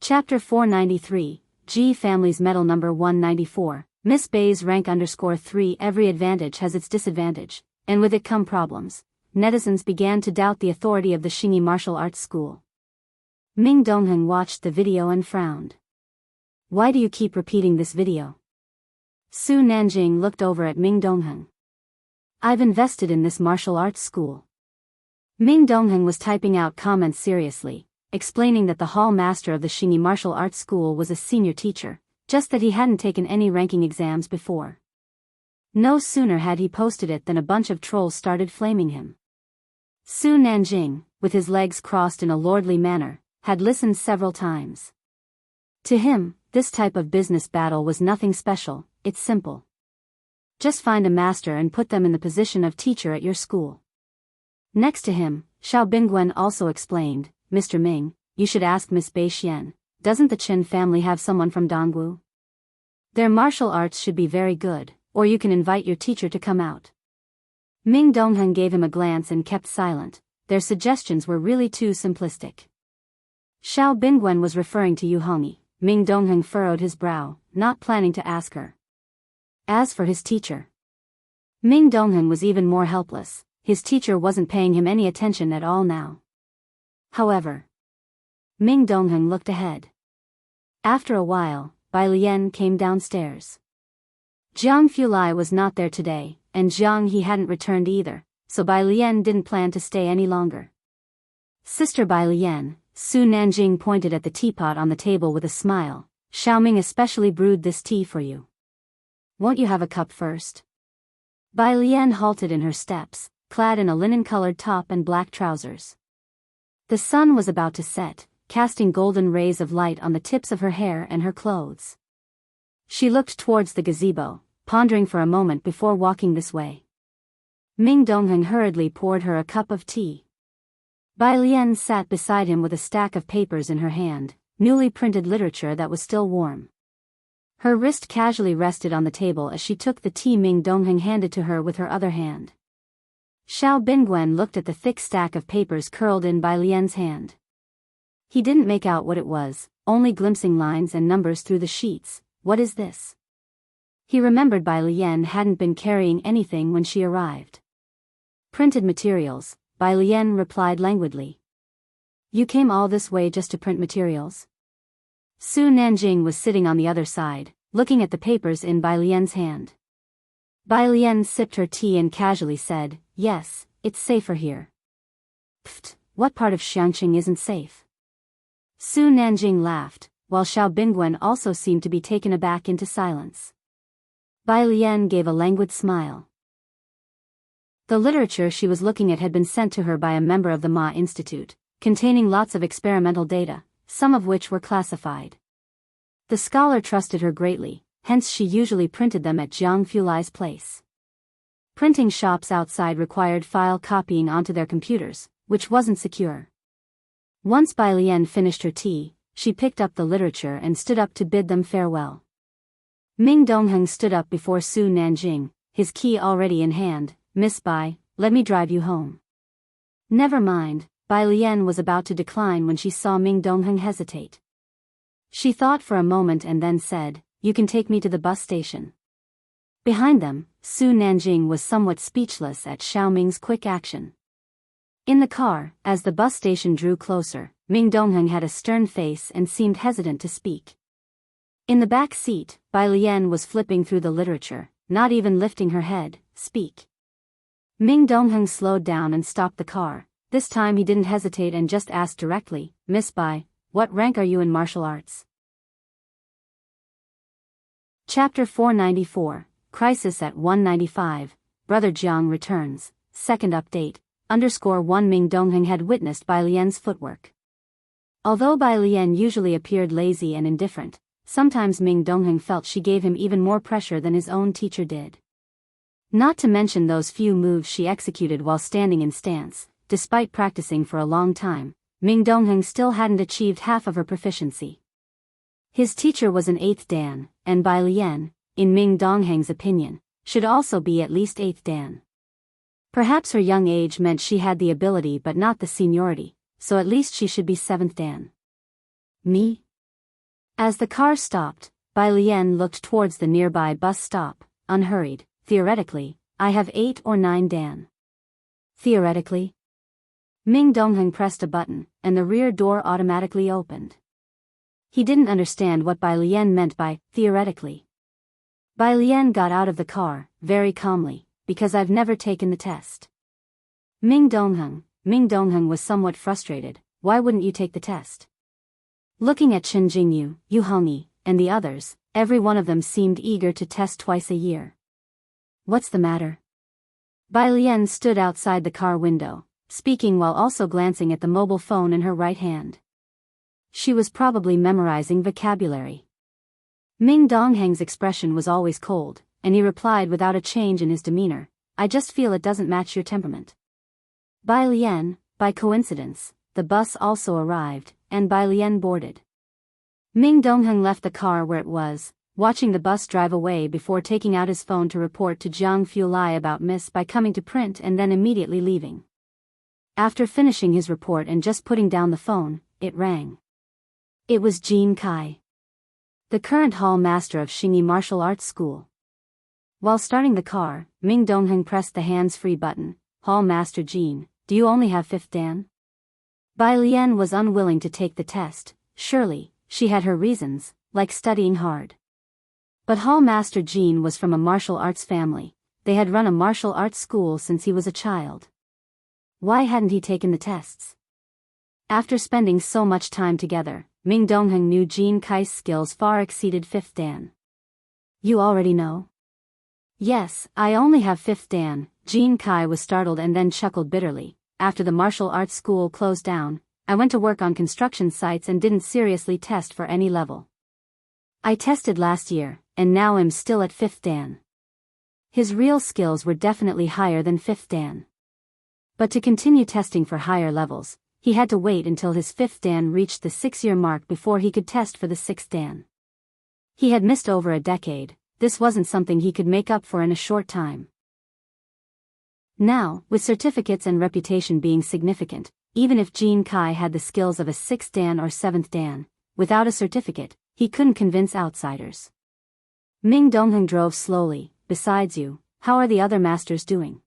Chapter 493, G Family's Medal Number 194, Miss Bay's rank _3. Every advantage has its disadvantage, and with it come problems. Netizens began to doubt the authority of the Xingyi martial arts school. Ming Dongheng watched the video and frowned. Why do you keep repeating this video? Su Nanjing looked over at Ming Dongheng. I've invested in this martial arts school. Ming Dongheng was typing out comments seriously, explaining that the hall master of the Xingyi martial arts school was a senior teacher, just that he hadn't taken any ranking exams before. No sooner had he posted it than a bunch of trolls started flaming him. Su Nanjing, with his legs crossed in a lordly manner, had listened several times. To him, this type of business battle was nothing special, it's simple. Just find a master and put them in the position of teacher at your school. Next to him, Xiao Bingguan also explained, Mr. Ming, you should ask Miss Bai Xian, doesn't the Chen family have someone from Dongwu? Their martial arts should be very good, or you can invite your teacher to come out. Ming Dongheng gave him a glance and kept silent. Their suggestions were really too simplistic. Xiao Bingguan was referring to Yu Hongyi. Ming Dongheng furrowed his brow, not planning to ask her. As for his teacher, Ming Dongheng was even more helpless. His teacher wasn't paying him any attention at all now. However, Ming Dongheng looked ahead. After a while, Bai Lian came downstairs. Jiang Fulai was not there today, and Jiang He hadn't returned either, so Bai Lian didn't plan to stay any longer. Sister Bai Lian, Su Nanjing pointed at the teapot on the table with a smile. Xiaoming especially brewed this tea for you. Won't you have a cup first? Bai Lian halted in her steps, clad in a linen-colored top and black trousers. The sun was about to set, casting golden rays of light on the tips of her hair and her clothes. She looked towards the gazebo, pondering for a moment before walking this way. Ming Dongheng hurriedly poured her a cup of tea. Bai Lian sat beside him with a stack of papers in her hand, newly printed literature that was still warm. Her wrist casually rested on the table as she took the tea Ming Dongheng handed to her with her other hand. Xiao Bingguan looked at the thick stack of papers curled in Bai Lian's hand. He didn't make out what it was, only glimpsing lines and numbers through the sheets. What is this? He remembered Bai Lian hadn't been carrying anything when she arrived. Printed materials, Bai Lian replied languidly. You came all this way just to print materials? Su Nanjing was sitting on the other side, looking at the papers in Bai Lian's hand. Bai Lian sipped her tea and casually said, yes, it's safer here. Pfft, what part of Xiangqing isn't safe? Su Nanjing laughed, while Xiao Bingguan also seemed to be taken aback into silence. Bai Lian gave a languid smile. The literature she was looking at had been sent to her by a member of the Ma Institute, containing lots of experimental data, some of which were classified. The scholar trusted her greatly, hence she usually printed them at Jiang Fulai's place. Printing shops outside required file copying onto their computers, which wasn't secure. Once Bai Lian finished her tea, she picked up the literature and stood up to bid them farewell. Ming Dongheng stood up before Su Nanjing, his key already in hand. Miss Bai, let me drive you home. Never mind, Bai Lian was about to decline when she saw Ming Dongheng hesitate. She thought for a moment and then said, you can take me to the bus station. Behind them, Su Nanjing was somewhat speechless at Xiao Ming's quick action. In the car, as the bus station drew closer, Ming Dongheng had a stern face and seemed hesitant to speak. In the back seat, Bai Lian was flipping through the literature, not even lifting her head. Speak. Ming Dongheng slowed down and stopped the car. This time he didn't hesitate and just asked directly, Miss Bai, what rank are you in martial arts? Chapter 494, Crisis at 195, Brother Jiang returns, second update, _1 Ming Dongheng had witnessed Bai Lian's footwork. Although Bai Lian usually appeared lazy and indifferent, sometimes Ming Dongheng felt she gave him even more pressure than his own teacher did. Not to mention those few moves she executed while standing in stance. Despite practicing for a long time, Ming Dongheng still hadn't achieved half of her proficiency. His teacher was an 8th Dan, and Bai Lian, in Ming Dongheng's opinion, should also be at least 8th Dan. Perhaps her young age meant she had the ability but not the seniority, so at least she should be 7th Dan. Me? As the car stopped, Bai Lian looked towards the nearby bus stop, unhurried. Theoretically, I have 8 or 9 dan. Theoretically? Ming Dongheng pressed a button, and the rear door automatically opened. He didn't understand what Bai Lian meant by theoretically. Bai Lian got out of the car, very calmly, because I've never taken the test. Ming Dongheng was somewhat frustrated. Why wouldn't you take the test? Looking at Chen Jingyu, Yu Hongyi, and the others, every one of them seemed eager to test twice a year. What's the matter? Bai Lian stood outside the car window, speaking while also glancing at the mobile phone in her right hand. She was probably memorizing vocabulary. Ming Dongheng's expression was always cold, and he replied without a change in his demeanor, I just feel it doesn't match your temperament. Bai Lian, by coincidence, the bus also arrived, and Bai Lian boarded. Ming Dongheng left the car where it was, watching the bus drive away before taking out his phone to report to Jianghu lie about Miss Bai coming to print and then immediately leaving. After finishing his report and just putting down the phone, it rang. It was Jean Kai, the current hall master of Xingyi Martial Arts School. While starting the car, Ming Dongheng pressed the hands-free button. Hall Master Jean, do you only have 5th dan? Bai Lian was unwilling to take the test. Surely, she had her reasons, like studying hard. But Hall Master Jean was from a martial arts family. They had run a martial arts school since he was a child. Why hadn't he taken the tests? After spending so much time together, Ming Dongheng knew Jean Kai's skills far exceeded 5th dan. You already know? Yes, I only have 5th dan. Jean Kai was startled and then chuckled bitterly. After the martial arts school closed down, I went to work on construction sites and didn't seriously test for any level. I tested last year, and now I'm still at 5th dan. His real skills were definitely higher than 5th dan. But to continue testing for higher levels, he had to wait until his 5th dan reached the 6-year mark before he could test for the 6th dan. He had missed over a decade. This wasn't something he could make up for in a short time. Now, with certificates and reputation being significant, even if Jean Kai had the skills of a 6th dan or 7th dan, without a certificate, he couldn't convince outsiders. Ming Dongheng drove slowly. Besides you, how are the other masters doing?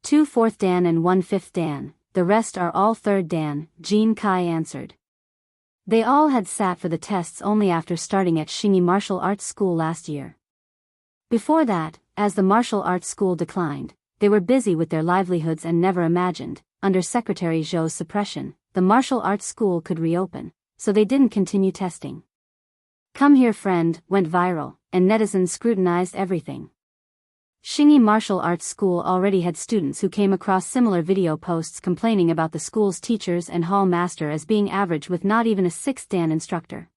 2 4th dan and 1 5th dan, the rest are all 3rd dan, Jean Kai answered. They all had sat for the tests only after starting at Xingyi Martial Arts School last year. Before that, as the martial arts school declined, they were busy with their livelihoods and never imagined, under Secretary Zhou's suppression, the martial arts school could reopen, so they didn't continue testing. Come Here Friend went viral, and netizens scrutinized everything. Xingyi Martial Arts School already had students who came across similar video posts complaining about the school's teachers and hall master as being average with not even a 6th dan instructor.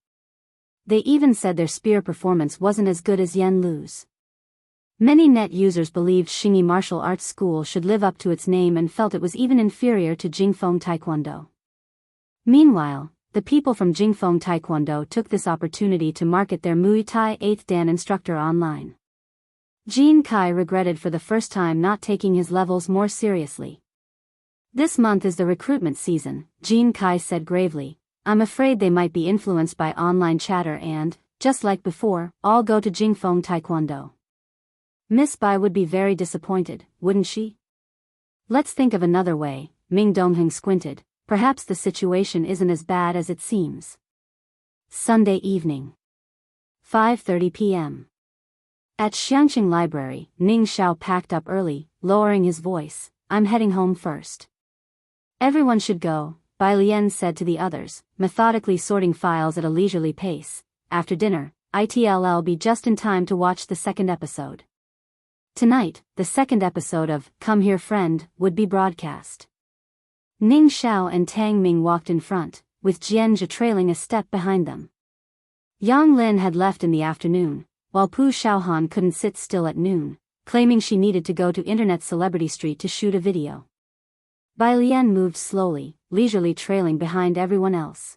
They even said their spear performance wasn't as good as Yen Lu's. Many net users believed Xingyi Martial Arts School should live up to its name and felt it was even inferior to Jingfeng Taekwondo. Meanwhile, the people from Jingfeng Taekwondo took this opportunity to market their Muay Thai 8th dan instructor online. Jean Kai regretted for the first time not taking his levels more seriously. This month is the recruitment season, Jean Kai said gravely. I'm afraid they might be influenced by online chatter and, just like before, all go to Jingfeng Taekwondo. Miss Bai would be very disappointed, wouldn't she? Let's think of another way, Ming Dongheng squinted. Perhaps the situation isn't as bad as it seems. Sunday evening. 5:30 p.m. At Xiangqing Library, Ning Xiao packed up early, lowering his voice. I'm heading home first. Everyone should go, Bai Lian said to the others, methodically sorting files at a leisurely pace. After dinner, I'll be just in time to watch the 2nd episode. Tonight, the 2nd episode of Come Here Friend would be broadcast. Ning Xiao and Tang Ming walked in front, with Jianzhe trailing a step behind them. Yang Lin had left in the afternoon, while Pu Xiaohan couldn't sit still at noon, claiming she needed to go to Internet Celebrity Street to shoot a video. Bai Lian moved slowly, leisurely trailing behind everyone else.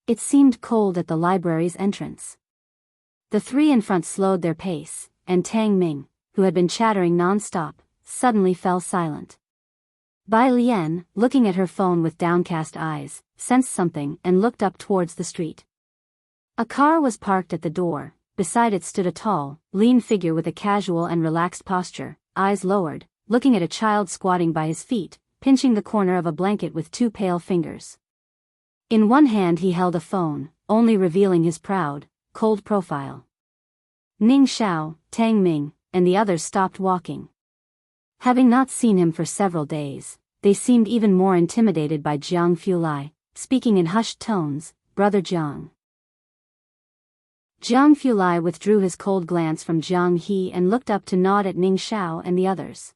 It seemed cold at the library's entrance. The 3 in front slowed their pace, and Tang Ming, who had been chattering non-stop, suddenly fell silent. Bai Lian, looking at her phone with downcast eyes, sensed something and looked up towards the street. A car was parked at the door. Beside it stood a tall, lean figure with a casual and relaxed posture, eyes lowered, looking at a child squatting by his feet, pinching the corner of a blanket with two pale fingers. In one hand he held a phone, only revealing his proud, cold profile. Ning Xiao, Tang Ming, and the others stopped walking. Having not seen him for several days, they seemed even more intimidated by Jiang Fulai, speaking in hushed tones, "Brother Jiang." Jiang Fulai withdrew his cold glance from Jiang He and looked up to nod at Ning Xiao and the others.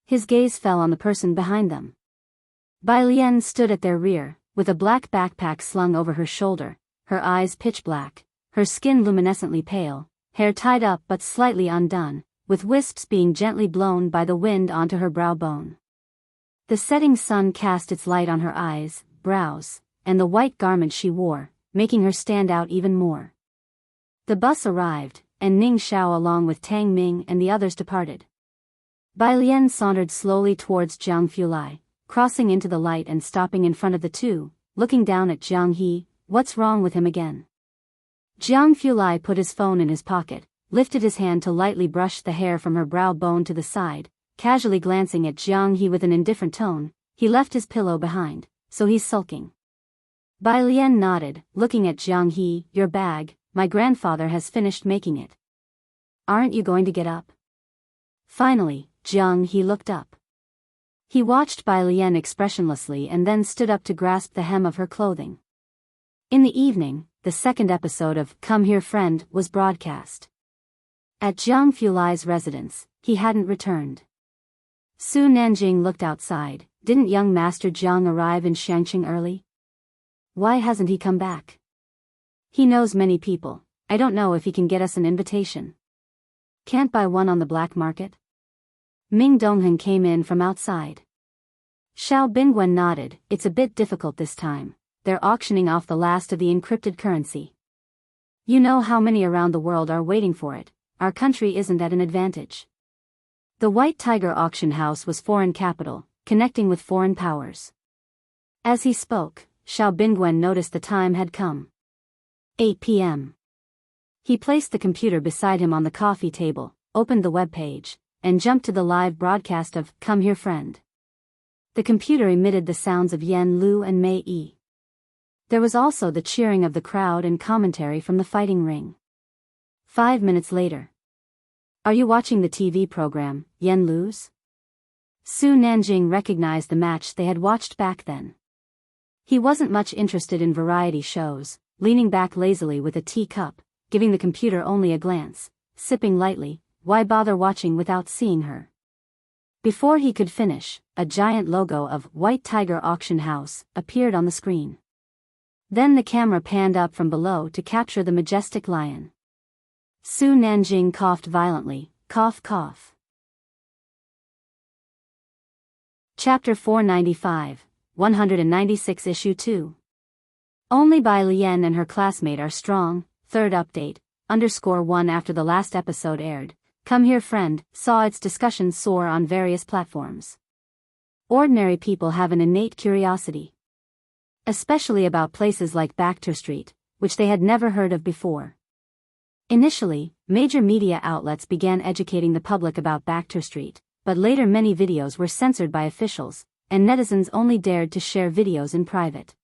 His gaze fell on the person behind them. Bai Lian stood at their rear, with a black backpack slung over her shoulder, her eyes pitch black, her skin luminescently pale, hair tied up but slightly undone, with wisps being gently blown by the wind onto her brow bone. The setting sun cast its light on her eyes, brows, and the white garment she wore, making her stand out even more. The bus arrived, and Ning Xiao along with Tang Ming and the others departed. Bai Lian sauntered slowly towards Jiang Fulai, crossing into the light and stopping in front of the two, looking down at Jiang He. "What's wrong with him again?" Jiang Fulai put his phone in his pocket, lifted his hand to lightly brush the hair from her brow bone to the side, casually glancing at Jiang He with an indifferent tone. "He left his pillow behind, so he's sulking." Bai Lian nodded, looking at Jiang He. "Your bag, my grandfather has finished making it. Aren't you going to get up?" Finally, Jiang He looked up. He watched Bai Lian expressionlessly and then stood up to grasp the hem of her clothing. In the evening, the second episode of Come Here Friend was broadcast. At Jiang Fulai's residence, he hadn't returned. Su Nanjing looked outside. Didn't young Master Jiang arrive in Shangqing early? Why hasn't he come back? He knows many people. I don't know if he can get us an invitation. Can't buy one on the black market? Ming Donghan came in from outside. Xiao Bingwen nodded. It's a bit difficult this time. They're auctioning off the last of the encrypted currency. You know how many around the world are waiting for it. Our country isn't at an advantage. The White Tiger auction house was foreign capital, connecting with foreign powers. As he spoke, Xiao Bingwen noticed the time had come. 8 p.m. He placed the computer beside him on the coffee table, opened the web page, and jumped to the live broadcast of Come Here Friend. The computer emitted the sounds of Yan Lu and Mei Yi. There was also the cheering of the crowd and commentary from the fighting ring. 5 minutes later. Are you watching the TV program, Yan Lu's? Su Nanjing recognized the match they had watched back then. He wasn't much interested in variety shows, leaning back lazily with a teacup, giving the computer only a glance, sipping lightly. Why bother watching without seeing her? Before he could finish, a giant logo of White Tiger Auction House appeared on the screen. Then the camera panned up from below to capture the majestic lion. Su Nanjing coughed violently, cough cough. Chapter 495, 196 Issue 2. Only Bai Lian and her classmate are strong. Third update, _1 after the last episode aired. Come Here Friend saw its discussions soar on various platforms. Ordinary people have an innate curiosity. Especially about places like Baekto Street, which they had never heard of before. Initially, major media outlets began educating the public about Baekto Street, but later many videos were censored by officials, and netizens only dared to share videos in private.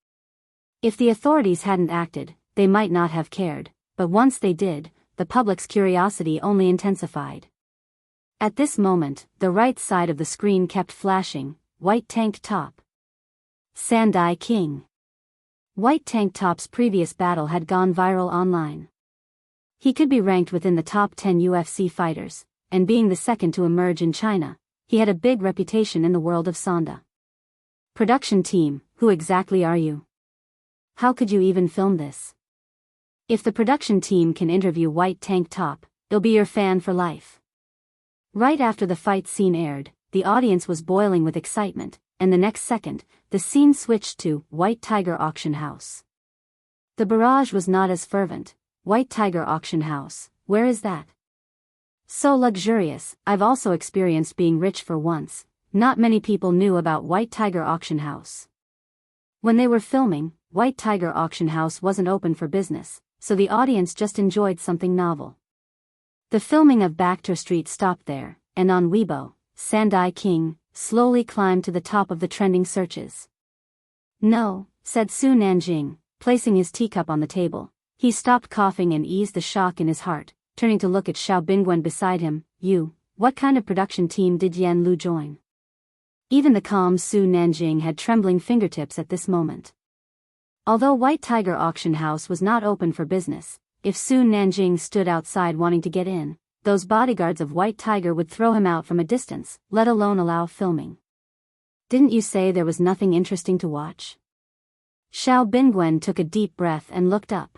If the authorities hadn't acted, they might not have cared, but once they did, the public's curiosity only intensified. At this moment, the right side of the screen kept flashing, white tank top. Sandai King. White Tank Top's previous battle had gone viral online. He could be ranked within the top 10 UFC fighters, and being the second to emerge in China, he had a big reputation in the world of Sonda. Production team, who exactly are you? How could you even film this? If the production team can interview White Tank Top, they'll be your fan for life. Right after the fight scene aired, the audience was boiling with excitement, and the next second, the scene switched to White Tiger Auction House. The barrage was not as fervent. White Tiger Auction House, where is that? So luxurious. I've also experienced being rich for once. Not many people knew about White Tiger Auction House. When they were filming, White Tiger Auction House wasn't open for business, so the audience just enjoyed something novel. The filming of Backdoor Street stopped there, and on Weibo, Sandai King slowly climbed to the top of the trending searches. "No," said Su Nanjing, placing his teacup on the table. He stopped coughing and eased the shock in his heart, turning to look at Xiao Bingwen beside him. What kind of production team did Yan Lu join?" Even the calm Su Nanjing had trembling fingertips at this moment. Although White Tiger Auction House was not open for business, if Su Nanjing stood outside wanting to get in, those bodyguards of White Tiger would throw him out from a distance, let alone allow filming. "Didn't you say there was nothing interesting to watch?" Xiao Bingwen took a deep breath and looked up.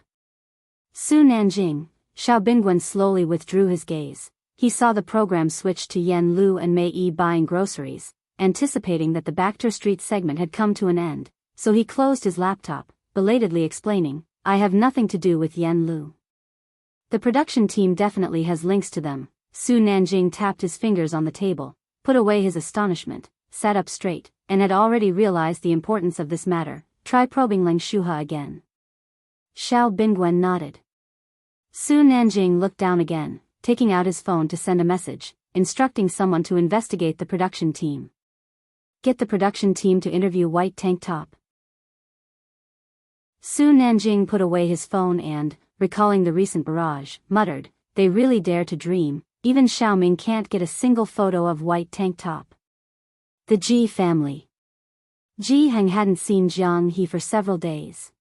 Su Nanjing. Xiao Bingwen slowly withdrew his gaze. He saw the program switch to Yan Lu and Mei Yi buying groceries, anticipating that the Backdoor Street segment had come to an end, so he closed his laptop, belatedly explaining, "I have nothing to do with Yan Lu. The production team definitely has links to them." Su Nanjing tapped his fingers on the table, put away his astonishment, sat up straight, and had already realized the importance of this matter. "Try probing Leng Shuha again." Xiao Bingwen nodded. Su Nanjing looked down again, taking out his phone to send a message, instructing someone to investigate the production team. "Get the production team to interview White Tank Top." Su Nanjing put away his phone and, recalling the recent barrage, muttered, "They really dare to dream. Even Xiaoming can't get a single photo of White Tank Top." The Ji family. Ji Heng hadn't seen Jiang He for several days.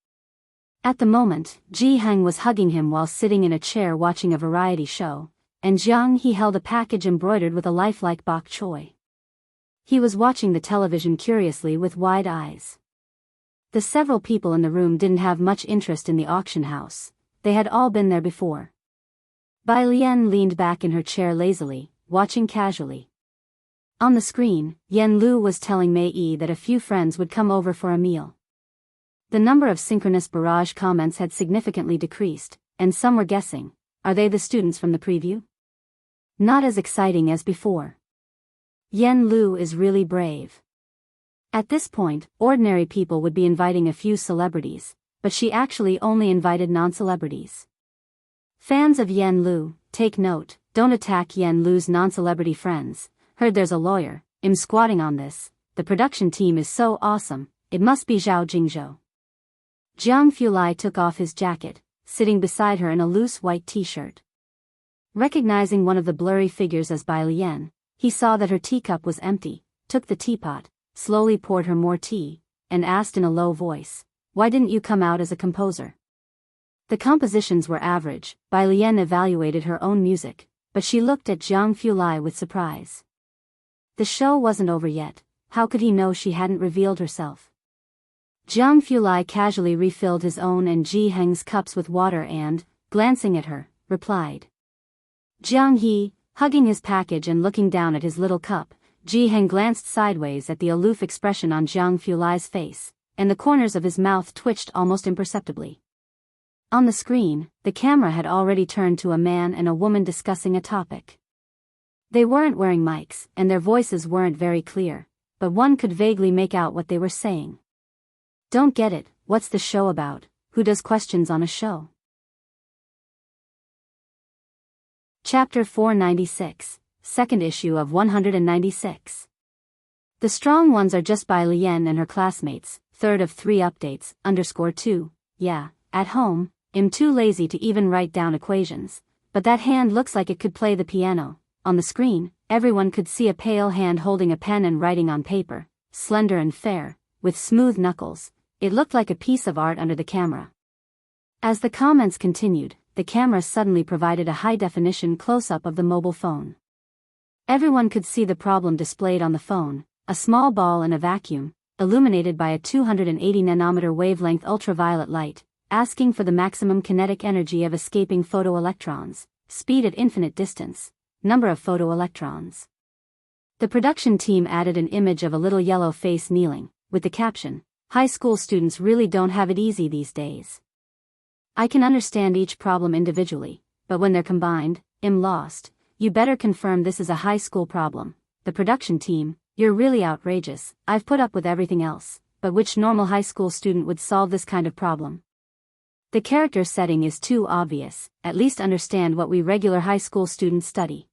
At the moment, Ji Heng was hugging him while sitting in a chair watching a variety show, and Jiang He held a package embroidered with a lifelike bok choy. He was watching the television curiously with wide eyes. The several people in the room didn't have much interest in the auction house. They had all been there before. Bai Lian leaned back in her chair lazily, watching casually. On the screen, Yan Lu was telling Mei Yi that a few friends would come over for a meal. The number of synchronous barrage comments had significantly decreased, and some were guessing, are they the students from the preview? Not as exciting as before. Yan Lu is really brave. At this point, ordinary people would be inviting a few celebrities, but she actually only invited non-celebrities. Fans of Yan Lu, take note, don't attack Yan Lu's non-celebrity friends. Heard there's a lawyer, squatting on this. The production team is so awesome, it must be Zhao Jingzhou. Jiang Fulai took off his jacket, sitting beside her in a loose white t-shirt. Recognizing one of the blurry figures as Bai Lian, he saw that her teacup was empty, took the teapot, slowly poured her more tea, and asked in a low voice, "Why didn't you come out as a composer?" The compositions were average. Bai Lian evaluated her own music, but she looked at Jiang Fulai with surprise. The show wasn't over yet. How could he know she hadn't revealed herself? Jiang Fulai casually refilled his own and Ji Heng's cups with water and, glancing at her, replied. Jiang He, hugging his package and looking down at his little cup, Ji Heng glanced sideways at the aloof expression on Jiang Fulai's face, and the corners of his mouth twitched almost imperceptibly. On the screen, the camera had already turned to a man and a woman discussing a topic. They weren't wearing mics, and their voices weren't very clear, but one could vaguely make out what they were saying. Don't get it, what's the show about? Who does questions on a show? Chapter 496, second issue of 196. The strong ones are just Bai Lian and her classmates, third of 3 updates, _2, yeah, at home, I'm too lazy to even write down equations, but that hand looks like it could play the piano. On the screen, everyone could see a pale hand holding a pen and writing on paper, slender and fair, with smooth knuckles. It looked like a piece of art under the camera. As the comments continued, the camera suddenly provided a high-definition close-up of the mobile phone. Everyone could see the problem displayed on the phone, a small ball in a vacuum, illuminated by a 280 nanometer wavelength ultraviolet light, asking for the maximum kinetic energy of escaping photoelectrons, speed at infinite distance, number of photoelectrons. The production team added an image of a little yellow face kneeling, with the caption, "High school students really don't have it easy these days. I can understand each problem individually, but when they're combined, I'm lost. You better confirm this is a high school problem. The production team, you're really outrageous. I've put up with everything else, but which normal high school student would solve this kind of problem? The character setting is too obvious, at least understand what we regular high school students study.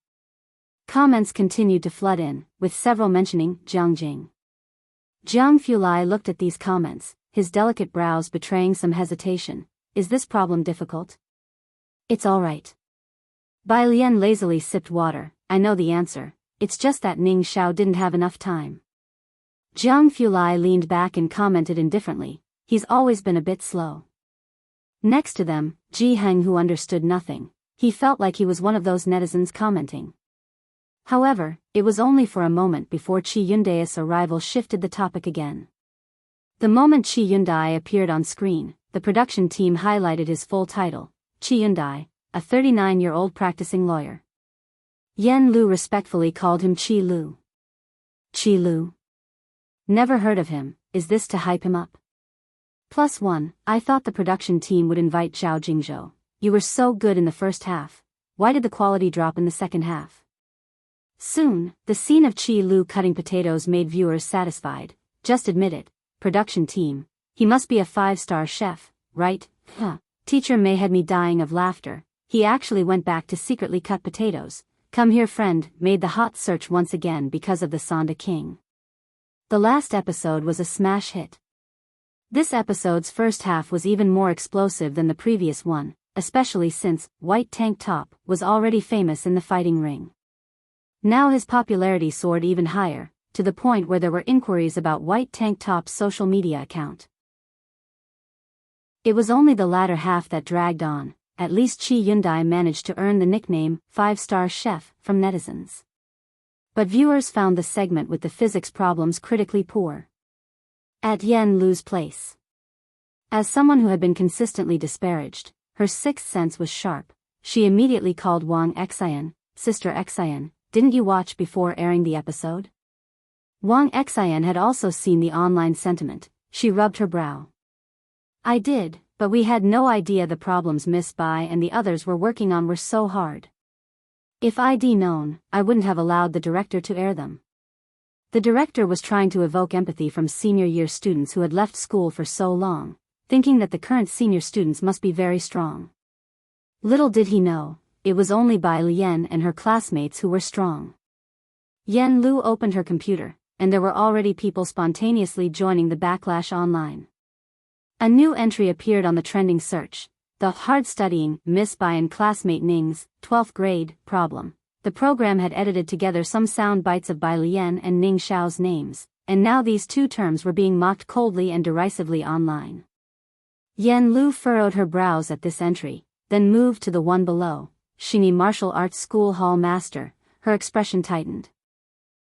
Comments continued to flood in, with several mentioning Jianghu. Jiang Fulai looked at these comments, his delicate brows betraying some hesitation. Is this problem difficult? It's alright. Bai Lian lazily sipped water. I know the answer, it's just that Ning Xiao didn't have enough time. Jiang Fulai leaned back and commented indifferently, he's always been a bit slow. Next to them, Ji Heng, who understood nothing. He felt like he was one of those netizens commenting. However, it was only for a moment before Chi Yundae's arrival shifted the topic again. The moment Chi Yundai appeared on screen, the production team highlighted his full title, Chi Yundai, a 39-year-old practicing lawyer. Yen Lu respectfully called him Chi Lu. Chi Lu? Never heard of him, is this to hype him up? +1, I thought the production team would invite Zhao Jingzhou. You were so good in the first half. Why did the quality drop in the second half? Soon, the scene of Chi Lu cutting potatoes made viewers satisfied. Just admit it, production team. He must be a 5-star chef, right? Teacher May had me dying of laughter. He actually went back to secretly cut potatoes. Come here friend, made the hot search once again because of the Sonda King. The last episode was a smash hit. This episode's first half was even more explosive than the previous one, especially since White Tank Top was already famous in the fighting ring. Now his popularity soared even higher, to the point where there were inquiries about White Tank Top's social media account. It was only the latter half that dragged on. At least Chi Yundai managed to earn the nickname 5-star chef from netizens. But viewers found the segment with the physics problems critically poor. At Yen Lu's place. As someone who had been consistently disparaged, her sixth sense was sharp. She immediately called Wang Xian, Sister Xian, didn't you watch before airing the episode? Wang Xian had also seen the online sentiment. She rubbed her brow. I did, but we had no idea the problems Miss Bai and the others were working on were so hard. If I'd known, I wouldn't have allowed the director to air them. The director was trying to evoke empathy from senior year students who had left school for so long, thinking that the current senior students must be very strong. Little did he know, it was only Bai Lian and her classmates who were strong. Yen Lu opened her computer, and there were already people spontaneously joining the backlash online. A new entry appeared on the trending search, the hard-studying Miss Bai and classmate Ning's 12th grade problem. The program had edited together some sound bites of Bai Lian and Ning Xiao's names, and now these two terms were being mocked coldly and derisively online. Yen Lu furrowed her brows at this entry, then moved to the one below, Shini Martial Arts School Hall Master. Her expression tightened.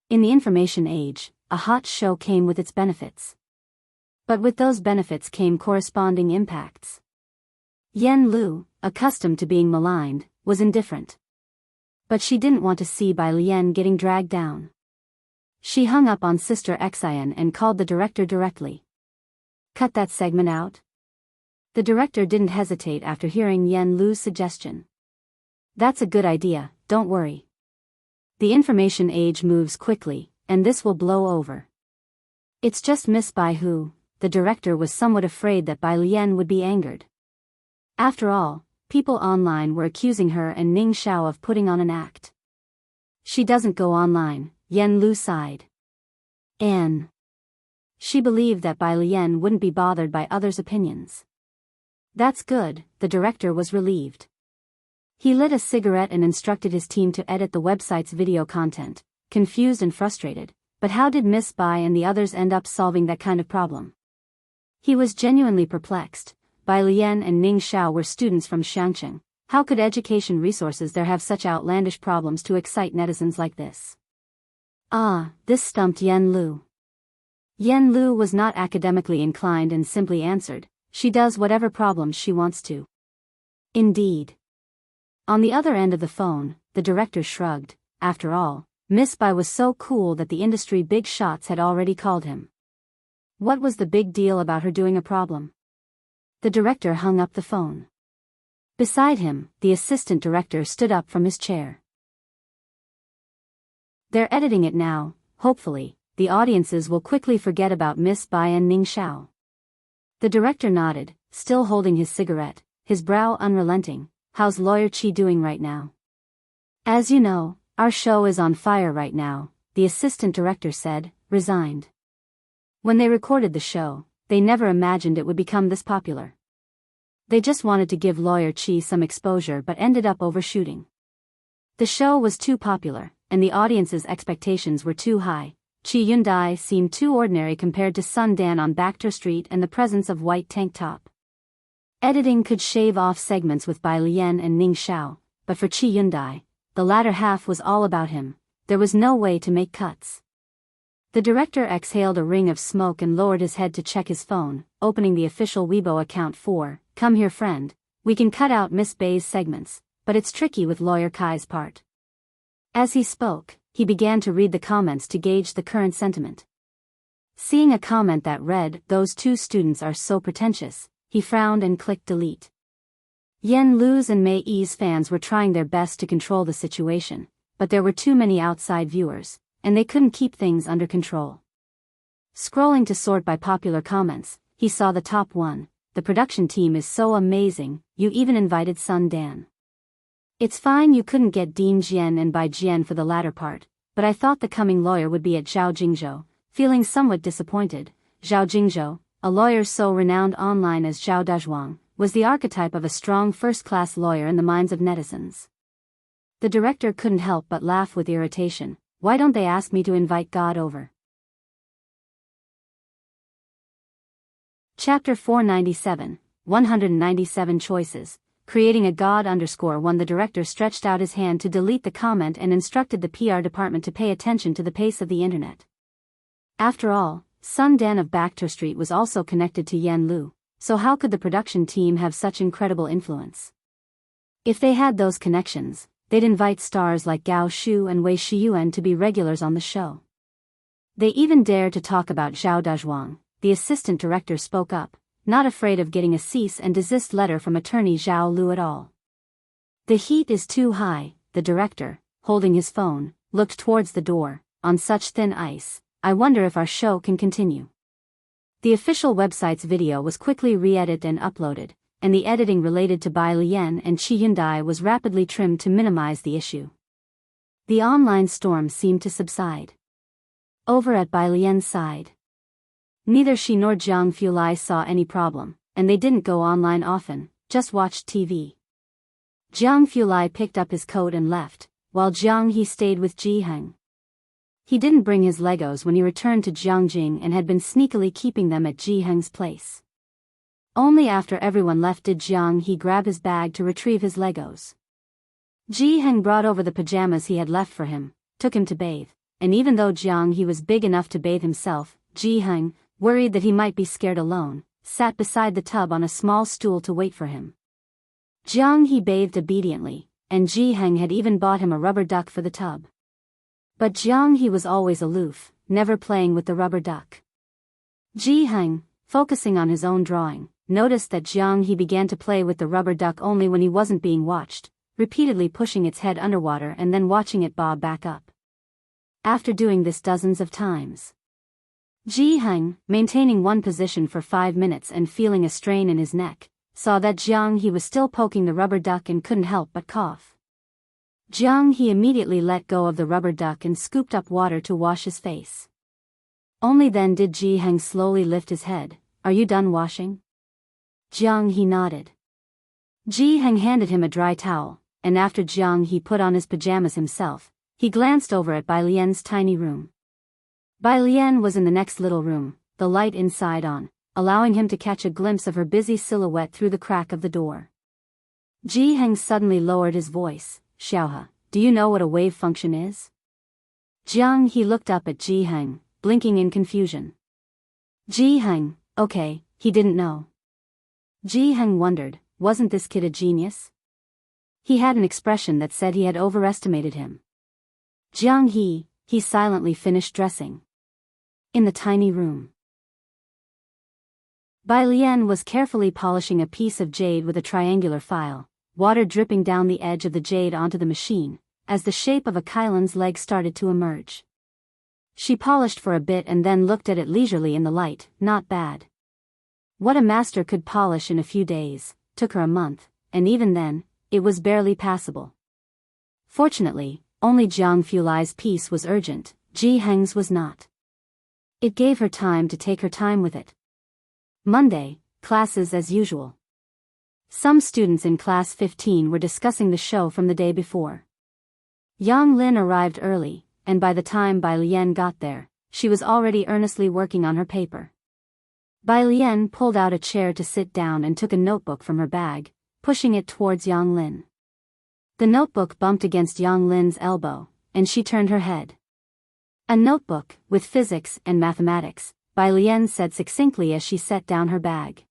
In the information age, a hot show came with its benefits. But with those benefits came corresponding impacts. Yen Lu, accustomed to being maligned, was indifferent. But she didn't want to see Bai Lian getting dragged down. She hung up on Sister Xian and called the director directly. Cut that segment out. The director didn't hesitate after hearing Yen Lu's suggestion. That's a good idea, don't worry. The information age moves quickly, and this will blow over. It's just Miss Bai who, the director was somewhat afraid that Bai Lian would be angered. After all, people online were accusing her and Ning Xiao of putting on an act. She doesn't go online, Yen Lu sighed. And she believed that Bai Lian wouldn't be bothered by others' opinions. That's good, the director was relieved. He lit a cigarette and instructed his team to edit the website's video content, confused and frustrated. But how did Miss Bai and the others end up solving that kind of problem? He was genuinely perplexed. Bai Lian and Ning Xiao were students from Shangcheng. How could education resources there have such outlandish problems to excite netizens like this? This stumped Yen Lu. Yen Lu was not academically inclined and simply answered, she does whatever problems she wants to. Indeed. On the other end of the phone, the director shrugged. After all, Miss Bai was so cool that the industry big shots had already called him. What was the big deal about her doing a problem? The director hung up the phone. Beside him, the assistant director stood up from his chair. They're editing it now, hopefully, the audiences will quickly forget about Miss Bai and Ning Xiao. The director nodded, still holding his cigarette, his brow unrelenting. How's Lawyer Chi doing right now? As you know, our show is on fire right now, the assistant director said, resigned. When they recorded the show, they never imagined it would become this popular. They just wanted to give Lawyer Chi some exposure but ended up overshooting. The show was too popular, and the audience's expectations were too high. Chi Yundai seemed too ordinary compared to Sun Dan on Backter Street and the presence of white tank top. Editing could shave off segments with Bai Lian and Ning Xiao, but for Chi Yundai, the latter half was all about him. There was no way to make cuts. The director exhaled a ring of smoke and lowered his head to check his phone, opening the official Weibo account for, "Come here friend, we can cut out Miss Bai's segments, but it's tricky with Lawyer Kai's part." As he spoke, he began to read the comments to gauge the current sentiment. Seeing a comment that read, "Those two students are so pretentious," he frowned and clicked delete. Yen Lu's and Mei Yi's fans were trying their best to control the situation, but there were too many outside viewers, and they couldn't keep things under control. Scrolling to sort by popular comments, he saw the top one, "The production team is so amazing, you even invited Sun Dan. It's fine you couldn't get Dean Jian and Bai Jian for the latter part, but I thought the coming lawyer would be at Zhao Jingzhou." Feeling somewhat disappointed, Zhao Jingzhou, a lawyer so renowned online as Zhao Dazhuang, was the archetype of a strong first-class lawyer in the minds of netizens. The director couldn't help but laugh with irritation. Why don't they ask me to invite God over? Chapter 497, 197 Choices. Creating a God_1. The director stretched out his hand to delete the comment and instructed the PR department to pay attention to the pace of the internet. After all, Sun Dan of Backter Street was also connected to Yen Lu, so how could the production team have such incredible influence? If they had those connections, they'd invite stars like Gao Shu and Wei Shiyuan to be regulars on the show. They even dared to talk about Zhao Dazhuang. The assistant director spoke up, not afraid of getting a cease and desist letter from attorney Zhao Lu at all. "The heat is too high," the director, holding his phone, looked towards the door. "On such thin ice, I wonder if our show can continue." The official website's video was quickly re-edited and uploaded, and the editing related to Bai Lian and Chi Yundai was rapidly trimmed to minimize the issue. The online storm seemed to subside. Over at Bai Lian's side, neither she nor Jiang Fulai saw any problem, and they didn't go online often, just watched TV. Jiang Fulai picked up his coat and left, while Jiang He stayed with Ji Heng. He didn't bring his Legos when he returned to Jiangjing and had been sneakily keeping them at Ji Heng's place. Only after everyone left did Jiang He grab his bag to retrieve his Legos. Ji Heng brought over the pajamas he had left for him, took him to bathe, and even though Jiang He was big enough to bathe himself, Ji Heng, worried that he might be scared alone, sat beside the tub on a small stool to wait for him. Jiang He bathed obediently, and Ji Heng had even bought him a rubber duck for the tub. But Jiang He was always aloof, never playing with the rubber duck. Ji Heng, focusing on his own drawing, noticed that Jiang He began to play with the rubber duck only when he wasn't being watched, repeatedly pushing its head underwater and then watching it bob back up. After doing this dozens of times, Ji Heng, maintaining one position for 5 minutes and feeling a strain in his neck, saw that Jiang He was still poking the rubber duck and couldn't help but cough. Jiang He immediately let go of the rubber duck and scooped up water to wash his face. Only then did Ji Heng slowly lift his head. "Are you done washing?" Jiang He nodded. Ji Heng handed him a dry towel, and after Jiang He put on his pajamas himself, he glanced over at Bai Lian's tiny room. Bai Lian was in the next little room, the light inside on, allowing him to catch a glimpse of her busy silhouette through the crack of the door. Ji Heng suddenly lowered his voice. "Xiaohe, do you know what a wave function is?" Jiang He looked up at Ji Heng, blinking in confusion. Ji Heng, okay, he didn't know. Ji Heng wondered, wasn't this kid a genius? He had an expression that said he had overestimated him. Jiang he silently finished dressing. In the tiny room, Bai Lian was carefully polishing a piece of jade with a triangular file, water dripping down the edge of the jade onto the machine, as the shape of a Kailan's leg started to emerge. She polished for a bit and then looked at it leisurely in the light. Not bad. What a master could polish in a few days, took her a month, and even then, it was barely passable. Fortunately, only Jianghu Lai's piece was urgent, Ji Heng's was not. It gave her time to take her time with it. Monday, classes as usual. Some students in class 15 were discussing the show from the day before. Yang Lin arrived early, and by the time Bai Lian got there, she was already earnestly working on her paper. Bai Lian pulled out a chair to sit down and took a notebook from her bag, pushing it towards Yang Lin. The notebook bumped against Yang Lin's elbow, and she turned her head. A notebook, with physics and mathematics, Bai Lian said succinctly as she set down her bag.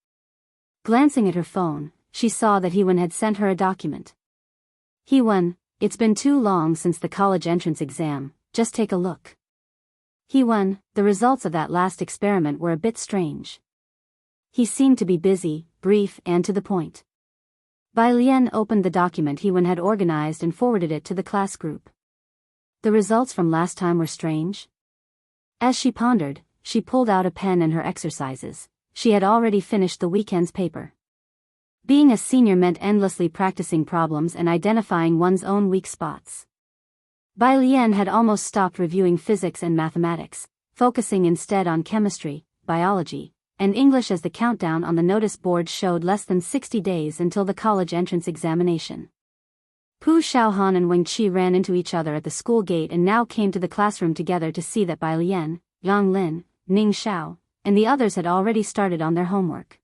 Glancing at her phone, she saw that Hewen had sent her a document. Hewen, it's been too long since the college entrance exam, just take a look. Hewen, the results of that last experiment were a bit strange. He seemed to be busy, brief and to the point. Bai Lian opened the document Hewen had organized and forwarded it to the class group. The results from last time were strange. As she pondered, she pulled out a pen and her exercises. She had already finished the weekend's paper. Being a senior meant endlessly practicing problems and identifying one's own weak spots. Bai Lian had almost stopped reviewing physics and mathematics, focusing instead on chemistry, biology, and English as the countdown on the notice board showed less than 60 days until the college entrance examination. Pu Xiaohan and Wang Qi ran into each other at the school gate and now came to the classroom together to see that Bai Lian, Yang Lin, Ning Xiao, and the others had already started on their homework.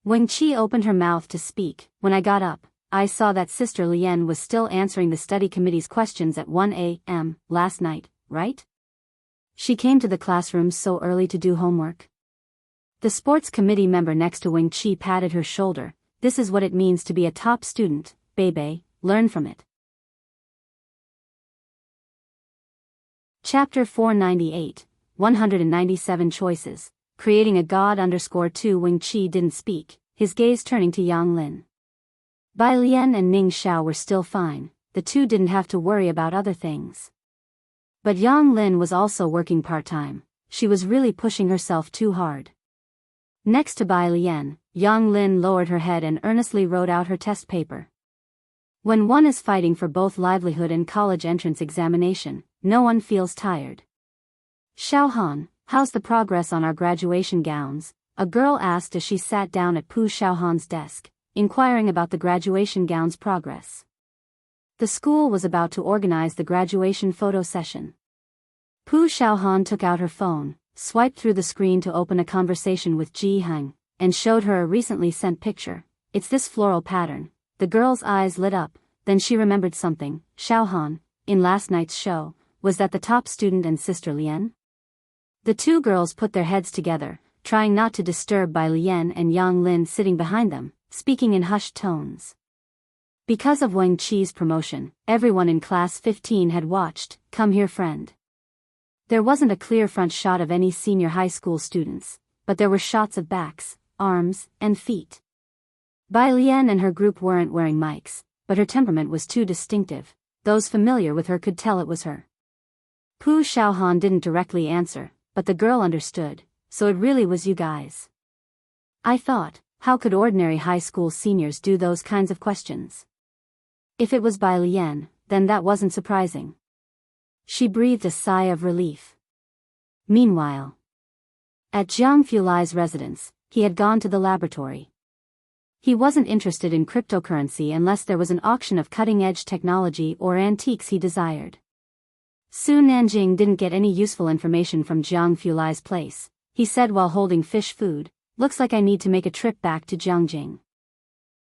Wang Qi opened her mouth to speak. When I got up, I saw that Sister Lian was still answering the study committee's questions at 1 a.m. last night, right? She came to the classroom so early to do homework. The sports committee member next to Wang Qi patted her shoulder. This is what it means to be a top student, Bebe, learn from it. Chapter 498, 197 Choices. Creating a God _2 Wang Qi didn't speak, his gaze turning to Yang Lin. Bai Lian and Ning Xiao were still fine, the two didn't have to worry about other things. But Yang Lin was also working part-time, she was really pushing herself too hard. Next to Bai Lian, Yang Lin lowered her head and earnestly wrote out her test paper. When one is fighting for both livelihood and college entrance examination, no one feels tired. Xiaohan, how's the progress on our graduation gowns? A girl asked as she sat down at Pu Xiaohan's desk, inquiring about the graduation gown's progress. The school was about to organize the graduation photo session. Pu Xiaohan took out her phone, swiped through the screen to open a conversation with Ji Heng, and showed her a recently sent picture. It's this floral pattern. The girl's eyes lit up, then she remembered something. Xiaohan, in last night's show, was that the top student and Sister Lian? The two girls put their heads together, trying not to disturb Bai Lian and Yang Lin sitting behind them, speaking in hushed tones. Because of Wang Qi's promotion, everyone in class 15 had watched Come Here Friend. There wasn't a clear front shot of any senior high school students, but there were shots of backs, arms, and feet. Bai Lian and her group weren't wearing mics, but her temperament was too distinctive. Those familiar with her could tell it was her. Pu Xiaohan didn't directly answer, but the girl understood, so it really was you guys. I thought, how could ordinary high school seniors do those kinds of questions? If it was Bai Lian, then that wasn't surprising. She breathed a sigh of relief. Meanwhile, at Jianghu Lai's residence, he had gone to the laboratory. He wasn't interested in cryptocurrency unless there was an auction of cutting-edge technology or antiques he desired. Su Nanjing didn't get any useful information from Jianghu Lai's place. He said while holding fish food, looks like I need to make a trip back to Jiangjing.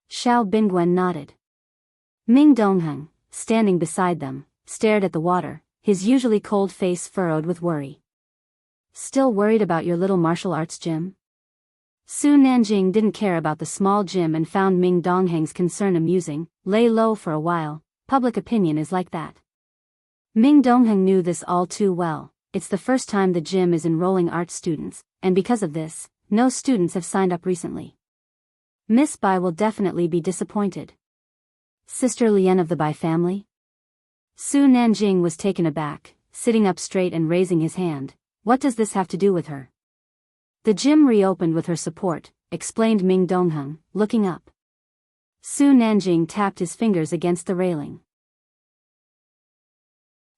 Xiao Bingwen nodded. Ming Dongheng, standing beside them, stared at the water, his usually cold face furrowed with worry. Still worried about your little martial arts gym? Su Nanjing didn't care about the small gym and found Ming Dongheng's concern amusing. Lay low for a while, public opinion is like that. Ming Dongheng knew this all too well. It's the first time the gym is enrolling art students, and because of this, no students have signed up recently. Miss Bai will definitely be disappointed. Sister Lian of the Bai family? Su Nanjing was taken aback. sitting up straight and raising his hand. What does this have to do with her? The gym reopened with her support, explained Ming Dongheng, looking up. Su Nanjing tapped his fingers against the railing.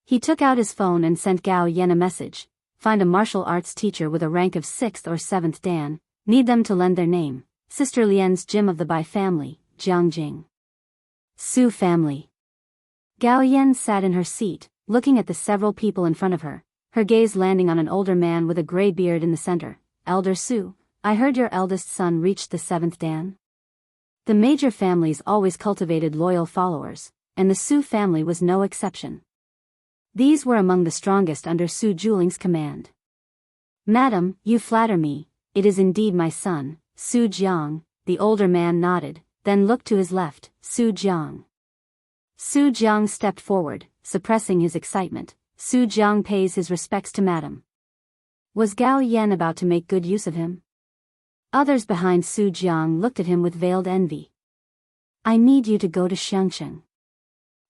He took out his phone and sent Gao Yan a message. Find a martial arts teacher with a rank of 6th or 7th Dan, need them to lend their name. Sister Lian's gym of the Bai family, Jianghu. Su family. Gao Yan sat in her seat, looking at the several people in front of her, her gaze landing on an older man with a gray beard in the center. Elder Su, I heard your eldest son reached the 7th Dan. The major families always cultivated loyal followers, and the Su family was no exception. These were among the strongest under Su Juling's command. Madam, you flatter me, it is indeed my son, Su Jiang. The older man nodded, then looked to his left. Su Jiang. Su Jiang stepped forward, suppressing his excitement. Su Jiang pays his respects to Madam. Was Gao Yan about to make good use of him? Others behind Su Jiang looked at him with veiled envy. I need you to go to Xiangcheng.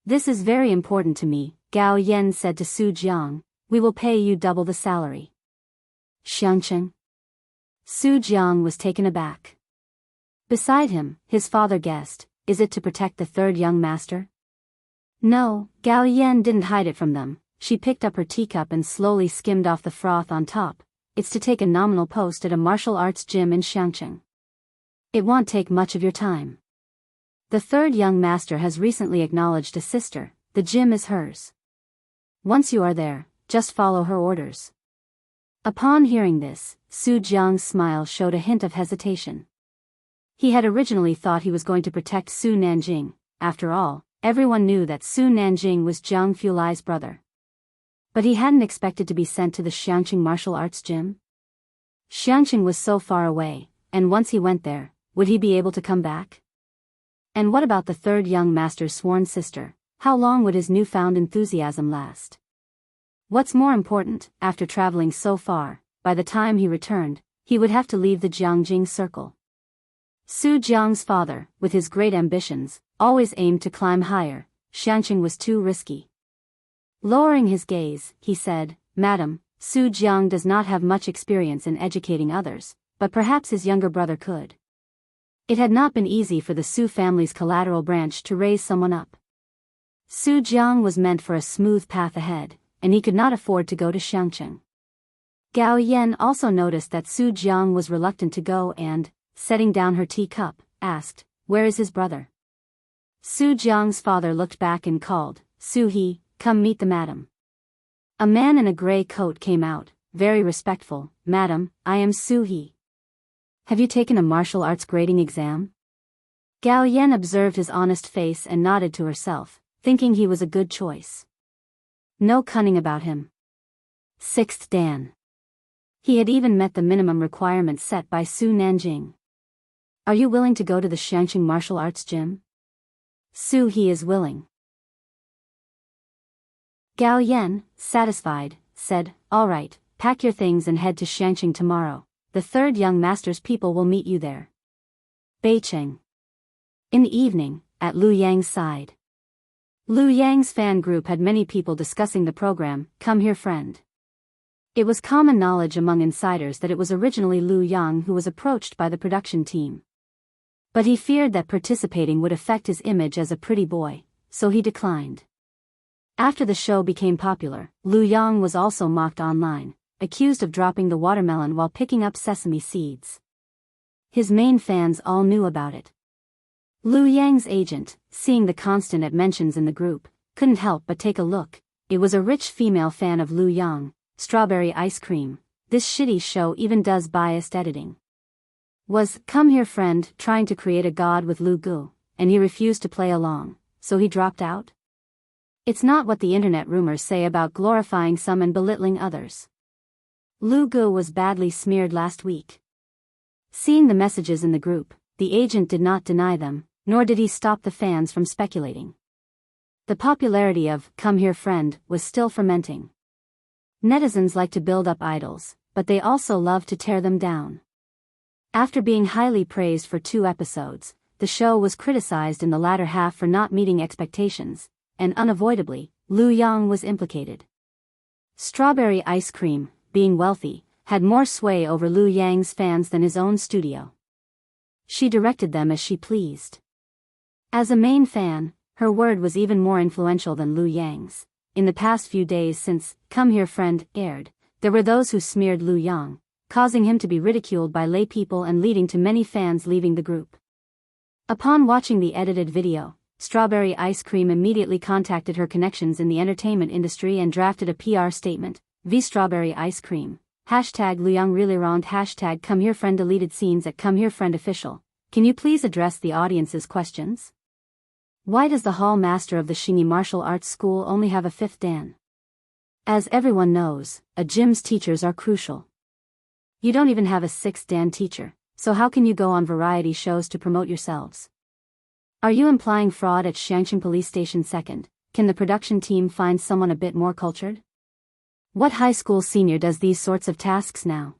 This is very important to me, Gao Yan said to Su Jiang. We will pay you double the salary. Xiangcheng? Su Jiang was taken aback. Beside him, his father guessed, is it to protect the third young master? No, Gao Yan didn't hide it from them. She picked up her teacup and slowly skimmed off the froth on top. It's to take a nominal post at a martial arts gym in Xiangcheng. It won't take much of your time. The third young master has recently acknowledged a sister, the gym is hers. Once you are there, just follow her orders. Upon hearing this, Su Jiang's smile showed a hint of hesitation. He had originally thought he was going to protect Su Nanjing. After all, everyone knew that Su Nanjing was Jiang Fulai's brother. But he hadn't expected to be sent to the Xiangcheng martial arts gym. Xiangcheng was so far away, and once he went there, would he be able to come back? And what about the third young master's sworn sister? How long would his newfound enthusiasm last? What's more important, after traveling so far, by the time he returned, he would have to leave the Jiangjing circle. Su Jiang's father, with his great ambitions, always aimed to climb higher. Xiangcheng was too risky. Lowering his gaze, he said, Madam, Su Jiang does not have much experience in educating others, but perhaps his younger brother could. It had not been easy for the Su family's collateral branch to raise someone up. Su Jiang was meant for a smooth path ahead, and he could not afford to go to Xiangcheng. Gao Yan also noticed that Su Jiang was reluctant to go and, setting down her teacup, asked, where is his brother? Su Jiang's father looked back and called, Su He, come meet the madam. A man in a gray coat came out, very respectful. Madam, I am Su He. Have you taken a martial arts grading exam? Gao Yan observed his honest face and nodded to herself, thinking he was a good choice. No cunning about him. 6th Dan. He had even met the minimum requirements set by Su Nanjing. Are you willing to go to the Xiangcheng martial arts gym? Su He is willing. Gao Yan, satisfied, said, all right, pack your things and head to Xiangcheng tomorrow. The third young master's people will meet you there. Beicheng. In the evening, at Lu Yang's side. Lu Yang's fan group had many people discussing the program, Come Here Friend. It was common knowledge among insiders that it was originally Lu Yang who was approached by the production team. But he feared that participating would affect his image as a pretty boy, so he declined. After the show became popular, Lu Yang was also mocked online, accused of dropping the watermelon while picking up sesame seeds. His main fans all knew about it. Lu Yang's agent, seeing the constant mentions in the group, couldn't help but take a look. It was a rich female fan of Lu Yang, strawberry ice cream. This shitty show even does biased editing. Was Come Here Friend trying to create a god with Lu Gu, and he refused to play along, so he dropped out? It's not what the internet rumors say about glorifying some and belittling others. Lu Gu was badly smeared last week. Seeing the messages in the group, the agent did not deny them, nor did he stop the fans from speculating. The popularity of Come Here Friend was still fermenting. Netizens like to build up idols, but they also love to tear them down. After being highly praised for 2 episodes, the show was criticized in the latter half for not meeting expectations, and unavoidably, Lu Yang was implicated. Strawberry ice cream, being wealthy, had more sway over Lu Yang's fans than his own studio. She directed them as she pleased. As a main fan, her word was even more influential than Lu Yang's. In the past few days since Come Here Friend aired, there were those who smeared Lu Yang, causing him to be ridiculed by lay people and leading to many fans leaving the group. Upon watching the edited video, Strawberry Ice Cream immediately contacted her connections in the entertainment industry and drafted a PR statement, v Strawberry Ice Cream, #Luyang really wronged, #Come Here Friend deleted scenes at Come Here Friend official. Can you please address the audience's questions? Why does the hall master of the Xingyi Martial Arts School only have a 5th dan? As everyone knows, a gym's teachers are crucial. You don't even have a 6th dan teacher, so how can you go on variety shows to promote yourselves? Are you implying fraud at Xiangqing Police Station 2nd? Can the production team find someone a bit more cultured? What high school senior does these sorts of tasks now?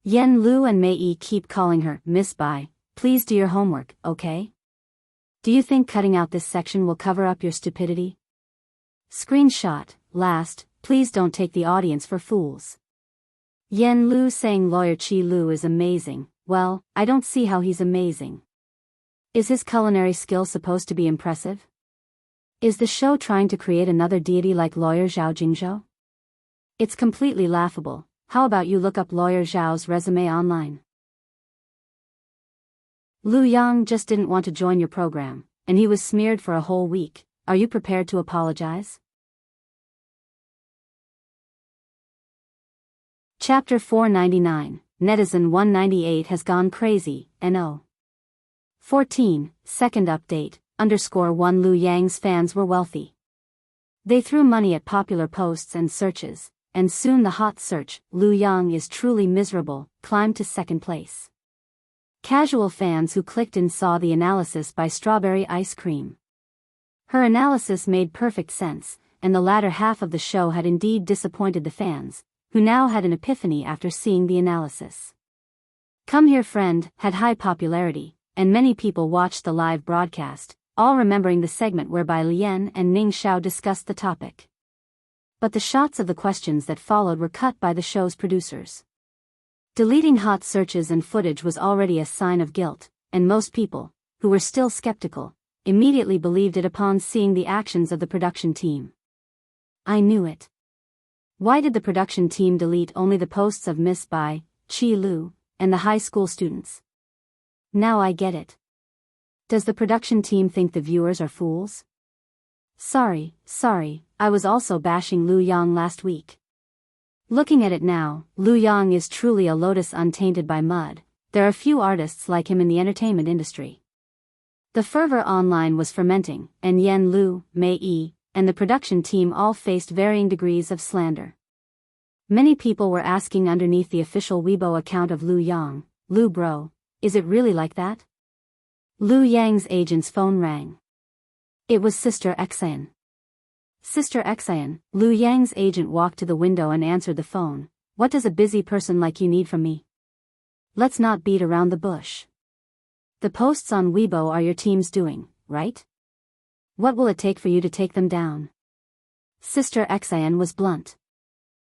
Yen Lu and Mei Yi keep calling her Miss Bai. Please do your homework, okay? Do you think cutting out this section will cover up your stupidity? Screenshot. Last, please don't take the audience for fools. Yen Lu saying Lawyer Qi Lu is amazing. Well, I don't see how he's amazing. Is his culinary skill supposed to be impressive? Is the show trying to create another deity like Lawyer Zhao Jingzhou? It's completely laughable. How about you look up Lawyer Zhao's resume online? Lu Yang just didn't want to join your program, and he was smeared for a whole week. Are you prepared to apologize? Chapter 499, Netizen 198 has gone crazy, no. 14, second update, _1 Lu Yang's fans were wealthy. They threw money at popular posts and searches, and soon the hot search, Lu Yang is truly miserable, climbed to 2nd place. Casual fans who clicked in saw the analysis by Strawberry Ice Cream. Her analysis made perfect sense, and the latter half of the show had indeed disappointed the fans, who now had an epiphany after seeing the analysis. Come Here Friend had high popularity, and many people watched the live broadcast, all remembering the segment whereby Lian and Ning Xiao discussed the topic. But the shots of the questions that followed were cut by the show's producers. Deleting hot searches and footage was already a sign of guilt, and most people, who were still skeptical, immediately believed it upon seeing the actions of the production team. I knew it. Why did the production team delete only the posts of Miss Bai, Qi Lu, and the high school students? Now I get it. Does the production team think the viewers are fools? Sorry, I was also bashing Lu Yang last week. Looking at it now, Lu Yang is truly a lotus untainted by mud. There are few artists like him in the entertainment industry. The fervor online was fermenting, and Yen Lu, Mei Yi, and the production team all faced varying degrees of slander. Many people were asking underneath the official Weibo account of Lu Yang, Lu bro, is it really like that? Lu Yang's agent's phone rang. It was Sister Xian. Sister Xian, Lu Yang's agent walked to the window and answered the phone. What does a busy person like you need from me? Let's not beat around the bush. The posts on Weibo are your team's doing, right? What will it take for you to take them down? Sister Xian was blunt.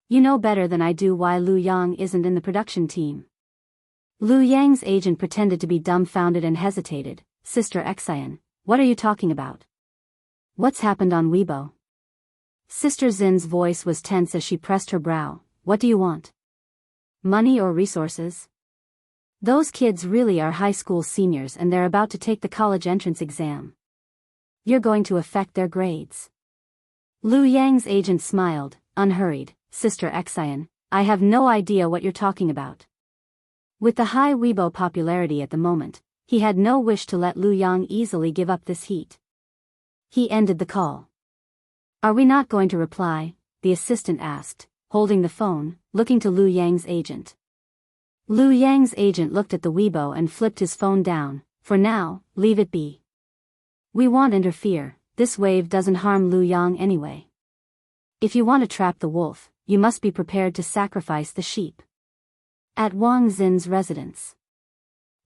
You know better than I do why Lu Yang isn't in the production team. Lu Yang's agent pretended to be dumbfounded and hesitated. Sister Xian, what are you talking about? What's happened on Weibo? Sister Zin's voice was tense as she pressed her brow. What do you want? Money or resources? Those kids really are high school seniors and they're about to take the college entrance exam. You're going to affect their grades. Lu Yang's agent smiled, unhurried. Sister Xian, I have no idea what you're talking about. With the high Weibo popularity at the moment, he had no wish to let Lu Yang easily give up this heat. He ended the call. Are we not going to reply? The assistant asked, holding the phone, looking to Lu Yang's agent. Lu Yang's agent looked at the Weibo and flipped his phone down. For now, leave it be. We won't interfere, this wave doesn't harm Lu Yang anyway. If you want to trap the wolf, you must be prepared to sacrifice the sheep. At Wang Xin's residence.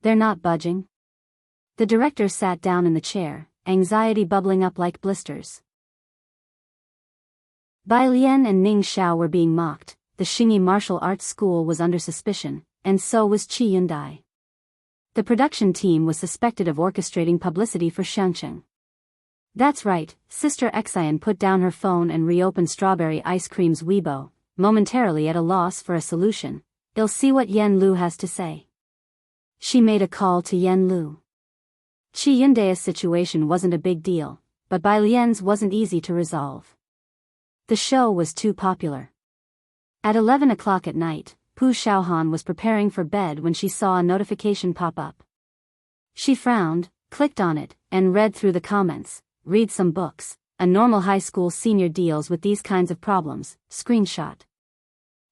They're not budging. The director sat down in the chair, anxiety bubbling up like blisters. Bai Lian and Ning Xiao were being mocked, the Xingyi martial arts school was under suspicion, and so was Qi Yundai. The production team was suspected of orchestrating publicity for Xiangqing. That's right, Sister Xian put down her phone and reopened Strawberry Ice Cream's Weibo, momentarily at a loss for a solution. "I'll see what Yan Lu has to say." She made a call to Yan Lu. Qi Yundai's situation wasn't a big deal, but Bai Lian's wasn't easy to resolve. The show was too popular. At 11 o'clock at night, Pu Xiaohan was preparing for bed when she saw a notification pop up. She frowned, clicked on it, and read through the comments. "Read some books. A normal high school senior deals with these kinds of problems." Screenshot.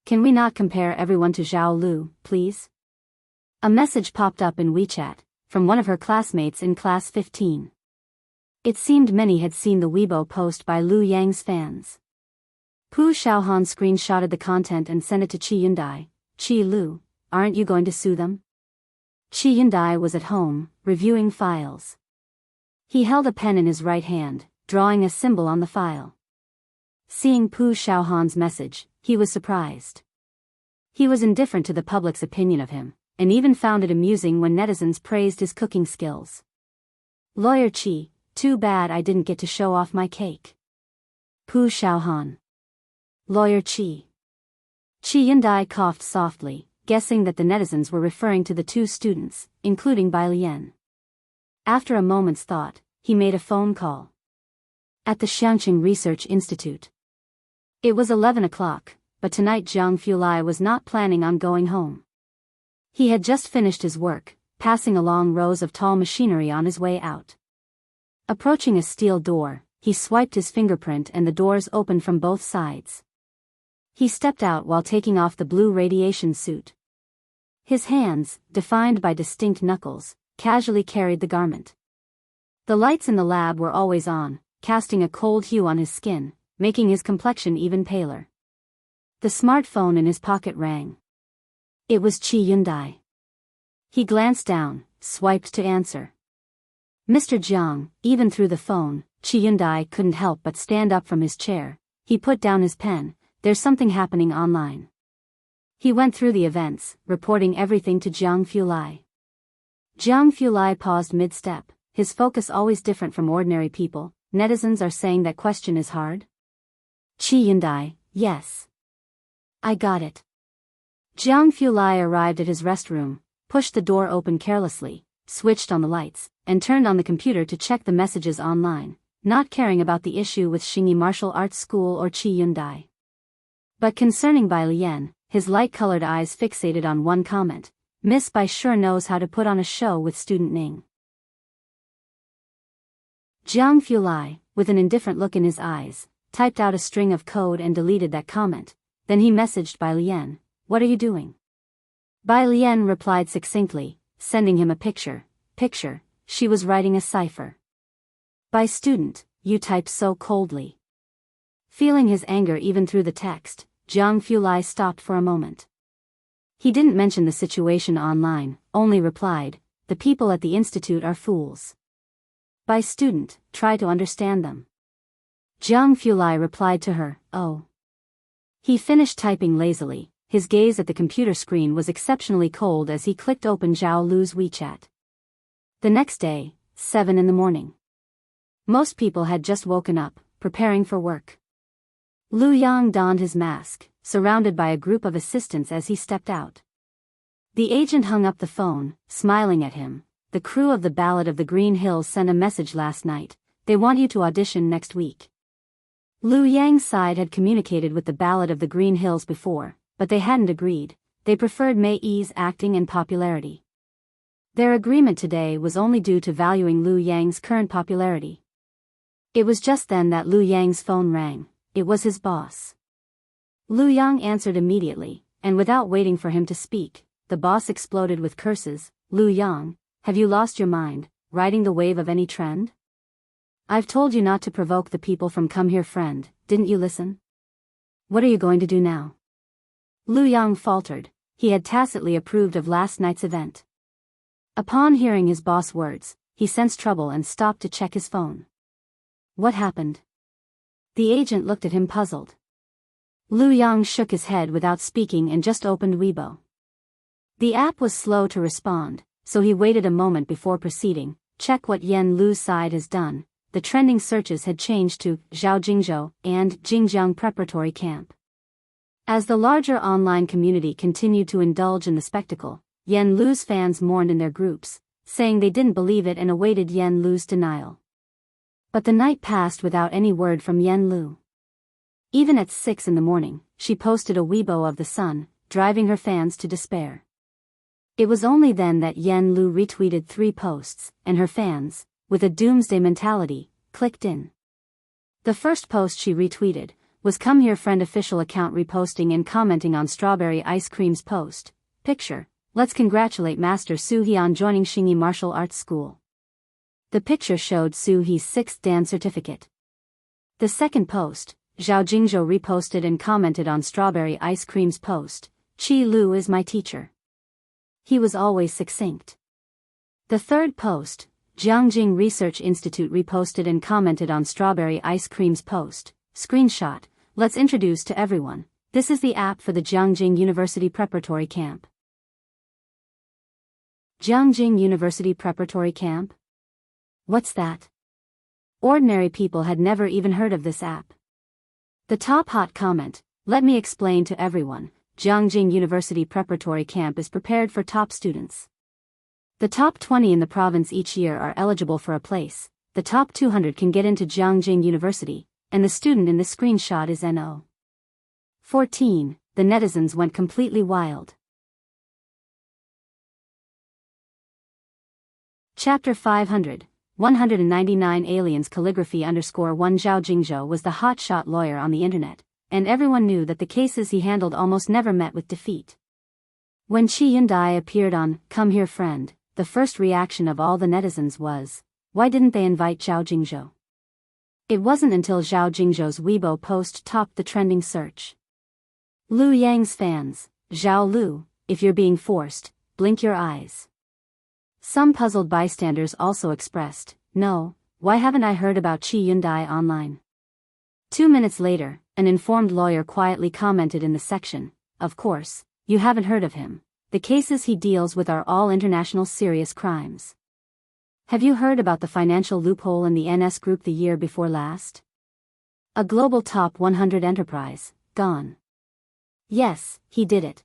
"Can we not compare everyone to Zhao Lu, please?" A message popped up in WeChat, from one of her classmates in class 15. It seemed many had seen the Weibo post by Lu Yang's fans. Pu Xiaohan screenshotted the content and sent it to Qi Yundai. "Qi Lu, aren't you going to sue them?" Qi Yundai was at home, reviewing files. He held a pen in his right hand, drawing a symbol on the file. Seeing Pu Xiaohan's message, he was surprised. He was indifferent to the public's opinion of him, and even found it amusing when netizens praised his cooking skills. "Lawyer Qi, too bad I didn't get to show off my cake." Pu Xiaohan. "Lawyer Qi." Qi Yundai coughed softly, guessing that the netizens were referring to the two students, including Bai Lian. After a moment's thought, he made a phone call. At the Xiangqing Research Institute. It was 11 o'clock, but tonight Zhang Fulai was not planning on going home. He had just finished his work, passing along rows of tall machinery on his way out. Approaching a steel door, he swiped his fingerprint and the doors opened from both sides. He stepped out while taking off the blue radiation suit. His hands, defined by distinct knuckles, casually carried the garment. The lights in the lab were always on, casting a cold hue on his skin, making his complexion even paler. The smartphone in his pocket rang. It was Qi Yundai. He glanced down, swiped to answer. "Mr. Jiang." Even through the phone, Qi Yundai couldn't help but stand up from his chair. He put down his pen. "There's something happening online." He went through the events, reporting everything to Zhang Fulai. Zhang Fulai paused mid-step, his focus always different from ordinary people. "Netizens are saying that question is hard?" Qi Yundai: "Yes. I got it." Zhang Fulai arrived at his restroom, pushed the door open carelessly, switched on the lights, and turned on the computer to check the messages online, not caring about the issue with Xingyi Martial Arts School or Qi Yundai. But concerning Bai Lian, his light-colored eyes fixated on one comment. "Miss Bai sure knows how to put on a show with student Ning." Zhang Fulai, with an indifferent look in his eyes, typed out a string of code and deleted that comment. Then he messaged Bai Lian, "What are you doing?" Bai Lian replied succinctly, sending him a picture. She was writing a cipher. "By student, you type so coldly." Feeling his anger even through the text, Zhang Fulai stopped for a moment. He didn't mention the situation online, only replied, "The people at the institute are fools. By student, try to understand them." Zhang Fulai replied to her, "Oh." He finished typing lazily. His gaze at the computer screen was exceptionally cold as he clicked open Zhao Lu's WeChat. The next day, 7 in the morning. Most people had just woken up, preparing for work. Lu Yang donned his mask, surrounded by a group of assistants as he stepped out. The agent hung up the phone, smiling at him. "The crew of the Ballad of the Green Hills sent a message last night. They want you to audition next week." Lu Yang's side had communicated with the Ballad of the Green Hills before, but they hadn't agreed. They preferred Mei Yi's acting and popularity. Their agreement today was only due to valuing Lu Yang's current popularity. It was just then that Lu Yang's phone rang. It was his boss. Lu Yang answered immediately, and without waiting for him to speak, the boss exploded with curses. "Lu Yang, have you lost your mind, riding the wave of any trend? I've told you not to provoke the people from come here friend, didn't you listen? What are you going to do now?" Lu Yang faltered. He had tacitly approved of last night's event. Upon hearing his boss' words, he sensed trouble and stopped to check his phone. "What happened?" The agent looked at him puzzled. Lu Yang shook his head without speaking and just opened Weibo. The app was slow to respond, so he waited a moment before proceeding. Check what Yan Lu's side has done. The trending searches had changed to Zhaojingzhou and Xinjiang Preparatory Camp. As the larger online community continued to indulge in the spectacle, Yan Lu's fans mourned in their groups, saying they didn't believe it and awaited Yan Lu's denial. But the night passed without any word from Yan Lu. Even at 6 in the morning, she posted a Weibo of the sun, driving her fans to despair. It was only then that Yan Lu retweeted 3 posts, and her fans, with a doomsday mentality, clicked in. The first post she retweeted was Come Here Friend official account reposting and commenting on Strawberry Ice Cream's post. Picture, let's congratulate Master Su He on joining Xingyi Martial Arts School. The picture showed Su He's 6th Dan certificate. The second post, Zhao Jingzhou reposted and commented on Strawberry Ice Cream's post, Qi Lu is my teacher. He was always succinct. The third post, Jianghu Research Institute reposted and commented on Strawberry Ice Cream's post, screenshot, let's introduce to everyone, this is the app for the Jianghu University Preparatory Camp. Jianghu University Preparatory Camp? What's that? Ordinary people had never even heard of this app. The top hot comment, let me explain to everyone, Jianghu University Preparatory Camp is prepared for top students. The top 20 in the province each year are eligible for a place, the top 200 can get into Jianghu University, and the student in this screenshot is No. 14, the netizens went completely wild. Chapter 500, 199 Aliens Calligraphy _1 Zhao Jingzhou was the hotshot lawyer on the internet, and everyone knew that the cases he handled almost never met with defeat. When Qi Yundai appeared on Come Here Friend, the first reaction of all the netizens was, why didn't they invite Zhao Jingzhou? It wasn't until Zhao Jingzhou's Weibo post topped the trending search. Lu Yang's fans, Zhao Lu, if you're being forced, blink your eyes. Some puzzled bystanders also expressed, no, why haven't I heard about Qi Yundai online? 2 minutes later, an informed lawyer quietly commented in the section, of course, you haven't heard of him. The cases he deals with are all international serious crimes. Have you heard about the financial loophole in the NS Group the year before last? A global top 100 enterprise, gone. Yes, he did it.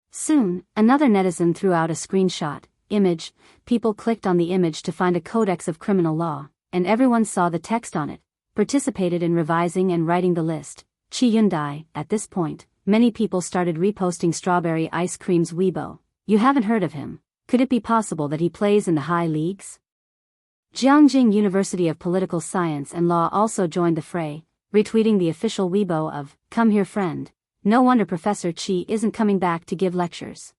Soon, another netizen threw out a screenshot, image, people clicked on the image to find a codex of criminal law, and everyone saw the text on it, participated in revising and writing the list, Qi Yundai. At this point, many people started reposting Strawberry Ice Cream's Weibo. You haven't heard of him. Could it be possible that he plays in the high leagues? Jianghu University of Political Science and Law also joined the fray, retweeting the official Weibo of Come Here Friend. No wonder Professor Qi isn't coming back to give lectures.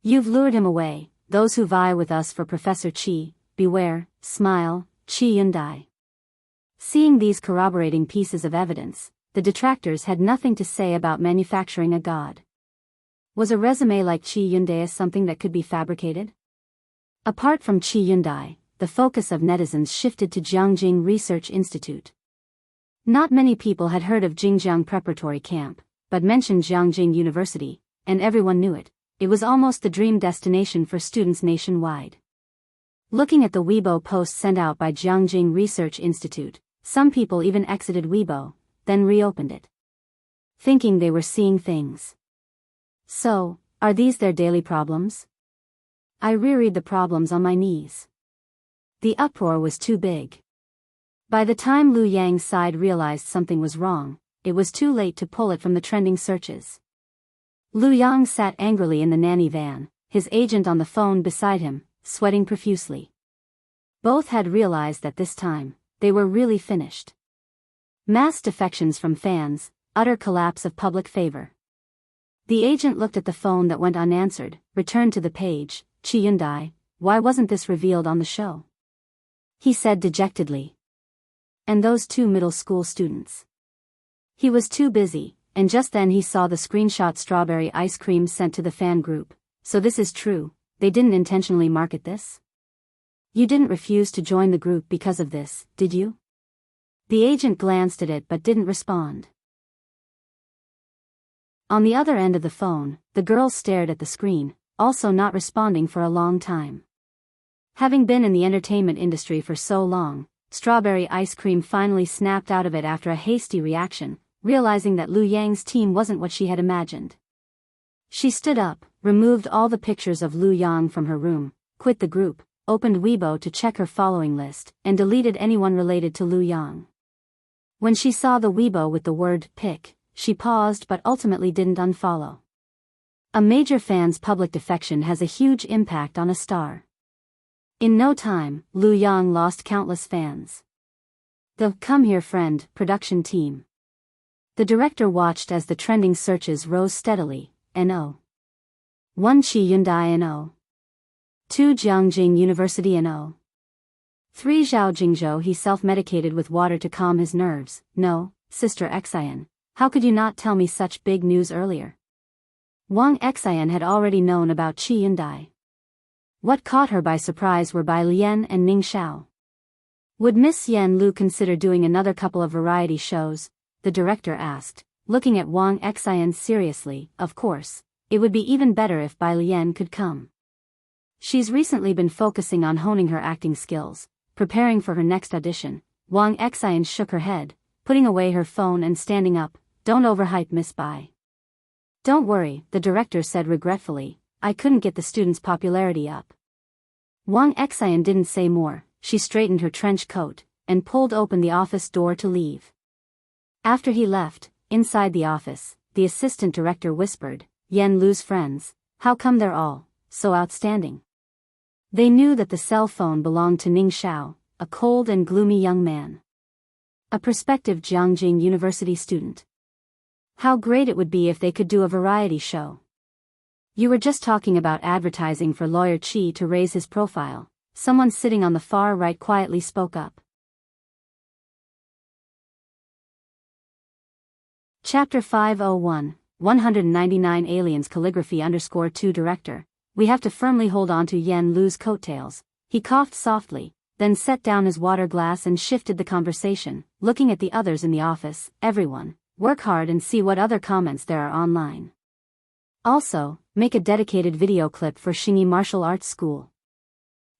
You've lured him away. Those who vie with us for Professor Qi, beware, smile, Qi Yundai. Seeing these corroborating pieces of evidence, the detractors had nothing to say about manufacturing a god. Was a resume like Qi Yundai something that could be fabricated? Apart from Qi Yundai, the focus of netizens shifted to Jianghu Research Institute. Not many people had heard of Xinjiang Preparatory Camp, but mentioned Jianghu University, and everyone knew it. It was almost the dream destination for students nationwide. Looking at the Weibo post sent out by Jianghu Research Institute, some people even exited Weibo, then reopened it, thinking they were seeing things. So, are these their daily problems? I reread the problems on my knees. The uproar was too big. By the time Lu Yang's side realized something was wrong, it was too late to pull it from the trending searches. Lu Yang sat angrily in the nanny van, his agent on the phone beside him, sweating profusely. Both had realized that this time, they were really finished. Mass defections from fans, utter collapse of public favor. The agent looked at the phone that went unanswered, returned to the page. Qi Yundai, why wasn't this revealed on the show? He said dejectedly. And those 2 middle school students. He was too busy, and just then he saw the screenshot Strawberry Ice Cream sent to the fan group. So this is true, they didn't intentionally market this? You didn't refuse to join the group because of this, did you? The agent glanced at it but didn't respond. On the other end of the phone, the girl stared at the screen, also not responding for a long time. Having been in the entertainment industry for so long, Strawberry Ice Cream finally snapped out of it after a hasty reaction, realizing that Lu Yang's team wasn't what she had imagined. She stood up, removed all the pictures of Lu Yang from her room, quit the group, opened Weibo to check her following list, and deleted anyone related to Lu Yang. When she saw the Weibo with the word pick, she paused but ultimately didn't unfollow. A major fan's public defection has a huge impact on a star. In no time, Lu Yang lost countless fans. The Come Here Friend production team. The director watched as the trending searches rose steadily. No. 1 Chi Yundai No. 2 Jiangjing University No. 3 Zhao Jingzhou. He self-medicated with water to calm his nerves. No, Sister Xian. How could you not tell me such big news earlier? Wang Xian had already known about Qi Yundai. What caught her by surprise were Bai Lian and Ning Xiao. Would Miss Yan Lu consider doing another couple of variety shows? The director asked, looking at Wang Xian seriously. Of course, it would be even better if Bai Lian could come. She's recently been focusing on honing her acting skills, preparing for her next audition. Wang Xian shook her head, putting away her phone and standing up. Don't overhype Miss Bai. Don't worry, the director said regretfully, I couldn't get the students' popularity up. Wang Xian didn't say more. She straightened her trench coat, and pulled open the office door to leave. After he left, inside the office, the assistant director whispered, Yan Lu's friends, how come they're all so outstanding? They knew that the cell phone belonged to Ning Xiao, a cold and gloomy young man. A prospective Jianghu University student. How great it would be if they could do a variety show. You were just talking about advertising for Lawyer Qi to raise his profile, someone sitting on the far right quietly spoke up. Chapter 501, 199 Aliens Calligraphy _2 Director. We have to firmly hold on to Yan Lu's coattails. He coughed softly, then set down his water glass and shifted the conversation, looking at the others in the office. Everyone, work hard and see what other comments there are online. Also, make a dedicated video clip for Xingyi Martial Arts School.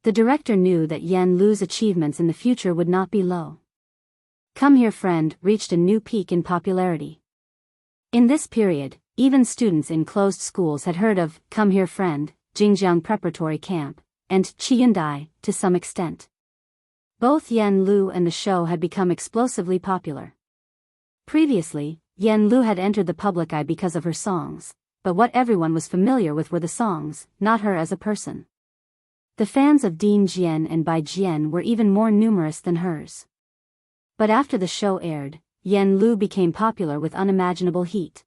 The director knew that Yan Lu's achievements in the future would not be low. Come Here Friend reached a new peak in popularity. In this period, even students in closed schools had heard of Come Here Friend, Jingjiang Preparatory Camp, and Qi Yundai, to some extent. Both Yan Lu and the show had become explosively popular. Previously, Yan Lu had entered the public eye because of her songs, but what everyone was familiar with were the songs, not her as a person. The fans of Ding Jian and Bai Jian were even more numerous than hers. But after the show aired, Yan Lu became popular with unimaginable heat.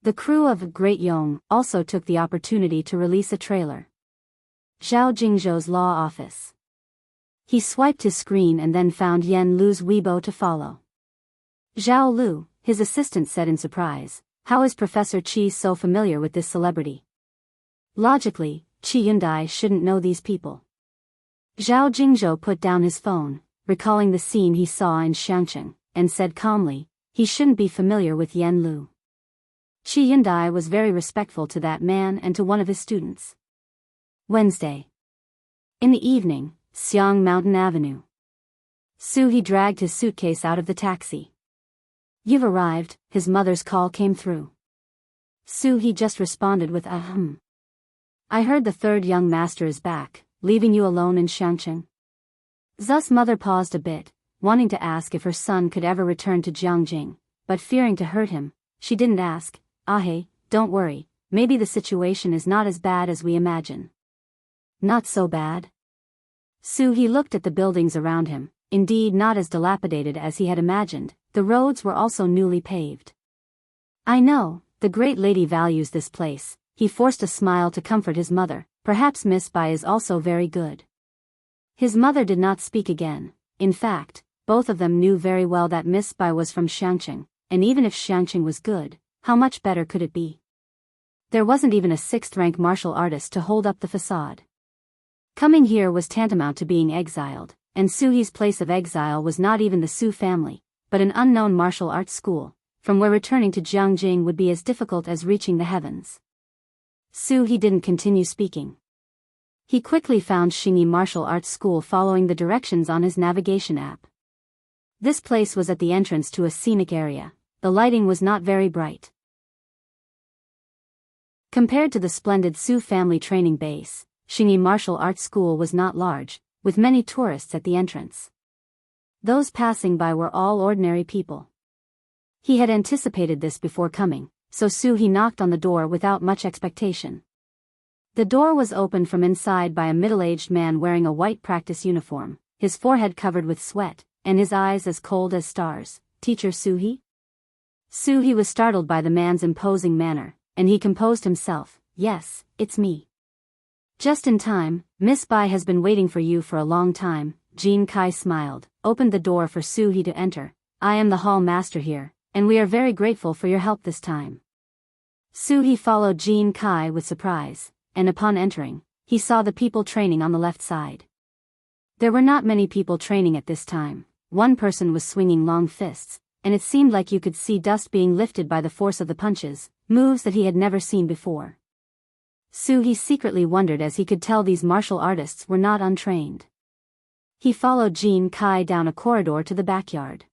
The crew of Great Yong also took the opportunity to release a trailer. Zhao Jingzhou's law office. He swiped his screen and then found Yan Lu's Weibo to follow. Zhao Lu, his assistant said in surprise, how is Professor Qi so familiar with this celebrity? Logically, Qi Yundai shouldn't know these people. Zhao Jingzhou put down his phone, recalling the scene he saw in Xiangcheng, and said calmly, he shouldn't be familiar with Yan Lu. Qi Yundai was very respectful to that man and to one of his students. Wednesday. In the evening, Xiang Mountain Avenue. He dragged his suitcase out of the taxi. You've arrived, his mother's call came through. He just responded with ahem. I heard the third young master is back, leaving you alone in Xiangcheng. Zu's mother paused a bit, wanting to ask if her son could ever return to Jiangjing, but fearing to hurt him, she didn't ask. Hey, don't worry, maybe the situation is not as bad as we imagine. Not so bad? He looked at the buildings around him, indeed not as dilapidated as he had imagined, the roads were also newly paved. I know, the great lady values this place. He forced a smile to comfort his mother, perhaps Miss Bai is also very good. His mother did not speak again. In fact, both of them knew very well that Miss Bai was from Xiangcheng, and even if Xiangcheng was good, how much better could it be? There wasn't even a sixth-rank martial artist to hold up the facade. Coming here was tantamount to being exiled, and Suhi's place of exile was not even the Su family, but an unknown martial arts school, from where returning to Jianghu would be as difficult as reaching the heavens. He didn't continue speaking. He quickly found Xingyi Martial Arts School following the directions on his navigation app. This place was at the entrance to a scenic area. The lighting was not very bright. Compared to the splendid Su family training base, Xingyi Martial Arts School was not large, with many tourists at the entrance. Those passing by were all ordinary people. He had anticipated this before coming, so he knocked on the door without much expectation. The door was opened from inside by a middle-aged man wearing a white practice uniform, his forehead covered with sweat, and his eyes as cold as stars. "Teacher Suhi?" Suhi was startled by the man's imposing manner, and he composed himself. "Yes, it's me." "Just in time, Miss Bai has been waiting for you for a long time." Jean Kai smiled, opened the door for Suhi to enter. "I am the hall master here, and we are very grateful for your help this time." Suhi followed Jean Kai with surprise, and upon entering, he saw the people training on the left side. There were not many people training at this time. One person was swinging long fists, and it seemed like you could see dust being lifted by the force of the punches, moves that he had never seen before. He secretly wondered as he could tell these martial artists were not untrained. He followed Jean Kai down a corridor to the backyard.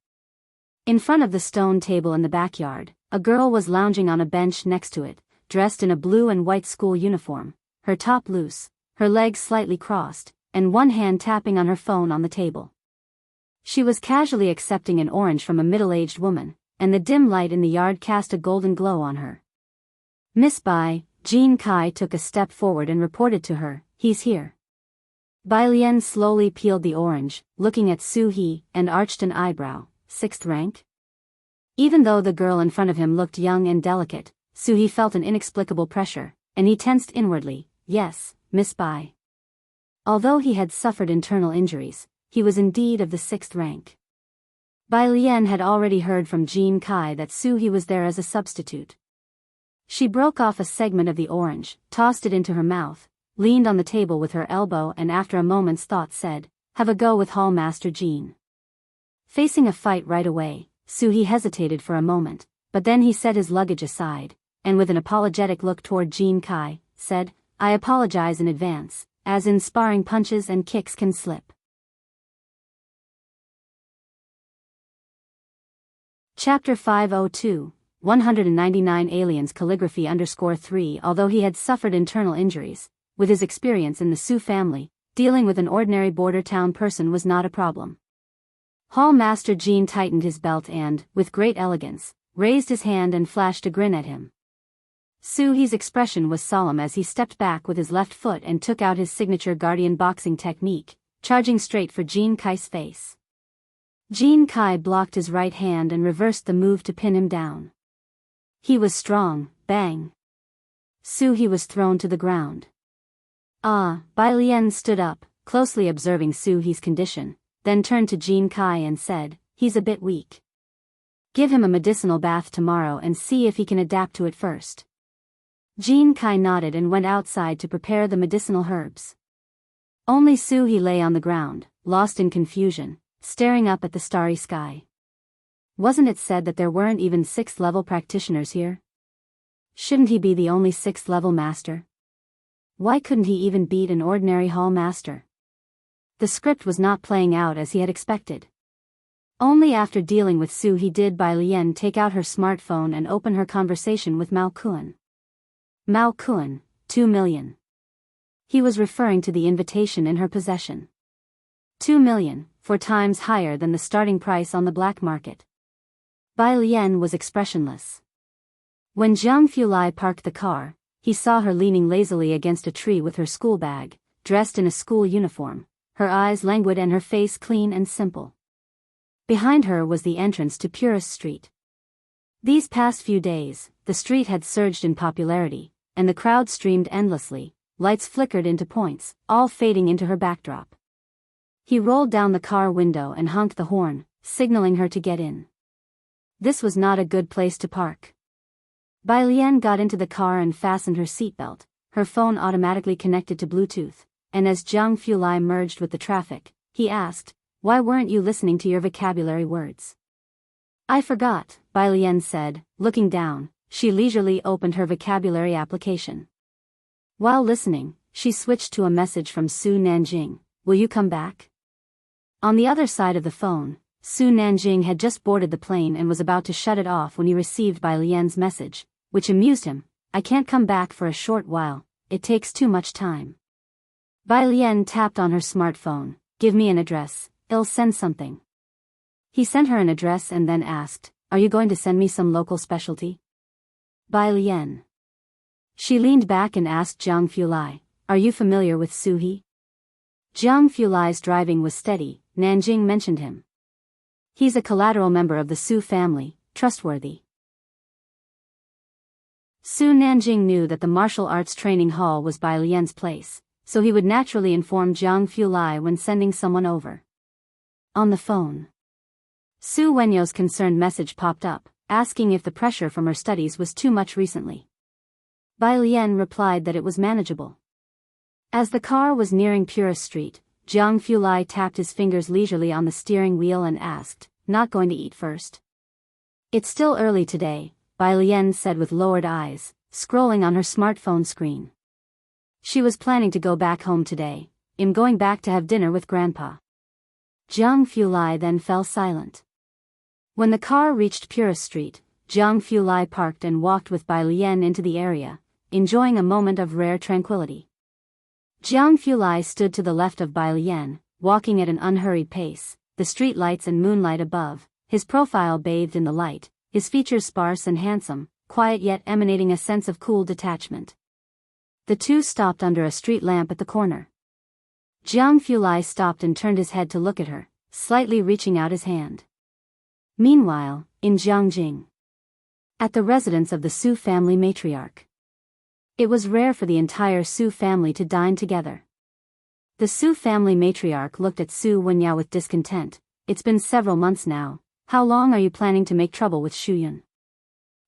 In front of the stone table in the backyard, a girl was lounging on a bench next to it, dressed in a blue and white school uniform, her top loose, her legs slightly crossed, and one hand tapping on her phone on the table. She was casually accepting an orange from a middle-aged woman, and the dim light in the yard cast a golden glow on her. "Miss Bai," Jean Kai took a step forward and reported to her, "He's here." Bai Lian slowly peeled the orange, looking at Suhi, and arched an eyebrow. "Sixth rank?" Even though the girl in front of him looked young and delicate, Suhi felt an inexplicable pressure, and he tensed inwardly. "Yes, Miss Bai." Although he had suffered internal injuries, he was indeed of the 6th rank. Bai Lian had already heard from Jean Kai that Suhi was there as a substitute. She broke off a segment of the orange, tossed it into her mouth, leaned on the table with her elbow, and after a moment's thought said, "Have a go with Hall Master Jean." Facing a fight right away, Suhi hesitated for a moment, but then he set his luggage aside, and with an apologetic look toward Jean Kai, said, "I apologize in advance, as in sparring punches and kicks can slip." Chapter 502, 199 Aliens Calligraphy _3 Although he had suffered internal injuries, with his experience in the Su family, dealing with an ordinary border town person was not a problem. Hall Master Jean tightened his belt and, with great elegance, raised his hand and flashed a grin at him. Suhi's expression was solemn as he stepped back with his left foot and took out his signature guardian boxing technique, charging straight for Jean Kai's face. Jean Kai blocked his right hand and reversed the move to pin him down. He was strong, bang. Suhi was thrown to the ground. Bai Lian stood up, closely observing Suhi's condition, then turned to Jean Kai and said, "He's a bit weak. Give him a medicinal bath tomorrow and see if he can adapt to it first." Jean Kai nodded and went outside to prepare the medicinal herbs. Only Suhi lay on the ground, lost in confusion, staring up at the starry sky. Wasn't it said that there weren't even 6th-level practitioners here? Shouldn't he be the only 6th-level master? Why couldn't he even beat an ordinary hall master? The script was not playing out as he had expected. Only after dealing with Suhi did Bai Lian take out her smartphone and open her conversation with Mao Kuan. Mao Kuan, 2 million. He was referring to the invitation in her possession. 2 million, 4 times higher than the starting price on the black market. Bai Lian was expressionless. When Zhang Fulai parked the car, he saw her leaning lazily against a tree with her school bag, dressed in a school uniform, her eyes languid and her face clean and simple. Behind her was the entrance to Purist Street. These past few days, the street had surged in popularity, and the crowd streamed endlessly, lights flickered into points, all fading into her backdrop. He rolled down the car window and honked the horn, signaling her to get in. This was not a good place to park. Bai Lian got into the car and fastened her seatbelt, her phone automatically connected to Bluetooth, and as Zhang Fulai merged with the traffic, he asked, "Why weren't you listening to your vocabulary words?" I forgot, Bai Lian said, looking down. She leisurely opened her vocabulary application. While listening, she switched to a message from Su Nanjing. Will you come back? On the other side of the phone, Su Nanjing had just boarded the plane and was about to shut it off when he received Bai Lian's message, which amused him. I can't come back for a short while, it takes too much time. Bai Lian tapped on her smartphone. Give me an address, I'll send something. He sent her an address and then asked, are you going to send me some local specialty? Bai Lian. She leaned back and asked Jiang Fulai, are you familiar with Su He? Jiang Fulai's driving was steady. Nanjing mentioned him. He's a collateral member of the Su family, trustworthy. Su Nanjing knew that the martial arts training hall was Bai Lian's place, so he would naturally inform Jiang Fulai when sending someone over. On the phone, Su Wenyo's concerned message popped up, asking if the pressure from her studies was too much recently. Bai Lian replied that it was manageable. As the car was nearing Purist Street, Jiang Fulai tapped his fingers leisurely on the steering wheel and asked, not going to eat first? It's still early today, Bai Lian said with lowered eyes, scrolling on her smartphone screen. She was planning to go back home today. I'm going back to have dinner with Grandpa. Jiang Fulai then fell silent. When the car reached Purist Street, Jiang Fulai parked and walked with Bai Lian into the area, enjoying a moment of rare tranquility. Jiang Fulai stood to the left of Bai Lian, walking at an unhurried pace, the street lights and moonlight above, his profile bathed in the light, his features sparse and handsome, quiet yet emanating a sense of cool detachment. The two stopped under a street lamp at the corner. Jiang Fulai stopped and turned his head to look at her, slightly reaching out his hand. Meanwhile, in Jiangjing, at the residence of the Su family matriarch, it was rare for the entire Su family to dine together. The Su family matriarch looked at Su Wenyao with discontent. It's been several months now. How long are you planning to make trouble with Shuyun?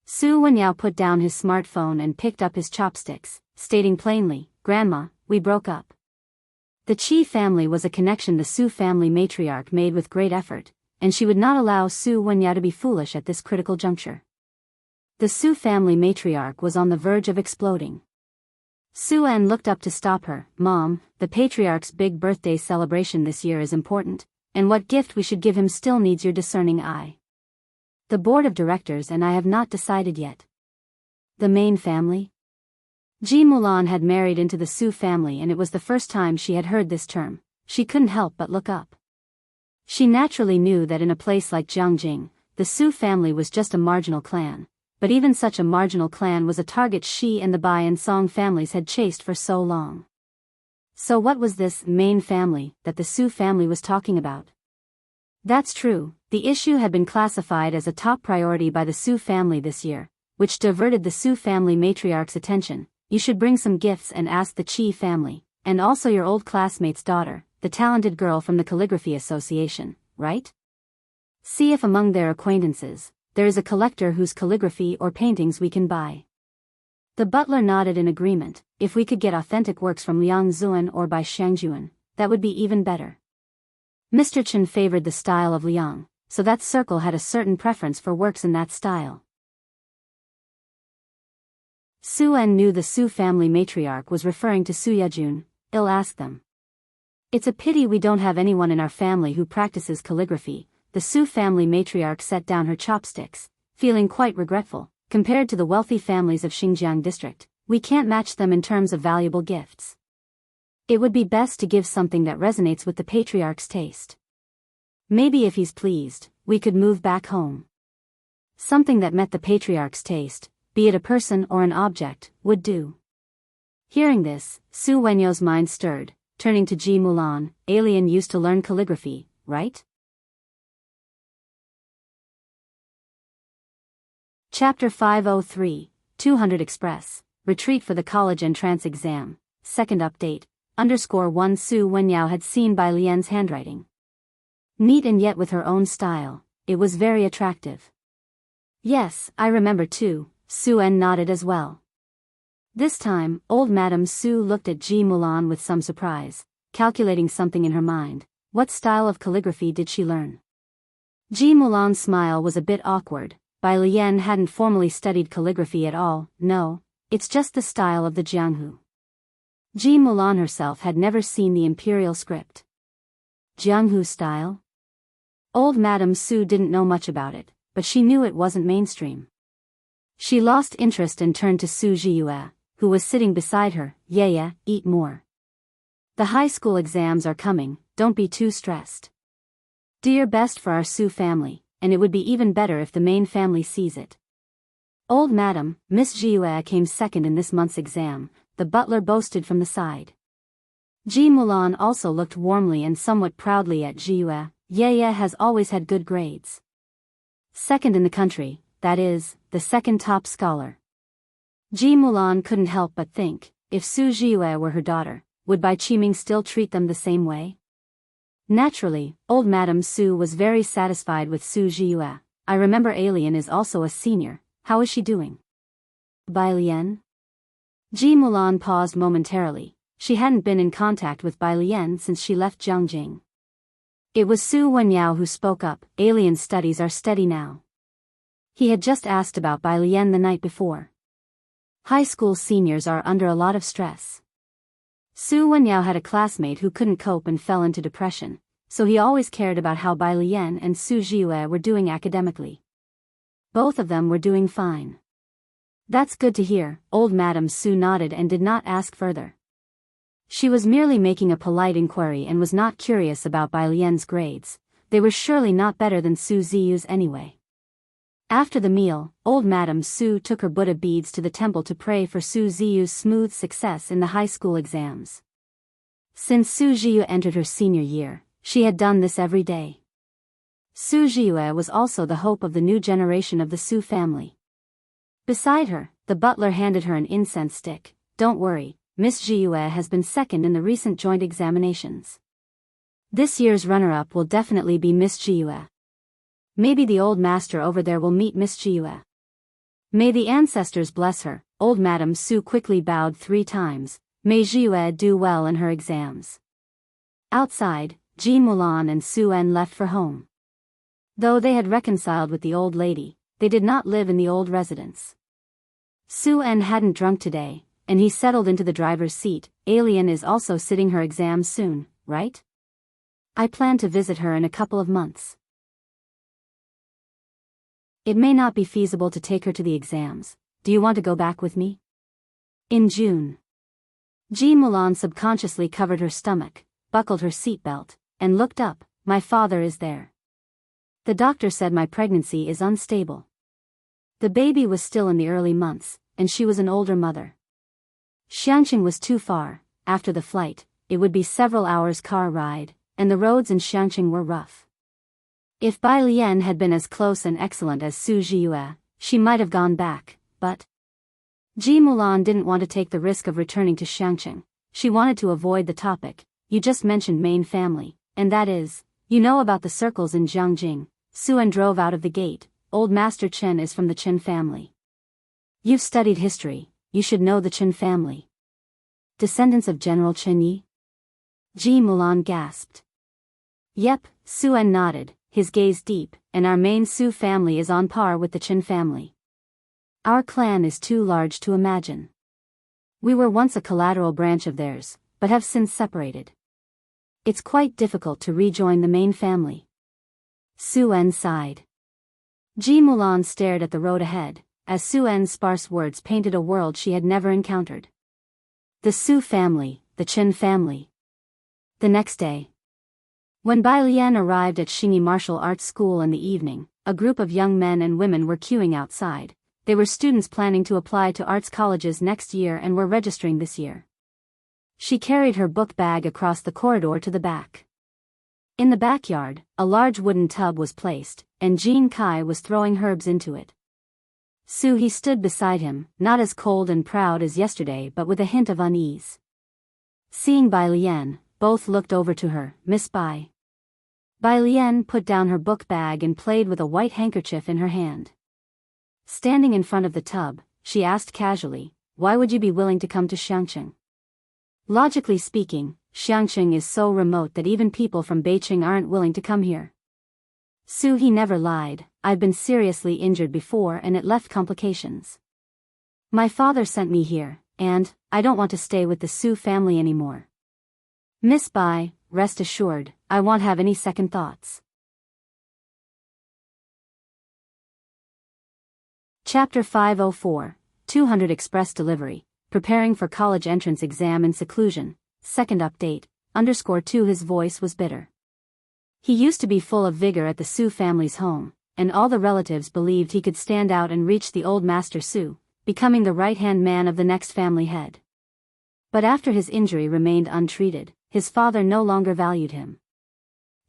Su Wenyao put down his smartphone and picked up his chopsticks, stating plainly, Grandma, we broke up. The Qi family was a connection the Su family matriarch made with great effort, and she would not allow Su Wenyao to be foolish at this critical juncture. The Su family matriarch was on the verge of exploding. Su En looked up to stop her. Mom, the patriarch's big birthday celebration this year is important, and what gift we should give him still needs your discerning eye. The board of directors and I have not decided yet. The main family? Ji Mulan had married into the Su family and it was the first time she had heard this term. She couldn't help but look up. She naturally knew that in a place like Jiangjing, the Su family was just a marginal clan. But even such a marginal clan was a target she and the Bai and Song families had chased for so long. So what was this main family that the Su family was talking about? That's true, the issue had been classified as a top priority by the Su family this year, which diverted the Su family matriarch's attention. You should bring some gifts and ask the Qi family, and also your old classmate's daughter, the talented girl from the Calligraphy Association, right? See if among their acquaintances, there is a collector whose calligraphy or paintings we can buy. The butler nodded in agreement. If we could get authentic works from Liang Zuan or by Shangjuan, that would be even better. Mr. Chen favored the style of Liang, so that circle had a certain preference for works in that style. Su En knew the Su family matriarch was referring to Su Yejun. I'll ask them. It's a pity we don't have anyone in our family who practices calligraphy. The Su family matriarch set down her chopsticks, feeling quite regretful. Compared to the wealthy families of Xinjiang district, we can't match them in terms of valuable gifts. It would be best to give something that resonates with the patriarch's taste. Maybe if he's pleased, we could move back home. Something that met the patriarch's taste, be it a person or an object, would do. Hearing this, Su Wenyo's mind stirred, turning to Ji Mulan. Alien used to learn calligraphy, right? Chapter 503, 200 Express, Retreat for the College Entrance Exam, Second Update, _1 Su Wenyao had seen Bai Lian's handwriting. Neat and yet with her own style, it was very attractive. Yes, I remember too, Su En nodded as well. This time, old Madame Su looked at Ji Mulan with some surprise, calculating something in her mind. What style of calligraphy did she learn? Ji Mulan's smile was a bit awkward. Bai Lian hadn't formally studied calligraphy at all. No, it's just the style of the Jianghu. Ji Mulan herself had never seen the imperial script. Jianghu style? Old Madame Su didn't know much about it, but she knew it wasn't mainstream. She lost interest and turned to Su Jiyue, who was sitting beside her. Yeah, eat more. The high school exams are coming, don't be too stressed. Do your best for our Su family, and it would be even better if the main family sees it. Old Madam, Miss Jiyue came second in this month's exam, the butler boasted from the side. Ji Mulan also looked warmly and somewhat proudly at Jiyue. Yeah has always had good grades. Second in the country, that is, the second top scholar. Ji Mulan couldn't help but think, if Su Jiyue were her daughter, would Bai Qiming still treat them the same way? Naturally, old Madame Su was very satisfied with Su Jiyue. I remember Alien is also a senior, how is she doing? Bai Lian? Ji Mulan paused momentarily. She hadn't been in contact with Bai Lian since she left Jianghu. It was Su Wenyao who spoke up. Alien studies are steady now. He had just asked about Bai Lian the night before. High school seniors are under a lot of stress. Su Wenyao had a classmate who couldn't cope and fell into depression, so he always cared about how Bai Lian and Su Jiyue were doing academically. Both of them were doing fine. That's good to hear. Old Madame Su nodded and did not ask further. She was merely making a polite inquiry and was not curious about Bai Lian's grades. They were surely not better than Su Ziyu's anyway. After the meal, old Madame Su took her Buddha beads to the temple to pray for Su Ziyu's smooth success in the high school exams. Since Su Jiyu entered her senior year, she had done this every day. Su Jiyue was also the hope of the new generation of the Su family. Beside her, the butler handed her an incense stick. Don't worry, Miss Jiyue has been second in the recent joint examinations. This year's runner-up will definitely be Miss Jiyue. Maybe the old master over there will meet Miss Jiyue. May the ancestors bless her. Old Madame Su quickly bowed 3 times. May Jiyue do well in her exams. Outside, Ji Mulan and Su En left for home. Though they had reconciled with the old lady, they did not live in the old residence. Su En hadn't drunk today, and he settled into the driver's seat. Alien is also sitting her exams soon, right? I plan to visit her in a couple of months. It may not be feasible to take her to the exams. Do you want to go back with me? In June. Ji Mulan subconsciously covered her stomach, buckled her seatbelt, and looked up. My father is there. The doctor said my pregnancy is unstable. The baby was still in the early months, and she was an older mother. Xiangqing was too far. After the flight, it would be several hours car ride, and the roads in Xiangqing were rough. If Bai Lian had been as close and excellent as Su Jiyue, she might have gone back, but Ji Mulan didn't want to take the risk of returning to Xiangqing. She wanted to avoid the topic. You just mentioned main family, and that is, you know about the circles in Jiangjing. Su En drove out of the gate. Old Master Chen is from the Chen family. You've studied history, you should know the Chen family. Descendants of General Chen Yi? Ji Mulan gasped. Yep, Su En nodded, his gaze deep, and our main Su family is on par with the Chen family. Our clan is too large to imagine. We were once a collateral branch of theirs, but have since separated. It's quite difficult to rejoin the main family. Su En sighed. Ji Mulan stared at the road ahead, as Su En's sparse words painted a world she had never encountered. The Su family, the Chen family. The next day, when Bai Lian arrived at Xingyi Martial Arts School in the evening, a group of young men and women were queuing outside. They were students planning to apply to arts colleges next year and were registering this year. She carried her book bag across the corridor to the back. In the backyard, a large wooden tub was placed, and Jean Kai was throwing herbs into it. He stood beside him, not as cold and proud as yesterday but with a hint of unease. Seeing Bai Lian, both looked over to her. Miss Bai. Bai Lian put down her book bag and played with a white handkerchief in her hand. Standing in front of the tub, she asked casually, why would you be willing to come to Xiangqing? Logically speaking, Xiangqing is so remote that even people from Beijing aren't willing to come here. Su He never lied. I've been seriously injured before and it left complications. My father sent me here, and I don't want to stay with the Su family anymore. Miss Bai, rest assured, I won't have any second thoughts. Chapter 504, 200 Express Delivery, Preparing for College Entrance Exam in Seclusion, Second Update, _2 His voice was bitter. He used to be full of vigor at the Su family's home, and all the relatives believed he could stand out and reach the old Master Su, becoming the right-hand man of the next family head. But after his injury remained untreated, his father no longer valued him.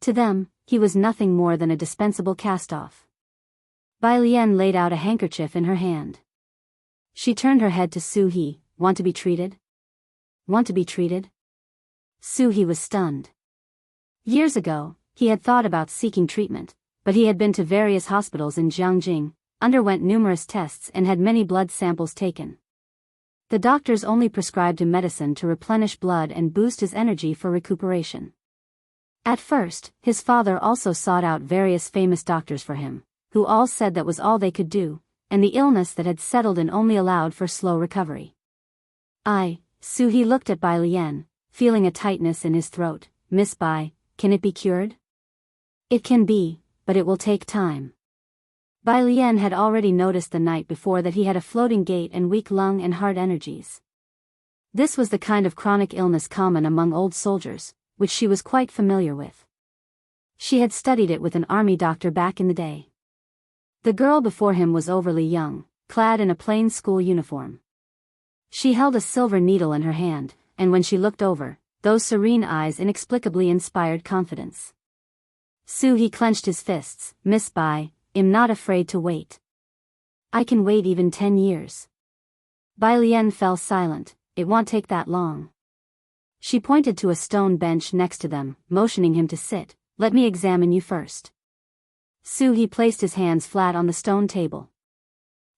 To them, he was nothing more than a dispensable cast-off. Bai Lian laid out a handkerchief in her hand. She turned her head to Su He. Want to be treated? Want to be treated? Su He was stunned. Years ago, he had thought about seeking treatment, but he had been to various hospitals in Jianghu, underwent numerous tests and had many blood samples taken. The doctors only prescribed him medicine to replenish blood and boost his energy for recuperation. At first, his father also sought out various famous doctors for him, who all said that was all they could do, and the illness that had settled in only allowed for slow recovery. Su He looked at Bai Lian, feeling a tightness in his throat. Miss Bai, can it be cured? It can be, but it will take time. Bai Lian had already noticed the night before that he had a floating gait and weak lung and heart energies. This was the kind of chronic illness common among old soldiers, which she was quite familiar with. She had studied it with an army doctor back in the day. The girl before him was overly young, clad in a plain school uniform. She held a silver needle in her hand, and when she looked over, those serene eyes inexplicably inspired confidence. Su He clenched his fists. Miss Bai, I'm not afraid to wait. I can wait even 10 years. Bai Lian fell silent. It won't take that long. She pointed to a stone bench next to them, motioning him to sit. Let me examine you first. Su He placed his hands flat on the stone table.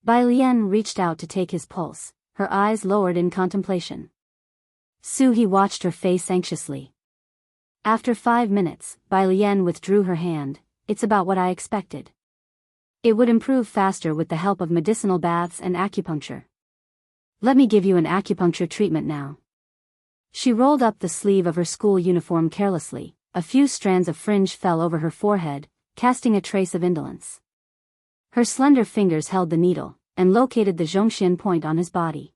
Bai Lian reached out to take his pulse, her eyes lowered in contemplation. Su He watched her face anxiously. After 5 minutes, Bai Lian withdrew her hand. It's about what I expected. It would improve faster with the help of medicinal baths and acupuncture. Let me give you an acupuncture treatment now. She rolled up the sleeve of her school uniform carelessly. A few strands of fringe fell over her forehead, casting a trace of indolence. Her slender fingers held the needle, and located the Zhongxian point on his body.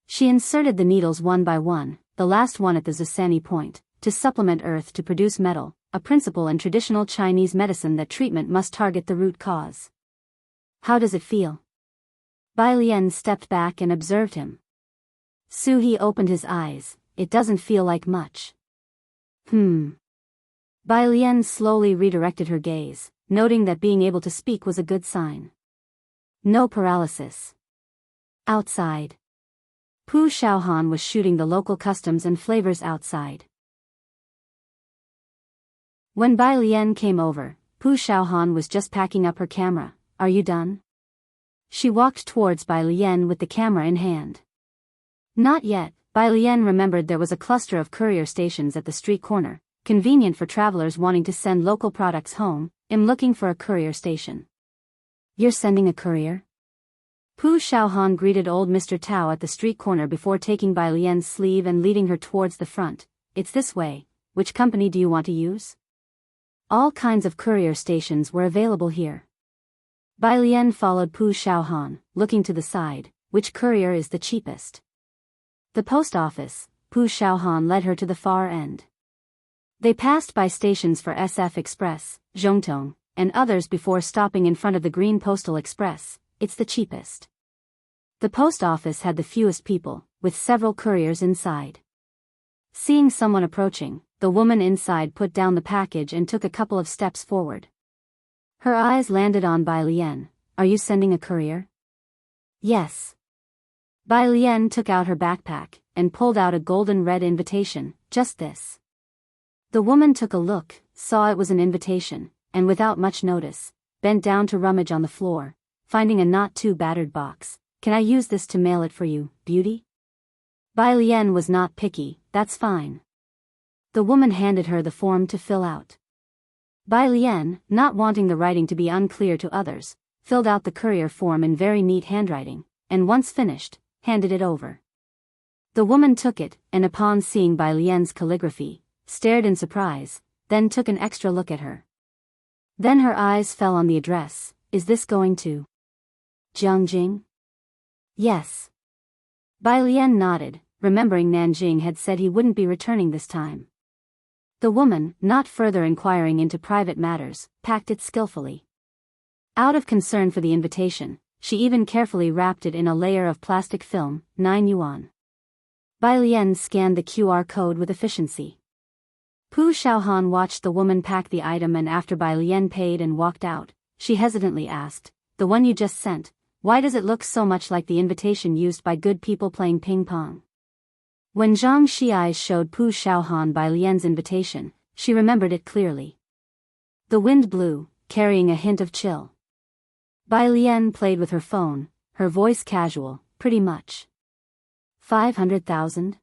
She inserted the needles one by one, the last one at the Zusani point, to supplement earth to produce metal, a principle in traditional Chinese medicine that treatment must target the root cause. How does it feel? Bai Lian stepped back and observed him. Su He opened his eyes. It doesn't feel like much. Bai Lian slowly redirected her gaze, noting that being able to speak was a good sign. No paralysis. Outside. Pu Xiaohan was shooting the local customs and flavors outside. When Bai Lian came over, Pu Xiaohan was just packing up her camera. Are you done? She walked towards Bai Lian with the camera in hand. Not yet. Bai Lian remembered there was a cluster of courier stations at the street corner, convenient for travelers wanting to send local products home. I'm looking for a courier station. You're sending a courier? Pu Xiaohan greeted old Mr. Tao at the street corner before taking Bai Lian's sleeve and leading her towards the front. It's this way. Which company do you want to use? All kinds of courier stations were available here. Bai Lian followed Pu Xiaohan, looking to the side. Which courier is the cheapest? The post office. Pu Xiaohan led her to the far end. They passed by stations for SF Express, Zhongtong, and others before stopping in front of the Green Postal Express. It's the cheapest. The post office had the fewest people, with several couriers inside. Seeing someone approaching, the woman inside put down the package and took a couple of steps forward. Her eyes landed on Bai Lian. Are you sending a courier? Yes. Bai Lian took out her backpack and pulled out a golden red invitation. Just this. The woman took a look, saw it was an invitation, and without much notice, bent down to rummage on the floor, finding a not too battered box. Can I use this to mail it for you, beauty? Bai Lian was not picky. That's fine. The woman handed her the form to fill out. Bai Lian, not wanting the writing to be unclear to others, filled out the courier form in very neat handwriting, and once finished, handed it over. The woman took it, and upon seeing Bai Lian's calligraphy, stared in surprise, then took an extra look at her. Then her eyes fell on the address. Is this going to Jianghu? Yes. Bai Lian nodded, remembering Nanjing had said he wouldn't be returning this time. The woman, not further inquiring into private matters, packed it skillfully. Out of concern for the invitation, she even carefully wrapped it in a layer of plastic film, 9 yuan. Bai Lian scanned the QR code with efficiency. Pu Xiaohan watched the woman pack the item, and after Bai Lian paid and walked out, she hesitantly asked, "The one you just sent, why does it look so much like the invitation used by good people playing ping pong?" When Zhang Xiai showed Pu Xiaohan Bai Lian's invitation, she remembered it clearly. The wind blew, carrying a hint of chill. Bai Lian played with her phone, her voice casual, "Pretty much. 500,000?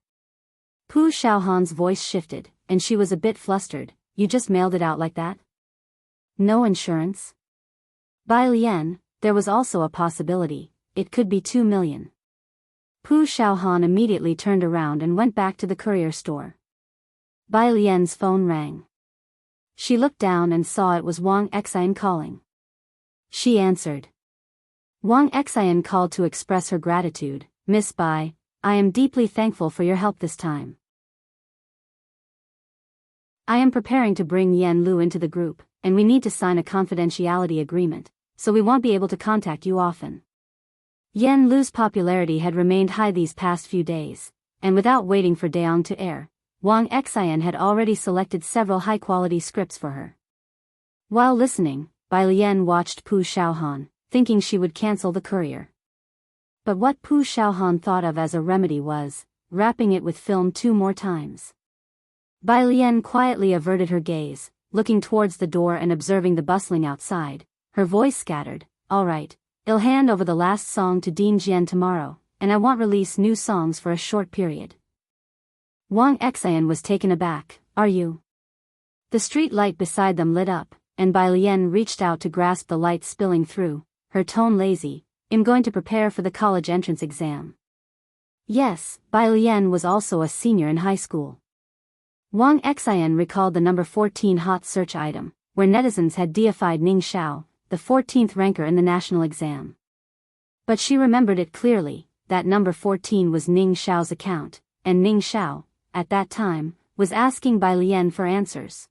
Pu Xiaohan's voice shifted, and she was a bit flustered. "You just mailed it out like that? No insurance?" Bai Lian, there was also a possibility, it could be 2 million. Pu Xiaohan immediately turned around and went back to the courier store. Bai Lian's phone rang. She looked down and saw it was Wang Xian calling. She answered. Wang Xian called to express her gratitude. "Miss Bai, I am deeply thankful for your help this time. I am preparing to bring Yan Lu into the group, and we need to sign a confidentiality agreement, so we won't be able to contact you often." Yan Lu's popularity had remained high these past few days, and without waiting for Daong to air, Wang Xian had already selected several high-quality scripts for her. While listening, Bai Lian watched Pu Xiaohan, thinking she would cancel the courier. But what Pu Xiaohan thought of as a remedy was wrapping it with film 2 more times. Bai Lian quietly averted her gaze, looking towards the door and observing the bustling outside, her voice scattered. "All right. I'll hand over the last song to Dean Jian tomorrow, and I won't release new songs for a short period." Wang Xian was taken aback. "Are you?" The street light beside them lit up, and Bai Lian reached out to grasp the light spilling through, her tone lazy. "I'm going to prepare for the college entrance exam." Yes, Bai Lian was also a senior in high school. Wang Xian recalled the number 14 hot search item, where netizens had deified Ning Xiao, the 14th ranker in the national exam. But she remembered it clearly, that number 14 was Ning Xiao's account, and Ning Xiao, at that time, was asking Bai Lian for answers.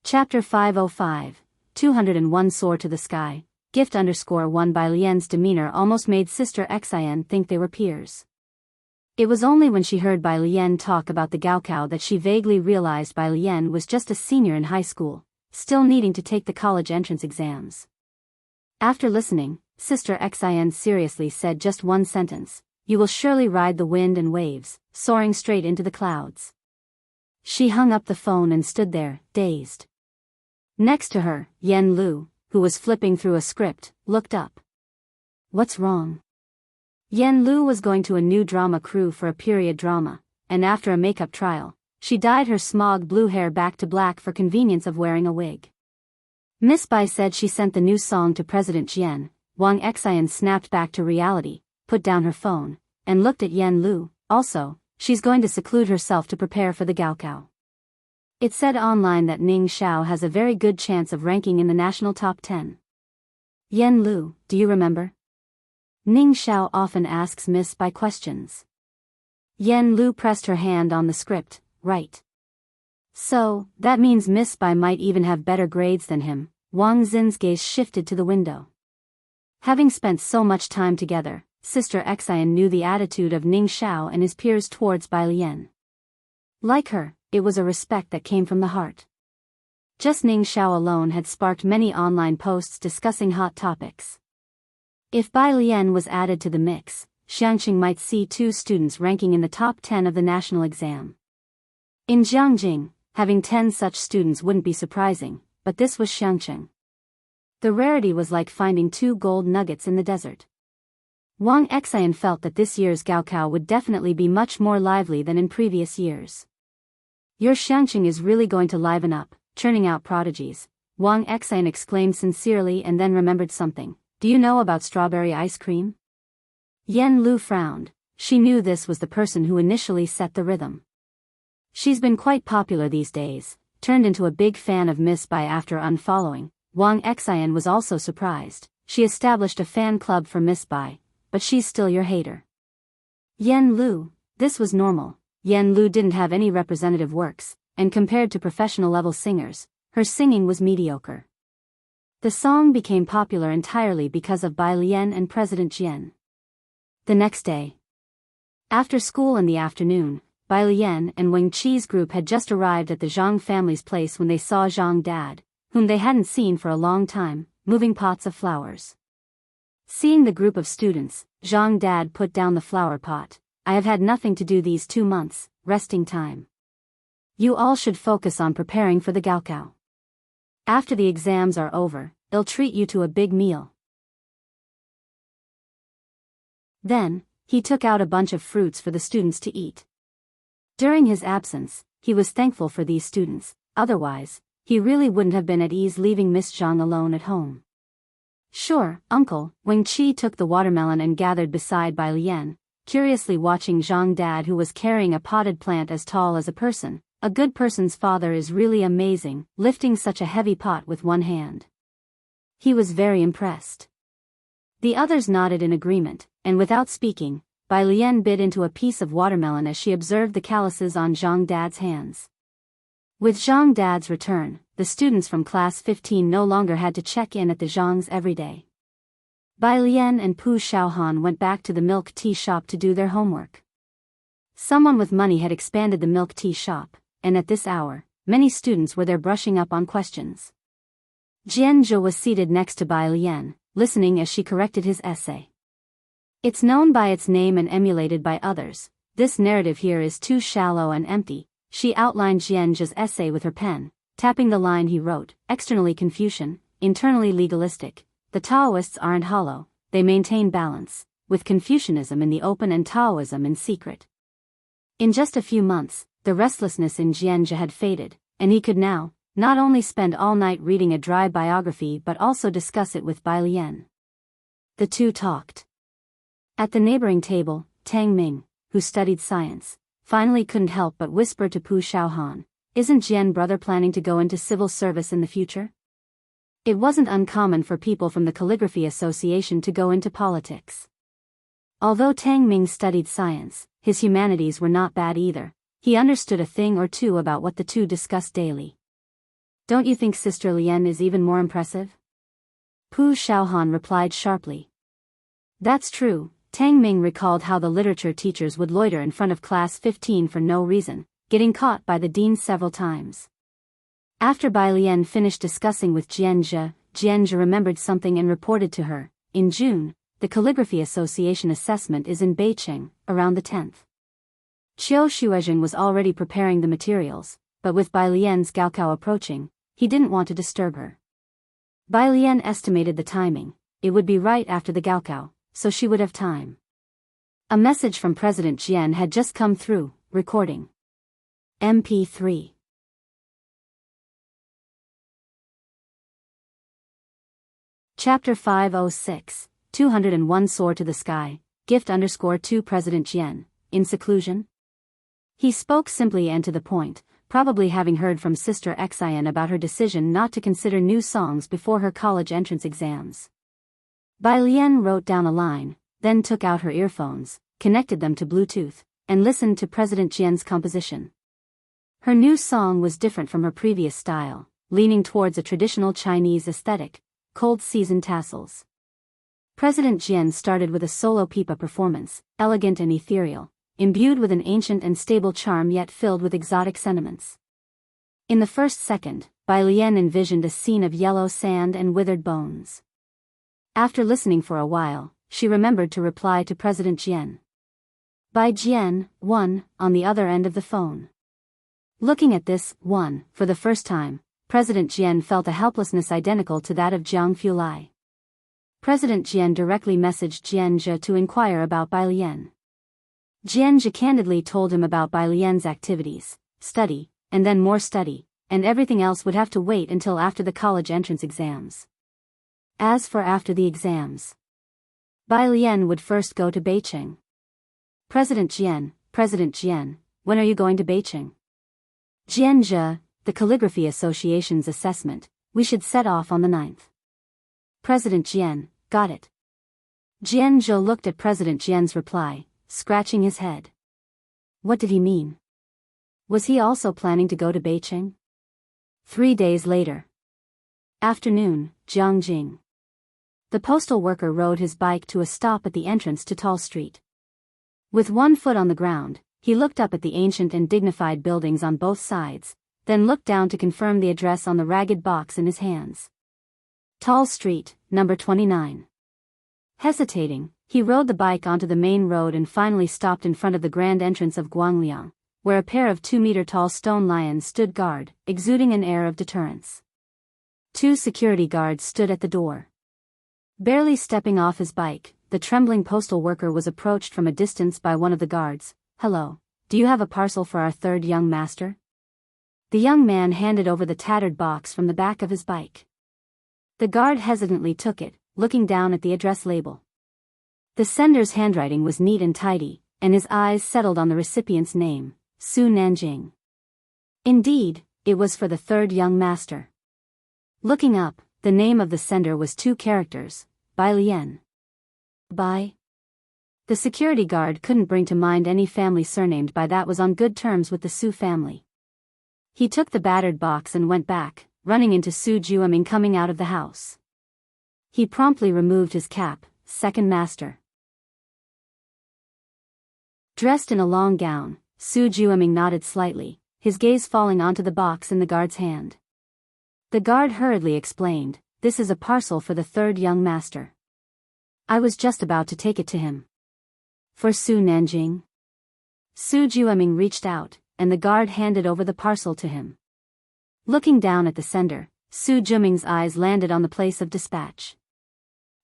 Chapter 505, 201 Soar to the Sky, Gift _1 Bai Lian's demeanor almost made Sister Xian think they were peers. It was only when she heard Bai Lian talk about the Gaokao that she vaguely realized Bai Lian was just a senior in high school, still needing to take the college entrance exams. After listening, Sister Xian seriously said just one sentence: "You will surely ride the wind and waves, soaring straight into the clouds." She hung up the phone and stood there, dazed. Next to her, Yan Lu, who was flipping through a script, looked up. "What's wrong?" Yan Lu was going to a new drama crew for a period drama, and after a makeup trial, she dyed her smog blue hair back to black for convenience of wearing a wig. Miss Bai said she sent the new song to President Jian. Wang Xian snapped back to reality, put down her phone, and looked at Yan Lu. "Also, she's going to seclude herself to prepare for the Gaokao. It said online that Ning Xiao has a very good chance of ranking in the national top 10. Yan Lu, do you remember? Ning Xiao often asks Miss Bai questions." Yan Lu pressed her hand on the script. "Right. So, that means Miss Bai might even have better grades than him." Wang Xin's gaze shifted to the window. Having spent so much time together, Sister Xian knew the attitude of Ning Xiao and his peers towards Bai Lian. Like her, it was a respect that came from the heart. Just Ning Xiao alone had sparked many online posts discussing hot topics. If Bai Lian was added to the mix, Xiangqing might see 2 students ranking in the top 10 of the national exam. In Jianghu, having 10 such students wouldn't be surprising, but this was Xiangqing. The rarity was like finding 2 gold nuggets in the desert. Wang Xian felt that this year's Gaokao would definitely be much more lively than in previous years. Your Xiangqing is really going to liven up, churning out prodigies, Wang Xian exclaimed sincerely and then remembered something. Do you know about strawberry ice cream? Yan Lu frowned. She knew this was the person who initially set the rhythm. She's been quite popular these days, turned into a big fan of Miss Bai after unfollowing. Wang Xian was also surprised. She established a fan club for Miss Bai, but she's still your hater. Yan Lu, this was normal. Yan Lu didn't have any representative works, and compared to professional-level singers, her singing was mediocre. The song became popular entirely because of Bai Lian and President Jian. The next day, after school in the afternoon, Bai Lian and Wang Qi's group had just arrived at the Zhang family's place when they saw Zhang Dad, whom they hadn't seen for a long time, moving pots of flowers. Seeing the group of students, Zhang Dad put down the flower pot. I have had nothing to do these 2 months, resting time. You all should focus on preparing for the Gaokao. After the exams are over, they'll treat you to a big meal. Then, he took out a bunch of fruits for the students to eat. During his absence, he was thankful for these students, otherwise, he really wouldn't have been at ease leaving Miss Zhang alone at home. Sure, Uncle, Wang Qi took the watermelon and gathered beside Bai Lian, curiously watching Zhang Dad who was carrying a potted plant as tall as a person. A good person's father is really amazing, lifting such a heavy pot with one hand. He was very impressed. The others nodded in agreement, and without speaking, Bai Lian bit into a piece of watermelon as she observed the calluses on Zhang Dad's hands. With Zhang Dad's return, the students from class 15 no longer had to check in at the Zhangs every day. Bai Lian and Pu Xiaohan went back to the milk tea shop to do their homework. Someone with money had expanded the milk tea shop, and at this hour, many students were there brushing up on questions. Jianzhe was seated next to Bai Lian, listening as she corrected his essay. It's known by its name and emulated by others. This narrative here is too shallow and empty. She outlined Jianzhe's essay with her pen, tapping the line he wrote, externally Confucian, internally legalistic. The Taoists aren't hollow, they maintain balance, with Confucianism in the open and Taoism in secret. In just a few months, the restlessness in Jianzhe had faded, and he could now, not only spend all night reading a dry biography but also discuss it with Bai Lian. The two talked. At the neighboring table, Tang Ming, who studied science, finally couldn't help but whisper to Pu Xiaohan, "Isn't Jian brother planning to go into civil service in the future?" It wasn't uncommon for people from the Calligraphy Association to go into politics. Although Tang Ming studied science, his humanities were not bad either. He understood a thing or two about what the two discussed daily. Don't you think Sister Lian is even more impressive? Pu Xiaohan replied sharply. That's true. Tang Ming recalled how the literature teachers would loiter in front of class 15 for no reason, getting caught by the dean several times. After Bai Lian finished discussing with Jianzhe, Jianzhe remembered something and reported to her. In June, the Calligraphy Association assessment is in Beicheng, around the 10th. Qiu Shuizhen was already preparing the materials, but with Bai Lian's Gaokao approaching, he didn't want to disturb her. Bai Lian estimated the timing. It would be right after the Gaokao, so she would have time. A message from President Jian had just come through, recording. MP3. Chapter 506, 201 Soar to the Sky, Gift_2 President Jian, in seclusion? He spoke simply and to the point, probably having heard from Sister Xian about her decision not to consider new songs before her college entrance exams. Bai Lian wrote down a line, then took out her earphones, connected them to Bluetooth, and listened to President Jian's composition. Her new song was different from her previous style, leaning towards a traditional Chinese aesthetic. Cold season tassels. President Jian started with a solo pipa performance, elegant and ethereal, imbued with an ancient and stable charm yet filled with exotic sentiments. In the first second, Bai Lian envisioned a scene of yellow sand and withered bones. After listening for a while, she remembered to reply to President Jian. Bai Jian, one, on the other end of the phone. Looking at this, one, for the first time, President Jian felt a helplessness identical to that of Jiang Lai. President Jian directly messaged Jianzhe to inquire about Bai Lian. Jianzhe candidly told him about Bai Lian's activities, study, and then more study, and everything else would have to wait until after the college entrance exams. As for after the exams, Bai Lian would first go to Beijing. President Jian, when are you going to Beijing? Jianzhe, the Calligraphy Association's assessment, we should set off on the 9th. President Jian, got it. Jianzhe looked at President Jian's reply, scratching his head. What did he mean? Was he also planning to go to Beijing? 3 days later. Afternoon, Jianghu. The postal worker rode his bike to a stop at the entrance to Tall Street. With one foot on the ground, he looked up at the ancient and dignified buildings on both sides, then looked down to confirm the address on the ragged box in his hands. Tall Street, number 29. Hesitating, he rode the bike onto the main road and finally stopped in front of the grand entrance of Guangliang, where a pair of 2-meter-tall stone lions stood guard, exuding an air of deterrence. 2 security guards stood at the door. Barely stepping off his bike, the trembling postal worker was approached from a distance by one of the guards. Hello, do you have a parcel for our third young master? The young man handed over the tattered box from the back of his bike. The guard hesitantly took it, looking down at the address label. The sender's handwriting was neat and tidy, and his eyes settled on the recipient's name, Su Nanjing. Indeed, it was for the third young master. Looking up, the name of the sender was 2 characters, Bai Lian. Bai? The security guard couldn't bring to mind any family surnamed Bai that was on good terms with the Su family. He took the battered box and went back, running into Su Jueming coming out of the house. He promptly removed his cap, second master. Dressed in a long gown, Su Jueming nodded slightly, his gaze falling onto the box in the guard's hand. The guard hurriedly explained, this is a parcel for the third young master. I was just about to take it to him. For Su Nanjing? Su Jueming reached out, and the guard handed over the parcel to him. Looking down at the sender, Su Jueming's eyes landed on the place of dispatch.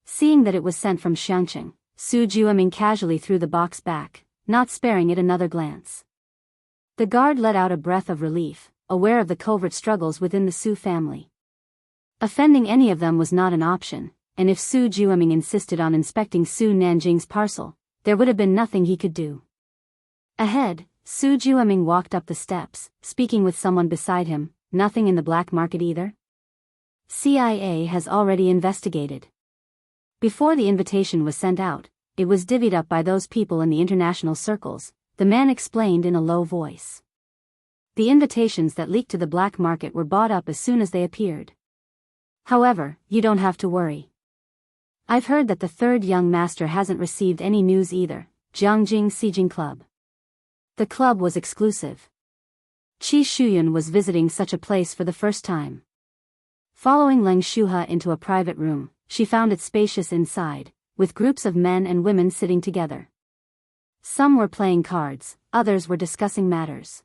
Seeing that it was sent from Xiangqing, Su Jueming casually threw the box back, not sparing it another glance. The guard let out a breath of relief, aware of the covert struggles within the Su family. Offending any of them was not an option, and if Su Jueming insisted on inspecting Su Nanjing's parcel, there would have been nothing he could do. Ahead, Su Jueming walked up the steps, speaking with someone beside him. Nothing in the black market either? CIA has already investigated. Before the invitation was sent out, it was divvied up by those people in the international circles, the man explained in a low voice. The invitations that leaked to the black market were bought up as soon as they appeared. However, you don't have to worry. I've heard that the third young master hasn't received any news either. Jiangjing Sijing Club. The club was exclusive. Qi Shuyun was visiting such a place for the first time. Following Leng Shuhe into a private room, she found it spacious inside, with groups of men and women sitting together. Some were playing cards, others were discussing matters.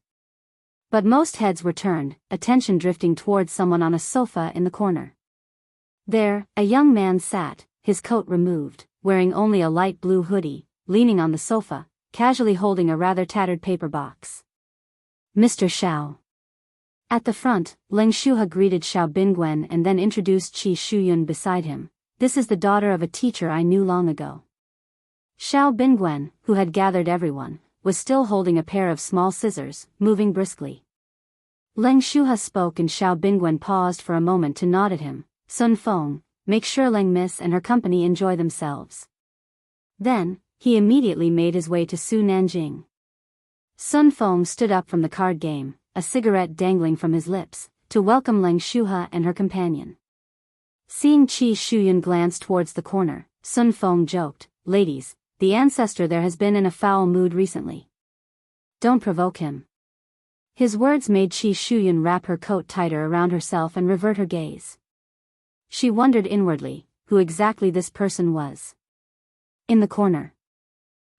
But most heads were turned, attention drifting towards someone on a sofa in the corner. There, a young man sat, his coat removed, wearing only a light blue hoodie, leaning on the sofa, casually holding a rather tattered paper box. Mr. Xiao. At the front, Leng Shuhe greeted Xiao Bingwen and then introduced Qi Shuyun beside him. This is the daughter of a teacher I knew long ago. Xiao Bingwen, who had gathered everyone, was still holding a pair of small scissors, moving briskly. Leng Shuhe spoke and Xiao Bingwen paused for a moment to nod at him. Sun Feng, make sure Leng Miss and her company enjoy themselves. Then, he immediately made his way to Su Nanjing. Sun Feng stood up from the card game, a cigarette dangling from his lips, to welcome Leng Shuhe and her companion. Seeing Qi Shuyun glance towards the corner, Sun Feng joked, ladies, the ancestor there has been in a foul mood recently. Don't provoke him. His words made Qi Shuyun wrap her coat tighter around herself and revert her gaze. She wondered inwardly, who exactly this person was. In the corner,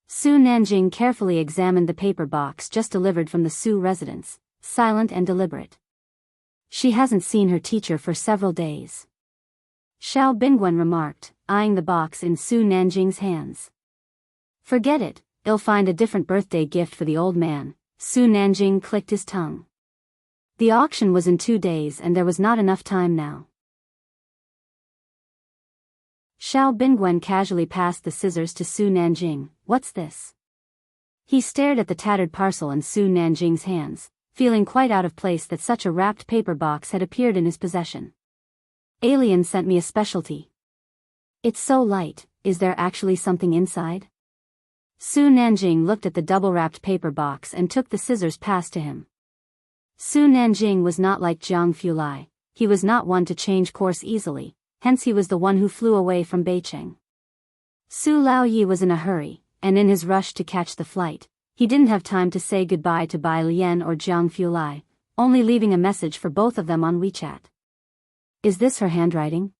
Su Nanjing carefully examined the paper box just delivered from the Su residence, silent and deliberate. She hasn't seen her teacher for several days. Xiao Bingwen remarked, eyeing the box in Su Nanjing's hands. Forget it, I'll find a different birthday gift for the old man. Su Nanjing clicked his tongue. The auction was in 2 days and there was not enough time now. Xiao Bingwen casually passed the scissors to Su Nanjing. What's this? He stared at the tattered parcel in Su Nanjing's hands, feeling quite out of place that such a wrapped paper box had appeared in his possession. Alien sent me a specialty. It's so light, is there actually something inside? Su Nanjing looked at the double-wrapped paper box and took the scissors passed to him. Su Nanjing was not like Jiang Fulai. He was not one to change course easily, hence he was the one who flew away from Beicheng. Su Laoyi was in a hurry, and in his rush to catch the flight, he didn't have time to say goodbye to Bai Lian or Jiang Fulai, only leaving a message for both of them on WeChat. Is this her handwriting?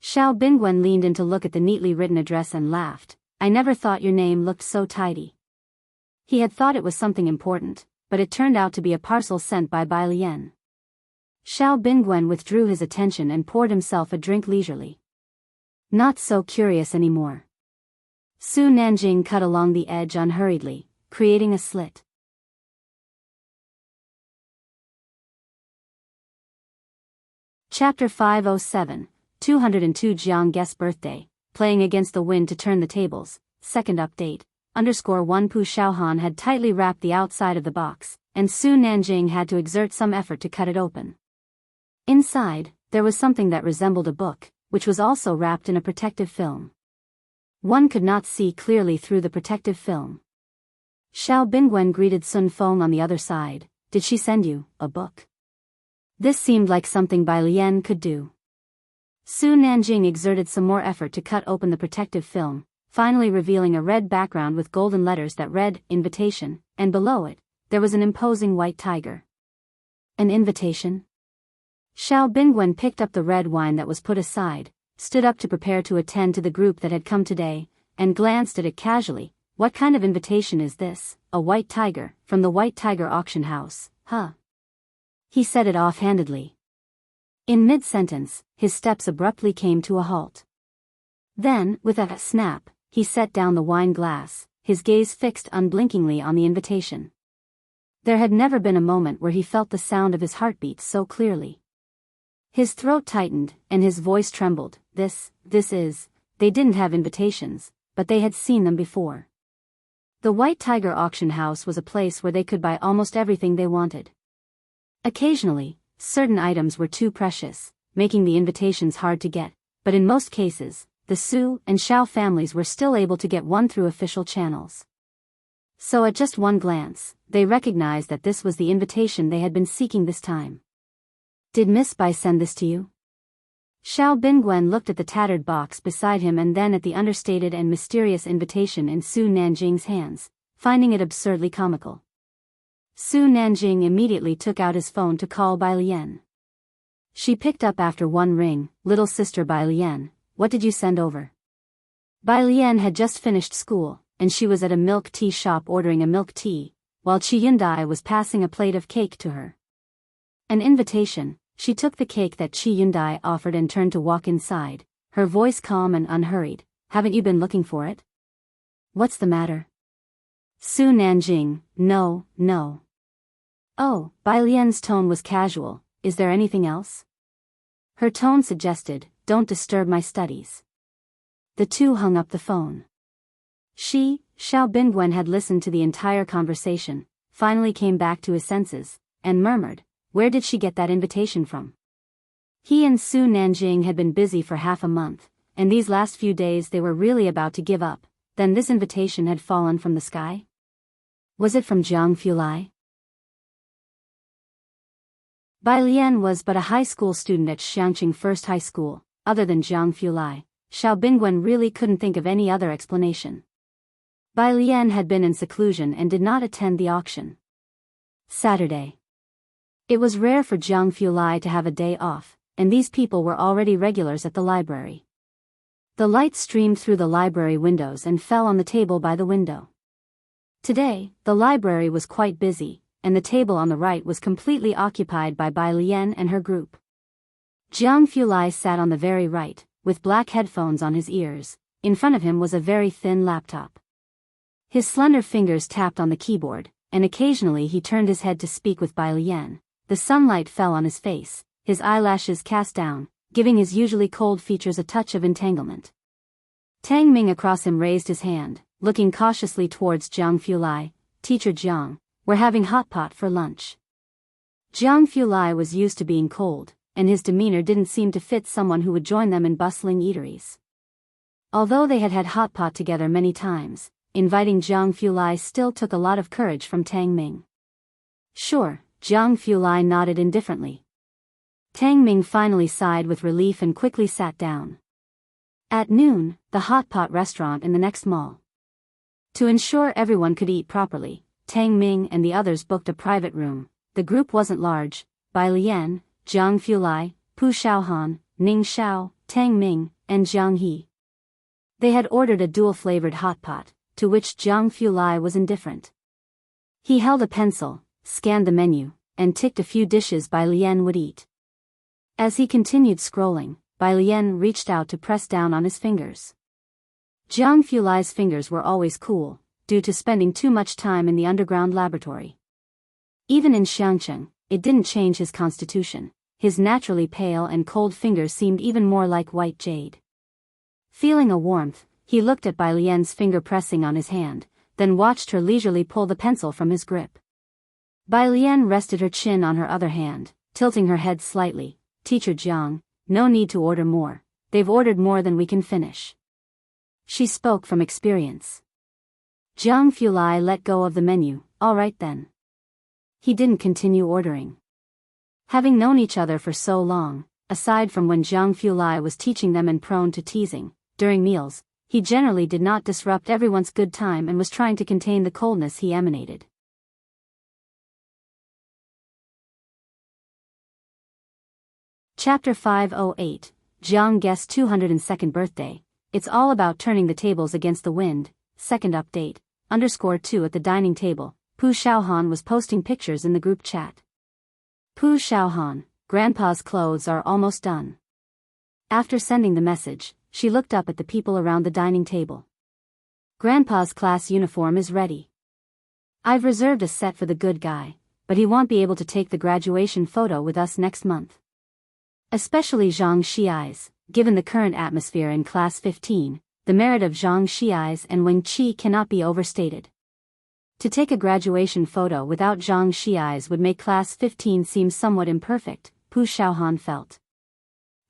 Xiao Bingwen leaned in to look at the neatly written address and laughed. I never thought your name looked so tidy. He had thought it was something important, but it turned out to be a parcel sent by Bai Lian. Xiao Bingwen withdrew his attention and poured himself a drink leisurely. Not so curious anymore. Su Nanjing cut along the edge unhurriedly, creating a slit. Chapter 507, 202 Jiang Guest's birthday. Playing against the wind to turn the tables. Second update. _1 Pu Xiaohan had tightly wrapped the outside of the box, and Su Nanjing had to exert some effort to cut it open. Inside, there was something that resembled a book, which was also wrapped in a protective film. One could not see clearly through the protective film. Xiao Bingwen greeted Sun Feng on the other side. Did she send you a book? This seemed like something Bai Lian could do. Su Nanjing exerted some more effort to cut open the protective film, finally revealing a red background with golden letters that read, Invitation, and below it, there was an imposing white tiger. An invitation? Xiao Bingwen picked up the red wine that was put aside, stood up to prepare to attend to the group that had come today, and glanced at it casually. What kind of invitation is this? A white tiger, from the White Tiger Auction House, huh? He said it offhandedly. In mid-sentence, his steps abruptly came to a halt. Then, with a snap, he set down the wine glass, his gaze fixed unblinkingly on the invitation. There had never been a moment where he felt the sound of his heartbeat so clearly. His throat tightened, and his voice trembled. This is, they didn't have invitations, but they had seen them before. The White Tiger Auction House was a place where they could buy almost everything they wanted. Occasionally, certain items were too precious, making the invitations hard to get, but in most cases, the Su and Xiao families were still able to get one through official channels. So at just one glance, they recognized that this was the invitation they had been seeking this time. Did Miss Bai send this to you? Xiao Bingwen looked at the tattered box beside him and then at the understated and mysterious invitation in Su Nanjing's hands, finding it absurdly comical. Su Nanjing immediately took out his phone to call Bai Lian. She picked up after one ring. Little sister Bai Lian, what did you send over? Bai Lian had just finished school, and she was at a milk tea shop ordering a milk tea, while Qi Yundai was passing a plate of cake to her. An invitation. She took the cake that Qi Yundai offered and turned to walk inside, her voice calm and unhurried. Haven't you been looking for it? What's the matter? Su Nanjing, no. Oh, Bai Lian's tone was casual. Is there anything else? Her tone suggested, don't disturb my studies. The two hung up the phone. Xiao Bingwen had listened to the entire conversation, finally came back to his senses, and murmured, where did she get that invitation from? He and Su Nanjing had been busy for half a month, and these last few days they were really about to give up. Then this invitation had fallen from the sky? Was it from Jiang Fulai? Bai Lian was but a high school student at Xiangqing First High School. Other than Jiang Fulai, Xiao Bingwen really couldn't think of any other explanation. Bai Lian had been in seclusion and did not attend the auction. Saturday. It was rare for Jiang Fulai to have a day off, and these people were already regulars at the library. The light streamed through the library windows and fell on the table by the window. Today, the library was quite busy, and the table on the right was completely occupied by Bai Lian and her group. Jiang Fulai sat on the very right, with black headphones on his ears. In front of him was a very thin laptop. His slender fingers tapped on the keyboard, and occasionally he turned his head to speak with Bai Lian, the sunlight fell on his face, his eyelashes cast down, giving his usually cold features a touch of entanglement. Tang Ming across him raised his hand, looking cautiously towards Jiang Fulai. "Teacher Jiang, we're having hot pot for lunch." Jiang Fulai was used to being cold, and his demeanor didn't seem to fit someone who would join them in bustling eateries. Although they had had hot pot together many times, inviting Jiang Fulai still took a lot of courage from Tang Ming. "Sure," Jiang Fulai nodded indifferently. Tang Ming finally sighed with relief and quickly sat down. At noon, the hot pot restaurant in the next mall. To ensure everyone could eat properly, Tang Ming and the others booked a private room. The group wasn't large: Bai Lian, Jiang Fulai, Pu Xiaohan, Ning Xiao, Tang Ming, and Jiang He. They had ordered a dual-flavored hot pot, to which Jiang Fulai was indifferent. He held a pencil, scanned the menu, and ticked a few dishes Bai Lian would eat. As he continued scrolling, Bai Lian reached out to press down on his fingers. Jiang Fulai's fingers were always cool, due to spending too much time in the underground laboratory. Even in Xiangcheng, it didn't change his constitution. His naturally pale and cold fingers seemed even more like white jade. Feeling a warmth, he looked at Bai Lian's finger pressing on his hand, then watched her leisurely pull the pencil from his grip. Bai Lian rested her chin on her other hand, tilting her head slightly. "Teacher Jiang, no need to order more. They've ordered more than we can finish." She spoke from experience. Jiang Fulai let go of the menu. "All right then." He didn't continue ordering. Having known each other for so long, aside from when Jiang Fulai was teaching them and prone to teasing, during meals, he generally did not disrupt everyone's good time and was trying to contain the coldness he emanated. Chapter 508, Jiang Guest's 202nd birthday. It's all about turning the tables against the wind. Second update, _2 at the dining table. Pu Xiaohan was posting pictures in the group chat. Pu Xiaohan, Grandpa's clothes are almost done. After sending the message, she looked up at the people around the dining table. Grandpa's class uniform is ready. I've reserved a set for the good guy, but he won't be able to take the graduation photo with us next month. Especially Zhang Xiai's, given the current atmosphere in Class 15, the merit of Zhang Xiai's and Wing Qi cannot be overstated. To take a graduation photo without Zhang Xiai's would make Class 15 seem somewhat imperfect, Pu Xiaohan felt.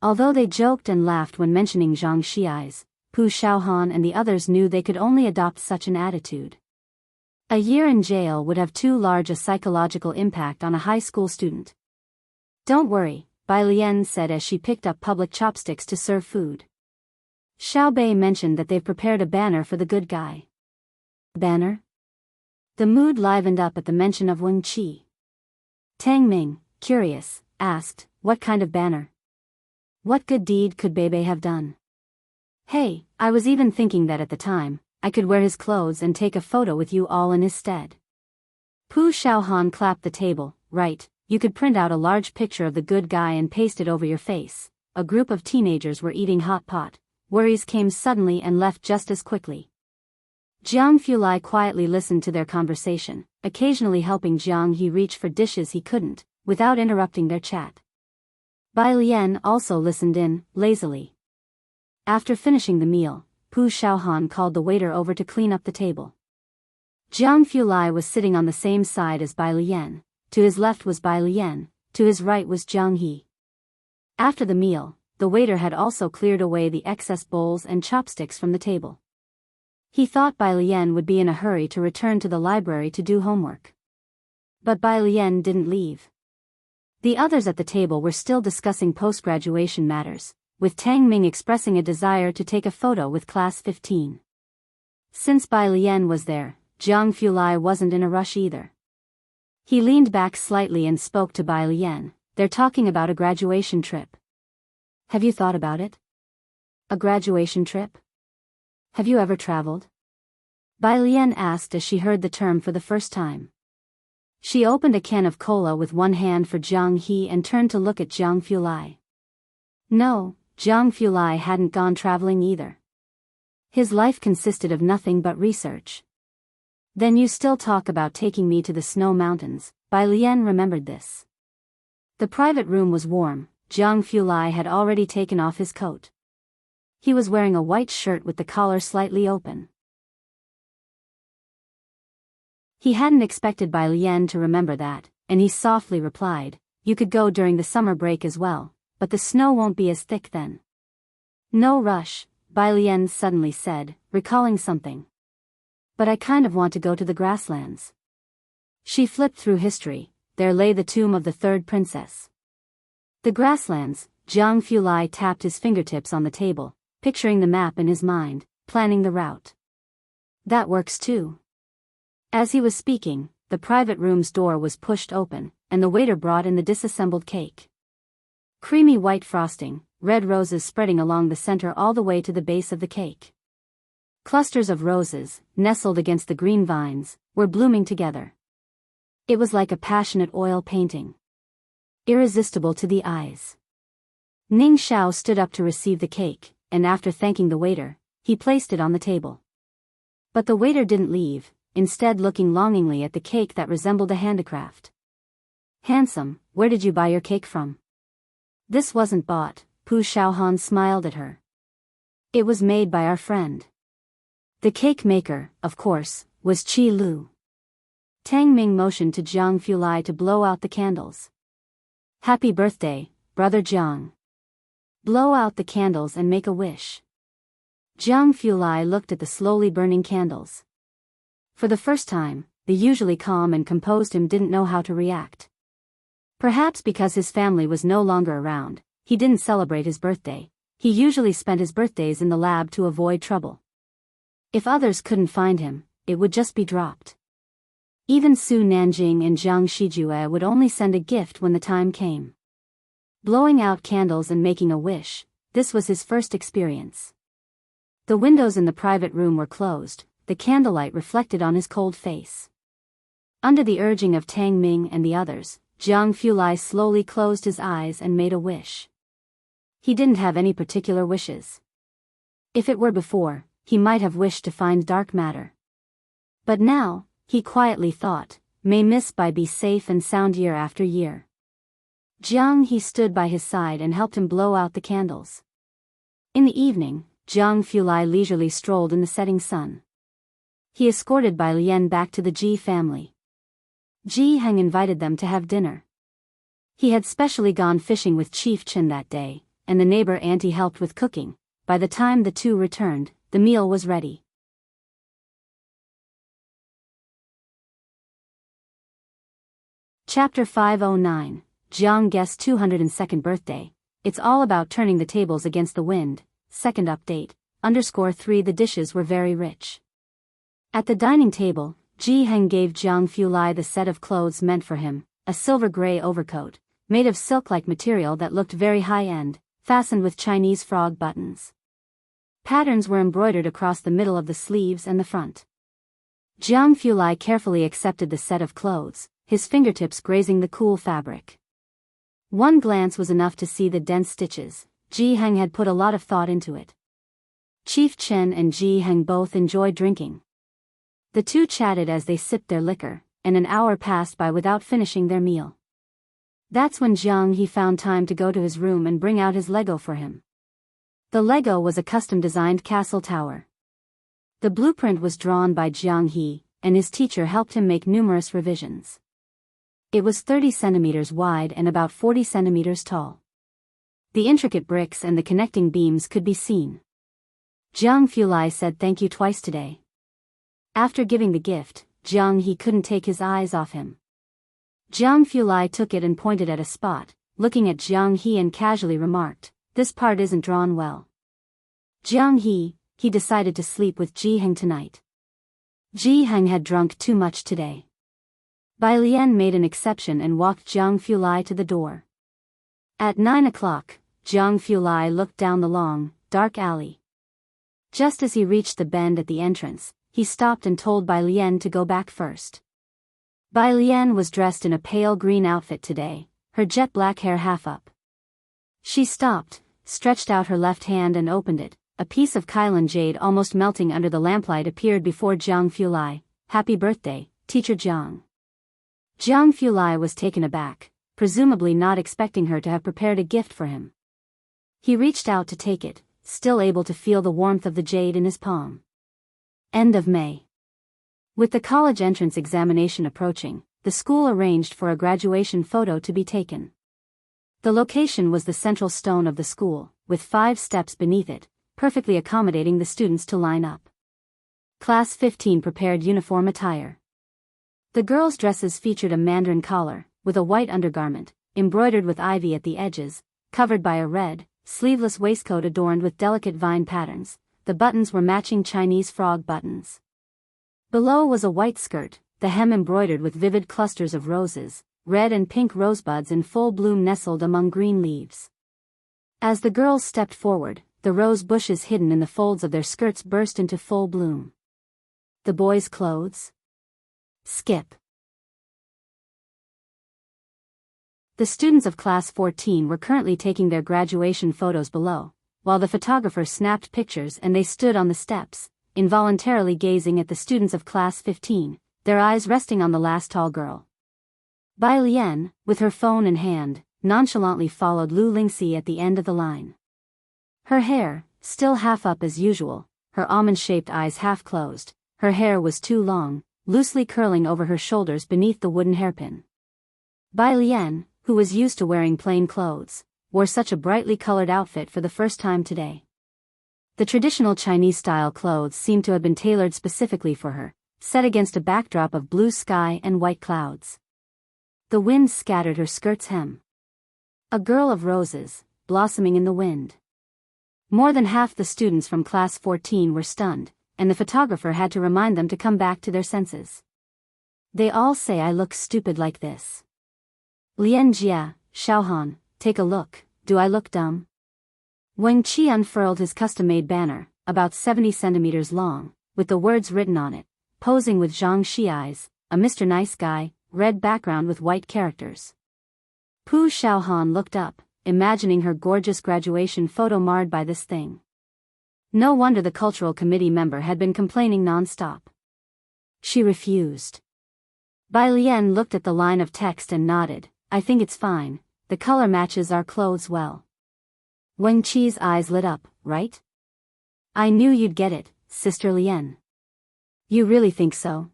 Although they joked and laughed when mentioning Zhang Xiai's, Pu Xiaohan and the others knew they could only adopt such an attitude. A year in jail would have too large a psychological impact on a high school student. "Don't worry," Bai Lian said as she picked up public chopsticks to serve food. Xiao Bei mentioned that they've prepared a banner for the good guy. Banner? The mood livened up at the mention of Wing Qi. Tang Ming, curious, asked, "What kind of banner? What good deed could Bebe have done?" "Hey, I was even thinking that at the time, I could wear his clothes and take a photo with you all in his stead." Pu Xiaohan clapped the table. "Right, you could print out a large picture of the good guy and paste it over your face." A group of teenagers were eating hot pot. Worries came suddenly and left just as quickly. Jiang Fulai quietly listened to their conversation, occasionally helping Jiang He reach for dishes he couldn't, without interrupting their chat. Bai Lian also listened in, lazily. After finishing the meal, Pu Xiaohan called the waiter over to clean up the table. Jiang Fulai was sitting on the same side as Bai Lian. To his left was Bai Lian, to his right was Jiang He. After the meal, the waiter had also cleared away the excess bowls and chopsticks from the table. He thought Bai Lian would be in a hurry to return to the library to do homework. But Bai Lian didn't leave. The others at the table were still discussing post-graduation matters, with Tang Ming expressing a desire to take a photo with Class 15. Since Bai Lian was there, Jiang Fulai wasn't in a rush either. He leaned back slightly and spoke to Bai Lian. "They're talking about a graduation trip. Have you thought about it?" "A graduation trip? Have you ever traveled?" Bai Lian asked as she heard the term for the first time. She opened a can of cola with one hand for Jiang He and turned to look at Jiang Fulai. No, Jiang Fulai hadn't gone traveling either. His life consisted of nothing but research. "Then you still talk about taking me to the snow mountains." Bai Lian remembered this. The private room was warm. Jianghu had already taken off his coat. He was wearing a white shirt with the collar slightly open. He hadn't expected Bai Lian to remember that, and he softly replied, "You could go during the summer break as well, but the snow won't be as thick then." "No rush," Bai Lian suddenly said, recalling something. "But I kind of want to go to the grasslands." She flipped through history. There lay the tomb of the third princess. The grasslands. Jianghu tapped his fingertips on the table, picturing the map in his mind, planning the route. "That works too." As he was speaking, the private room's door was pushed open, and the waiter brought in the disassembled cake. Creamy white frosting, red roses spreading along the center all the way to the base of the cake. Clusters of roses, nestled against the green vines, were blooming together. It was like a passionate oil painting. Irresistible to the eyes. Ning Xiao stood up to receive the cake, and after thanking the waiter, he placed it on the table. But the waiter didn't leave, instead looking longingly at the cake that resembled a handicraft. "Handsome, where did you buy your cake from?" "This wasn't bought," Pu Xiaohan smiled at her. "It was made by our friend." The cake maker, of course, was Qi Lu. Tang Ming motioned to Jianghu to blow out the candles. "Happy birthday, brother Jiang. Blow out the candles and make a wish." Jianghu looked at the slowly burning candles. For the first time, the usually calm and composed him didn't know how to react. Perhaps because his family was no longer around, he didn't celebrate his birthday. He usually spent his birthdays in the lab to avoid trouble. If others couldn't find him, it would just be dropped. Even Su Nanjing and Zhang Shijue would only send a gift when the time came. Blowing out candles and making a wish, this was his first experience. The windows in the private room were closed, the candlelight reflected on his cold face. Under the urging of Tang Ming and the others, Jianghu slowly closed his eyes and made a wish. He didn't have any particular wishes. If it were before, he might have wished to find dark matter. But now, he quietly thought, may Miss Bai be safe and sound year after year. He stood by his side and helped him blow out the candles. In the evening, Jianghu leisurely strolled in the setting sun. He escorted Bai Lian back to the Ji family. Ji Heng invited them to have dinner. He had specially gone fishing with Chief Chen that day, and the neighbor auntie helped with cooking. By the time the two returned, the meal was ready. Chapter 509, Jiang Guest's 202nd birthday. It's all about turning the tables against the wind. Second update, _3 The dishes were very rich. At the dining table, Ji Heng gave Jianghu the set of clothes meant for him, a silver-gray overcoat, made of silk-like material that looked very high-end, fastened with Chinese frog buttons. Patterns were embroidered across the middle of the sleeves and the front. Jianghu carefully accepted the set of clothes, his fingertips grazing the cool fabric. One glance was enough to see the dense stitches. Ji Heng had put a lot of thought into it. Chief Chen and Ji Heng both enjoyed drinking. The two chatted as they sipped their liquor, and an hour passed by without finishing their meal. That's when He found time to go to his room and bring out his Lego for him. The Lego was a custom-designed castle tower. The blueprint was drawn by He, and his teacher helped him make numerous revisions. It was 30 centimeters wide and about 40 centimeters tall. The intricate bricks and the connecting beams could be seen. Jianghu said thank you twice today. After giving the gift, He couldn't take his eyes off him. Jianghu took it and pointed at a spot, looking at He and casually remarked, "This part isn't drawn well." He decided to sleep with Ji Heng tonight. Ji Heng had drunk too much today. Bai Lian made an exception and walked Jianghu to the door. At 9 o'clock, Jianghu looked down the long, dark alley. Just as he reached the bend at the entrance, he stopped and told Bai Lian to go back first. Bai Lian was dressed in a pale green outfit today, her jet black hair half up. She stopped, stretched out her left hand and opened it. A piece of Kailan jade almost melting under the lamplight appeared before Jianghu. "Happy birthday, Teacher Jiang." Jianghu was taken aback. presumably not expecting her to have prepared a gift for him. He reached out to take it, still able to feel the warmth of the jade in his palm. End of May. With the college entrance examination approaching, the school arranged for a graduation photo to be taken. The location was the central stone of the school, with 5 steps beneath it, perfectly accommodating the students to line up. Class 15 prepared uniform attire. The girls' dresses featured a mandarin collar, with a white undergarment, embroidered with ivy at the edges, covered by a red, sleeveless waistcoat adorned with delicate vine patterns. The buttons were matching Chinese frog buttons. Below was a white skirt, the hem embroidered with vivid clusters of roses, red and pink rosebuds in full bloom nestled among green leaves. As the girls stepped forward, the rose bushes hidden in the folds of their skirts burst into full bloom. The boys' clothes? Skip. The students of Class 14 were currently taking their graduation photos below, while the photographer snapped pictures and they stood on the steps, involuntarily gazing at the students of Class 15, their eyes resting on the last tall girl. Bai Lian, with her phone in hand, nonchalantly followed Lu Lingxi at the end of the line. Her hair, still half up as usual, her almond-shaped eyes half closed, her hair was too long, loosely curling over her shoulders beneath the wooden hairpin. Bai Lian, who was used to wearing plain clothes, wore such a brightly colored outfit for the first time today. The traditional Chinese-style clothes seemed to have been tailored specifically for her, set against a backdrop of blue sky and white clouds. The wind scattered her skirt's hem. A girl of roses, blossoming in the wind. More than half the students from Class 14 were stunned, and the photographer had to remind them to come back to their senses. They all say I look stupid like this. Lian Jia, Xiaohan, take a look, do I look dumb? Wang Qi unfurled his custom-made banner, about 70 centimeters long, with the words written on it, posing with Zhang Shi eyes, a Mr. Nice Guy, red background with white characters. Pu Xiaohan looked up, imagining her gorgeous graduation photo marred by this thing. No wonder the cultural committee member had been complaining non-stop. She refused. Bai Lian looked at the line of text and nodded. I think it's fine, the color matches our clothes well. Wang Qi's eyes lit up, right? I knew you'd get it, Sister Lian. You really think so?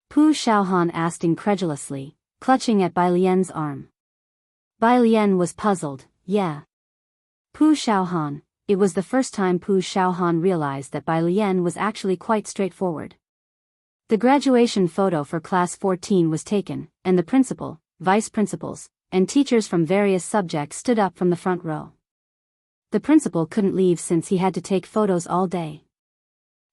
Pu Xiaohan asked incredulously, clutching at Bai Lian's arm. Bai Lian was puzzled, yeah. Pu Xiaohan, it was the first time Pu Xiaohan realized that Bai Lian was actually quite straightforward. The graduation photo for Class 14 was taken, and the principal, vice principals, and teachers from various subjects stood up from the front row. The principal couldn't leave since he had to take photos all day.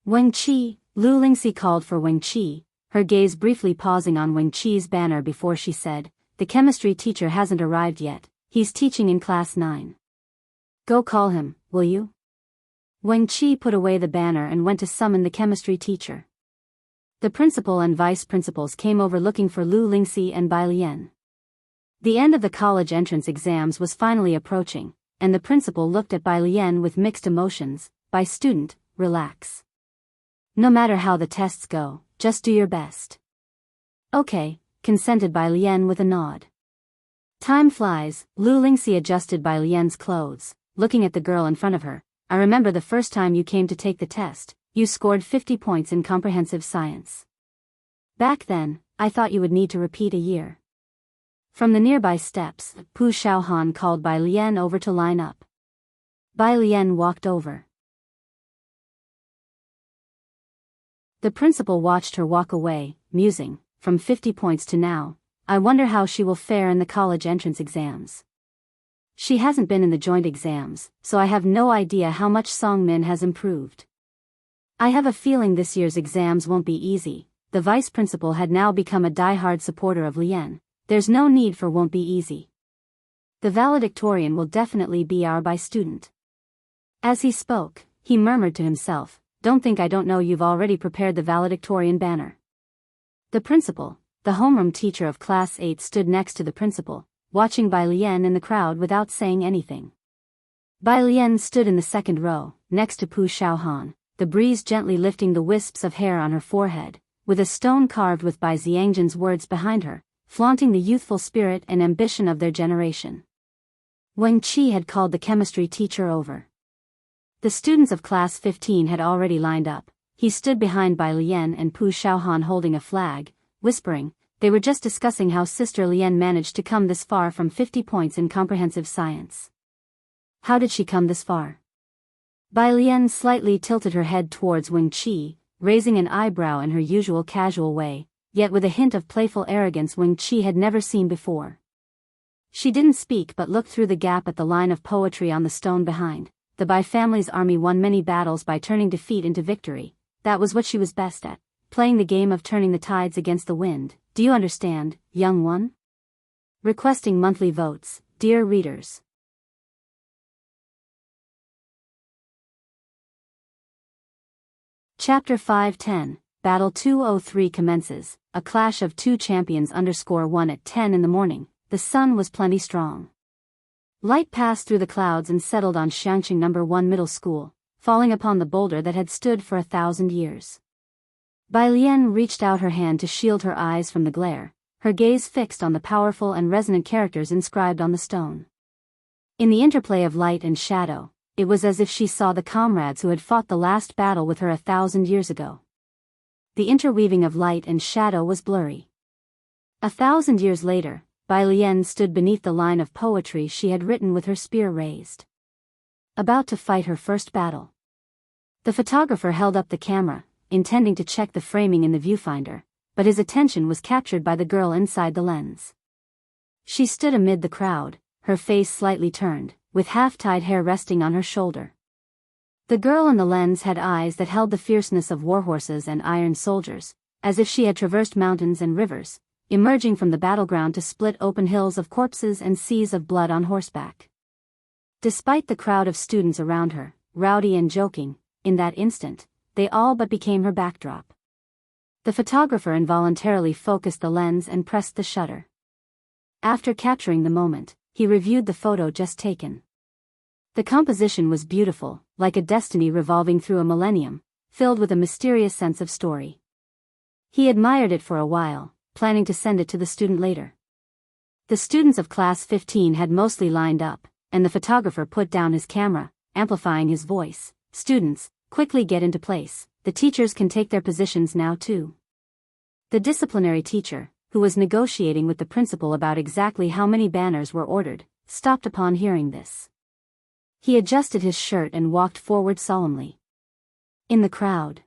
Wang Qi, Lu Lingxi called for Wang Qi, her gaze briefly pausing on Wang Qi's banner before she said, the chemistry teacher hasn't arrived yet, he's teaching in Class 9. Go call him, will you? Wang Qi put away the banner and went to summon the chemistry teacher. The principal and vice principals came over looking for Lu Lingxi and Bai Lian. The end of the college entrance exams was finally approaching, and the principal looked at Bai Lian with mixed emotions. Bai student, relax. No matter how the tests go, just do your best. Okay, consented Bai Lian with a nod. Time flies. Lu Lingxi adjusted Bai Lian's clothes, looking at the girl in front of her. I remember the first time you came to take the test, you scored 50 points in comprehensive science. Back then, I thought you would need to repeat a year. From the nearby steps, Pu Xiaohan called Bai Lian over to line up. Bai Lian walked over. The principal watched her walk away, musing, from 50 points to now, I wonder how she will fare in the college entrance exams. She hasn't been in the joint exams, so I have no idea how much Songmin has improved. I have a feeling this year's exams won't be easy. The vice principal had now become a die-hard supporter of Lian. There's no need for won't be easy. The valedictorian will definitely be our Bai student. As he spoke, he murmured to himself, don't think I don't know you've already prepared the valedictorian banner. The principal, the homeroom teacher of Class 8, stood next to the principal, watching Bai Lian in the crowd without saying anything. Bai Lian stood in the second row, next to Pu Xiaohan, the breeze gently lifting the wisps of hair on her forehead, with a stone carved with Bai Xiangjin's words behind her, flaunting the youthful spirit and ambition of their generation. Wang Qi had called the chemistry teacher over. The students of class 15 had already lined up. He stood behind Bai Lian and Pu Xiaohan holding a flag, whispering. They were just discussing how Sister Lian managed to come this far from 50 points in comprehensive science. How did she come this far? Bai Lian slightly tilted her head towards Wang Qi, raising an eyebrow in her usual casual way, yet with a hint of playful arrogance Wang Qi had never seen before. She didn't speak but looked through the gap at the line of poetry on the stone behind. The Bai family's army won many battles by turning defeat into victory. That was what she was best at, playing the game of turning the tides against the wind. Do you understand, young one? Requesting monthly votes, dear readers. Chapter 5:10, Battle 203 commences. A clash of two champions _1 at 10 in the morning. The sun was plenty strong. Light passed through the clouds and settled on Xiangqing No. 1 Middle School, falling upon the boulder that had stood for 1,000 years. Bai Lian reached out her hand to shield her eyes from the glare, her gaze fixed on the powerful and resonant characters inscribed on the stone. In the interplay of light and shadow, it was as if she saw the comrades who had fought the last battle with her 1,000 years ago. The interweaving of light and shadow was blurry. 1,000 years later, Bai Lian stood beneath the line of poetry she had written with her spear raised. About to fight her first battle. The photographer held up the camera, intending to check the framing in the viewfinder, but his attention was captured by the girl inside the lens. She stood amid the crowd, her face slightly turned, with half-tied hair resting on her shoulder. The girl in the lens had eyes that held the fierceness of warhorses and iron soldiers, as if she had traversed mountains and rivers, emerging from the battleground to split open hills of corpses and seas of blood on horseback. Despite the crowd of students around her, rowdy and joking, in that instant, they all but became her backdrop. The photographer involuntarily focused the lens and pressed the shutter. After capturing the moment, he reviewed the photo just taken. The composition was beautiful, like a destiny revolving through a millennium, filled with a mysterious sense of story. He admired it for a while, planning to send it to the student later. The students of class 15 had mostly lined up, and the photographer put down his camera, amplifying his voice. Students, quickly get into place. The teachers can take their positions now too. The disciplinary teacher, who was negotiating with the principal about exactly how many banners were ordered, stopped upon hearing this. He adjusted his shirt and walked forward solemnly. In the crowd,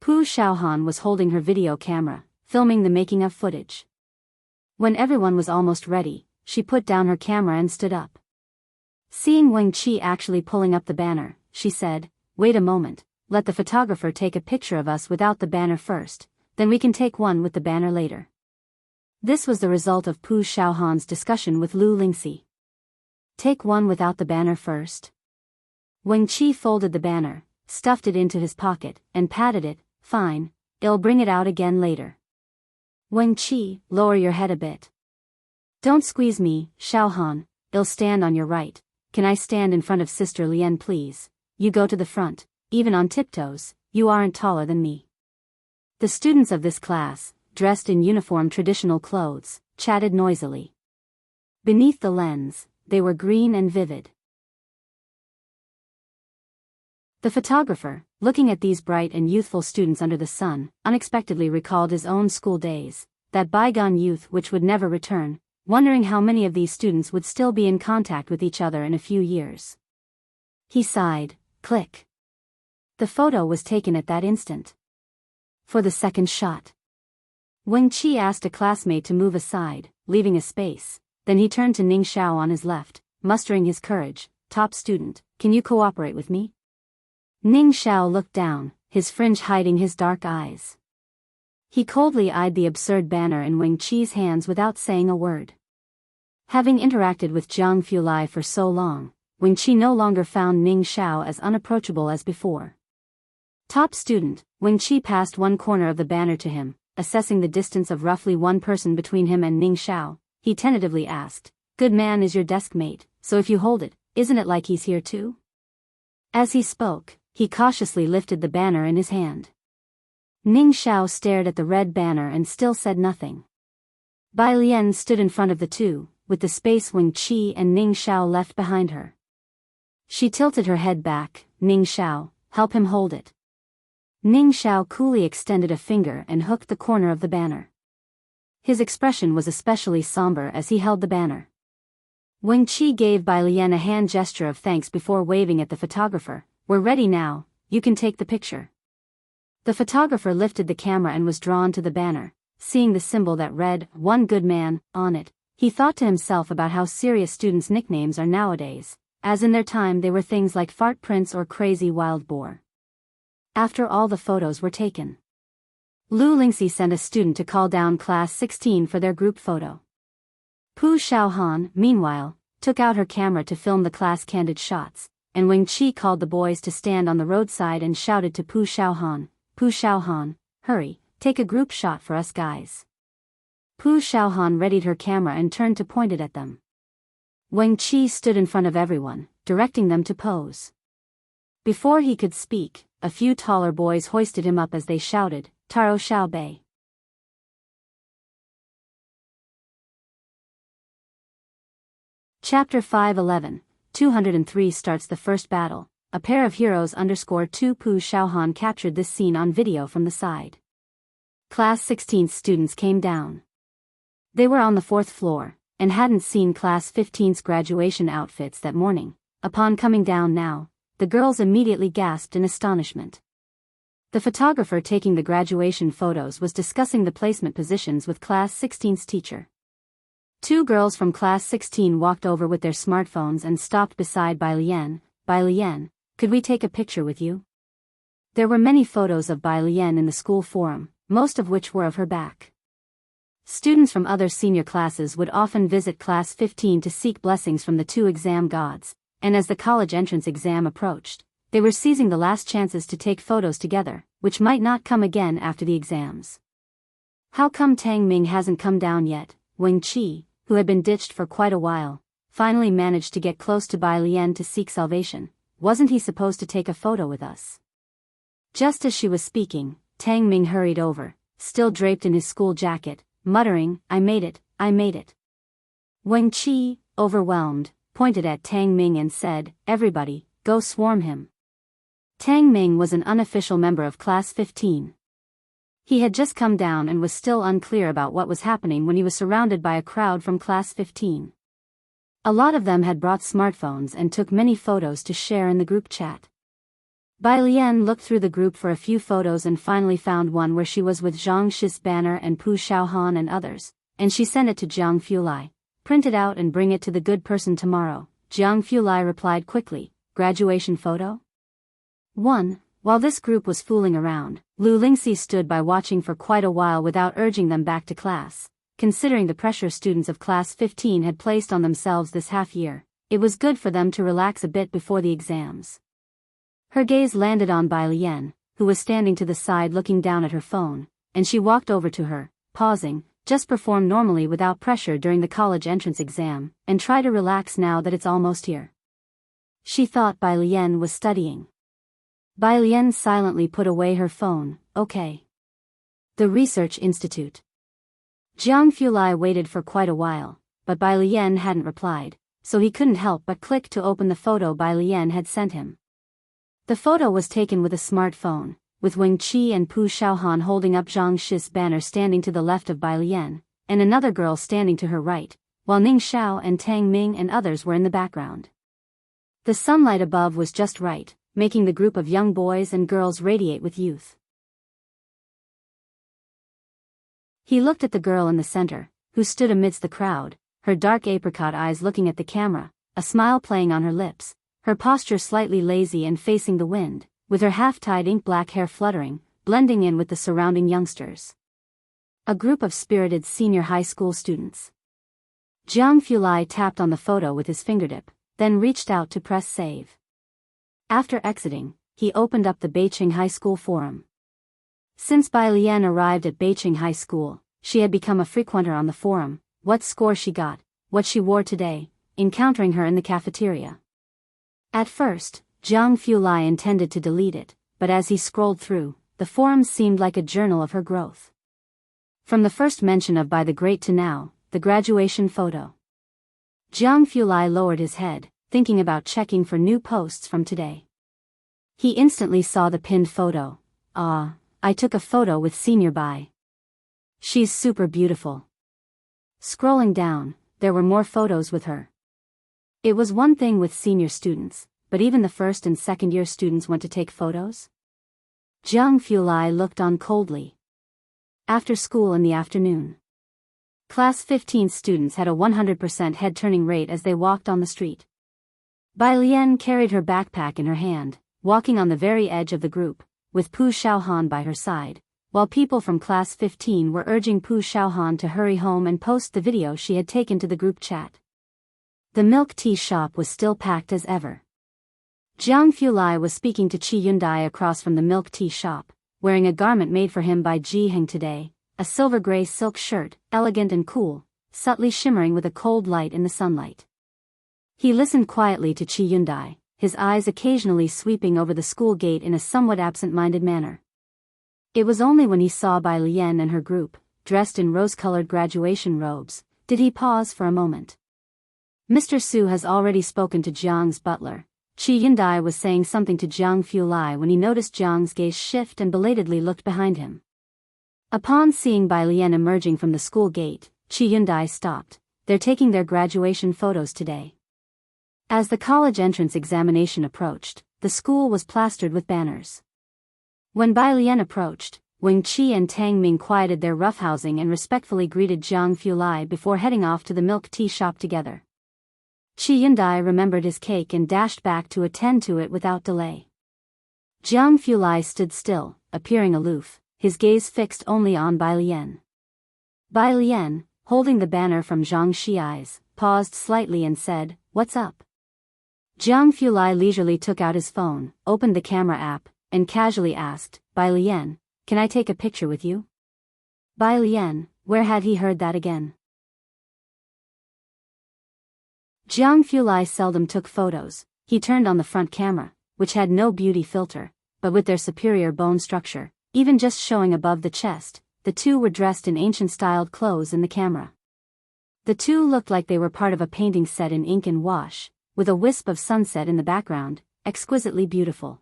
Pu Xiaohan was holding her video camera, filming the making-of footage. When everyone was almost ready, she put down her camera and stood up. Seeing Wang Qi actually pulling up the banner, she said, "Wait a moment, let the photographer take a picture of us without the banner first, then we can take one with the banner later." This was the result of Pu Xiaohan's discussion with Lu Lingxi. Take one without the banner first? Wang Qi folded the banner, stuffed it into his pocket, and patted it. Fine, I'll bring it out again later. Wang Qi, lower your head a bit. Don't squeeze me, Xiaohan, I'll stand on your right. Can I stand in front of Sister Lian please? You go to the front, even on tiptoes, you aren't taller than me. The students of this class, dressed in uniform traditional clothes, chatted noisily. Beneath the lens, they were green and vivid. The photographer, looking at these bright and youthful students under the sun, unexpectedly recalled his own school days, that bygone youth which would never return, wondering how many of these students would still be in contact with each other in a few years. He sighed. Click. The photo was taken at that instant. For the second shot, Wang Qi asked a classmate to move aside, leaving a space. Then he turned to Ning Xiao on his left, mustering his courage. Top student, can you cooperate with me? Ning Xiao looked down, his fringe hiding his dark eyes. He coldly eyed the absurd banner in Wang Qi's hands without saying a word. Having interacted with Jiang Fulai for so long, Wang Qi no longer found Ning Xiao as unapproachable as before. Top student, Wang Qi passed one corner of the banner to him, assessing the distance of roughly one person between him and Ning Xiao. He tentatively asked, "Good man is your desk mate, so if you hold it, isn't it like he's here too?" As he spoke, he cautiously lifted the banner in his hand. Ning Xiao stared at the red banner and still said nothing. Bai Lian stood in front of the two, with the space Wing Qi and Ning Xiao left behind her. She tilted her head back. Ning Xiao, help him hold it. Ning Xiao coolly extended a finger and hooked the corner of the banner. His expression was especially somber as he held the banner. Wing Qi gave Bai Lian a hand gesture of thanks before waving at the photographer. We're ready now, you can take the picture. The photographer lifted the camera and was drawn to the banner. Seeing the symbol that read, "One Good Man," on it, he thought to himself about how serious students' nicknames are nowadays, as in their time they were things like Fart Prince or Crazy Wild Boar. After all the photos were taken, Lu Lingxi sent a student to call down class 16 for their group photo. Pu Xiaohan, meanwhile, took out her camera to film the class candid shots, and Wing Qi called the boys to stand on the roadside and shouted to Pu Xiaohan, hurry, take a group shot for us guys. Pu Xiaohan readied her camera and turned to point it at them. Wang Qi stood in front of everyone, directing them to pose. Before he could speak, a few taller boys hoisted him up as they shouted, "Taro Xiao Bei." Chapter 511, 203 starts the first battle. A pair of heroes _2 Pu Xiaohan captured this scene on video from the side. Class 16 students came down. They were on the 4th floor, and hadn't seen Class 15's graduation outfits that morning. Upon coming down now, the girls immediately gasped in astonishment. The photographer taking the graduation photos was discussing the placement positions with Class 16's teacher. Two girls from Class 16 walked over with their smartphones and stopped beside Bai Lian. "Bai Lian, could we take a picture with you?" There were many photos of Bai Lian in the school forum, most of which were of her back. Students from other senior classes would often visit Class 15 to seek blessings from the two exam gods, and as the college entrance exam approached, they were seizing the last chances to take photos together, which might not come again after the exams. "How come Tang Ming hasn't come down yet?" Wing Qi, who had been ditched for quite a while, finally managed to get close to Bai Lian to seek salvation. "Wasn't he supposed to take a photo with us?" Just as she was speaking, Tang Ming hurried over, still draped in his school jacket, muttering, I made it. Wang Qi, overwhelmed, pointed at Tang Ming and said, "Everybody, go swarm him." Tang Ming was an unofficial member of Class 15. He had just come down and was still unclear about what was happening when he was surrounded by a crowd from Class 15. A lot of them had brought smartphones and took many photos to share in the group chat. Bai Lian looked through the group for a few photos and finally found one where she was with Zhang Shi's banner and Pu Xiaohan and others, and she sent it to Jiang Fulai. "Print it out and bring it to the good person tomorrow." Jiang Fulai replied quickly, "Graduation photo?" 1. While this group was fooling around, Lu Lingxi stood by watching for quite a while without urging them back to class. Considering the pressure students of Class 15 had placed on themselves this half year, it was good for them to relax a bit before the exams. Her gaze landed on Bai Lian, who was standing to the side looking down at her phone, and she walked over to her, pausing, "Just perform normally without pressure during the college entrance exam, and try to relax now that it's almost here." She thought Bai Lian was studying. Bai Lian silently put away her phone. "Okay." The Research Institute. Jiang Fulai waited for quite a while, but Bai Lian hadn't replied, so he couldn't help but click to open the photo Bai Lian had sent him. The photo was taken with a smartphone, with Wang Qi and Pu Xiaohan holding up Zhang Shi's banner standing to the left of Bai Lian, and another girl standing to her right, while Ning Xiao and Tang Ming and others were in the background. The sunlight above was just right, making the group of young boys and girls radiate with youth. He looked at the girl in the center, who stood amidst the crowd, her dark apricot eyes looking at the camera, a smile playing on her lips, her posture slightly lazy and facing the wind, with her half-tied ink-black hair fluttering, blending in with the surrounding youngsters. A group of spirited senior high school students. Jiang Fulai tapped on the photo with his fingertip, then reached out to press save. After exiting, he opened up the Beiqing High School forum. Since Bai Lian arrived at Beiqing High School, she had become a frequenter on the forum, what score she got, what she wore today, encountering her in the cafeteria. At first, Jiang Fulai intended to delete it, but as he scrolled through, the forum seemed like a journal of her growth. From the first mention of By the Great to now, the graduation photo. Jiang Fulai lowered his head, thinking about checking for new posts from today. He instantly saw the pinned photo. I took a photo with Senior Bai. She's super beautiful. Scrolling down, there were more photos with her. It was one thing with senior students, but even the first and second year students went to take photos? Jiang Fulai looked on coldly. After school in the afternoon. Class 15 students had a 100% head-turning rate as they walked on the street. Bai Lian carried her backpack in her hand, walking on the very edge of the group, with Pu Xiaohan by her side, while people from Class 15 were urging Pu Xiaohan to hurry home and post the video she had taken to the group chat. The milk tea shop was still packed as ever. Jiang Fulai was speaking to Qi Yundai across from the milk tea shop, wearing a garment made for him by Ji Heng today, a silver-gray silk shirt, elegant and cool, subtly shimmering with a cold light in the sunlight. He listened quietly to Qi Yundai, his eyes occasionally sweeping over the school gate in a somewhat absent-minded manner. It was only when he saw Bai Lian and her group, dressed in rose-colored graduation robes, did he pause for a moment. Mr. Su has already spoken to Jiang's butler. Qi Yundai was saying something to Jiang Fulai when he noticed Jiang's gaze shift and belatedly looked behind him. Upon seeing Bai Lian emerging from the school gate, Qi Yundai stopped. They're taking their graduation photos today. As the college entrance examination approached, the school was plastered with banners. When Bai Lian approached, Wang Qi and Tang Ming quieted their roughhousing and respectfully greeted Jiang Fulai before heading off to the milk tea shop together. Qi Yundai remembered his cake and dashed back to attend to it without delay. Jiang Fulai stood still, appearing aloof, his gaze fixed only on Bai Lian. Bai Lian, holding the banner from Zhang Xi's, paused slightly and said, "What's up?" Jiang Fulai leisurely took out his phone, opened the camera app, and casually asked, "Bai Lian, can I take a picture with you?" Bai Lian, where had he heard that again? Jiang Fulai seldom took photos. He turned on the front camera, which had no beauty filter, but with their superior bone structure, even just showing above the chest, the two were dressed in ancient-styled clothes in the camera. The two looked like they were part of a painting set in ink and wash, with a wisp of sunset in the background, exquisitely beautiful.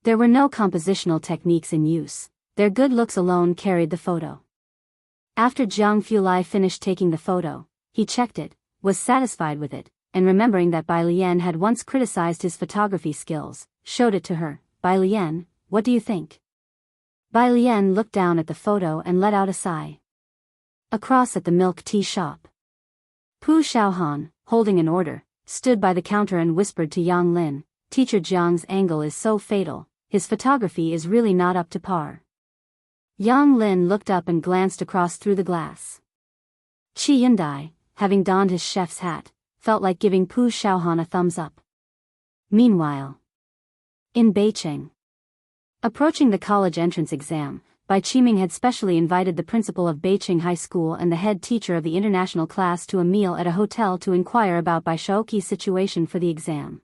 There were no compositional techniques in use. Their good looks alone carried the photo. After Jiang Fulai finished taking the photo, he checked it, was satisfied with it, and remembering that Bai Lian had once criticized his photography skills, showed it to her. "Bai Lian, what do you think?" Bai Lian looked down at the photo and let out a sigh. Across at the milk tea shop, Pu Xiaohan, holding an order, stood by the counter and whispered to Yang Lin, "Teacher Jiang's angle is so fatal, his photography is really not up to par." Yang Lin looked up and glanced across through the glass. Qi Yundai, having donned his chef's hat, felt like giving Pu Xiaohan a thumbs up. Meanwhile, in Beiqing, approaching the college entrance exam, Bai Qiming had specially invited the principal of Beiqing High School and the head teacher of the international class to a meal at a hotel to inquire about Bai Shaoqi's situation for the exam.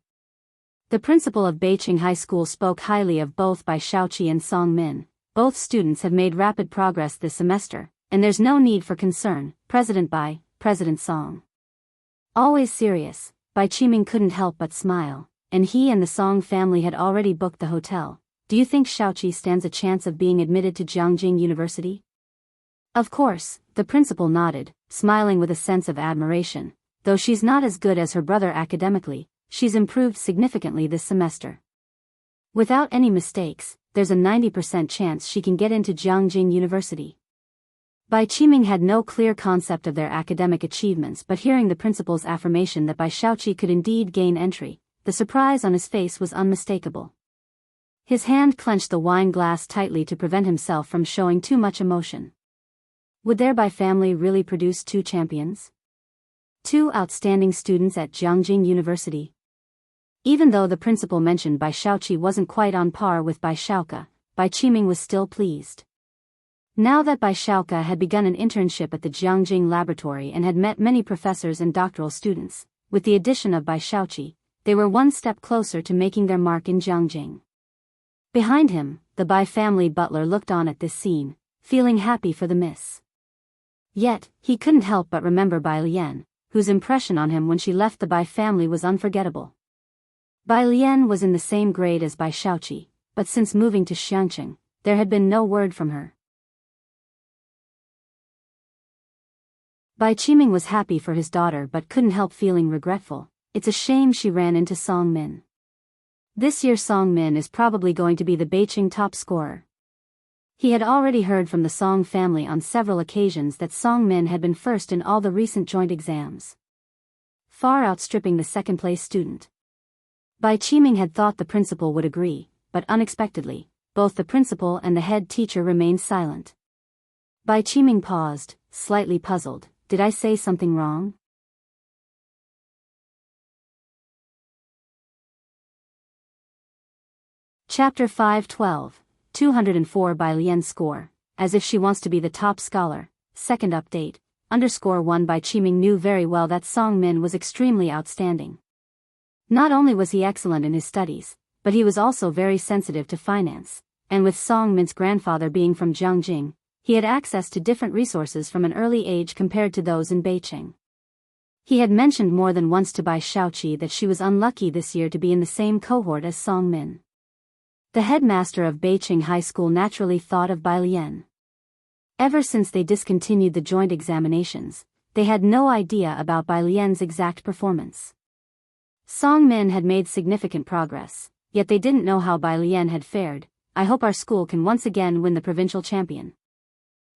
The principal of Beiqing High School spoke highly of both Bai Shaoqi and Song Min. Both students have made rapid progress this semester, and there's no need for concern. President Bai, President Song. Always serious, Bai Qiming couldn't help but smile, and he and the Song family had already booked the hotel. "Do you think Shaoqi stands a chance of being admitted to Jianghu University?" "Of course," the principal nodded, smiling with a sense of admiration. "Though she's not as good as her brother academically, she's improved significantly this semester. Without any mistakes, there's a 90% chance she can get into Jianghu University." Bai Qiming had no clear concept of their academic achievements, but hearing the principal's affirmation that Bai Shaoqi could indeed gain entry, the surprise on his face was unmistakable. His hand clenched the wine glass tightly to prevent himself from showing too much emotion. Would their Bai family really produce two champions? Two outstanding students at Jianghu University? Even though the principal mentioned Bai Shaoqi wasn't quite on par with Bai Shaoke, Bai Qiming was still pleased. Now that Bai Shaoke had begun an internship at the Jianghu laboratory and had met many professors and doctoral students, with the addition of Bai Shaoqi, they were one step closer to making their mark in Jianghu. Behind him, the Bai family butler looked on at this scene, feeling happy for the miss. Yet, he couldn't help but remember Bai Lian, whose impression on him when she left the Bai family was unforgettable. Bai Lian was in the same grade as Bai Shaoqi, but since moving to Xiangqing, there had been no word from her. Bai Qiming was happy for his daughter but couldn't help feeling regretful. It's a shame she ran into Song Min. This year Song Min is probably going to be the Beijing top scorer. He had already heard from the Song family on several occasions that Song Min had been first in all the recent joint exams, far outstripping the second-place student. Bai Qiming had thought the principal would agree, but unexpectedly, both the principal and the head teacher remained silent. Bai Qiming paused, slightly puzzled. Did I say something wrong? Chapter 5:12, 204 Bai Lian's score, as if she wants to be the top scholar. Second update, _1 Bai Qiming knew very well that Song Min was extremely outstanding. Not only was he excellent in his studies, but he was also very sensitive to finance, and with Song Min's grandfather being from Jianghu, he had access to different resources from an early age compared to those in Beijing. He had mentioned more than once to Bai Shaoqi that she was unlucky this year to be in the same cohort as Song Min. The headmaster of Beijing High School naturally thought of Bai Lian. Ever since they discontinued the joint examinations, they had no idea about Bai Lian's exact performance. Song Min had made significant progress, yet they didn't know how Bai Lian had fared. I hope our school can once again win the provincial champion.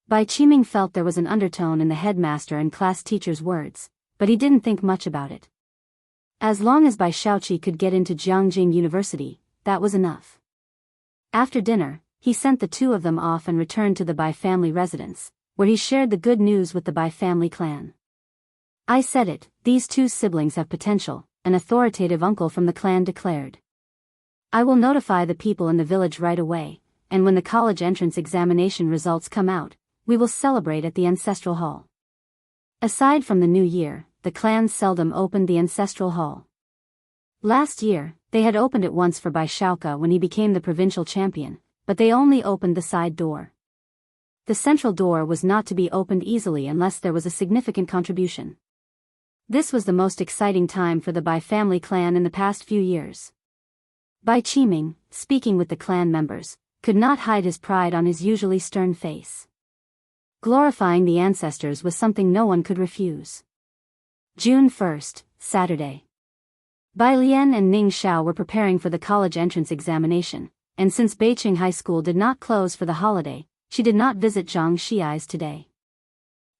Bai Qiming felt there was an undertone in the headmaster and class teacher's words, but he didn't think much about it. As long as Bai Shaoqi could get into Jianghu University, that was enough. After dinner, he sent the two of them off and returned to the Bai family residence, where he shared the good news with the Bai family clan. I said it, these two siblings have potential, an authoritative uncle from the clan declared. I will notify the people in the village right away, and when the college entrance examination results come out, we will celebrate at the ancestral hall. Aside from the new year, the clans seldom opened the ancestral hall. Last year, they had opened it once for Bai Shaoka when he became the provincial champion, but they only opened the side door. The central door was not to be opened easily unless there was a significant contribution. This was the most exciting time for the Bai family clan in the past few years. Bai Qiming, speaking with the clan members, could not hide his pride on his usually stern face. Glorifying the ancestors was something no one could refuse. June 1st, Saturday. Bai Lian and Ning Xiao were preparing for the college entrance examination, and since Beijing High School did not close for the holiday, she did not visit Zhang Xiai's today.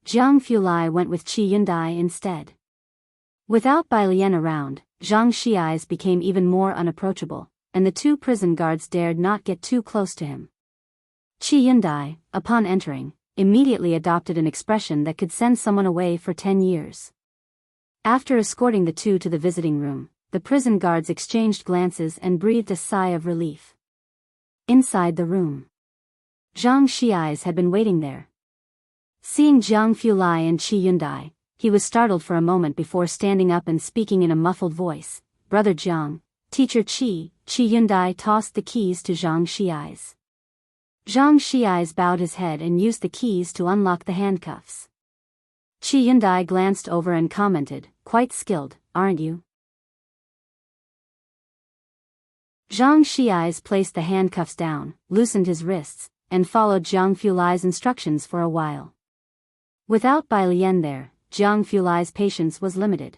Jiang Fulai went with Qi Yundai instead. Without Bai Lian around, Zhang Xiai's became even more unapproachable, and the two prison guards dared not get too close to him. Qi Yundai, upon entering, immediately adopted an expression that could send someone away for 10 years. After escorting the two to the visiting room, the prison guards exchanged glances and breathed a sigh of relief. Inside the room, Zhang Xiai's had been waiting there. Seeing Jiang Fulai and Qi Yundai, he was startled for a moment before standing up and speaking in a muffled voice. Brother Jiang, Teacher Qi. Qi Yundai tossed the keys to Zhang Xiai's. Zhang Xiai's bowed his head and used the keys to unlock the handcuffs. Qi Yundai glanced over and commented, "Quite skilled, aren't you?" Zhang Xiai's placed the handcuffs down, loosened his wrists, and followed Jiang Fulai's instructions for a while. Without Bai Lian there, Jiang Fulai's patience was limited.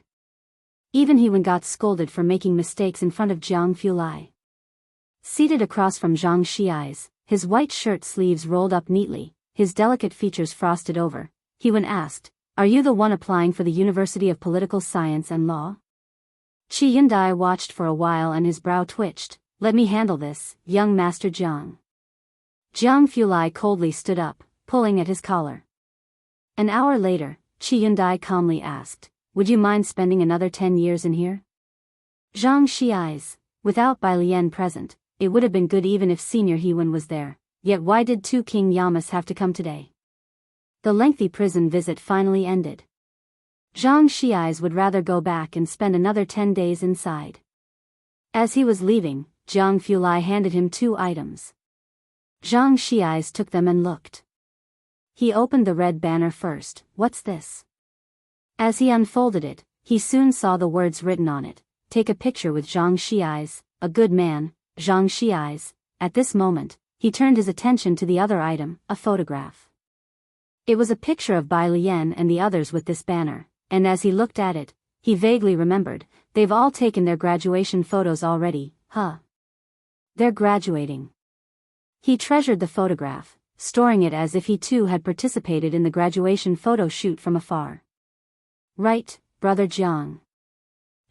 Even he got scolded for making mistakes in front of Jiang Fulai. Seated across from Zhang Xiai's, his white shirt sleeves rolled up neatly, his delicate features frosted over, he asked, "Are you the one applying for the University of Political Science and Law?" Qi Yundai watched for a while and his brow twitched. "Let me handle this, young Master Jiang." Jiang Fulai coldly stood up, pulling at his collar. An hour later, Qi Yundai calmly asked, "Would you mind spending another 10 years in here?" Zhang Xiai's, without Bai Lian present, it would have been good even if Senior Hewen was there, yet why did two King Yamas have to come today? The lengthy prison visit finally ended. Zhang Xiai's would rather go back and spend another 10 days inside. As he was leaving, Jiang Fulai handed him 2 items. Zhang Xiai's took them and looked. He opened the red banner first. What's this? As he unfolded it, he soon saw the words written on it. Take a picture with Zhang Xi's, a good man, Zhang Xi's. At this moment, he turned his attention to the other item, a photograph. It was a picture of Bai Lian and the others with this banner, and as he looked at it, he vaguely remembered, they've all taken their graduation photos already, huh? They're graduating. He treasured the photograph, storing it as if he too had participated in the graduation photo shoot from afar. Right, brother Jiang.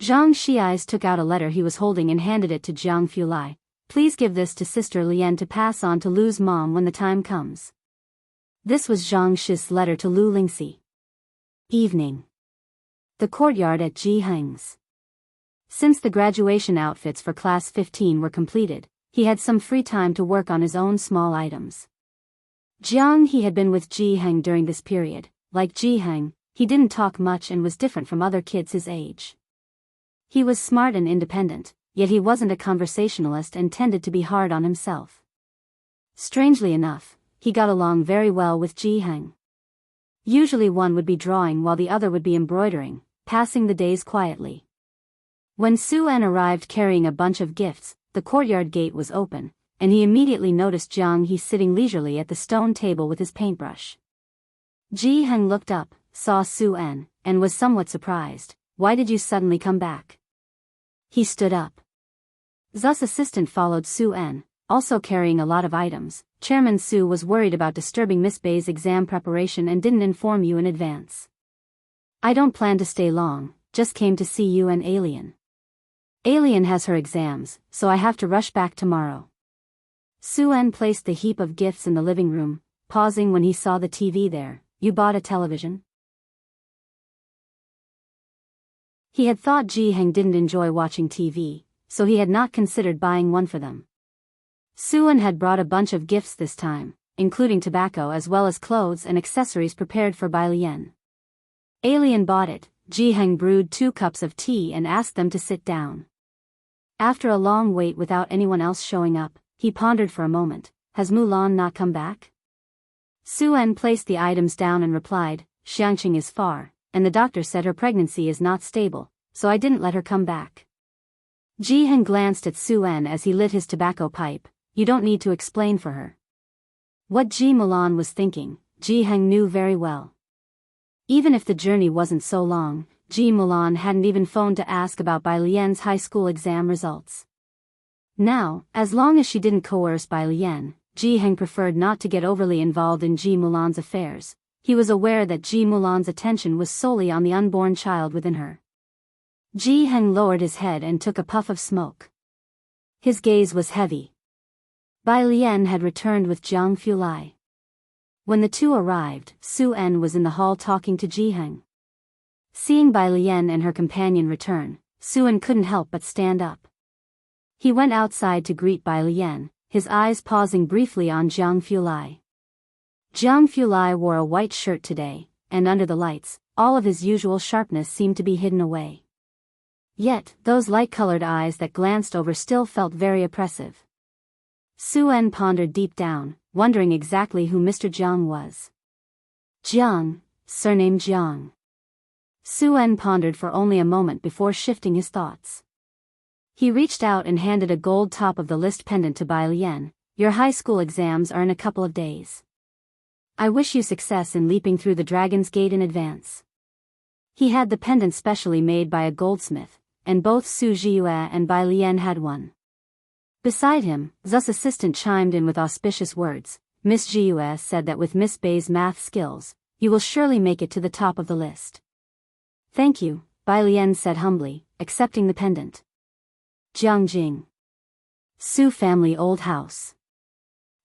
Zhang Xi's took out a letter he was holding and handed it to Jiang Fulai. Please give this to Sister Lian to pass on to Lu's mom when the time comes. This was Zhang Shi's letter to Lu Lingxi. Evening. The courtyard at Jianghu's. Since the graduation outfits for class 15 were completed, he had some free time to work on his own small items. Jiang He had been with Jiang during this period. Like Jiang, he didn't talk much and was different from other kids his age. He was smart and independent, yet he wasn't a conversationalist and tended to be hard on himself. Strangely enough, he got along very well with Jiang. Usually one would be drawing while the other would be embroidering, passing the days quietly. When Su-en arrived carrying a bunch of gifts, the courtyard gate was open, and he immediately noticed Jiang He sitting leisurely at the stone table with his paintbrush. Jiang looked up, saw Su-en, and was somewhat surprised. Why did you suddenly come back? He stood up. Zu's assistant followed Su-en, also carrying a lot of items. Chairman Su was worried about disturbing Miss Bei's exam preparation and didn't inform you in advance. I don't plan to stay long, just came to see you and Alien. Alien has her exams, so I have to rush back tomorrow. Su-en placed the heap of gifts in the living room, pausing when he saw the TV there. You bought a television? He had thought Jiang didn't enjoy watching TV, so he had not considered buying one for them. Su-en had brought a bunch of gifts this time, including tobacco as well as clothes and accessories prepared for Bai Lian. Alien bought it. Jiang brewed 2 cups of tea and asked them to sit down. After a long wait without anyone else showing up, he pondered for a moment. Has Mulan not come back? Su-en placed the items down and replied, Xiangqing is far, and the doctor said her pregnancy is not stable, so I didn't let her come back. Jiang glanced at Su-en as he lit his tobacco pipe. You don't need to explain for her. What Ji Mulan was thinking, Jiang knew very well. Even if the journey wasn't so long, Ji Mulan hadn't even phoned to ask about Bai Lian's high school exam results. Now, as long as she didn't coerce Bai Lian, Jiang preferred not to get overly involved in Ji Mulan's affairs. He was aware that Ji Mulan's attention was solely on the unborn child within her. Jiang lowered his head and took a puff of smoke. His gaze was heavy. Bai Lian had returned with Jiang Fulai. When the two arrived, Su-en was in the hall talking to Jiang. Seeing Bai Lian and her companion return, Su-en couldn't help but stand up. He went outside to greet Bai Lian, his eyes pausing briefly on Jiang Fulai. Jiang Fulai wore a white shirt today, and under the lights, all of his usual sharpness seemed to be hidden away. Yet, those light-colored eyes that glanced over still felt very oppressive. Su-en pondered deep down, wondering exactly who Mr. Jiang was. Jiang, surname Jiang. Su-en pondered for only a moment before shifting his thoughts. He reached out and handed a gold top of the list pendant to Bai Lian. Your high school exams are in a couple of days. I wish you success in leaping through the Dragon's Gate in advance. He had the pendant specially made by a goldsmith, and both Su Jiyue and Bai Lian had one. Beside him, Zu's assistant chimed in with auspicious words. Miss Jiyue said that with Miss Bei's math skills, you will surely make it to the top of the list. Thank you, Bai Lian said humbly, accepting the pendant. Jiangjing. Su family old house.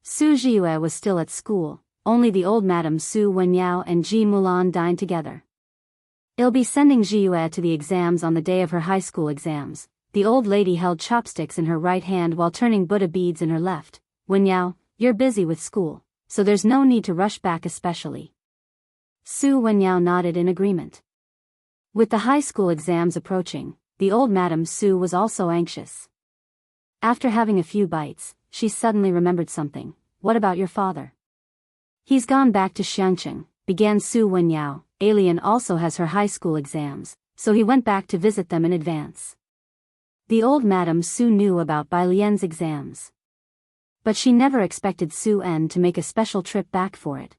Su Jiyue was still at school, only the old Madam Su Wenyao and Ji Mulan dined together. I'll be sending Jiyue to the exams on the day of her high school exams. The old lady held chopsticks in her right hand while turning Buddha beads in her left. Wenyao, you're busy with school, so there's no need to rush back especially. Su Wenyao nodded in agreement. With the high school exams approaching, the old Madam Su was also anxious. After having a few bites, she suddenly remembered something. What about your father? He's gone back to Xiangqing, began Su Wenyao. Alien also has her high school exams, so he went back to visit them in advance. The old Madame Su knew about Bai Lian's exams. But she never expected Su En to make a special trip back for it.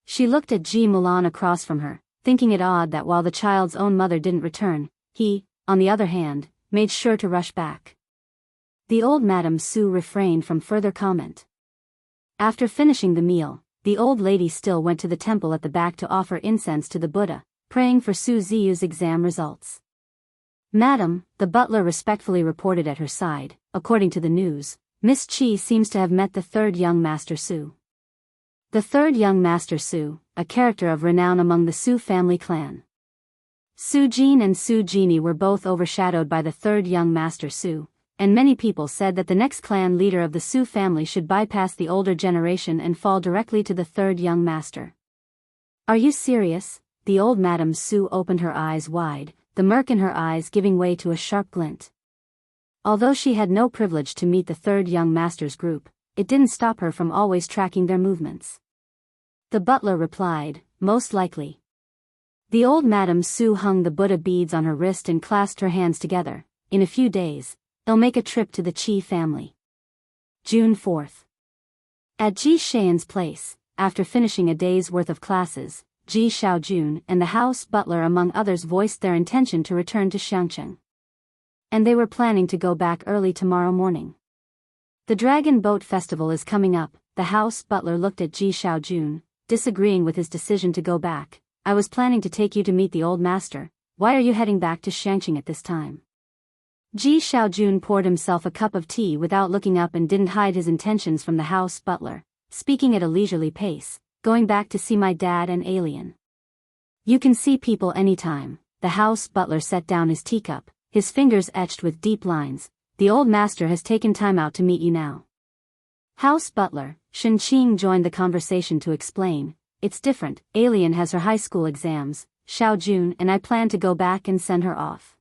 She looked at Ji Mulan across from her, thinking it odd that while the child's own mother didn't return, he, on the other hand, made sure to rush back. The old Madame Su refrained from further comment. After finishing the meal, the old lady still went to the temple at the back to offer incense to the Buddha, praying for Su Ziyu's exam results. Madam, the butler respectfully reported at her side, according to the news, Miss Qi seems to have met the third young Master Su. The third young Master Su, a character of renown among the Su family clan. Su Jin and Su Genie were both overshadowed by the third young Master Su, and many people said that the next clan leader of the Su family should bypass the older generation and fall directly to the third young master. Are you serious? The old Madame Su opened her eyes wide, the murk in her eyes giving way to a sharp glint. Although she had no privilege to meet the third young master's group, it didn't stop her from always tracking their movements. The butler replied, most likely. The old Madame Su hung the Buddha beads on her wrist and clasped her hands together. In a few days, they'll make a trip to the Qi family. June 4th. At Ji Shayan's place, after finishing a day's worth of classes, Ji Xiaojun and the house butler among others voiced their intention to return to Xiangqing. And they were planning to go back early tomorrow morning. The Dragon Boat Festival is coming up. The house butler looked at Ji Xiaojun, disagreeing with his decision to go back. I was planning to take you to meet the old master. Why are you heading back to Xiangqing at this time? Ji Xiaojun poured himself a cup of tea without looking up and didn't hide his intentions from the house butler, speaking at a leisurely pace, going back to see my dad and Alien. You can see people anytime. The house butler set down his teacup, his fingers etched with deep lines. The old master has taken time out to meet you now. House butler, Shen Qing joined the conversation to explain, it's different. Alien has her high school exams, Xiaojun and I plan to go back and send her off.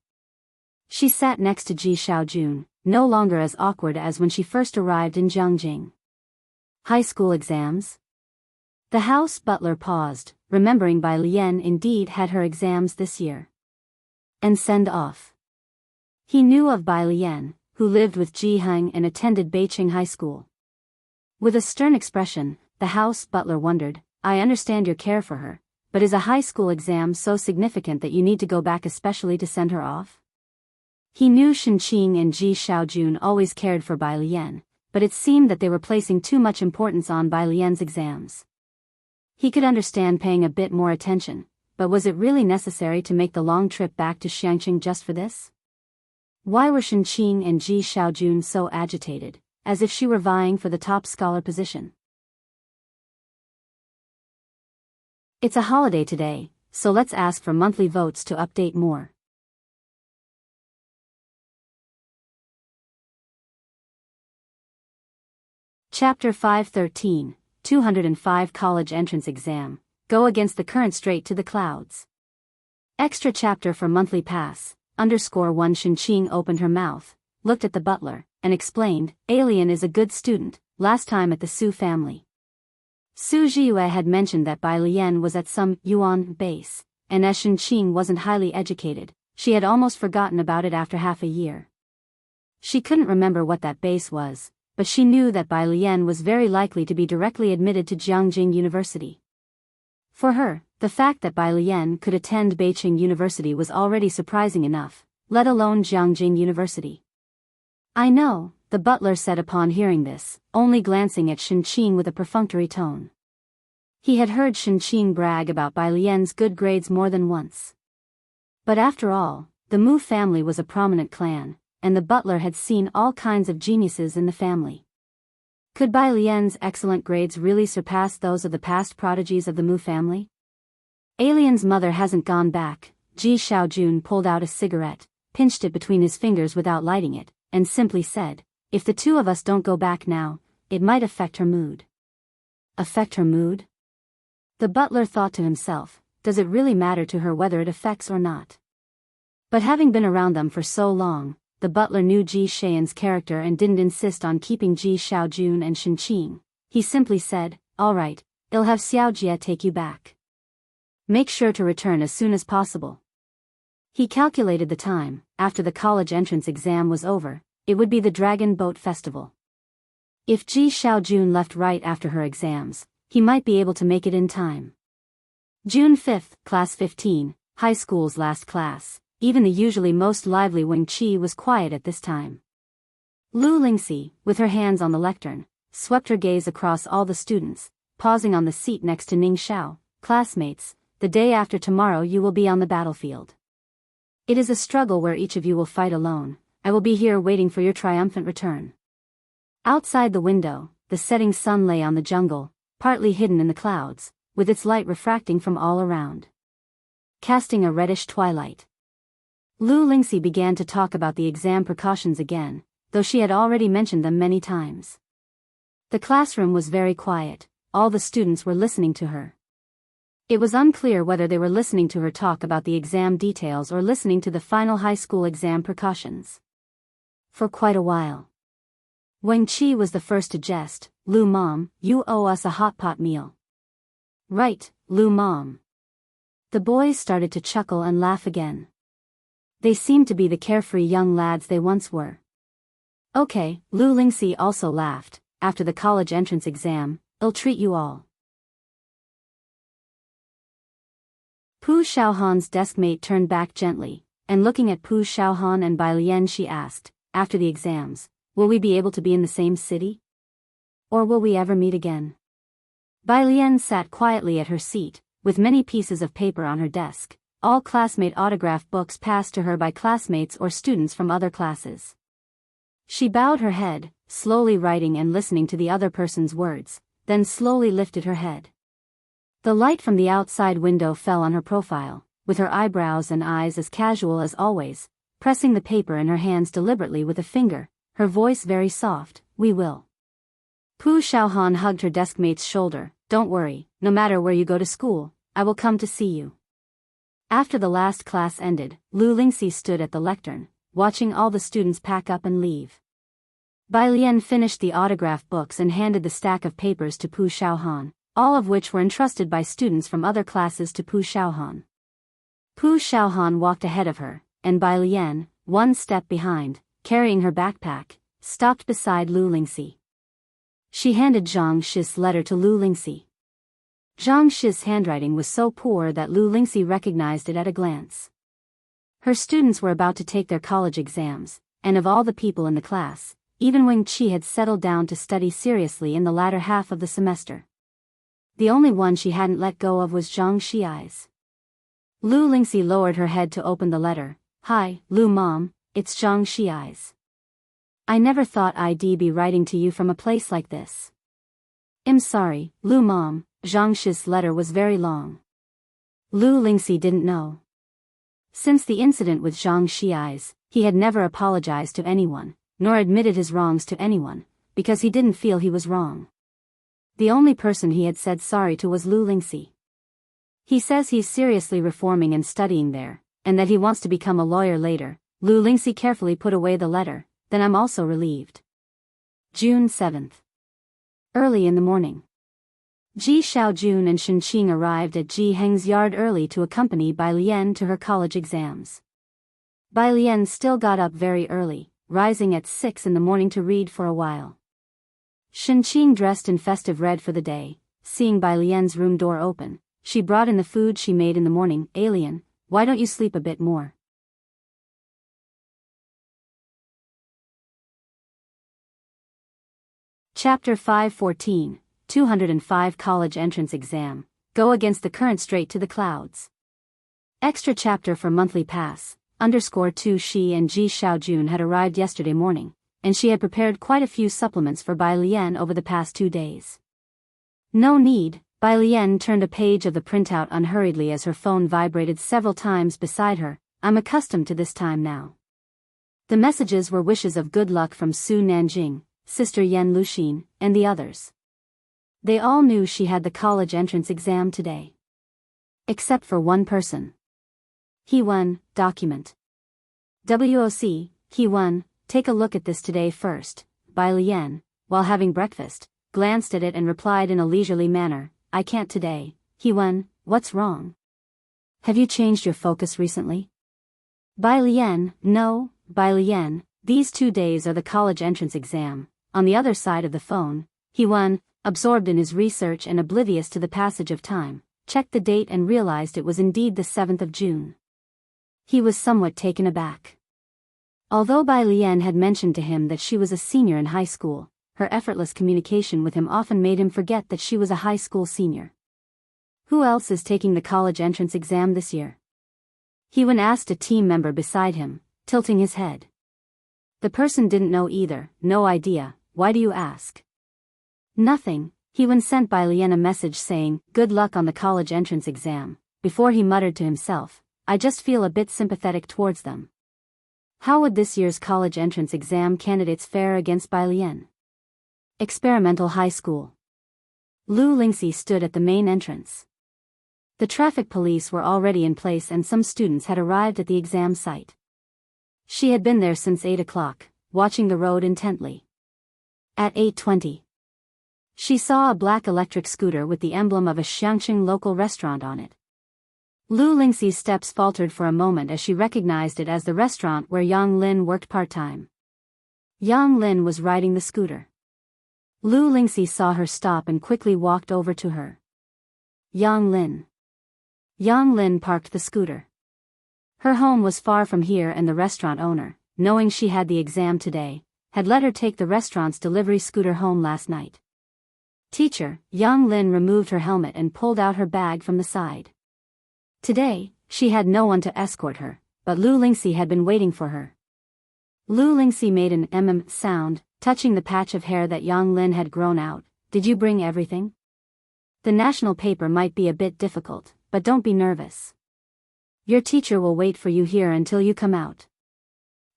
She sat next to Ji Xiaojun, no longer as awkward as when she first arrived in Jianghu. High school exams? The house butler paused, remembering Bai Lian indeed had her exams this year. And send off. He knew of Bai Lian, who lived with Ji Heng and attended Beiqing High School. With a stern expression, the house butler wondered, I understand your care for her, but is a high school exam so significant that you need to go back especially to send her off? He knew Shen Qing and Ji Xiaojun always cared for Bai Lian, but it seemed that they were placing too much importance on Bai Lian's exams. He could understand paying a bit more attention, but was it really necessary to make the long trip back to Xiangqing just for this? Why were Shen Qing and Ji Xiaojun so agitated, as if she were vying for the top scholar position? It's a holiday today, so let's ask for monthly votes to update more. Chapter 513, 205 College Entrance Exam, Go Against the Current Straight to the Clouds. Extra chapter for monthly pass, _1 Shen Qing opened her mouth, looked at the butler, and explained, Alien is a good student, last time at the Su family. Su Zhiyue had mentioned that Bai Lian was at some Yuan base, and as Shen Qing wasn't highly educated, she had almost forgotten about it after half a year. She couldn't remember what that base was, but she knew that Bai Lian was very likely to be directly admitted to Jianghu University. For her, the fact that Bai Lian could attend Beiqing University was already surprising enough, let alone Jianghu University. I know, the butler said upon hearing this, only glancing at Shen Qing with a perfunctory tone. He had heard Shen Qing brag about Bai Lian's good grades more than once. But after all, the Mu family was a prominent clan, and the butler had seen all kinds of geniuses in the family. Could Bai Lian's excellent grades really surpass those of the past prodigies of the Mu family? Alien's mother hasn't gone back. Ji Xiaojun pulled out a cigarette, pinched it between his fingers without lighting it, and simply said, if the two of us don't go back now, it might affect her mood. Affect her mood? The butler thought to himself, does it really matter to her whether it affects or not? But having been around them for so long, the butler knew Ji Xian's character and didn't insist on keeping Ji Xiaojun and Shen Qing. He simply said, "All right, I'll have Xiao Jie take you back. Make sure to return as soon as possible." He calculated the time. After the college entrance exam was over, it would be the Dragon Boat Festival. If Ji Xiaojun left right after her exams, he might be able to make it in time. June 5th, Class 15, high school's last class. Even the usually most lively Wang Qi was quiet at this time. Lu Lingxi, with her hands on the lectern, swept her gaze across all the students, pausing on the seat next to Ning Xiao. "Classmates, the day after tomorrow you will be on the battlefield. It is a struggle where each of you will fight alone. I will be here waiting for your triumphant return." Outside the window, the setting sun lay on the jungle, partly hidden in the clouds, with its light refracting from all around, casting a reddish twilight. Lu Lingxi began to talk about the exam precautions again, though she had already mentioned them many times. The classroom was very quiet. All the students were listening to her. It was unclear whether they were listening to her talk about the exam details or listening to the final high school exam precautions. For quite a while, Wang Qi was the first to jest. "Lu Mom, you owe us a hot pot meal." "Right, Lu Mom." The boys started to chuckle and laugh again. They seemed to be the carefree young lads they once were. "Okay," Lu Lingxi also laughed. "After the college entrance exam, I'll treat you all." Pu Xiaohan's deskmate turned back gently, and looking at Pu Xiaohan and Bai Lian she asked, "After the exams, will we be able to be in the same city? Or will we ever meet again?" Bai Lian sat quietly at her seat, with many pieces of paper on her desk. All classmate autograph books passed to her by classmates or students from other classes. She bowed her head, slowly writing and listening to the other person's words, then slowly lifted her head. The light from the outside window fell on her profile, with her eyebrows and eyes as casual as always, pressing the paper in her hands deliberately with a finger, her voice very soft, "We will." Pu Xiaohan hugged her deskmate's shoulder. "Don't worry, no matter where you go to school, I will come to see you." After the last class ended, Lu Lingxi stood at the lectern, watching all the students pack up and leave. Bai Lian finished the autograph books and handed the stack of papers to Pu Xiaohan, all of which were entrusted by students from other classes to Pu Xiaohan. Pu Xiaohan walked ahead of her, and Bai Lian, one step behind, carrying her backpack, stopped beside Lu Lingxi. She handed Zhang Shi's letter to Lu Lingxi. Zhang Shi's handwriting was so poor that Lu Lingxi recognized it at a glance. Her students were about to take their college exams, and of all the people in the class, even Wang Qi had settled down to study seriously in the latter half of the semester. The only one she hadn't let go of was Zhang Shi's. Lu Lingxi lowered her head to open the letter. "Hi, Lu Mom, it's Zhang Shi's. I never thought I'd be writing to you from a place like this. I'm sorry, Lu Mom." Zhang Shi's letter was very long. Lu Lingxi didn't know. Since the incident with Zhang Shi's, he had never apologized to anyone, nor admitted his wrongs to anyone, because he didn't feel he was wrong. The only person he had said sorry to was Lu Lingxi. He says he's seriously reforming and studying there, and that he wants to become a lawyer later. Lu Lingxi carefully put away the letter. "Then I'm also relieved." June 7th. Early in the morning, Ji Xiaojun and Shen Qing arrived at Ji Heng's yard early to accompany Bai Lian to her college exams. Bai Lian still got up very early, rising at 6 in the morning to read for a while. Shen Qing dressed in festive red for the day. Seeing Bai Lian's room door open, she brought in the food she made in the morning. "Alien, why don't you sleep a bit more?" Chapter 514, 205 College Entrance Exam, Go Against the Current Straight to the Clouds. Extra chapter for monthly pass, _2 She and Ji Xiaojun had arrived yesterday morning, and she had prepared quite a few supplements for Bai Lian over the past 2 days. "No need." Bai Lian turned a page of the printout unhurriedly as her phone vibrated several times beside her. "I'm accustomed to this time now." The messages were wishes of good luck from Su Nanjing, Sister Yan Luxin, and the others. They all knew she had the college entrance exam today. Except for one person. He won, document. WOC, He-1, take a look at this today first. Bai Lian, while having breakfast, glanced at it and replied in a leisurely manner, I can't today. He-1, what's wrong? Have you changed your focus recently? Bai Lian, no, Bai Lian, these 2 days are the college entrance exam. On the other side of the phone, He-1, absorbed in his research and oblivious to the passage of time, checked the date and realized it was indeed the 7th of June. He was somewhat taken aback. Although Bai Lian had mentioned to him that she was a senior in high school, her effortless communication with him often made him forget that she was a high school senior. Who else is taking the college entrance exam this year? He-1 asked a team member beside him, tilting his head. The person didn't know either. No idea. Why do you ask? Nothing. He-1 sent Bai Lian a message saying, good luck on the college entrance exam, before he muttered to himself, I just feel a bit sympathetic towards them. How would this year's college entrance exam candidates fare against Bai Lian? Experimental High School. Lu Lingxi stood at the main entrance. The traffic police were already in place and some students had arrived at the exam site. She had been there since 8 o'clock, watching the road intently. At 8:20, she saw a black electric scooter with the emblem of a Xiangqing local restaurant on it. Lu Lingxi's steps faltered for a moment as she recognized it as the restaurant where Yang Lin worked part-time. Yang Lin was riding the scooter. Lu Lingxi saw her stop and quickly walked over to her. Yang Lin. Yang Lin parked the scooter. Her home was far from here and the restaurant owner, knowing she had the exam today, had let her take the restaurant's delivery scooter home last night. Teacher, Yang Lin removed her helmet and pulled out her bag from the side. Today, she had no one to escort her, but Lu Lingxi had been waiting for her. Lu Lingxi made an sound, touching the patch of hair that Yang Lin had grown out. Did you bring everything? The national paper might be a bit difficult, but don't be nervous. Your teacher will wait for you here until you come out.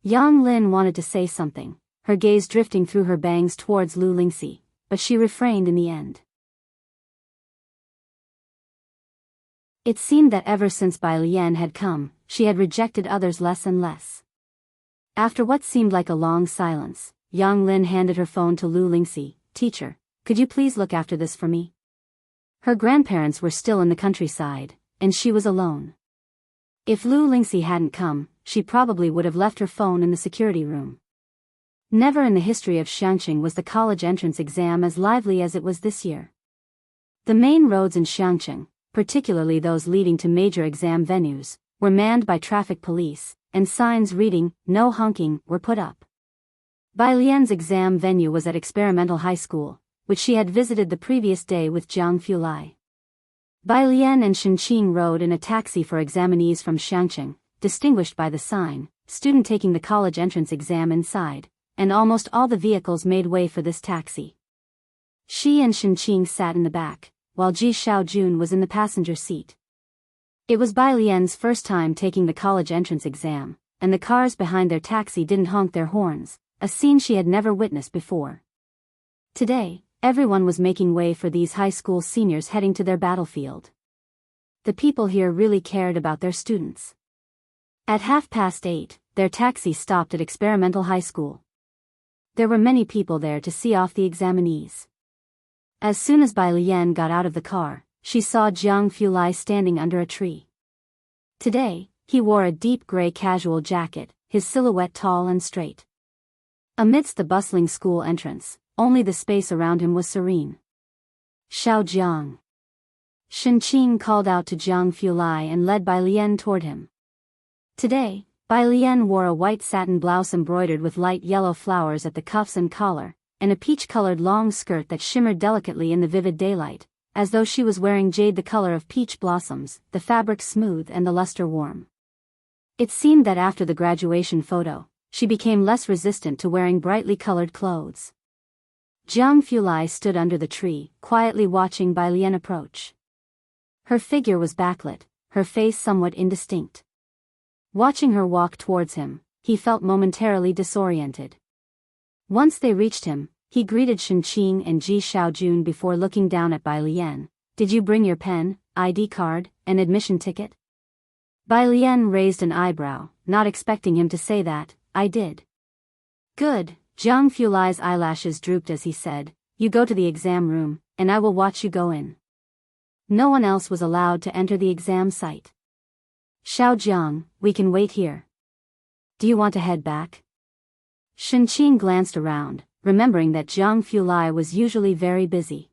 Yang Lin wanted to say something, her gaze drifting through her bangs towards Lu Lingxi, but she refrained in the end. It seemed that ever since Bai Lian had come, she had rejected others less and less. After what seemed like a long silence, Yang Lin handed her phone to Lu Lingxi. Teacher, could you please look after this for me? Her grandparents were still in the countryside, and she was alone. If Lu Lingxi hadn't come, she probably would have left her phone in the security room. Never in the history of Xiangqing was the college entrance exam as lively as it was this year. The main roads in Xiangqing, particularly those leading to major exam venues, were manned by traffic police, and signs reading, no honking, were put up. Bai Lian's exam venue was at Experimental High School, which she had visited the previous day with Jiang Fulai. Bai Lian and Shenqing rode in a taxi for examinees from Xiangqing, distinguished by the sign, student taking the college entrance exam inside, and almost all the vehicles made way for this taxi. She and Shenqing sat in the back, while Ji Xiaojun was in the passenger seat. It was Bai Lian's first time taking the college entrance exam, and the cars behind their taxi didn't honk their horns, a scene she had never witnessed before. Today, everyone was making way for these high school seniors heading to their battlefield. The people here really cared about their students. At 8:30, their taxi stopped at Experimental High School. There were many people there to see off the examinees. As soon as Bai Lian got out of the car, she saw Jiang Fulai standing under a tree. Today, he wore a deep gray casual jacket, his silhouette tall and straight. Amidst the bustling school entrance, only the space around him was serene. Xiao Jiang. Shenqing called out to Jiang Fulai and led Bai Lian toward him. Today, Bai Lian wore a white satin blouse embroidered with light yellow flowers at the cuffs and collar, and a peach-colored long skirt that shimmered delicately in the vivid daylight, as though she was wearing jade the color of peach blossoms, the fabric smooth and the luster warm. It seemed that after the graduation photo, she became less resistant to wearing brightly colored clothes. Jiang Fulai stood under the tree, quietly watching Bai Lian approach. Her figure was backlit, her face somewhat indistinct. Watching her walk towards him, he felt momentarily disoriented. Once they reached him, he greeted Shenqing and Ji Xiaojun before looking down at Bai Lian. Did you bring your pen, ID card, and admission ticket? Bai Lian raised an eyebrow, not expecting him to say that. I did. Good. Jianghu Lai's eyelashes drooped as he said, you go to the exam room, and I will watch you go in. No one else was allowed to enter the exam site. Xiao Jiang, we can wait here. Do you want to head back? Shenqing glanced around, remembering that Jianghu Lai was usually very busy.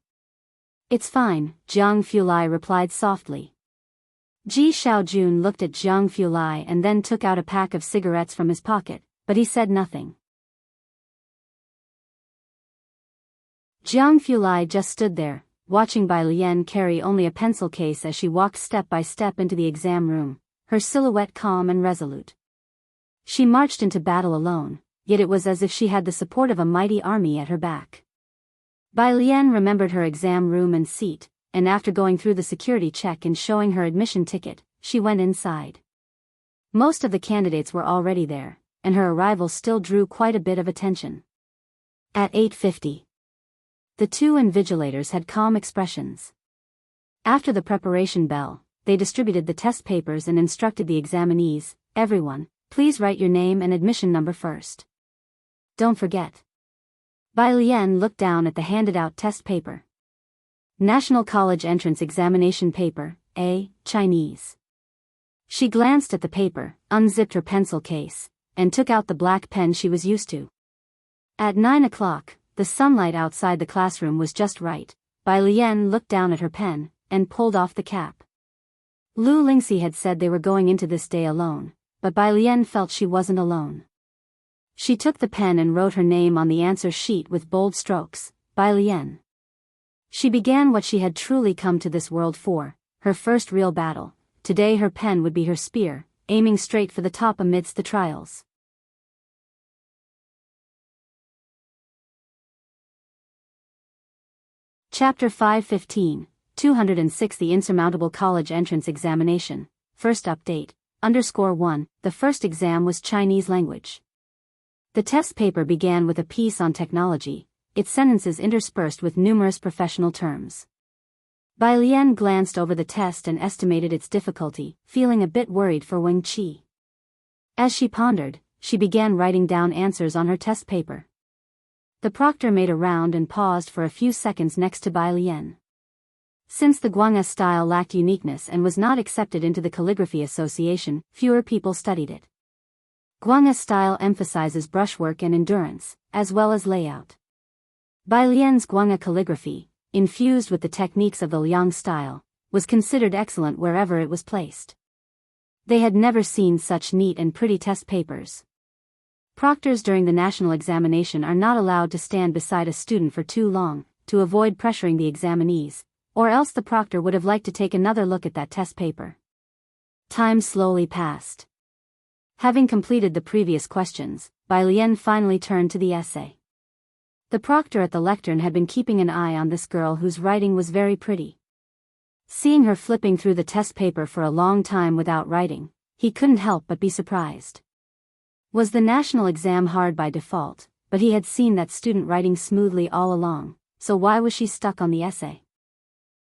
It's fine, Jianghu Lai replied softly. Ji Xiaojun looked at Jianghu Lai and then took out a pack of cigarettes from his pocket, but he said nothing. Jianghu Lai just stood there, watching Bai Lian carry only a pencil case as she walked step by step into the exam room, her silhouette calm and resolute. She marched into battle alone, yet it was as if she had the support of a mighty army at her back. Bai Lian remembered her exam room and seat, and after going through the security check and showing her admission ticket, she went inside. Most of the candidates were already there, and her arrival still drew quite a bit of attention. At 8:50. The two invigilators had calm expressions. After the preparation bell, they distributed the test papers and instructed the examinees, everyone, please write your name and admission number first. Don't forget. Bai Lian looked down at the handed-out test paper. National College Entrance Examination Paper, A, Chinese. She glanced at the paper, unzipped her pencil case, and took out the black pen she was used to. At 9 o'clock, the sunlight outside the classroom was just right. Bai Lian looked down at her pen, and pulled off the cap. Lu Lingxi had said they were going into this day alone, but Bai Lian felt she wasn't alone. She took the pen and wrote her name on the answer sheet with bold strokes, Bai Lian. She began what she had truly come to this world for, her first real battle. Today her pen would be her spear, aiming straight for the top amidst the trials. Chapter 5:15, 206 The Insurmountable College Entrance Examination, First Update, _1, the first exam was Chinese language. The test paper began with a piece on technology, its sentences interspersed with numerous professional terms. Bai Lian glanced over the test and estimated its difficulty, feeling a bit worried for Wang Qi. As she pondered, she began writing down answers on her test paper. The proctor made a round and paused for a few seconds next to Bai Lian. Since the Guanghe style lacked uniqueness and was not accepted into the Calligraphy Association, fewer people studied it. Guanghe style emphasizes brushwork and endurance, as well as layout. Bai Lian's Guanghe calligraphy, infused with the techniques of the Liang style, was considered excellent wherever it was placed. They had never seen such neat and pretty test papers. Proctors during the national examination are not allowed to stand beside a student for too long, to avoid pressuring the examinees, or else the proctor would have liked to take another look at that test paper. Time slowly passed. Having completed the previous questions, Bai Lian finally turned to the essay. The proctor at the lectern had been keeping an eye on this girl whose writing was very pretty. Seeing her flipping through the test paper for a long time without writing, he couldn't help but be surprised. Was the national exam hard by default, but he had seen that student writing smoothly all along, so why was she stuck on the essay?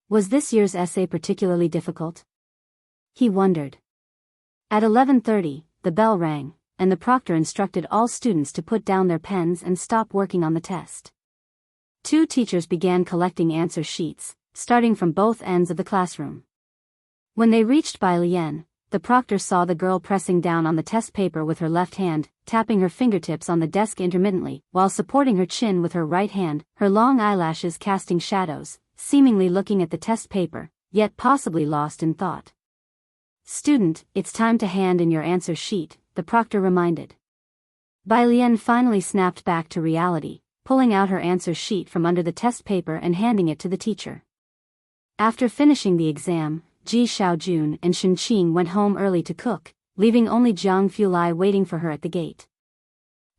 Was this year's essay particularly difficult? He wondered. At 11:30, the bell rang, and the proctor instructed all students to put down their pens and stop working on the test. Two teachers began collecting answer sheets, starting from both ends of the classroom. When they reached Bai Lian, the proctor saw the girl pressing down on the test paper with her left hand, tapping her fingertips on the desk intermittently, while supporting her chin with her right hand, her long eyelashes casting shadows, seemingly looking at the test paper, yet possibly lost in thought. Student, it's time to hand in your answer sheet, the proctor reminded. Bai Lian finally snapped back to reality, pulling out her answer sheet from under the test paper and handing it to the teacher. After finishing the exam, Ji Xiaojun and Shen Qing went home early to cook, leaving only Jianghu Lai waiting for her at the gate.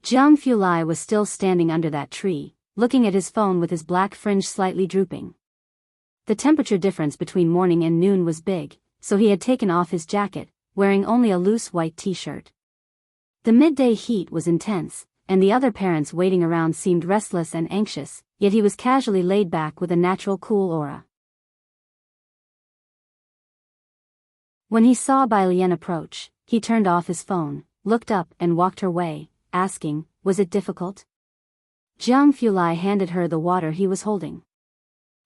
Jianghu Lai was still standing under that tree, looking at his phone with his black fringe slightly drooping. The temperature difference between morning and noon was big, so he had taken off his jacket, wearing only a loose white t-shirt. The midday heat was intense, and the other parents waiting around seemed restless and anxious, yet he was casually laid back with a natural cool aura. When he saw Bai Lian approach, he turned off his phone, looked up and walked her way, asking, "Was it difficult?" Jiang Fulai handed her the water he was holding.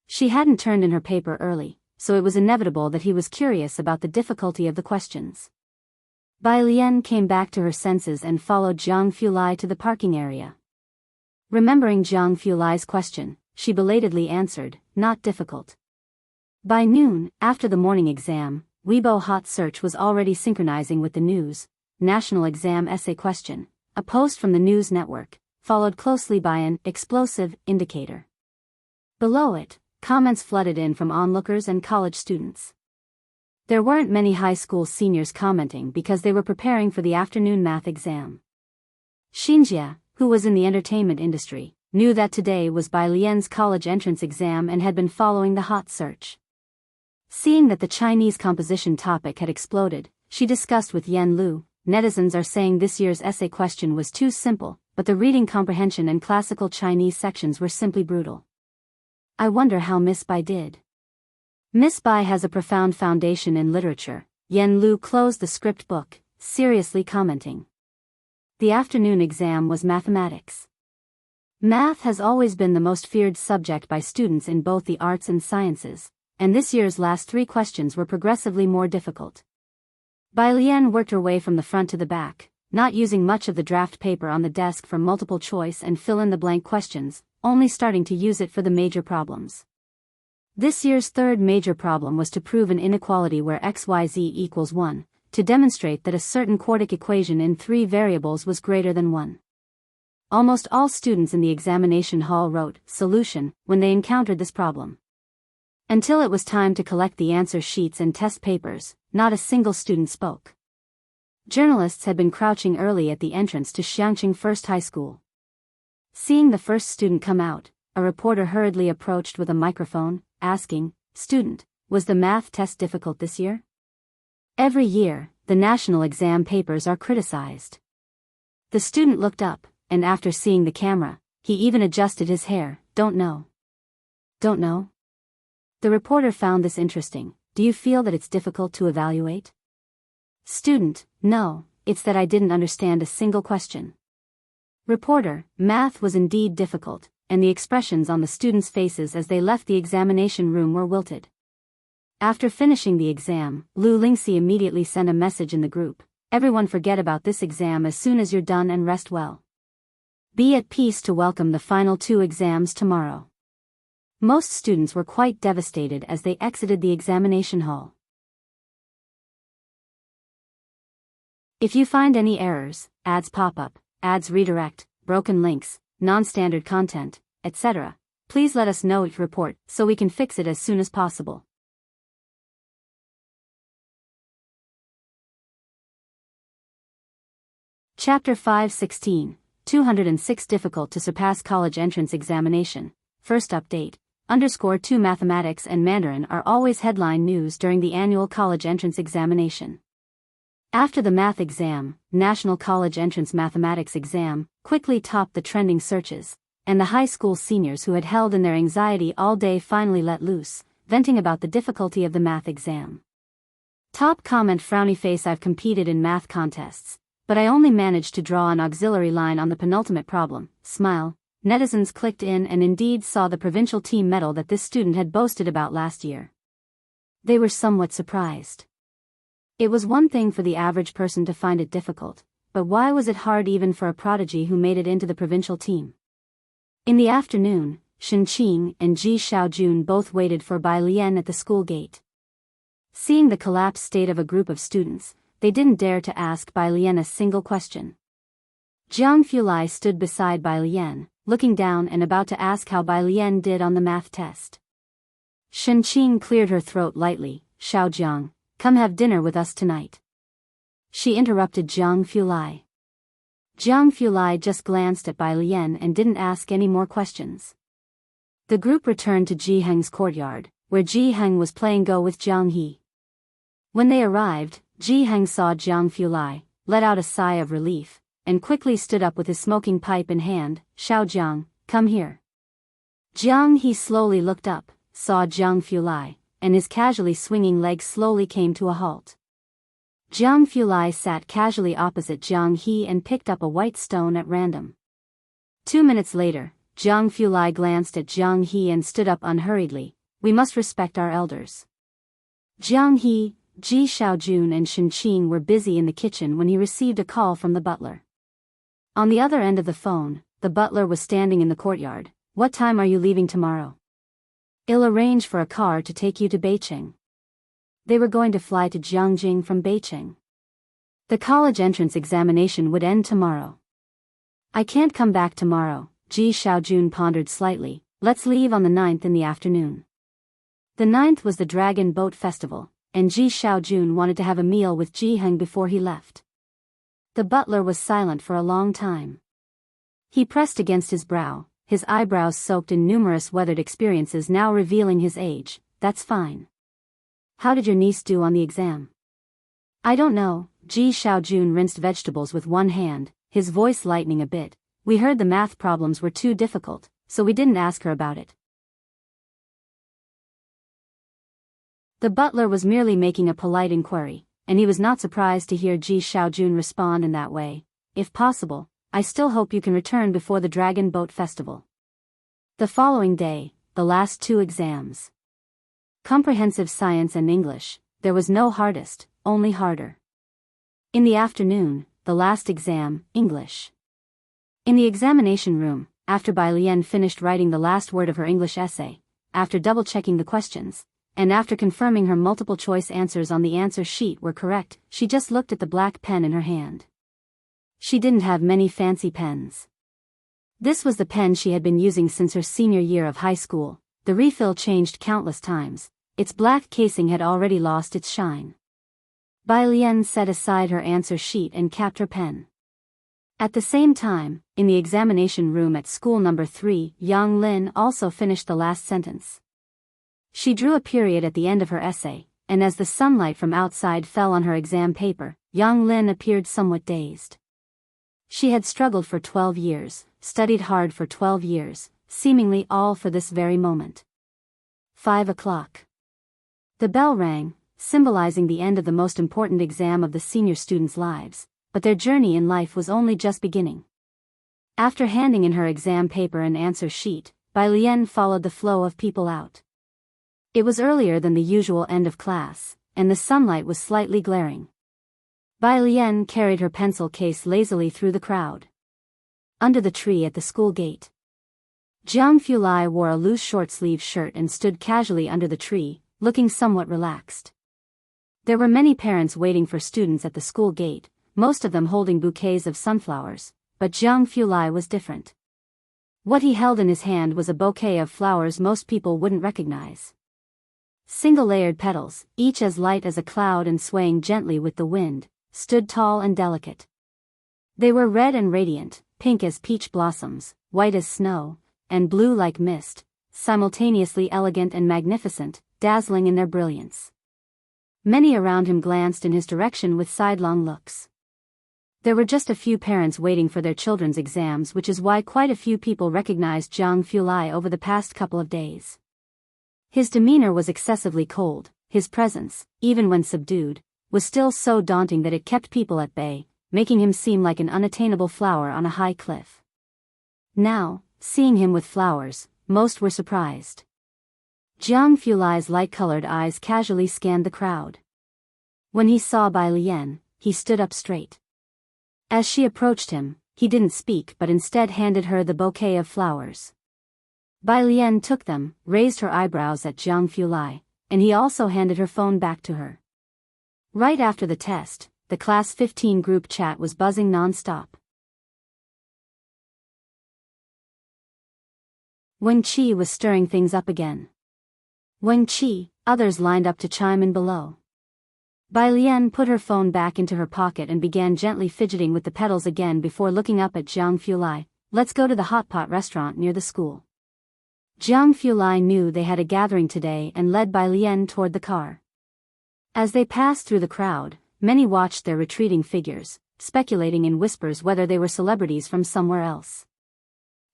She hadn't turned in her paper early, so it was inevitable that he was curious about the difficulty of the questions. Bai Lian came back to her senses and followed Jiang Fulai to the parking area. Remembering Jiang Fulai's question, she belatedly answered, "Not difficult." By noon, after the morning exam, Weibo Hot Search was already synchronizing with the news. National exam essay question, a post from the news network, followed closely by an explosive indicator. Below it, comments flooded in from onlookers and college students. There weren't many high school seniors commenting because they were preparing for the afternoon math exam. Xinjia, who was in the entertainment industry, knew that today was Bai Lian's college entrance exam and had been following the hot search. Seeing that the Chinese composition topic had exploded, she discussed with Yan Lu, "Netizens are saying this year's essay question was too simple, but the reading comprehension and classical Chinese sections were simply brutal. I wonder how Miss Bai did." Miss Bai has a profound foundation in literature. Yan Lu closed the script book, seriously commenting. The afternoon exam was mathematics. Math has always been the most feared subject by students in both the arts and sciences, and this year's last 3 questions were progressively more difficult. Bai Lian worked her way from the front to the back, not using much of the draft paper on the desk for multiple choice and fill-in-the-blank questions, only starting to use it for the major problems. This year's third major problem was to prove an inequality where xyz equals 1, to demonstrate that a certain quartic equation in 3 variables was greater than 1. Almost all students in the examination hall wrote "solution" when they encountered this problem. Until it was time to collect the answer sheets and test papers, not a single student spoke. Journalists had been crouching early at the entrance to Xiangqing First High School. Seeing the first student come out, a reporter hurriedly approached with a microphone, asking, "Student, was the math test difficult this year?" Every year, the national exam papers are criticized. The student looked up, and after seeing the camera, he even adjusted his hair. "Don't know." "Don't know?" The reporter found this interesting. "Do you feel that it's difficult to evaluate?" Student, "No, it's that I didn't understand a single question." Reporter, "Math was indeed difficult, and the expressions on the students' faces as they left the examination room were wilted." After finishing the exam, Lu Lingxi immediately sent a message in the group, "Everyone forget about this exam as soon as you're done and rest well. Be at peace to welcome the final 2 exams tomorrow." Most students were quite devastated as they exited the examination hall. If you find any errors, ads pop up, ads redirect, broken links, non-standard content, etc., please let us know each report so we can fix it as soon as possible. Chapter 5:16, 206 Difficult to Surpass College Entrance Examination. First update, _2 Mathematics and Mandarin are always headline news during the annual college entrance examination. After the math exam, National College Entrance Mathematics exam quickly topped the trending searches, and the high school seniors who had held in their anxiety all day finally let loose, venting about the difficulty of the math exam. Top comment: frowny face. I've competed in math contests, but I only managed to draw an auxiliary line on the penultimate problem. Smile. Netizens clicked in and indeed saw the provincial team medal that this student had boasted about last year. They were somewhat surprised. It was one thing for the average person to find it difficult, but why was it hard even for a prodigy who made it into the provincial team? In the afternoon, Shen Qing and Ji Xiaojun both waited for Bai Lian at the school gate. Seeing the collapsed state of a group of students, they didn't dare to ask Bai Lian a single question. Jiang Fulai stood beside Bai Lian, looking down and about to ask how Bai Lian did on the math test. Shen Qing cleared her throat lightly. "Xiaojiang, come have dinner with us tonight." She interrupted Jiang Fulai. Jiang Fulai just glanced at Bai Lian and didn't ask any more questions. The group returned to Ji Heng's courtyard, where Ji Heng was playing Go with Jiang He. When they arrived, Ji Heng saw Jiang Fulai, let out a sigh of relief, and quickly stood up with his smoking pipe in hand. "Xiaojiang, come here." Jiang He slowly looked up, saw Jiang Fulai, and his casually swinging legs slowly came to a halt. Jiang Fulai sat casually opposite Jiang He and picked up a white stone at random. 2 minutes later, Jiang Fulai glanced at Jiang He and stood up unhurriedly. We must respect our elders. Jiang He, Ji Xiaojun and Shen Qing were busy in the kitchen when he received a call from the butler. On the other end of the phone, the butler was standing in the courtyard. What time are you leaving tomorrow? I'll arrange for a car to take you to Beijing. They were going to fly to Jiangjing from Beijing. The college entrance examination would end tomorrow. I can't come back tomorrow, Ji Xiaojun pondered slightly. Let's leave on the 9th in the afternoon. The 9th was the Dragon Boat Festival, and Ji Xiaojun wanted to have a meal with Ji Heng before he left. The butler was silent for a long time. He pressed against his brow, his eyebrows soaked in numerous weathered experiences now revealing his age. That's fine. How did your niece do on the exam? I don't know, Ji Xiaojun rinsed vegetables with one hand, his voice lightening a bit. We heard the math problems were too difficult, so we didn't ask her about it. The butler was merely making a polite inquiry, and he was not surprised to hear Ji Xiaojun respond in that way. If possible, I still hope you can return before the Dragon Boat Festival. The following day, the last 2 exams. Comprehensive Science and English, there was no hardest, only harder. In the afternoon, the last exam, English. In the examination room, after Bai Lian finished writing the last word of her English essay, after double-checking the questions, and after confirming her multiple-choice answers on the answer sheet were correct, she just looked at the black pen in her hand. She didn't have many fancy pens. This was the pen she had been using since her senior year of high school. The refill changed countless times. Its black casing had already lost its shine. Bai Lian set aside her answer sheet and capped her pen. At the same time, in the examination room at school number 3, Yang Lin also finished the last sentence. She drew a period at the end of her essay, and as the sunlight from outside fell on her exam paper, Yang Lin appeared somewhat dazed. She had struggled for 12 years, studied hard for 12 years, seemingly all for this very moment. 5 o'clock. The bell rang, symbolizing the end of the most important exam of the senior students' lives, but their journey in life was only just beginning. After handing in her exam paper and answer sheet, Bai Lian followed the flow of people out. It was earlier than the usual end of class, and the sunlight was slightly glaring. Bai Lian carried her pencil case lazily through the crowd. Under the tree at the school gate, Jiang Fulai wore a loose short-sleeved shirt and stood casually under the tree, looking somewhat relaxed. There were many parents waiting for students at the school gate, most of them holding bouquets of sunflowers, but Jiang Fulai was different. What he held in his hand was a bouquet of flowers most people wouldn't recognize. Single-layered petals, each as light as a cloud and swaying gently with the wind, stood tall and delicate. They were red and radiant, pink as peach blossoms, white as snow, and blue like mist, simultaneously elegant and magnificent, dazzling in their brilliance. Many around him glanced in his direction with sidelong looks. There were just a few parents waiting for their children's exams, which is why quite a few people recognized Jiang Fulai over the past couple of days. His demeanor was excessively cold. His presence, even when subdued, was still so daunting that it kept people at bay, making him seem like an unattainable flower on a high cliff. Now, seeing him with flowers, most were surprised. Jiang Fulai's light-colored eyes casually scanned the crowd. When he saw Bai Lian, he stood up straight. As she approached him, he didn't speak but instead handed her the bouquet of flowers. Bai Lian took them, raised her eyebrows at Jiang Fulai, and he also handed her phone back to her. Right after the test, the Class 15 group chat was buzzing non-stop. Wen Qi was stirring things up again. Wen Qi, others lined up to chime in below. Bai Lian put her phone back into her pocket and began gently fidgeting with the pedals again before looking up at Jiang Fulai. Let's go to the hot pot restaurant near the school. Jiang Fulai knew they had a gathering today and led Bai Lian toward the car. As they passed through the crowd, many watched their retreating figures, speculating in whispers whether they were celebrities from somewhere else.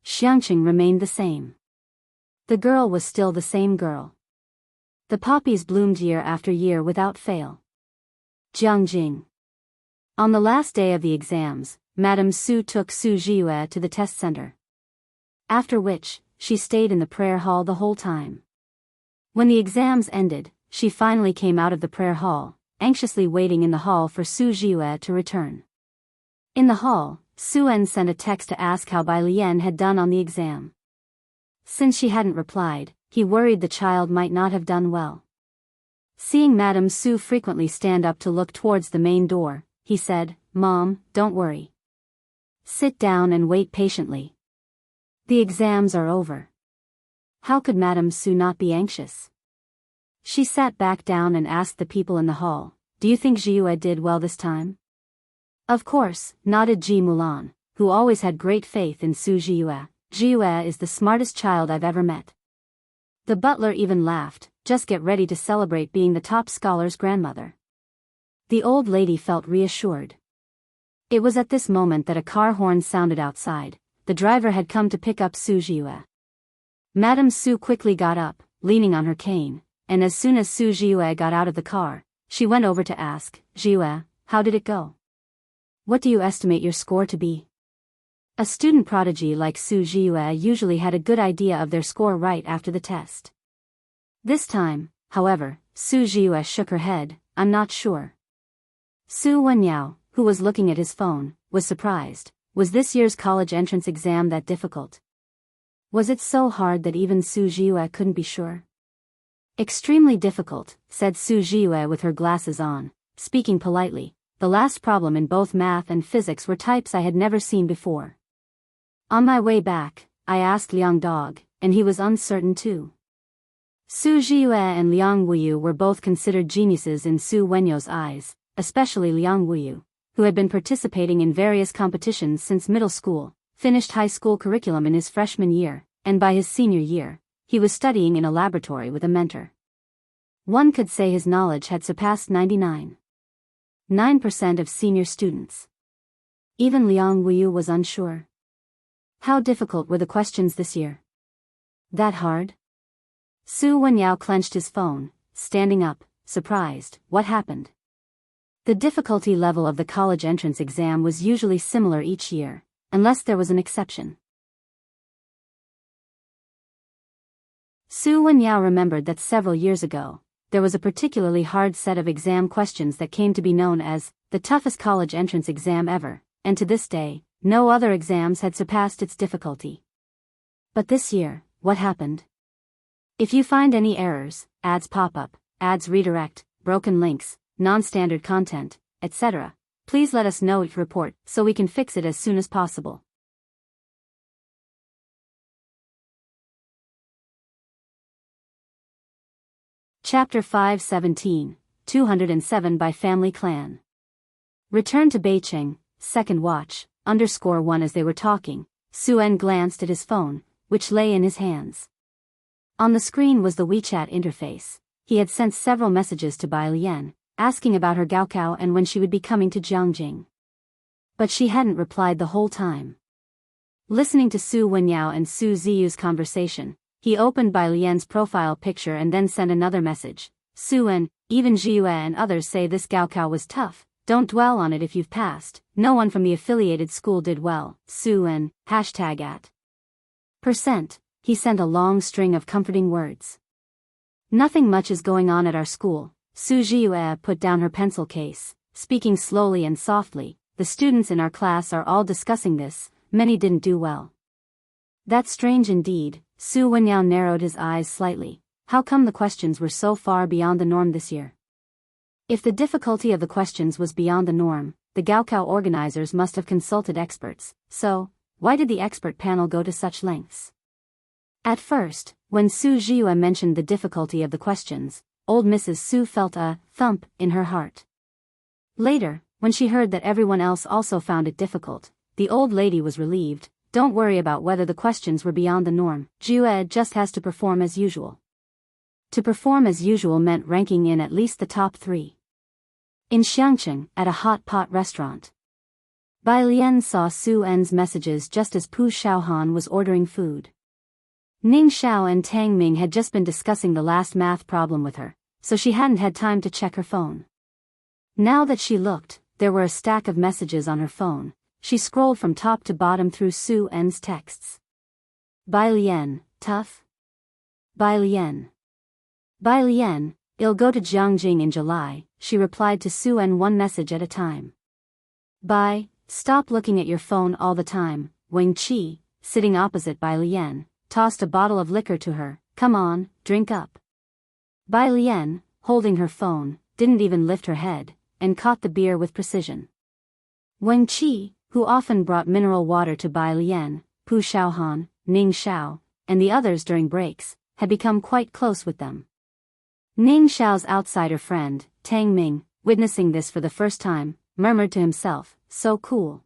Xiangqing remained the same. The girl was still the same girl. The poppies bloomed year after year without fail. Jianghu. On the last day of the exams, Madame Su took Su Jiue to the test center. After which, she stayed in the prayer hall the whole time. When the exams ended, she finally came out of the prayer hall, anxiously waiting in the hall for Su Jiue to return. In the hall, Su-en sent a text to ask how Bai Lian had done on the exam. Since she hadn't replied, he worried the child might not have done well. Seeing Madame Su frequently stand up to look towards the main door, he said, "Mom, don't worry. Sit down and wait patiently. The exams are over." How could Madame Su not be anxious? She sat back down and asked the people in the hall, "Do you think Jiue did well this time?" "Of course," nodded Ji Mulan, who always had great faith in Su Jiue. "Jiue is the smartest child I've ever met." The butler even laughed, "Just get ready to celebrate being the top scholar's grandmother." The old lady felt reassured. It was at this moment that a car horn sounded outside. The driver had come to pick up Su Jiue. Madame Su quickly got up, leaning on her cane, and as soon as Su Jiue got out of the car, she went over to ask, "Jiue, how did it go? What do you estimate your score to be?" A student prodigy like Su Jiue usually had a good idea of their score right after the test. This time, however, Su Jiue shook her head, "I'm not sure." Su Wenyao, who was looking at his phone, was surprised. Was this year's college entrance exam that difficult? Was it so hard that even Su Jiue couldn't be sure? "Extremely difficult," said Su Jiue with her glasses on, speaking politely. "The last problem in both math and physics were types I had never seen before. On my way back, I asked Liang Dog, and he was uncertain too." Su Jiue and Liang Wuyu were both considered geniuses in Su Wenyao's eyes, especially Liang Wuyu, who had been participating in various competitions since middle school, finished high school curriculum in his freshman year, and by his senior year, he was studying in a laboratory with a mentor. One could say his knowledge had surpassed 99.9% of senior students. Even Liang Wuyu was unsure. How difficult were the questions this year? That hard? Su Wenyao clenched his phone, standing up, surprised. What happened? The difficulty level of the college entrance exam was usually similar each year, unless there was an exception. Su Wenyao remembered that several years ago, there was a particularly hard set of exam questions that came to be known as the toughest college entrance exam ever, and to this day, no other exams had surpassed its difficulty. But this year, what happened? If you find any errors, ads pop up, ads redirect, broken links, non-standard content, etc., please let us know each report so we can fix it as soon as possible. Chapter 517, 207 by Family Clan. Return to Beicheng, second watch, _1. As they were talking, Su-en glanced at his phone, which lay in his hands. On the screen was the WeChat interface. He had sent several messages to Bai Lian, asking about her gaokao and when she would be coming to Jianghu. But she hadn't replied the whole time. Listening to Su Wenyao and Su Ziyu's conversation, he opened Bai Lian's profile picture and then sent another message. "Su-en, even Jiue and others say this gaokao was tough. Don't dwell on it if you've passed. No one from the affiliated school did well. Su-en, #@%." He sent a long string of comforting words. "Nothing much is going on at our school." Su Jiue put down her pencil case, speaking slowly and softly. "The students in our class are all discussing this, many didn't do well." "That's strange indeed." Su Wenyao narrowed his eyes slightly. "How come the questions were so far beyond the norm this year?" If the difficulty of the questions was beyond the norm, the gaokao organizers must have consulted experts, so, why did the expert panel go to such lengths? At first, when Su Jiue mentioned the difficulty of the questions, old Mrs. Su felt a thump in her heart. Later, when she heard that everyone else also found it difficult, the old lady was relieved. "Don't worry about whether the questions were beyond the norm. Jiue just has to perform as usual." To perform as usual meant ranking in at least the top 3. In Xiangcheng, at a hot pot restaurant, Bai Lian saw Su-en's messages just as Pu Xiaohan was ordering food. Ning Xiao and Tang Ming had just been discussing the last math problem with her, so she hadn't had time to check her phone. Now that she looked, there were a stack of messages on her phone. She scrolled from top to bottom through Su En's texts. Bai Lian, tough? Bai Lian. Bai Lian, I'll go to Jianghu in July, she replied to Su En one message at a time. Bai, stop looking at your phone all the time. Wang Qi, sitting opposite Bai Lian, tossed a bottle of liquor to her. Come on, drink up. Bai Lian, holding her phone, didn't even lift her head, and caught the beer with precision. Wang Qi, who often brought mineral water to Bai Lian, Pu Xiaohan, Ning Xiao, and the others during breaks, had become quite close with them. Ning Xiao's outsider friend, Tang Ming, witnessing this for the first time, murmured to himself, so cool.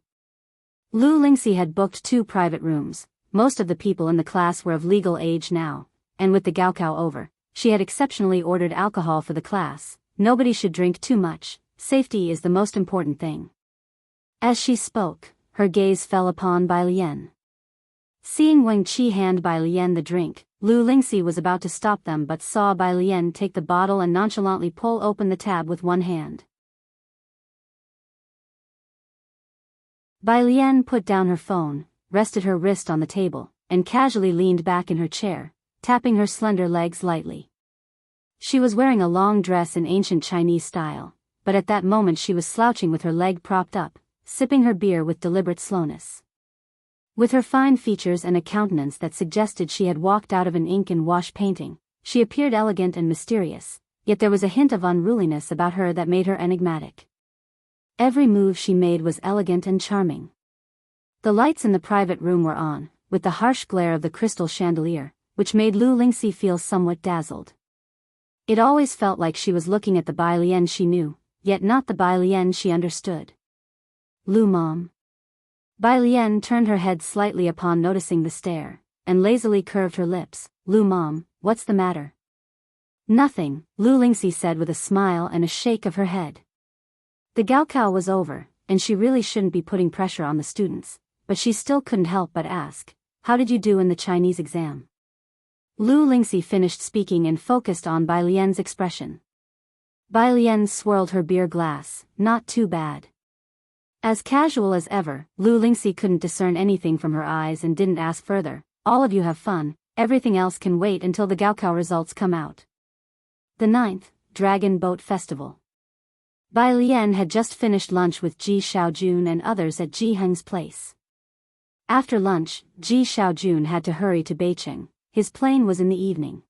Lu Lingxi had booked 2 private rooms. Most of the people in the class were of legal age now, and with the gaokao over, she had exceptionally ordered alcohol for the class. Nobody should drink too much, safety is the most important thing. As she spoke, her gaze fell upon Bai Lian. Seeing Wang Qi hand Bai Lian the drink, Lu Lingxi was about to stop them but saw Bai Lian take the bottle and nonchalantly pull open the tab with one hand. Bai Lian put down her phone, rested her wrist on the table, and casually leaned back in her chair, tapping her slender legs lightly. She was wearing a long dress in ancient Chinese style, but at that moment she was slouching with her leg propped up, sipping her beer with deliberate slowness. With her fine features and a countenance that suggested she had walked out of an ink and wash painting, she appeared elegant and mysterious, yet there was a hint of unruliness about her that made her enigmatic. Every move she made was elegant and charming. The lights in the private room were on, with the harsh glare of the crystal chandelier, which made Lu Lingxi feel somewhat dazzled. It always felt like she was looking at the Bai Lian she knew, yet not the Bai Lian she understood. Lu Mom. Bai Lian turned her head slightly upon noticing the stare, and lazily curved her lips. Lu Mom, what's the matter? Nothing, Lu Lingxi said with a smile and a shake of her head. The gaokao was over, and she really shouldn't be putting pressure on the students, but she still couldn't help but ask, how did you do in the Chinese exam? Lu Lingxi finished speaking and focused on Bai Lian's expression. Bai Lian swirled her beer glass, not too bad. As casual as ever, Lu Lingxi couldn't discern anything from her eyes and didn't ask further. All of you have fun, everything else can wait until the gaokao results come out. The 9th, Dragon Boat Festival. Bai Lian had just finished lunch with Ji Xiaojun and others at Ji Heng's place. After lunch, Ji Xiaojun had to hurry to Beijing. His plane was in the evening.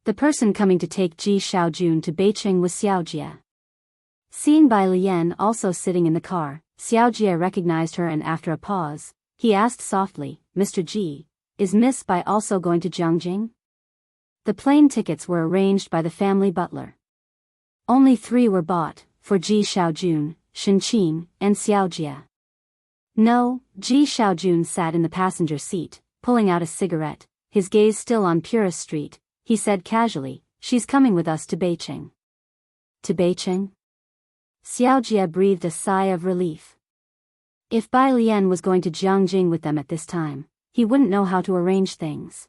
The person coming to take Ji Xiaojun to Beijing was Xiaojie. Seeing Bai Lian also sitting in the car, Xiaojie recognized her and after a pause, he asked softly, Mr. Ji, is Miss Bai also going to Jianghu? The plane tickets were arranged by the family butler. Only 3 were bought, for Ji Xiaojun, Shenqin, and Xiaojie. No, Ji Xiaojun sat in the passenger seat, pulling out a cigarette, his gaze still on Purist Street. He said casually, she's coming with us to Beijing. To Beijing? Xiaojie breathed a sigh of relief. If Bai Lian was going to Jianghu with them at this time, he wouldn't know how to arrange things.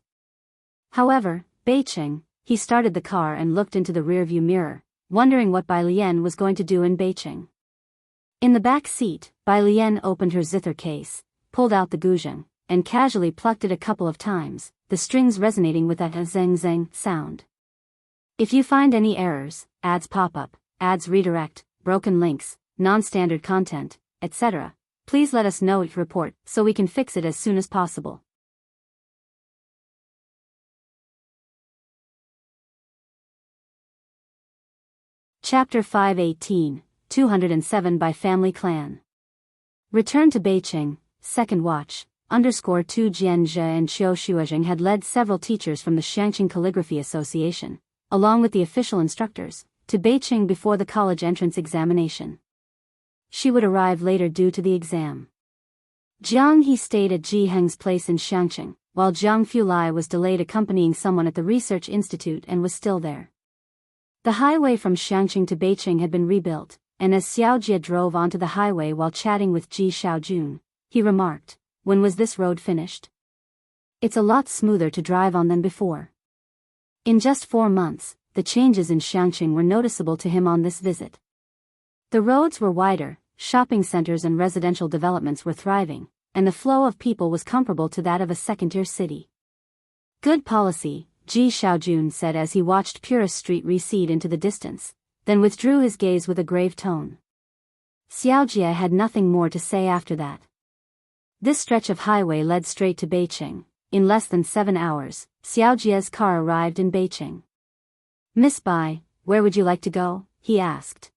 However, Beijing, he started the car and looked into the rearview mirror, wondering what Bai Lian was going to do in Beijing. In the back seat, Bai Lian opened her zither case, pulled out the guzheng, and casually plucked it a couple of times, the strings resonating with that zeng zeng sound. If you find any errors, ads pop up, ads redirect, broken links, non-standard content, etc., please let us know at report so we can fix it as soon as possible. Chapter 518, 207 by Family Clan. Return to Beijing, second watch, _2 Jianzhe and Qiu Shuozheng had led several teachers from the Shangqing Calligraphy Association, along with the official instructors, to Beijing before the college entrance examination. She would arrive later due to the exam. Jiang He stayed at Ji Heng's place in Shangqing, while Jiang Fulai was delayed accompanying someone at the research institute and was still there. The highway from Shangqing to Beijing had been rebuilt, and as Xiaojie drove onto the highway while chatting with Ji Xiaojun, he remarked, when was this road finished? It's a lot smoother to drive on than before. In just 4 months, the changes in Shangqing were noticeable to him on this visit. The roads were wider, shopping centers and residential developments were thriving, and the flow of people was comparable to that of a second-tier city. Good policy, Ji Xiaojun said as he watched Purist Street recede into the distance, then withdrew his gaze with a grave tone. Xiaojia had nothing more to say after that. This stretch of highway led straight to Beijing. In less than 7 hours, Xiaojia's car arrived in Beijing. Miss Bai, where would you like to go? He asked.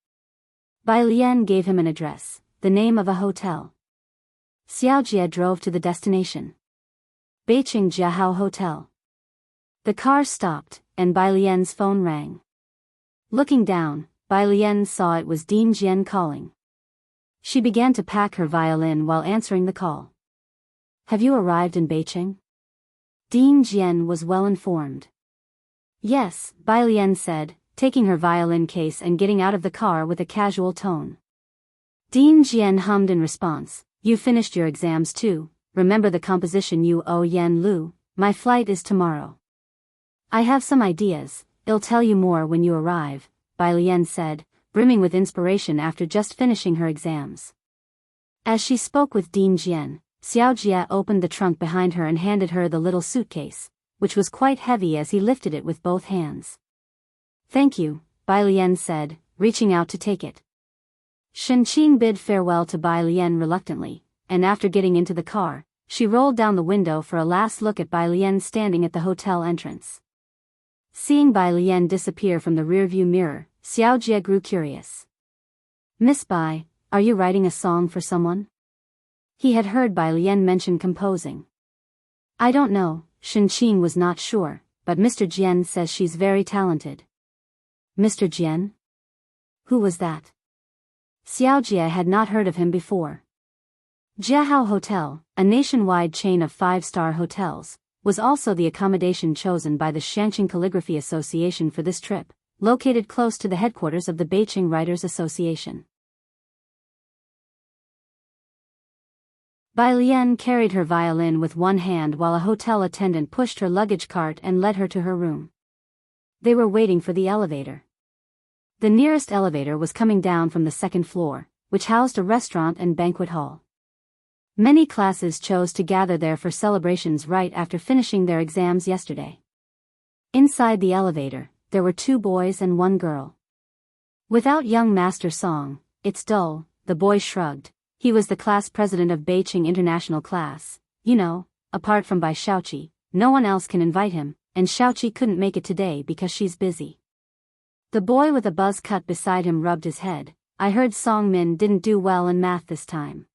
Bai Lian gave him an address, the name of a hotel. Xiaojia drove to the destination. Beijing Jiahao Hotel. The car stopped, and Bai Lian's phone rang. Looking down, Bai Lian saw it was Ding Jian calling. She began to pack her violin while answering the call. Have you arrived in Beijing? Ding Jian was well informed. Yes, Bai Lian said, taking her violin case and getting out of the car with a casual tone. Ding Jian hummed in response, you finished your exams too, remember the composition you owe Yan Lu, my flight is tomorrow. I have some ideas, I'll tell you more when you arrive, Bai Lian said, brimming with inspiration after just finishing her exams. As she spoke with Ding Jian, Xiaojia opened the trunk behind her and handed her the little suitcase, which was quite heavy as he lifted it with both hands. Thank you, Bai Lian said, reaching out to take it. Shen Qing bid farewell to Bai Lian reluctantly, and after getting into the car, she rolled down the window for a last look at Bai Lian standing at the hotel entrance. Seeing Bai Lian disappear from the rearview mirror, Xiaojia grew curious. Miss Bai, are you writing a song for someone? He had heard Bai Lian mention composing. I don't know, Shen Qing was not sure, but Mr. Jian says she's very talented. Mr. Jian? Who was that? Xiaojia had not heard of him before. Jiahao Hotel, a nationwide chain of 5-star hotels, was also the accommodation chosen by the Shangqing Calligraphy Association for this trip, located close to the headquarters of the Beijing Writers Association. Bai Lian carried her violin with one hand while a hotel attendant pushed her luggage cart and led her to her room. They were waiting for the elevator. The nearest elevator was coming down from the second floor, which housed a restaurant and banquet hall. Many classes chose to gather there for celebrations right after finishing their exams yesterday. Inside the elevator, there were 2 boys and 1 girl. Without young Master Song, it's dull, the boy shrugged. He was the class president of Beijing International Class. You know, apart from Bai Xiaoqi, no one else can invite him, and Xiaoqi couldn't make it today because she's busy. The boy with a buzz cut beside him rubbed his head. I heard Song Min didn't do well in math this time.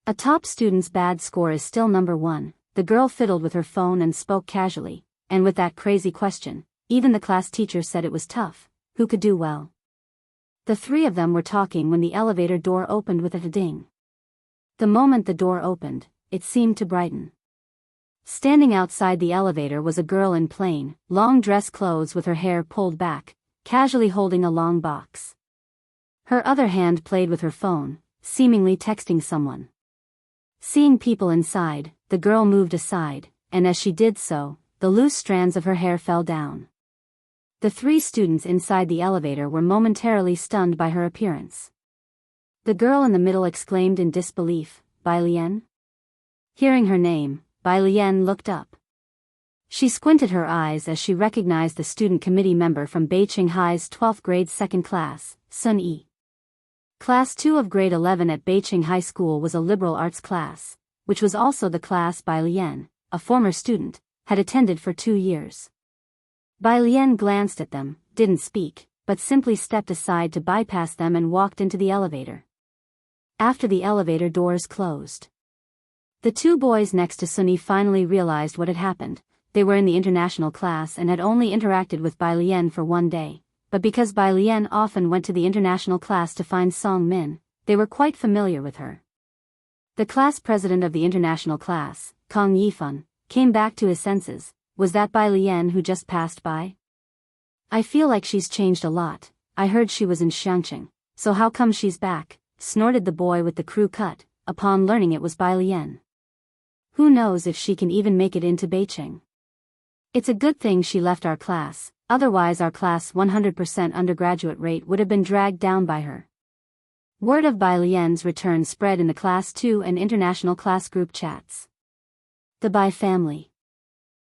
A top student's bad score is still number 1, the girl fiddled with her phone and spoke casually, and with that crazy question, even the class teacher said it was tough, who could do well? The 3 of them were talking when the elevator door opened with a ding. The moment the door opened, it seemed to brighten. Standing outside the elevator was a girl in plain, long dress clothes with her hair pulled back, casually holding a long box. Her other hand played with her phone, seemingly texting someone. Seeing people inside, the girl moved aside, and as she did so, the loose strands of her hair fell down. The 3 students inside the elevator were momentarily stunned by her appearance. The girl in the middle exclaimed in disbelief, Bai Lian? Hearing her name, Bai Lian looked up. She squinted her eyes as she recognized the student committee member from Beijing High's 12th grade 2nd class, Sun Yi. Class 2 of grade 11 at Beijing High School was a liberal arts class, which was also the class Bai Lian, a former student, had attended for 2 years. Bai Lian glanced at them, didn't speak, but simply stepped aside to bypass them and walked into the elevator. After the elevator doors closed, the 2 boys next to Sunny finally realized what had happened. They were in the international class and had only interacted with Bai Lian for 1 day, but because Bai Lian often went to the international class to find Song Min, they were quite familiar with her. The class president of the international class, Kang Yifan, came back to his senses. Was that Bai Lian who just passed by? I feel like she's changed a lot. I heard she was in Shangqing, so how come she's back? Snorted the boy with the crew cut, upon learning it was Bai Lian. Who knows if she can even make it into Beijing? It's a good thing she left our class, otherwise our class 100% undergraduate rate would have been dragged down by her. Word of Bai Lian's return spread in the Class 2 and international class group chats. The Bai family.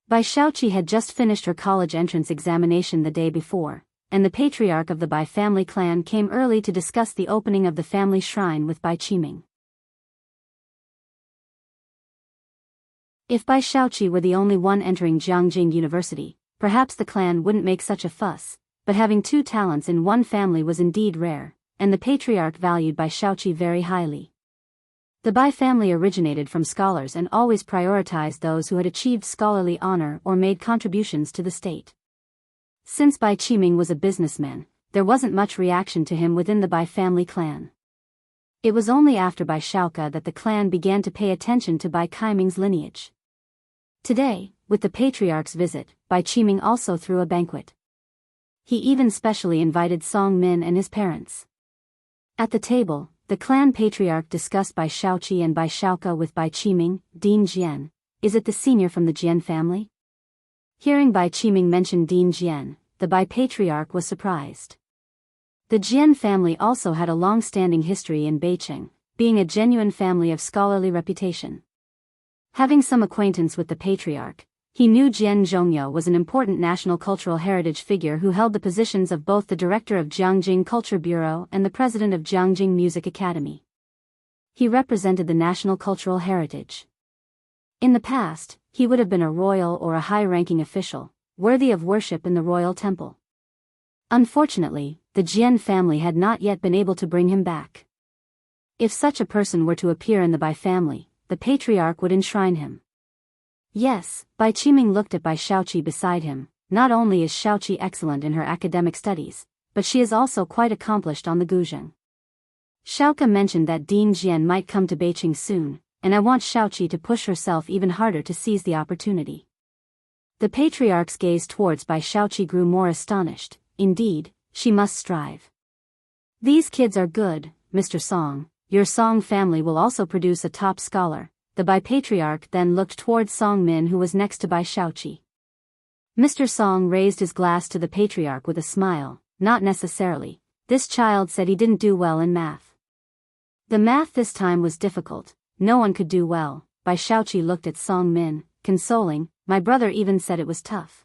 Bai Shaoqi had just finished her college entrance examination the day before, and the patriarch of the Bai family clan came early to discuss the opening of the family shrine with Bai Qiming. If Bai Shaoqi were the only one entering Jianghu University, perhaps the clan wouldn't make such a fuss, but having two talents in one family was indeed rare, and the patriarch valued Bai Shaoqi very highly. The Bai family originated from scholars and always prioritized those who had achieved scholarly honor or made contributions to the state. Since Bai Qiming was a businessman, there wasn't much reaction to him within the Bai family clan. It was only after Bai Shaoka that the clan began to pay attention to Bai Qiming's lineage. Today, with the patriarch's visit, Bai Qiming also threw a banquet. He even specially invited Song Min and his parents. At the table, the clan patriarch discussed Bai Shaoqi and Bai Shaoka with Bai Qiming. Dean Jian, is it the senior from the Jian family? Hearing Bai Qiming mention Dean Jian, the Bai patriarch was surprised. The Jian family also had a long-standing history in Beiqing, being a genuine family of scholarly reputation. Having some acquaintance with the patriarch, he knew Jian Zhongyo was an important national cultural heritage figure who held the positions of both the director of Jiangjing Culture Bureau and the president of Jiangjing Music Academy. He represented the national cultural heritage. In the past, he would have been a royal or a high-ranking official, worthy of worship in the royal temple. Unfortunately, the Jian family had not yet been able to bring him back. If such a person were to appear in the Bai family, the patriarch would enshrine him. Yes, Bai Qiming looked at Bai Shaoqi beside him. Not only is Shaoqi excellent in her academic studies, but she is also quite accomplished on the guzheng. Shaoka mentioned that Dean Jian might come to Beiqing soon, and I want Shaoqi to push herself even harder to seize the opportunity. The patriarch's gaze towards Bai Shaoqi grew more astonished. Indeed, she must strive. These kids are good, Mr. Song. Your Song family will also produce a top scholar. The Bai patriarch then looked towards Song Min, who was next to Bai Shaoqi. Mr. Song raised his glass to the patriarch with a smile. Not necessarily. This child said he didn't do well in math. The math this time was difficult. No one could do well. Bai Shaoqi looked at Song Min, consoling. My brother even said it was tough.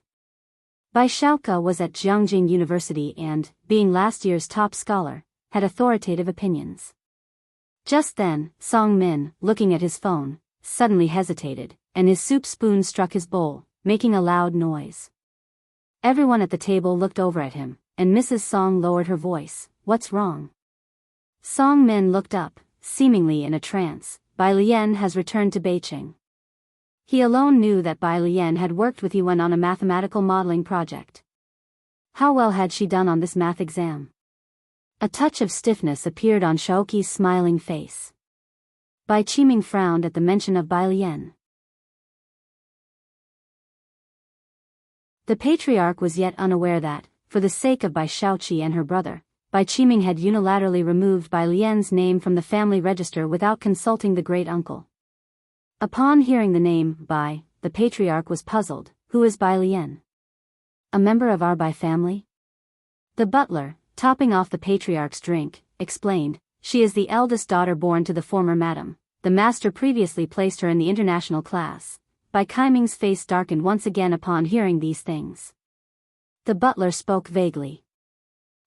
Bai Shaoka was at Jiangjing University and, being last year's top scholar, had authoritative opinions. Just then, Song Min, looking at his phone, suddenly hesitated, and his soup spoon struck his bowl, making a loud noise. Everyone at the table looked over at him, and Mrs. Song lowered her voice. What's wrong? Song Min looked up, seemingly in a trance. Bai Lian has returned to Beiqing. He alone knew that Bai Lian had worked with Yuan on a mathematical modeling project. How well had she done on this math exam? A touch of stiffness appeared on Shaoqi's smiling face. Bai Qiming frowned at the mention of Bai Lian. The patriarch was yet unaware that, for the sake of Bai Shaoqi and her brother, Bai Qiming had unilaterally removed Bai Lian's name from the family register without consulting the great-uncle. Upon hearing the name, Bai, the patriarch was puzzled. Who is Bai Lian? A member of our Bai family? The butler, topping off the patriarch's drink, explained, she is the eldest daughter born to the former madam. The master previously placed her in the international class. Bai Qiming's face darkened once again upon hearing these things. The butler spoke vaguely.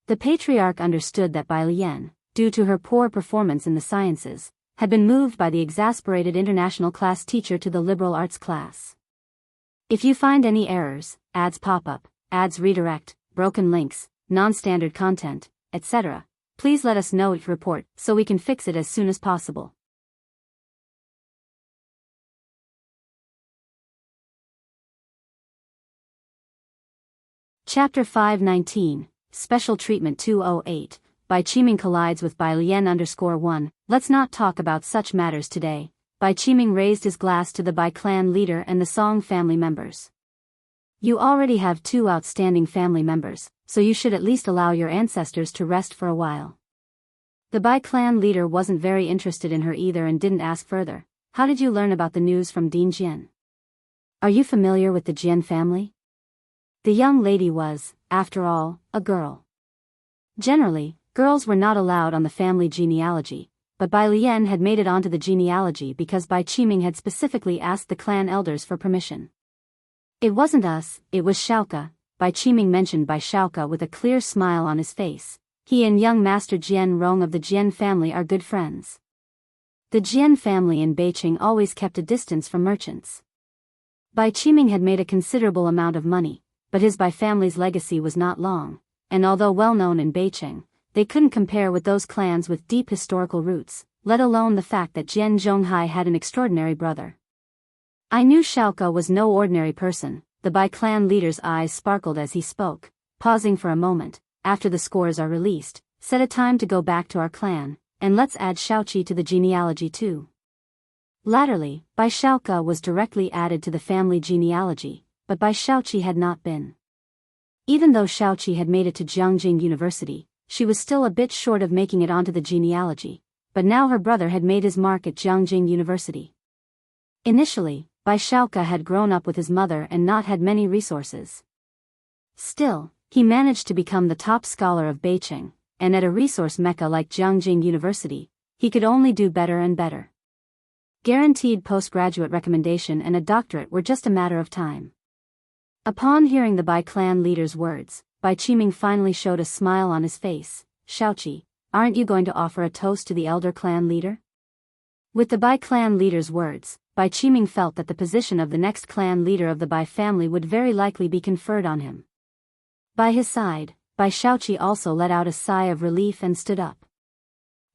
The patriarch understood that Bai Lian, due to her poor performance in the sciences, had been moved by the exasperated international class teacher to the liberal arts class. If you find any errors, ads pop up, ads redirect, broken links, non-standard content, etc., please let us know each report so we can fix it as soon as possible. Chapter 519, Special Treatment 208, Bai Qiming collides with Bai Lian _1. Let's not talk about such matters today. Bai Qiming raised his glass to the Bai clan leader and the Song family members. You already have two outstanding family members, so you should at least allow your ancestors to rest for a while. The Bai clan leader wasn't very interested in her either and didn't ask further. How did you learn about the news from Dean Jian? Are you familiar with the Jian family? The young lady was, after all, a girl. Generally, girls were not allowed on the family genealogy, but Bai Lian had made it onto the genealogy because Bai Qiming had specifically asked the clan elders for permission. It wasn't us, it was Xiaoke, Bai Qiming mentioned Bai Xiaoke with a clear smile on his face. He and young master Jian Rong of the Jian family are good friends. The Jian family in Beijing always kept a distance from merchants. Bai Qiming had made a considerable amount of money, but his Bai family's legacy was not long, and although well known in Beijing, they couldn't compare with those clans with deep historical roots, let alone the fact that Jian Zhonghai had an extraordinary brother. I knew Xiaoke was no ordinary person. The Bai clan leader's eyes sparkled as he spoke, pausing for a moment. After the scores are released, set a time to go back to our clan, and let's add Xiaoqi to the genealogy too. Latterly, Bai Xiaoke was directly added to the family genealogy, but Bai Xiaoqi had not been. Even though Xiaoqi had made it to Jianghu University, she was still a bit short of making it onto the genealogy, but now her brother had made his mark at Jianghu University. Initially, Bai Xiaoke had grown up with his mother and not had many resources. Still, he managed to become the top scholar of Beijing, and at a resource mecca like Jianghu University, he could only do better and better. Guaranteed postgraduate recommendation and a doctorate were just a matter of time. Upon hearing the Bai clan leader's words, Bai Qiming finally showed a smile on his face. Xiaoqi, aren't you going to offer a toast to the elder clan leader? With the Bai clan leader's words, Bai Qiming felt that the position of the next clan leader of the Bai family would very likely be conferred on him. By his side, Bai Xiaoqi also let out a sigh of relief and stood up.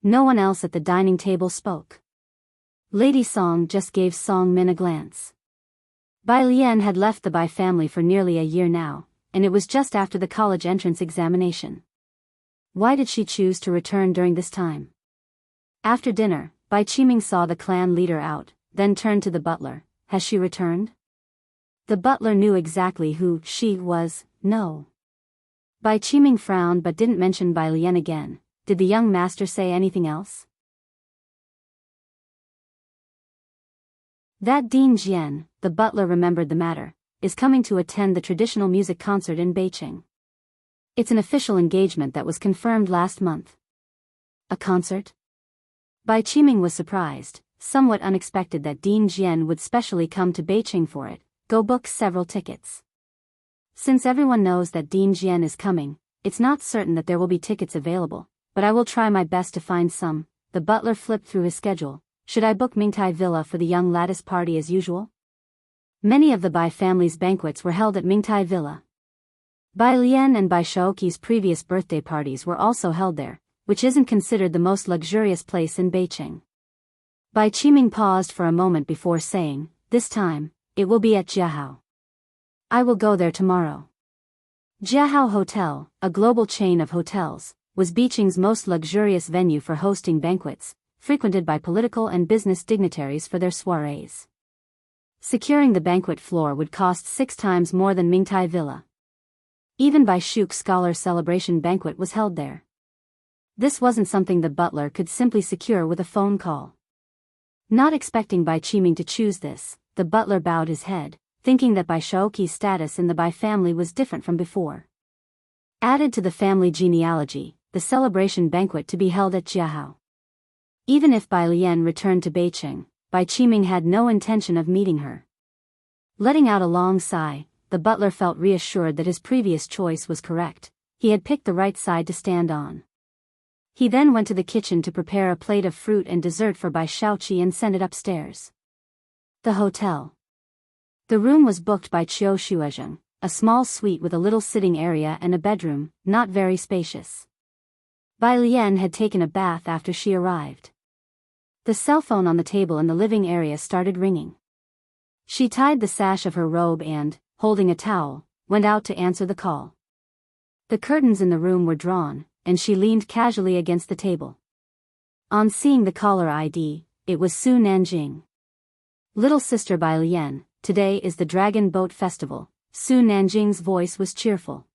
No one else at the dining table spoke. Lady Song just gave Song Min a glance. Bai Lian had left the Bai family for nearly a year now, and it was just after the college entrance examination. Why did she choose to return during this time? After dinner, Bai Qiming saw the clan leader out, then turned to the butler. Has she returned? The butler knew exactly who she was. No. Bai Qiming frowned but didn't mention Bai Lian again. Did the young master say anything else? That Dean Jian, the butler remembered the matter, is coming to attend the traditional music concert in Beijing. It's an official engagement that was confirmed last month. A concert? Bai Qiming was surprised, somewhat unexpected that Dean Jian would specially come to Beijing for it. Go book several tickets. Since everyone knows that Dean Jian is coming, it's not certain that there will be tickets available, but I will try my best to find some. The butler flipped through his schedule. Should I book Mingtai Villa for the young lattice party as usual? Many of the Bai family's banquets were held at Mingtai Villa. Bai Lian and Bai Shaoqi's previous birthday parties were also held there, which isn't considered the most luxurious place in Beijing. Bai Qiming paused for a moment before saying, this time, it will be at Jiahao. I will go there tomorrow. Jiahao Hotel, a global chain of hotels, was Beijing's most luxurious venue for hosting banquets, frequented by political and business dignitaries for their soirees. Securing the banquet floor would cost 6 times more than Mingtai Villa. Even Bai Shu's scholar celebration banquet was held there. This wasn't something the butler could simply secure with a phone call. Not expecting Bai Qiming to choose this, the butler bowed his head, thinking that Bai Shaoqi's status in the Bai family was different from before. Added to the family genealogy, the celebration banquet to be held at Jiahao. Even if Bai Lian returned to Beijing, Bai Qiming had no intention of meeting her. Letting out a long sigh, the butler felt reassured that his previous choice was correct. He had picked the right side to stand on. He then went to the kitchen to prepare a plate of fruit and dessert for Bai Shaoqi and sent it upstairs. The hotel. The room was booked by Qiu Shuezheng, a small suite with a little sitting area and a bedroom, not very spacious. Bai Lian had taken a bath after she arrived. The cell phone on the table in the living area started ringing. She tied the sash of her robe and, holding a towel, went out to answer the call. The curtains in the room were drawn, and she leaned casually against the table. On seeing the caller ID, it was Su Nanjing. Little sister Bai Lian, today is the Dragon Boat Festival. Su Nanjing's voice was cheerful.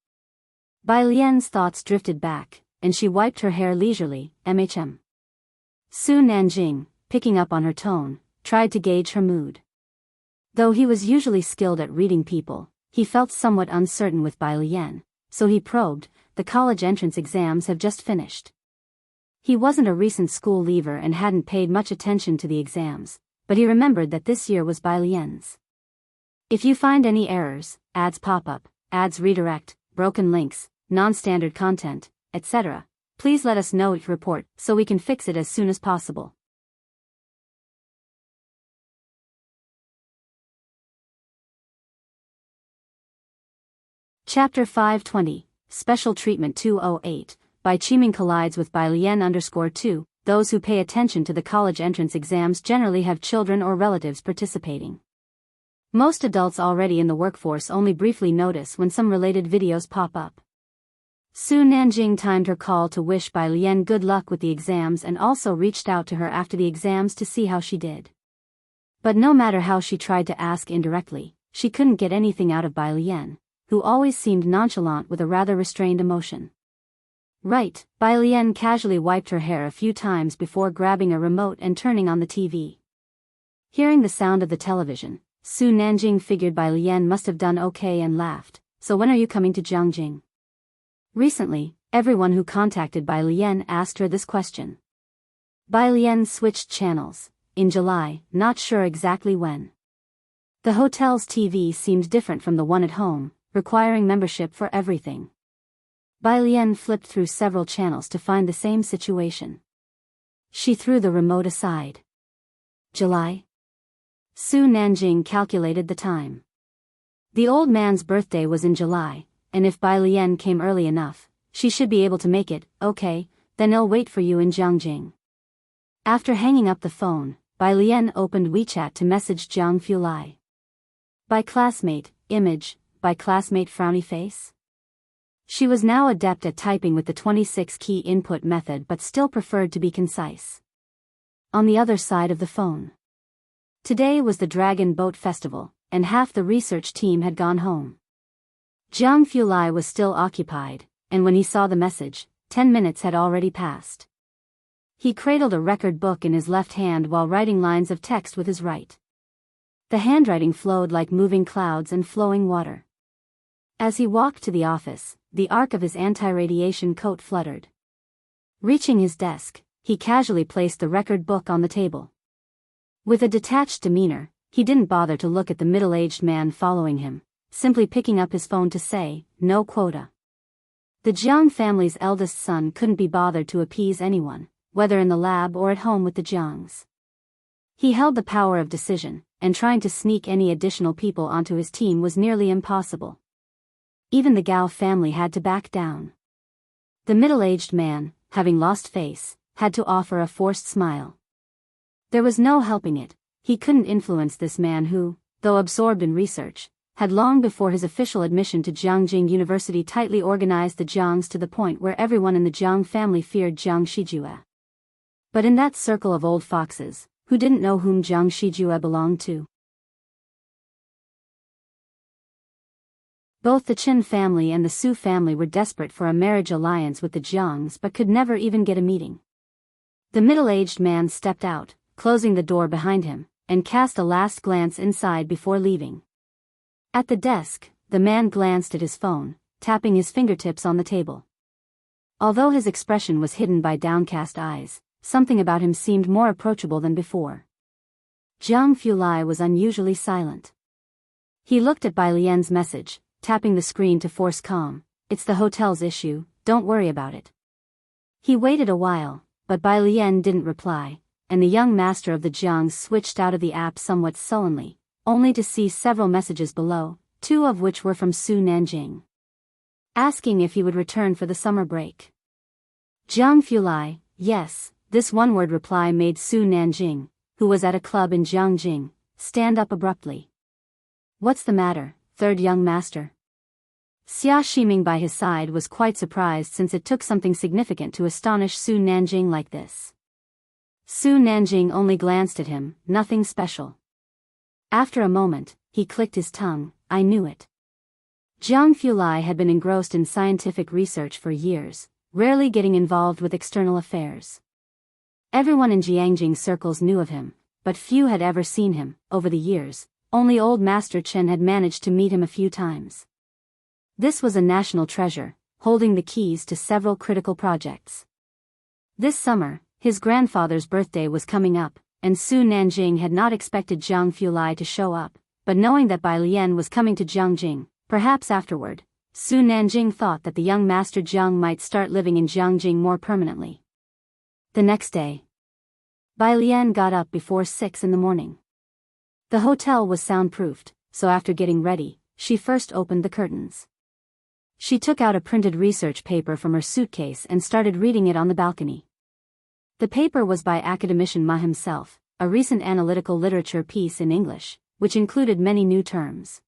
Bai Lian's thoughts drifted back, and she wiped her hair leisurely. Su Nanjing, picking up on her tone, tried to gauge her mood. Though he was usually skilled at reading people, he felt somewhat uncertain with Bai Lian, so he probed, the college entrance exams have just finished. He wasn't a recent school leaver and hadn't paid much attention to the exams, but he remembered that this year was Bailien's. If you find any errors, ads pop up, ads redirect, broken links, non-standard content, etc., please let us know each report so we can fix it as soon as possible. Chapter 520, Special Treatment 208, by Chiming collides with Bailien_2, those who pay attention to the college entrance exams generally have children or relatives participating. Most adults already in the workforce only briefly notice when some related videos pop up. Su Nanjing timed her call to wish Bailien good luck with the exams and also reached out to her after the exams to see how she did. But no matter how she tried to ask indirectly, she couldn't get anything out of Bailien, who always seemed nonchalant with a rather restrained emotion. Right, Bailien casually wiped her hair a few times before grabbing a remote and turning on the TV. Hearing the sound of the television, Su Nanjing figured Bailien must have done okay and laughed. So when are you coming to Jianghu? Recently, everyone who contacted Bailien asked her this question. Bailien switched channels. In July, not sure exactly when. The hotel's TV seemed different from the one at home, requiring membership for everything. Bailien flipped through several channels to find the same situation. She threw the remote aside. July? Su Nanjing calculated the time. The old man's birthday was in July, and if Bailien came early enough, she should be able to make it. Okay, then I'll wait for you in Jianghu. After hanging up the phone, Bailien opened WeChat to message Jiang Fulai. By classmate, image, by classmate frowny face. She was now adept at typing with the 26-key input method but still preferred to be concise. On the other side of the phone. Today was the Dragon Boat Festival, and half the research team had gone home. Jiang Fulai was still occupied, and when he saw the message, 10 minutes had already passed. He cradled a record book in his left hand while writing lines of text with his right. The handwriting flowed like moving clouds and flowing water. As he walked to the office, the arc of his anti-radiation coat fluttered. Reaching his desk, he casually placed the record book on the table. With a detached demeanor, he didn't bother to look at the middle-aged man following him, simply picking up his phone to say, "No quota." The Jiang family's eldest son couldn't be bothered to appease anyone, whether in the lab or at home with the Jiangs. He held the power of decision, and trying to sneak any additional people onto his team was nearly impossible. Even the Gao family had to back down. The middle-aged man, having lost face, had to offer a forced smile. There was no helping it, he couldn't influence this man who, though absorbed in research, had long before his official admission to Jiangjing University tightly organized the Jiangs to the point where everyone in the Jiang family feared Jiang Shijue. But in that circle of old foxes, who didn't know whom Jiang Shijue belonged to? Both the Qin family and the Su family were desperate for a marriage alliance with the Jiangs but could never even get a meeting. The middle-aged man stepped out, closing the door behind him, and cast a last glance inside before leaving. At the desk, the man glanced at his phone, tapping his fingertips on the table. Although his expression was hidden by downcast eyes, something about him seemed more approachable than before. Jiang Fulai was unusually silent. He looked at Bailien's message, tapping the screen to force calm. "It's the hotel's issue, don't worry about it." He waited a while, but Bailien didn't reply, and the young master of the Jiangs switched out of the app somewhat sullenly, only to see several messages below, 2 of which were from Su Nanjing. Asking if he would return for the summer break. Jiang Fulai, yes, this one-word reply made Su Nanjing, who was at a club in Jiangjing, stand up abruptly. "What's the matter, third young master?" Xia Shiming by his side was quite surprised since it took something significant to astonish Su Nanjing like this. Su Nanjing only glanced at him, nothing special. After a moment, he clicked his tongue, "I knew it." Jiang Fulai had been engrossed in scientific research for years, rarely getting involved with external affairs. Everyone in Jiangjing circles knew of him, but few had ever seen him. Over the years, only old Master Chen had managed to meet him a few times. This was a national treasure, holding the keys to several critical projects. This summer, his grandfather's birthday was coming up, and Su Nanjing had not expected Jiang Fulai to show up, but knowing that Bai Lian was coming to Jiangjing, perhaps afterward, Su Nanjing thought that the young master Jiang might start living in Jiangjing more permanently. The next day, Bai Lian got up before 6 in the morning. The hotel was soundproofed, so after getting ready, she first opened the curtains. She took out a printed research paper from her suitcase and started reading it on the balcony. The paper was by academician Ma himself, a recent analytical literature piece in English, which included many new terms.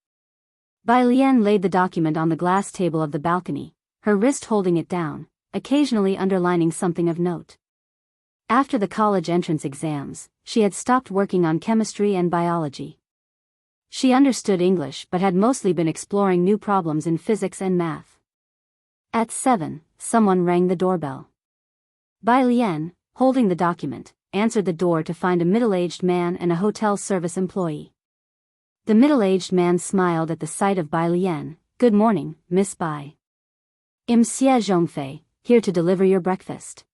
Bai Lian laid the document on the glass table of the balcony, her wrist holding it down, occasionally underlining something of note. After the college entrance exams, she had stopped working on chemistry and biology. She understood English but had mostly been exploring new problems in physics and math. At 7, someone rang the doorbell. Bai Lian, holding the document, answered the door to find a middle-aged man and a hotel service employee. The middle-aged man smiled at the sight of Bai Lian. "Good morning, Miss Bai. I'm Xie Zhongfei, here to deliver your breakfast.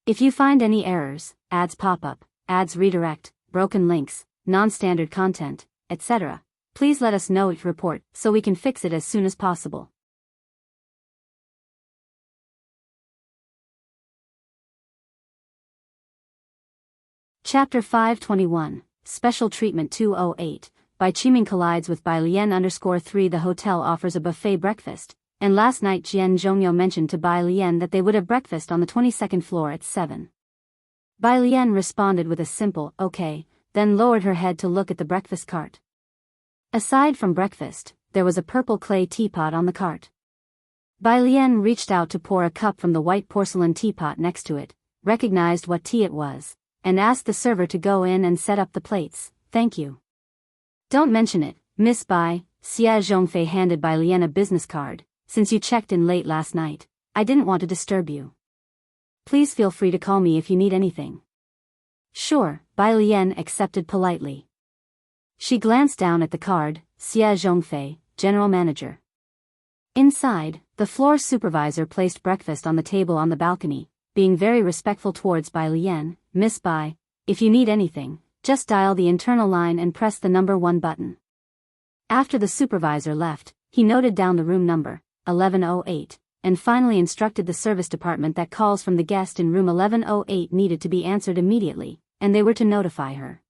If you find any errors, ads pop up, ads redirect, broken links, non-standard content, etc., please let us know it report so we can fix it as soon as possible." Chapter 521, Special Treatment 208, Bai Qiming collides with Bai Lian _3. The hotel offers a buffet breakfast, and last night Jian Zhongyo mentioned to Bai Lian that they would have breakfast on the 22nd floor at 7. Bai Lian responded with a simple, "Okay," then lowered her head to look at the breakfast cart. Aside from breakfast, there was a purple clay teapot on the cart. Bai Lian reached out to pour a cup from the white porcelain teapot next to it, recognized what tea it was, and asked the server to go in and set up the plates. "Thank you." "Don't mention it, Miss Bai," Xie Zhongfei handed Bai Lian a business card. "Since you checked in late last night, I didn't want to disturb you. Please feel free to call me if you need anything." "Sure," Bai Lian accepted politely. She glanced down at the card, Xie Zhongfei, General Manager. Inside, the floor supervisor placed breakfast on the table on the balcony, being very respectful towards Bai Lian. "Miss Bai, if you need anything, just dial the internal line and press the number 1 button." After the supervisor left, he noted down the room number, 1108, and finally instructed the service department that calls from the guest in room 1108 needed to be answered immediately, and they were to notify her.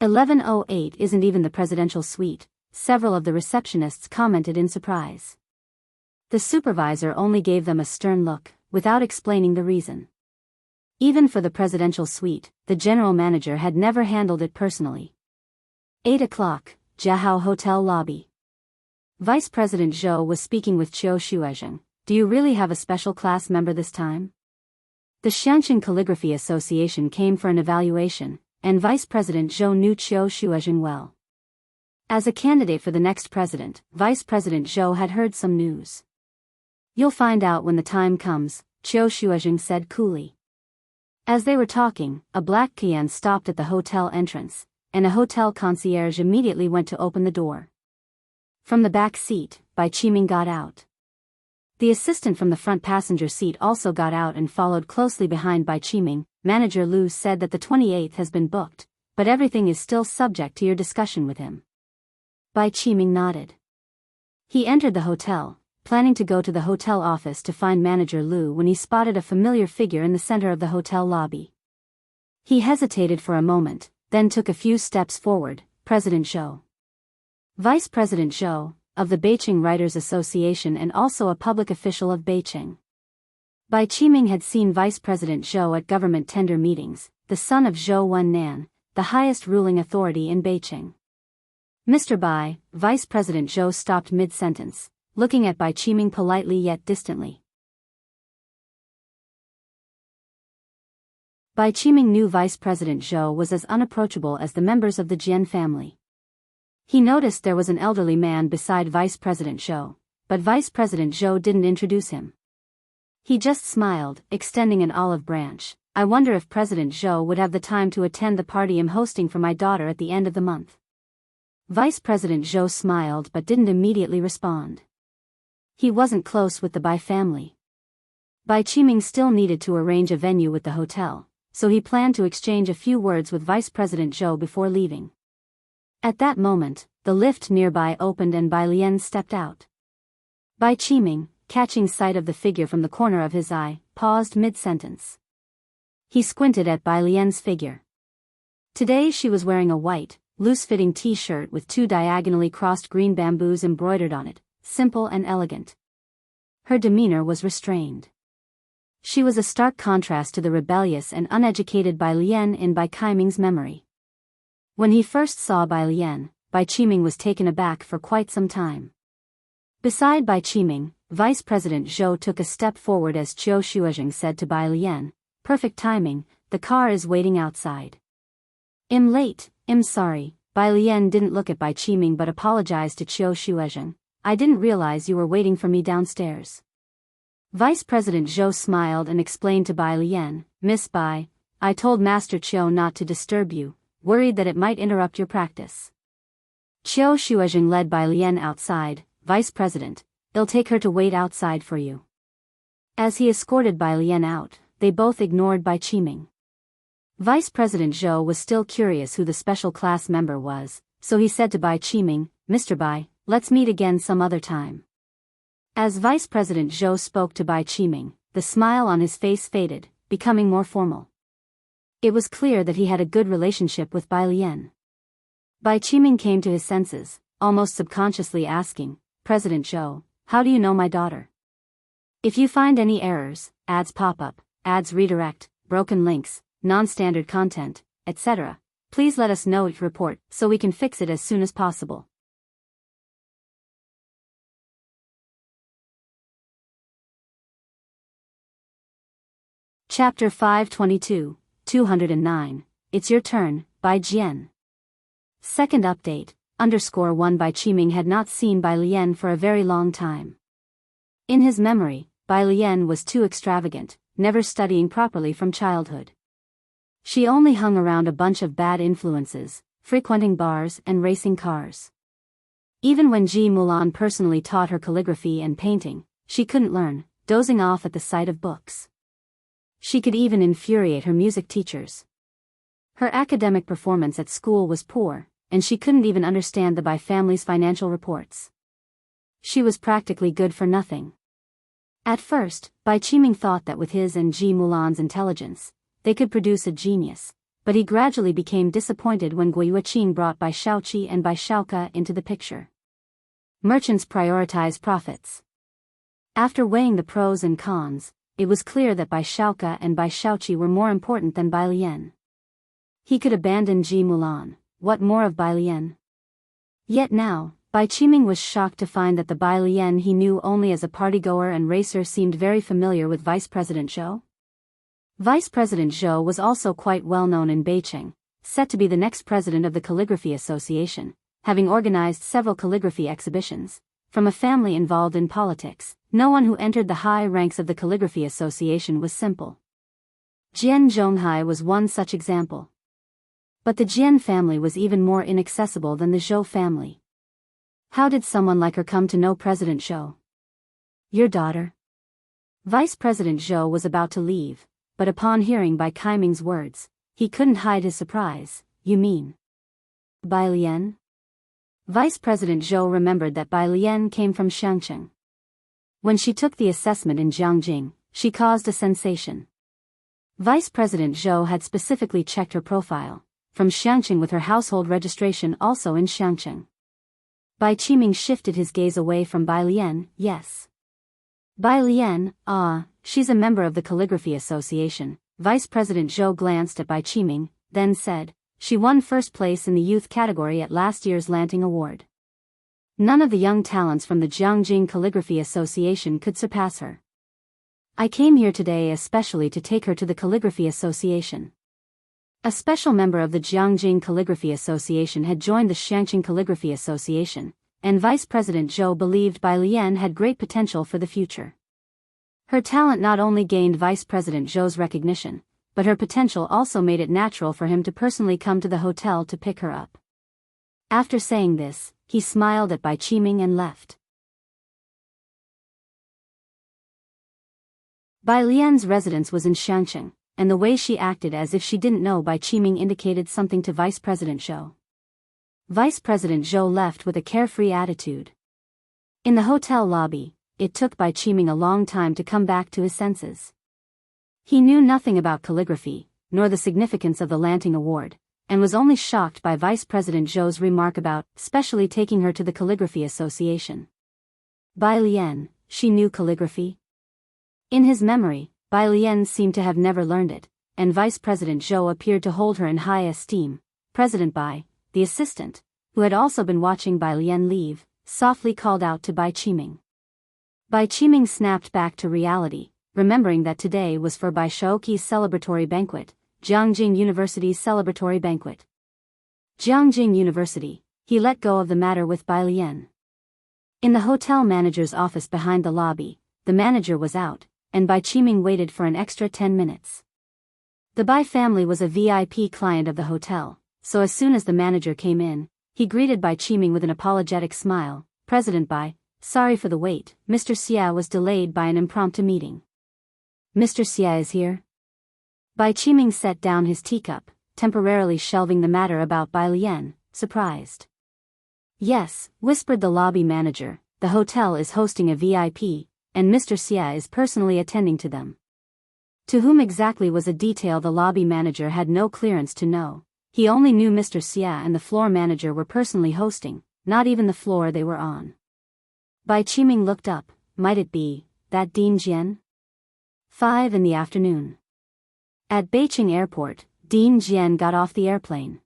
1108 isn't even the presidential suite, several of the receptionists commented in surprise. The supervisor only gave them a stern look, without explaining the reason. Even for the presidential suite, the general manager had never handled it personally. 8 o'clock, Jianghu Hotel lobby. Vice President Zhou was speaking with Qiu Shuezheng. "Do you really have a special class member this time?" The Xiangqing Calligraphy Association came for an evaluation, and Vice President Zhou knew Qiu Shuezheng well. As a candidate for the next president, Vice President Zhou had heard some news. "You'll find out when the time comes," Qiu Shuezheng said coolly. As they were talking, a black Kian stopped at the hotel entrance, and a hotel concierge immediately went to open the door. From the back seat, Bai Qiming got out. The assistant from the front passenger seat also got out and followed closely behind Bai Qiming. "Manager Lu said that the 28th has been booked, but everything is still subject to your discussion with him." Bai Qiming nodded. He entered the hotel, planning to go to the hotel office to find Manager Lu when he spotted a familiar figure in the center of the hotel lobby. He hesitated for a moment, then took a few steps forward. "President Zhou." Vice President Zhou, of the Beijing Writers Association and also a public official of Beijing. Bai Qiming had seen Vice President Zhou at government tender meetings, the son of Zhou Wennan, the highest ruling authority in Beijing. "Mr. Bai," Vice President Zhou stopped mid-sentence, looking at Bai Qiming politely yet distantly. Bai Qiming knew Vice President Zhou was as unapproachable as the members of the Jian family. He noticed there was an elderly man beside Vice President Zhou, but Vice President Zhou didn't introduce him. He just smiled, extending an olive branch. "I wonder if President Zhou would have the time to attend the party I'm hosting for my daughter at the end of the month." Vice President Zhou smiled but didn't immediately respond. He wasn't close with the Bai family. Bai Qiming still needed to arrange a venue with the hotel, so he planned to exchange a few words with Vice President Zhou before leaving. At that moment, the lift nearby opened and Bai Lian stepped out. Bai Qiming, catching sight of the figure from the corner of his eye, paused mid-sentence. He squinted at Bai Lian's figure. Today she was wearing a white, loose-fitting t-shirt with 2 diagonally crossed green bamboos embroidered on it, simple and elegant. Her demeanor was restrained. She was a stark contrast to the rebellious and uneducated Bai Lian in Bai Qiming's memory. When he first saw Bai Lian, Bai Qiming was taken aback for quite some time. Beside Bai Qiming, Vice President Zhou took a step forward as Qiu Shuozheng said to Bai Lian, "Perfect timing, the car is waiting outside." "I'm late, I'm sorry." Bai Lian didn't look at Bai Qiming but apologized to Qiu Shuozheng. "I didn't realize you were waiting for me downstairs." Vice President Zhou smiled and explained to Bai Lian, "Miss Bai, I told Master Qiu not to disturb you, worried that it might interrupt your practice." Qiu Shuozheng led Bai Lian outside. "Vice President, I'll take her to wait outside for you." As he escorted Bai Lian out, they both ignored Bai Qiming. Vice President Zhou was still curious who the special class member was, so he said to Bai Qiming, "Mr. Bai, let's meet again some other time." As Vice President Zhou spoke to Bai Qiming, the smile on his face faded, becoming more formal. It was clear that he had a good relationship with Bai Lian. Bai Qiming came to his senses, almost subconsciously asking, "President Zhou, how do you know my daughter? If you find any errors, ads pop up, ads redirect, broken links, non-standard content, etc., please let us know your report so we can fix it as soon as possible." Chapter 522, 209, It's Your Turn, by Jian. Second update, _1 Bai Qiming had not seen Bai Lian for a very long time. In his memory, Bai Lian was too extravagant, never studying properly from childhood. She only hung around a bunch of bad influences, frequenting bars and racing cars. Even when Ji Mulan personally taught her calligraphy and painting, she couldn't learn, dozing off at the sight of books. She could even infuriate her music teachers. Her academic performance at school was poor, and she couldn't even understand the Bai family's financial reports. She was practically good for nothing. At first, Bai Qiming thought that with his and Ji Mulan's intelligence, they could produce a genius, but he gradually became disappointed when Gui Yueqing brought Bai Shaoqi and Bai Shaoke into the picture. Merchants prioritize profits. After weighing the pros and cons, it was clear that Bai Shaoke and Bai Shaoqi were more important than Bai Lian. He could abandon Ji Mulan, what more of Bai Lian? Yet now, Bai Qiming was shocked to find that the Bai Lian he knew only as a partygoer and racer seemed very familiar with Vice President Zhou. Vice President Zhou was also quite well known in Beijing, set to be the next president of the Calligraphy Association, having organized several calligraphy exhibitions. From a family involved in politics, no one who entered the high ranks of the Calligraphy Association was simple. Jian Zhonghai was one such example. But the Jian family was even more inaccessible than the Zhou family. How did someone like her come to know President Zhou? "Your daughter?" Vice President Zhou was about to leave, but upon hearing Bai Qiming's words, he couldn't hide his surprise. "You mean Bai Lian?" Vice President Zhou remembered that Bai Lian came from Xiangqing. When she took the assessment in Jianghu, she caused a sensation. Vice President Zhou had specifically checked her profile, from Xiangqing with her household registration also in Xiangqing. Bai Qiming shifted his gaze away from Bai Lian. "Yes. Bai Lian, she's a member of the Calligraphy Association." Vice President Zhou glanced at Bai Qiming, then said, "She won first place in the youth category at last year's Lanting Award. None of the young talents from the Jianghu Calligraphy Association could surpass her. I came here today especially to take her to the Calligraphy Association." A special member of the Jianghu Calligraphy Association had joined the Xiangqing Calligraphy Association, and Vice President Zhou believed Bai Lian had great potential for the future. Her talent not only gained Vice President Zhou's recognition, but her potential also made it natural for him to personally come to the hotel to pick her up. After saying this, he smiled at Bai Qiming and left. Bai Lian's residence was in Shangcheng, and the way she acted as if she didn't know Bai Qiming indicated something to Vice President Zhou. Vice President Zhou left with a carefree attitude. In the hotel lobby, it took Bai Qiming a long time to come back to his senses. He knew nothing about calligraphy, nor the significance of the Lanting Award, and was only shocked by Vice President Zhou's remark about specially taking her to the Calligraphy Association. Bai Lian, she knew calligraphy? In his memory, Bai Lian seemed to have never learned it, and Vice President Zhou appeared to hold her in high esteem. President Bai, the assistant, who had also been watching Bai Lian leave, softly called out to Bai Qiming. Bai Qiming snapped back to reality, remembering that today was for Bai Shaoqi's celebratory banquet, Jianghu University's celebratory banquet. Jianghu University, he let go of the matter with Bai Lian. In the hotel manager's office behind the lobby, the manager was out, and Bai Qiming waited for an extra 10 minutes. The Bai family was a VIP client of the hotel, so as soon as the manager came in, he greeted Bai Qiming with an apologetic smile. President Bai, sorry for the wait, Mr. Xia was delayed by an impromptu meeting. Mr. Xia is here? Bai Qiming set down his teacup, temporarily shelving the matter about Bai Lian, surprised. Yes, whispered the lobby manager, the hotel is hosting a VIP, and Mr. Xia is personally attending to them. To whom exactly was a detail the lobby manager had no clearance to know. He only knew Mr. Xia and the floor manager were personally hosting, not even the floor they were on. Bai Qiming looked up. Might it be that Dean Jian? 5 in the afternoon. At Beijing Airport, Dean Jian got off the airplane.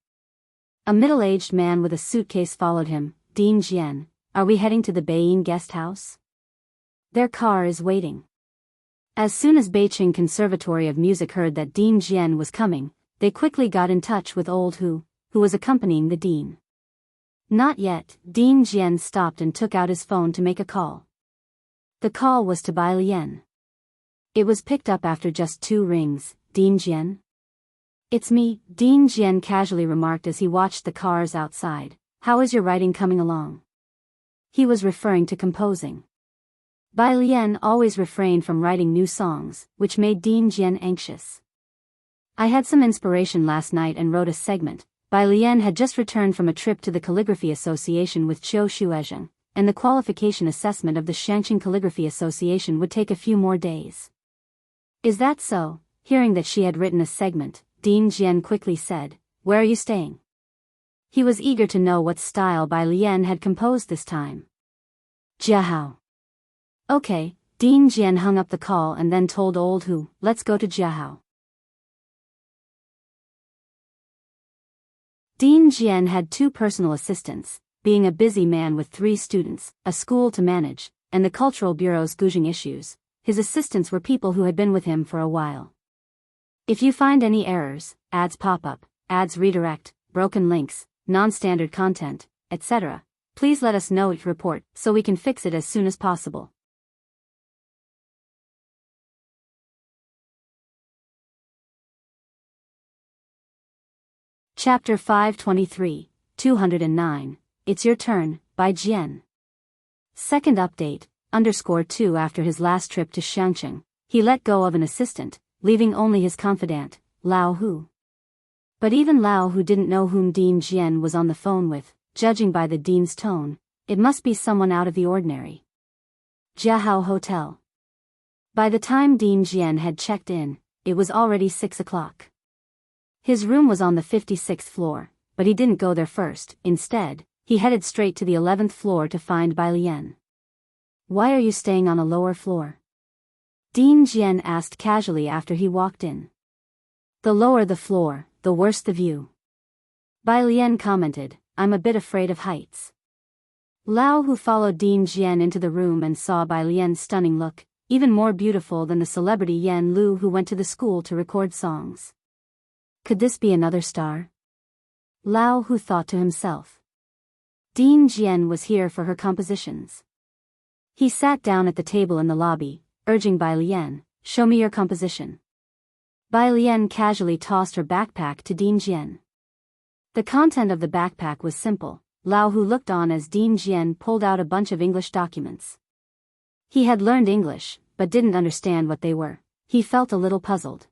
A middle-aged man with a suitcase followed him. Dean Jian, are we heading to the Beiying guest house? Their car is waiting. As soon as Beijing Conservatory of Music heard that Dean Jian was coming, they quickly got in touch with old Hu was accompanying the dean. Not yet. Dean Jian stopped and took out his phone to make a call. The call was to Bai Lian. It was picked up after just 2 rings. Dean Jian? It's me, Dean Jian casually remarked as he watched the cars outside. How is your writing coming along? He was referring to composing. Bai Lian always refrained from writing new songs, which made Dean Jian anxious. I had some inspiration last night and wrote a segment. Bai Lian had just returned from a trip to the Calligraphy Association with Qiu Shuezheng, and the qualification assessment of the Shangqing Calligraphy Association would take a few more days. Is that so? Hearing that she had written a segment, Dean Jian quickly said, where are you staying? He was eager to know what style Bai Lian had composed this time. Jianghu. Okay, Dean Jian hung up the call and then told old Hu, let's go to Jianghu. Dean Jian had 2 personal assistants, being a busy man with 3 students, a school to manage, and the cultural bureau's gouging issues. His assistants were people who had been with him for a while. If you find any errors, ads pop up, ads redirect, broken links, non-standard content, etc., please let us know. Report so we can fix it as soon as possible. Chapter 523, 209, It's Your Turn, by Jian. Second update, _2 After his last trip to Shangcheng, he let go of an assistant, leaving only his confidant, Lao Hu. But even Lao Hu didn't know whom Dean Jian was on the phone with. Judging by the dean's tone, it must be someone out of the ordinary. Jianghu Hotel. By the time Dean Jian had checked in, it was already 6 o'clock. His room was on the 56th floor, but he didn't go there first. Instead, he headed straight to the 11th floor to find Bai Lian. Why are you staying on a lower floor? Dean Jian asked casually after he walked in. The lower the floor, the worse the view. Bai Lian commented, I'm a bit afraid of heights. Lao Hu followed Dean Jian into the room and saw Bai Lian's stunning look, even more beautiful than the celebrity Yan Lu who went to the school to record songs. Could this be another star? Lao Hu thought to himself. Dean Jian was here for her compositions. He sat down at the table in the lobby, urging Bai Lian, show me your composition. Bai Lian casually tossed her backpack to Dean Jian. The content of the backpack was simple. Lao Hu looked on as Dean Jian pulled out a bunch of English documents. He had learned English, but didn't understand what they were. He felt a little puzzled.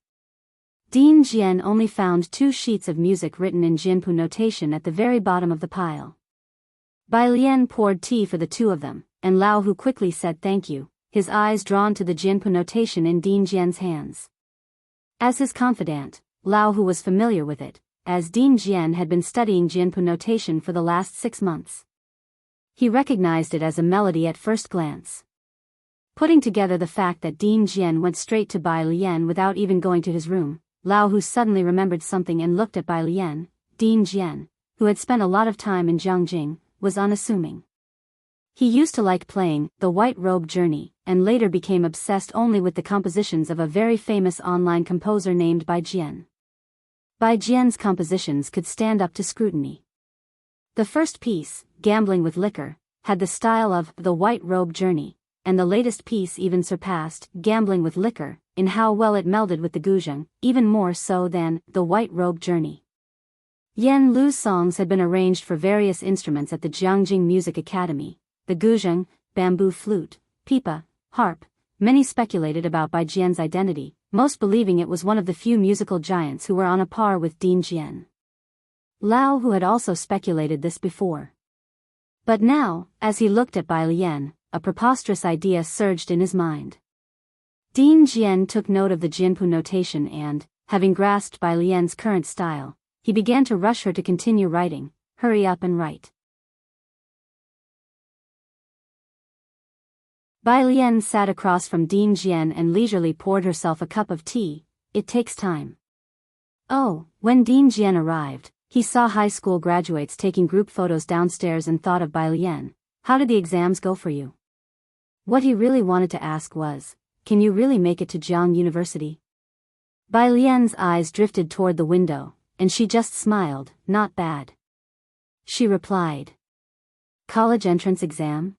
Dean Jian only found 2 sheets of music written in Jianpu notation at the very bottom of the pile. Bai Lian poured tea for the 2 of them, and Lao Hu quickly said thank you, his eyes drawn to the Jianpu notation in Dean Jian's hands. As his confidant, Lao Hu was familiar with it, as Dean Jian had been studying Jianpu notation for the last 6 months. He recognized it as a melody at first glance. Putting together the fact that Dean Jian went straight to Bai Lian without even going to his room, Lao Hu suddenly remembered something and looked at Bai Lian. Dean Jian, who had spent a lot of time in Jianghu, was unassuming. He used to like playing The White Robe Journey, and later became obsessed only with the compositions of a very famous online composer named Bai Jian. Bai Jian's compositions could stand up to scrutiny. The first piece, Gambling with Liquor, had the style of The White Robe Journey, and the latest piece even surpassed Gambling with Liquor in how well it melded with the guzheng, even more so than The White Robe Journey. Yan Lu's songs had been arranged for various instruments at the Jianghu Music Academy, the guzheng, bamboo flute, pipa, harp. Many speculated about Bai Jian's identity, most believing it was one of the few musical giants who were on a par with Dean Jian. Lao Hu had also speculated this before. But now, as he looked at Bai Lian, a preposterous idea surged in his mind. Dean Jian took note of the Jianpu notation and, having grasped Bai Lian's current style, he began to rush her to continue writing. Hurry up and write. Bai Lian sat across from Dean Jian and leisurely poured herself a cup of tea. It takes time. Oh, when Dean Jian arrived, he saw high school graduates taking group photos downstairs and thought of Bai Lian. How did the exams go for you? What he really wanted to ask was, can you really make it to Jianghu University? Bai Lian's eyes drifted toward the window, and she just smiled. Not bad. She replied. College entrance exam?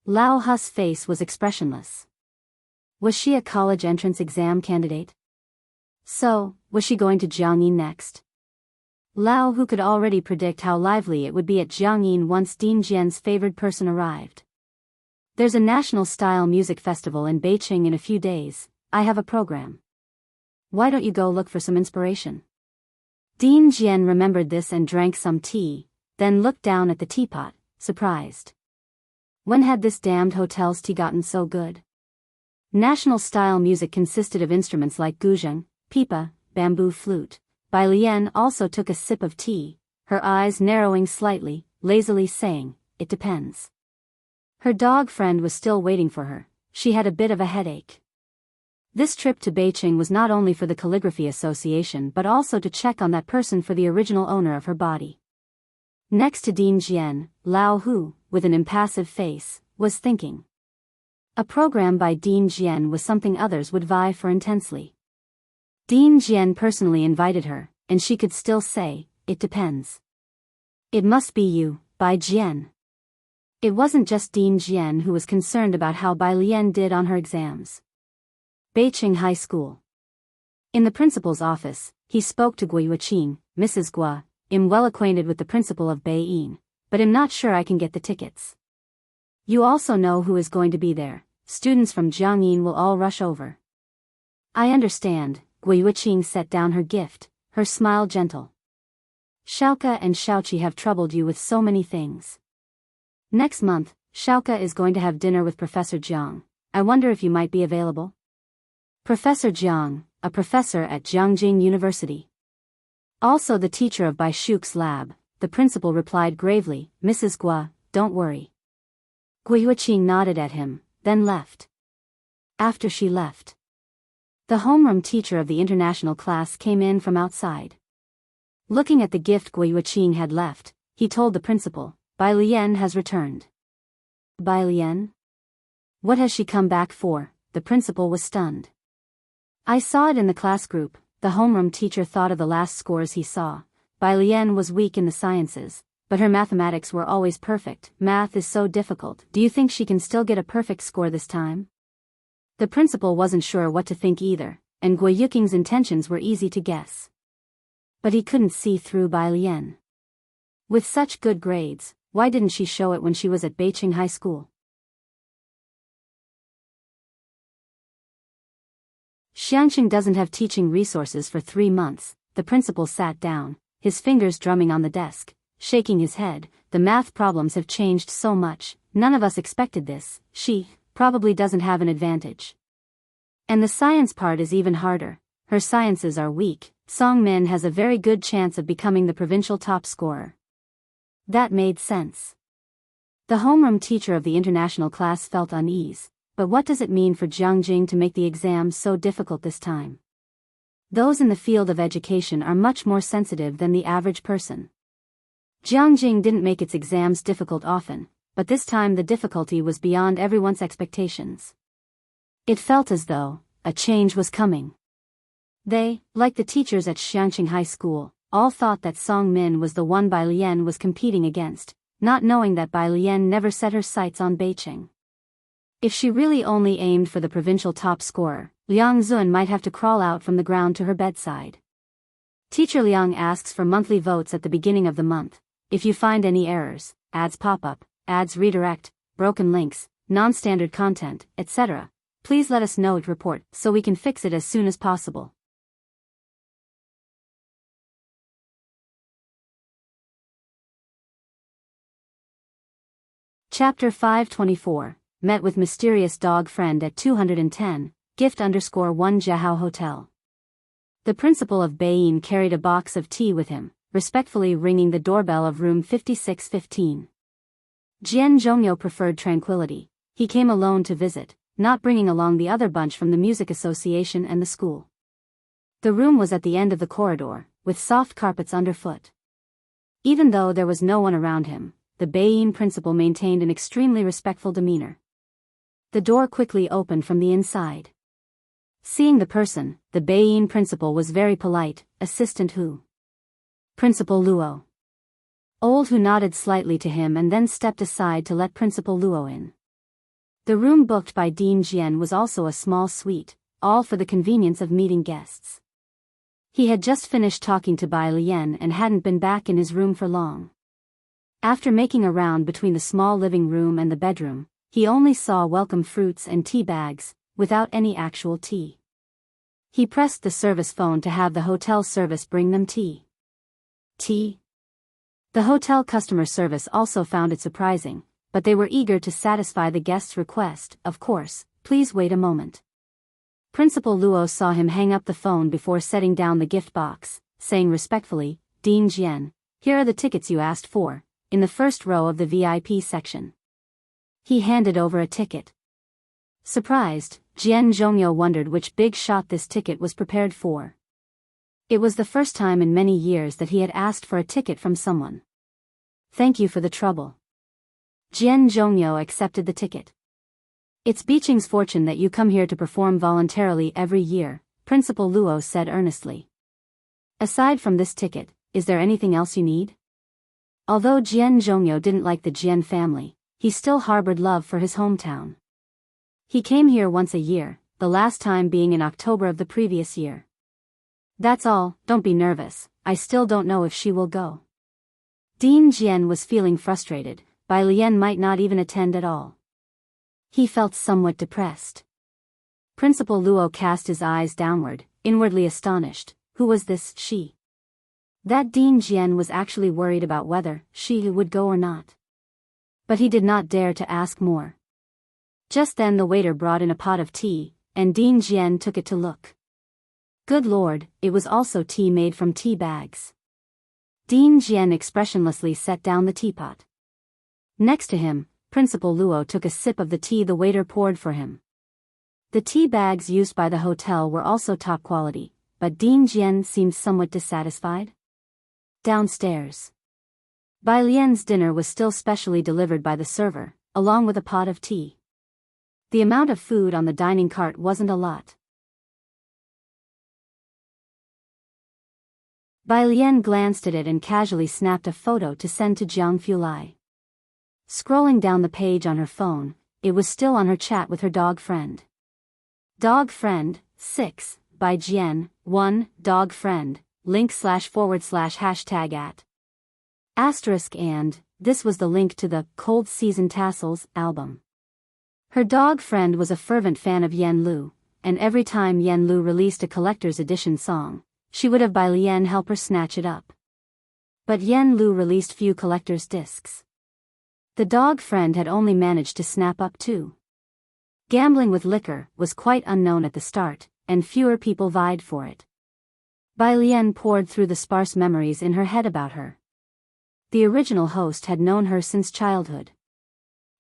Lao Hu's face was expressionless. Was she a college entrance exam candidate? So, was she going to Jianghu next? Lao Hu could already predict how lively it would be at Jianghu once Dean Jian's favored person arrived. There's a national-style music festival in Beijing in a few days. I have a program. Why don't you go look for some inspiration? Dean Jian remembered this and drank some tea, then looked down at the teapot, surprised. When had this damned hotel's tea gotten so good? National-style music consisted of instruments like guzheng, pipa, bamboo flute. Bai Lian also took a sip of tea, her eyes narrowing slightly, lazily saying, it depends. Her dog friend was still waiting for her. She had a bit of a headache. This trip to Beijing was not only for the Calligraphy Association but also to check on that person for the original owner of her body. Next to Dean Jian, Lao Hu, with an impassive face, was thinking. A program by Dean Jian was something others would vie for intensely. Dean Jian personally invited her, and she could still say, it depends. It must be you, Bai Jian. It wasn't just Dean Jian who was concerned about how Bai Lian did on her exams. Beijing High School. In the principal's office, he spoke to Gui Yuqing. Mrs. Gua, I'm well acquainted with the principal of Beijing, but I'm not sure I can get the tickets. You also know who is going to be there. Students from Jianghu will all rush over. I understand. Gui Yuqing set down her gift, her smile gentle. Shaoke and Shaoqi have troubled you with so many things. Next month, Shaoke is going to have dinner with Professor Jiang. I wonder if you might be available? Professor Jiang, a professor at Jianghu University. Also the teacher of Bai Shuk's lab, the principal replied gravely. Mrs. Gua, don't worry. Gui Yuqing nodded at him, then left. After she left, the homeroom teacher of the international class came in from outside. Looking at the gift Gui Yuqing had left, he told the principal, Bai Lian has returned. Bai Lian? What has she come back for? The principal was stunned. I saw it in the class group. The homeroom teacher thought of the last scores he saw. Bai Lian was weak in the sciences, but her mathematics were always perfect. Math is so difficult. Do you think she can still get a perfect score this time? The principal wasn't sure what to think either, and Gui Yuqing's intentions were easy to guess. But he couldn't see through Bai Lian. With such good grades, why didn't she show it when she was at Beijing High School? Xiangqing doesn't have teaching resources for 3 months. The principal sat down, his fingers drumming on the desk, shaking his head. The math problems have changed so much, none of us expected this. She probably doesn't have an advantage. And the science part is even harder. Her sciences are weak. Song Min has a very good chance of becoming the provincial top scorer. That made sense. The homeroom teacher of the international class felt unease. But what does it mean for Jiangqing to make the exam so difficult this time? Those in the field of education are much more sensitive than the average person. Jiangqing didn't make its exams difficult often, but this time the difficulty was beyond everyone's expectations. It felt as though a change was coming. They, like the teachers at Xiangqing High School, all thought that Song Min was the one Bai Lian was competing against, not knowing that Bai Lian never set her sights on Beijing. If she really only aimed for the provincial top scorer, Liang Zun might have to crawl out from the ground to her bedside. Teacher Liang asks for monthly votes at the beginning of the month. If you find any errors, ads pop up, ads redirect, broken links, non-standard content, etc., please let us know it report so we can fix it as soon as possible. Chapter 524. Met with mysterious dog friend at 210, gift_1 Jianghu Hotel. The principal of Beiying carried a box of tea with him, respectfully ringing the doorbell of room 5615. Jian Zhongyo preferred tranquility. He came alone to visit, not bringing along the other bunch from the music association and the school. The room was at the end of the corridor, with soft carpets underfoot. Even though there was no one around him, the Beiying principal maintained an extremely respectful demeanor. The door quickly opened from the inside. Seeing the person, the Beiying principal was very polite. Assistant Hu. Principal Luo. Old Hu nodded slightly to him and then stepped aside to let Principal Luo in. The room booked by Dean Jian was also a small suite, all for the convenience of meeting guests. He had just finished talking to Bai Lian and hadn't been back in his room for long. After making a round between the small living room and the bedroom, he only saw welcome fruits and tea bags, without any actual tea. He pressed the service phone to have the hotel service bring them tea. Tea? The hotel customer service also found it surprising, but they were eager to satisfy the guest's request. Of course, please wait a moment. Principal Luo saw him hang up the phone before setting down the gift box, saying respectfully, Dean Jian, here are the tickets you asked for, in the first row of the VIP section. He handed over a ticket. Surprised, Jian Zhongyo wondered which big shot this ticket was prepared for. It was the first time in many years that he had asked for a ticket from someone. Thank you for the trouble. Jian Zhongyo accepted the ticket. It's Beijing's fortune that you come here to perform voluntarily every year, Principal Luo said earnestly. Aside from this ticket, is there anything else you need? Although Jian Zhongyo didn't like the Jian family, he still harbored love for his hometown. He came here once a year, the last time being in October of the previous year. That's all, don't be nervous, I still don't know if she will go. Dean Jian was feeling frustrated. Bai Lian might not even attend at all. He felt somewhat depressed. Principal Luo cast his eyes downward, inwardly astonished. Who was this she? That Dean Jian was actually worried about whether she would go or not. But he did not dare to ask more. Just then the waiter brought in a pot of tea, and Dean Jian took it to look. Good Lord, it was also tea made from tea bags. Dean Jian expressionlessly set down the teapot. Next to him, Principal Luo took a sip of the tea the waiter poured for him. The tea bags used by the hotel were also top quality, but Dean Jian seemed somewhat dissatisfied. Downstairs. Bai Lian's dinner was still specially delivered by the server, along with a pot of tea. The amount of food on the dining cart wasn't a lot. Bai Lian glanced at it and casually snapped a photo to send to Jiang Fulai. Scrolling down the page on her phone, it was still on her chat with her dog friend. Dog friend, 6, by Jian, 1, dog friend, link / / hashtag at. Asterisk and, this was the link to the Cold Season Tassels album. Her dog friend was a fervent fan of Yan Lu, and every time Yen Lu released a collector's edition song, she would have Bai Lian help her snatch it up. But Yen Lu released few collector's discs. The dog friend had only managed to snap up 2. Gambling with liquor was quite unknown at the start, and fewer people vied for it. Bai Lian poured through the sparse memories in her head about her. The original host had known her since childhood.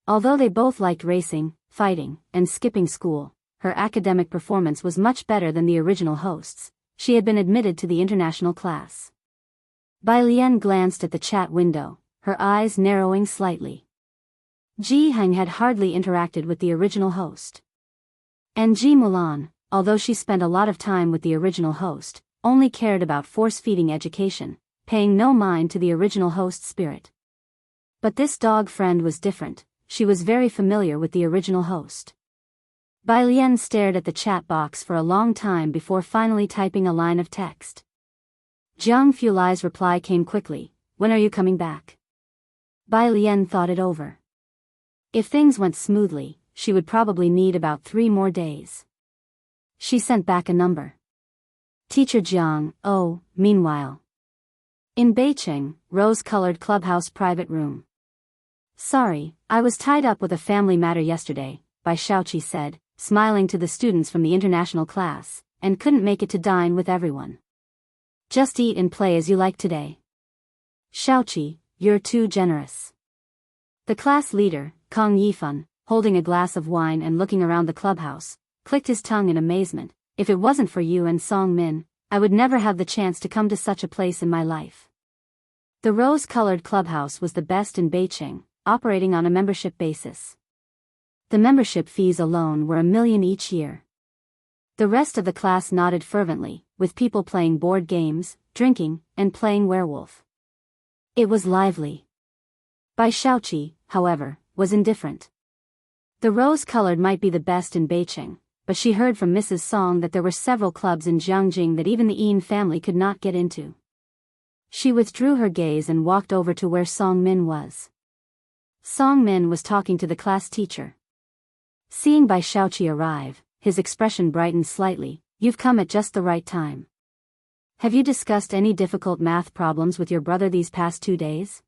Although they both liked racing, fighting, and skipping school, her academic performance was much better than the original host's. She had been admitted to the international class. Bai Lian glanced at the chat window, her eyes narrowing slightly. Ji Heng had hardly interacted with the original host. And Ji Mulan, although she spent a lot of time with the original host, only cared about force-feeding education, paying no mind to the original host's spirit. But this dog friend was different. She was very familiar with the original host. Bai Lian stared at the chat box for a long time before finally typing a line of text. Jiang Fulai's reply came quickly. When are you coming back? Bai Lian thought it over. If things went smoothly, she would probably need about 3 more days. She sent back a number. Teacher Jiang. Oh, meanwhile. In Beicheng, rose-colored clubhouse private room. Sorry, I was tied up with a family matter yesterday, Bai Shaoqi said, smiling to the students from the international class, and couldn't make it to dine with everyone. Just eat and play as you like today. Shaoqi, you're too generous. The class leader, Kang Yifan, holding a glass of wine and looking around the clubhouse, clicked his tongue in amazement. If it wasn't for you and Song Min, I would never have the chance to come to such a place in my life. The rose-colored clubhouse was the best in Beicheng, operating on a membership basis. The membership fees alone were 1 million each year. The rest of the class nodded fervently, with people playing board games, drinking, and playing werewolf. It was lively. Bai Shaoqi, however, was indifferent. The rose-colored might be the best in Beicheng, but she heard from Mrs. Song that there were several clubs in Jianghu that even the Yin family could not get into. She withdrew her gaze and walked over to where Song Min was. Song Min was talking to the class teacher. Seeing Bai Shaoqi arrive, his expression brightened slightly. You've come at just the right time. Have you discussed any difficult math problems with your brother these past 2 days?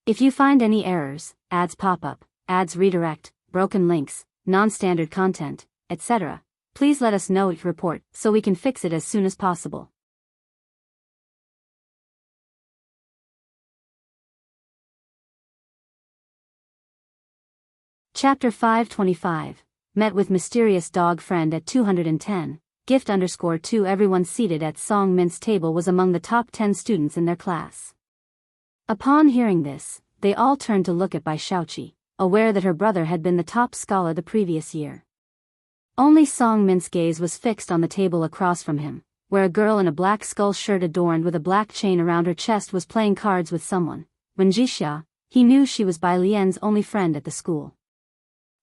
If you find any errors, ads pop up, ads redirect, broken links, non-standard content, etc., please let us know. Report so we can fix it as soon as possible. Chapter 525. Met with mysterious dog friend at 210. Gift_2. Everyone seated at Song Min's table was among the top 10 students in their class. Upon hearing this, they all turned to look at Bai Shaoqi, aware that her brother had been the top scholar the previous year. Only Song Min's gaze was fixed on the table across from him, where a girl in a black skull shirt adorned with a black chain around her chest was playing cards with someone. When Jixia, he knew she was Bai Lian's only friend at the school.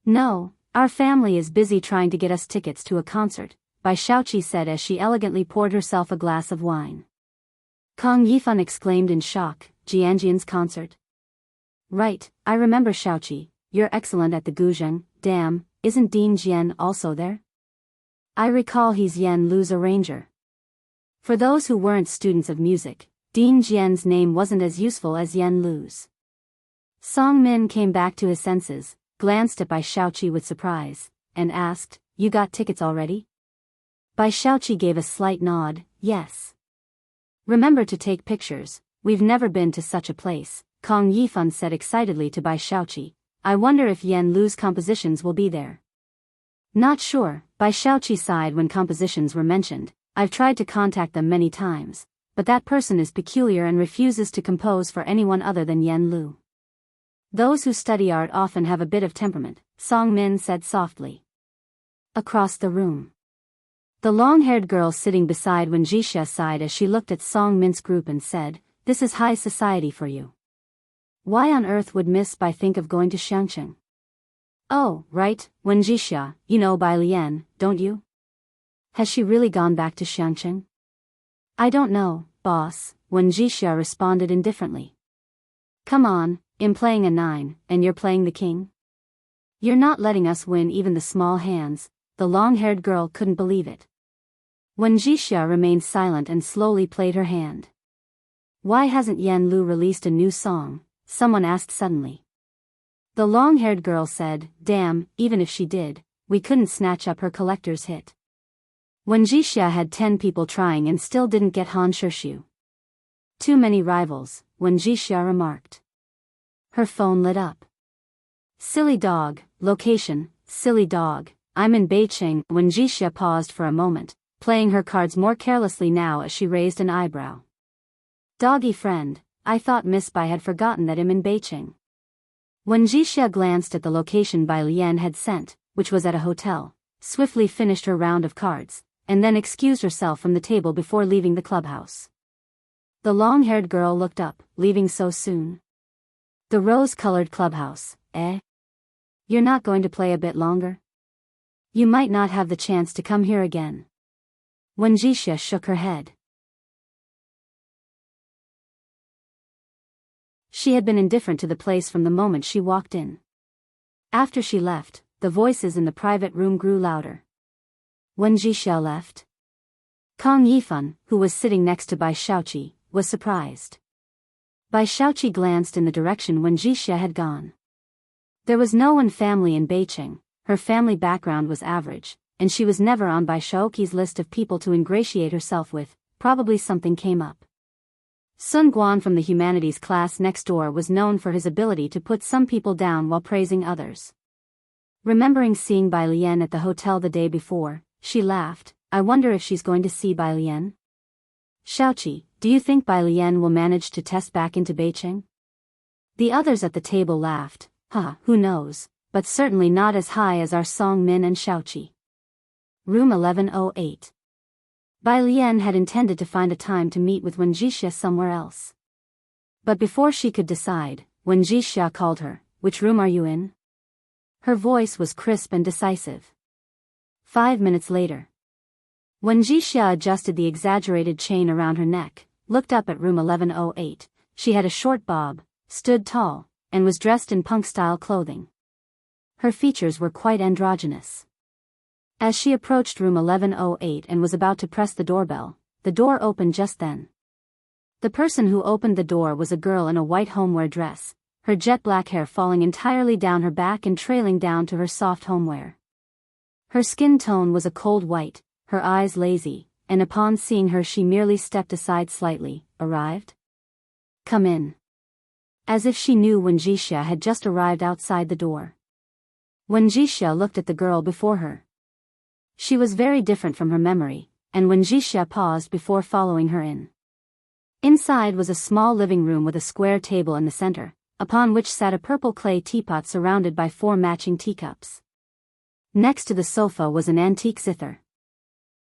No, our family is busy trying to get us tickets to a concert, Bai Shaoqi said as she elegantly poured herself a glass of wine. Kang Yifan exclaimed in shock, Jianjian's concert? Right, I remember Shaoqi, you're excellent at the guzheng. Damn, isn't Dean Jian also there? I recall he's Yen Lu's arranger. For those who weren't students of music, Dean Jian's name wasn't as useful as Yen Lu's. Song Min came back to his senses, glanced at Bai Shaoqi with surprise, and asked, You got tickets already? Bai Shaoqi gave a slight nod, yes. Remember to take pictures, we've never been to such a place, Kang Yifan said excitedly to Bai Shaoqi. I wonder if Yen Lu's compositions will be there. Not sure, Bai Shaoqi sighed when compositions were mentioned. I've tried to contact them many times, but that person is peculiar and refuses to compose for anyone other than Yen Lu. Those who study art often have a bit of temperament, Song Min said softly. Across the room. The long-haired girl sitting beside Wen Jixia sighed as she looked at Song Min's group and said, This is high society for you. Why on earth would Miss Bai think of going to Shangcheng? Oh, right, Wen Jixia, you know Bai Lian, don't you? Has she really gone back to Shangcheng? I don't know, boss, Wen Jixia responded indifferently. Come on, I'm playing a 9, and you're playing the king? You're not letting us win even the small hands, the long-haired girl couldn't believe it. Wen Jixia remained silent and slowly played her hand. Why hasn't Yan Lu released a new song? Someone asked suddenly. The long-haired girl said, damn, even if she did, we couldn't snatch up her collector's hit. Wen Jixia had 10 people trying and still didn't get Han Shishu. Too many rivals, Wen Jixia remarked. Her phone lit up. Silly dog, location, silly dog, I'm in Beijing. Wen Jixia paused for a moment, playing her cards more carelessly now as she raised an eyebrow. Doggy friend, I thought Miss Bai had forgotten that I'm in Beijing. Wen Jixia glanced at the location Bai Lian had sent, which was at a hotel, swiftly finished her round of cards, and then excused herself from the table before leaving the clubhouse. The long-haired girl looked up, leaving so soon. The rose-colored clubhouse, eh? You're not going to play a bit longer? You might not have the chance to come here again. Wen Jixia shook her head. She had been indifferent to the place from the moment she walked in. After she left, the voices in the private room grew louder. Wen Jixia left? Kang Yifan, who was sitting next to Bai Shaoqi, was surprised. Bai Shaoqi glanced in the direction Wen Jixia had gone. There was no one family in Beijing, her family background was average, and she was never on Bai Shaoqi's list of people to ingratiate herself with. Probably something came up. Sun Guan from the humanities class next door was known for his ability to put some people down while praising others. Remembering seeing Bai Lian at the hotel the day before, she laughed. I wonder if she's going to see Bai Lian. Shaoqi, do you think Bai Lian will manage to test back into Beijing? The others at the table laughed. Who knows, but certainly not as high as our Song Min and Shaoqi. Room 1108. Bai Lian had intended to find a time to meet with Wen Jixia somewhere else. But before she could decide, Wen Jixia called her. Which room are you in? Her voice was crisp and decisive. 5 minutes later. Wen Jixia adjusted the exaggerated chain around her neck, looked up at room 1108. She had a short bob, stood tall, and was dressed in punk-style clothing. Her features were quite androgynous. As she approached room 1108 and was about to press the doorbell, the door opened just then. The person who opened the door was a girl in a white homeware dress, her jet black hair falling entirely down her back and trailing down to her soft homeware. Her skin tone was a cold white, her eyes lazy, and upon seeing her she merely stepped aside slightly. Arrived? Come in. As if she knew Wen Jixia had just arrived outside the door. Wen Jixia looked at the girl before her. She was very different from her memory, and Wen Jixia paused before following her in. Inside was a small living room with a square table in the center, upon which sat a purple clay teapot surrounded by 4 matching teacups. Next to the sofa was an antique zither.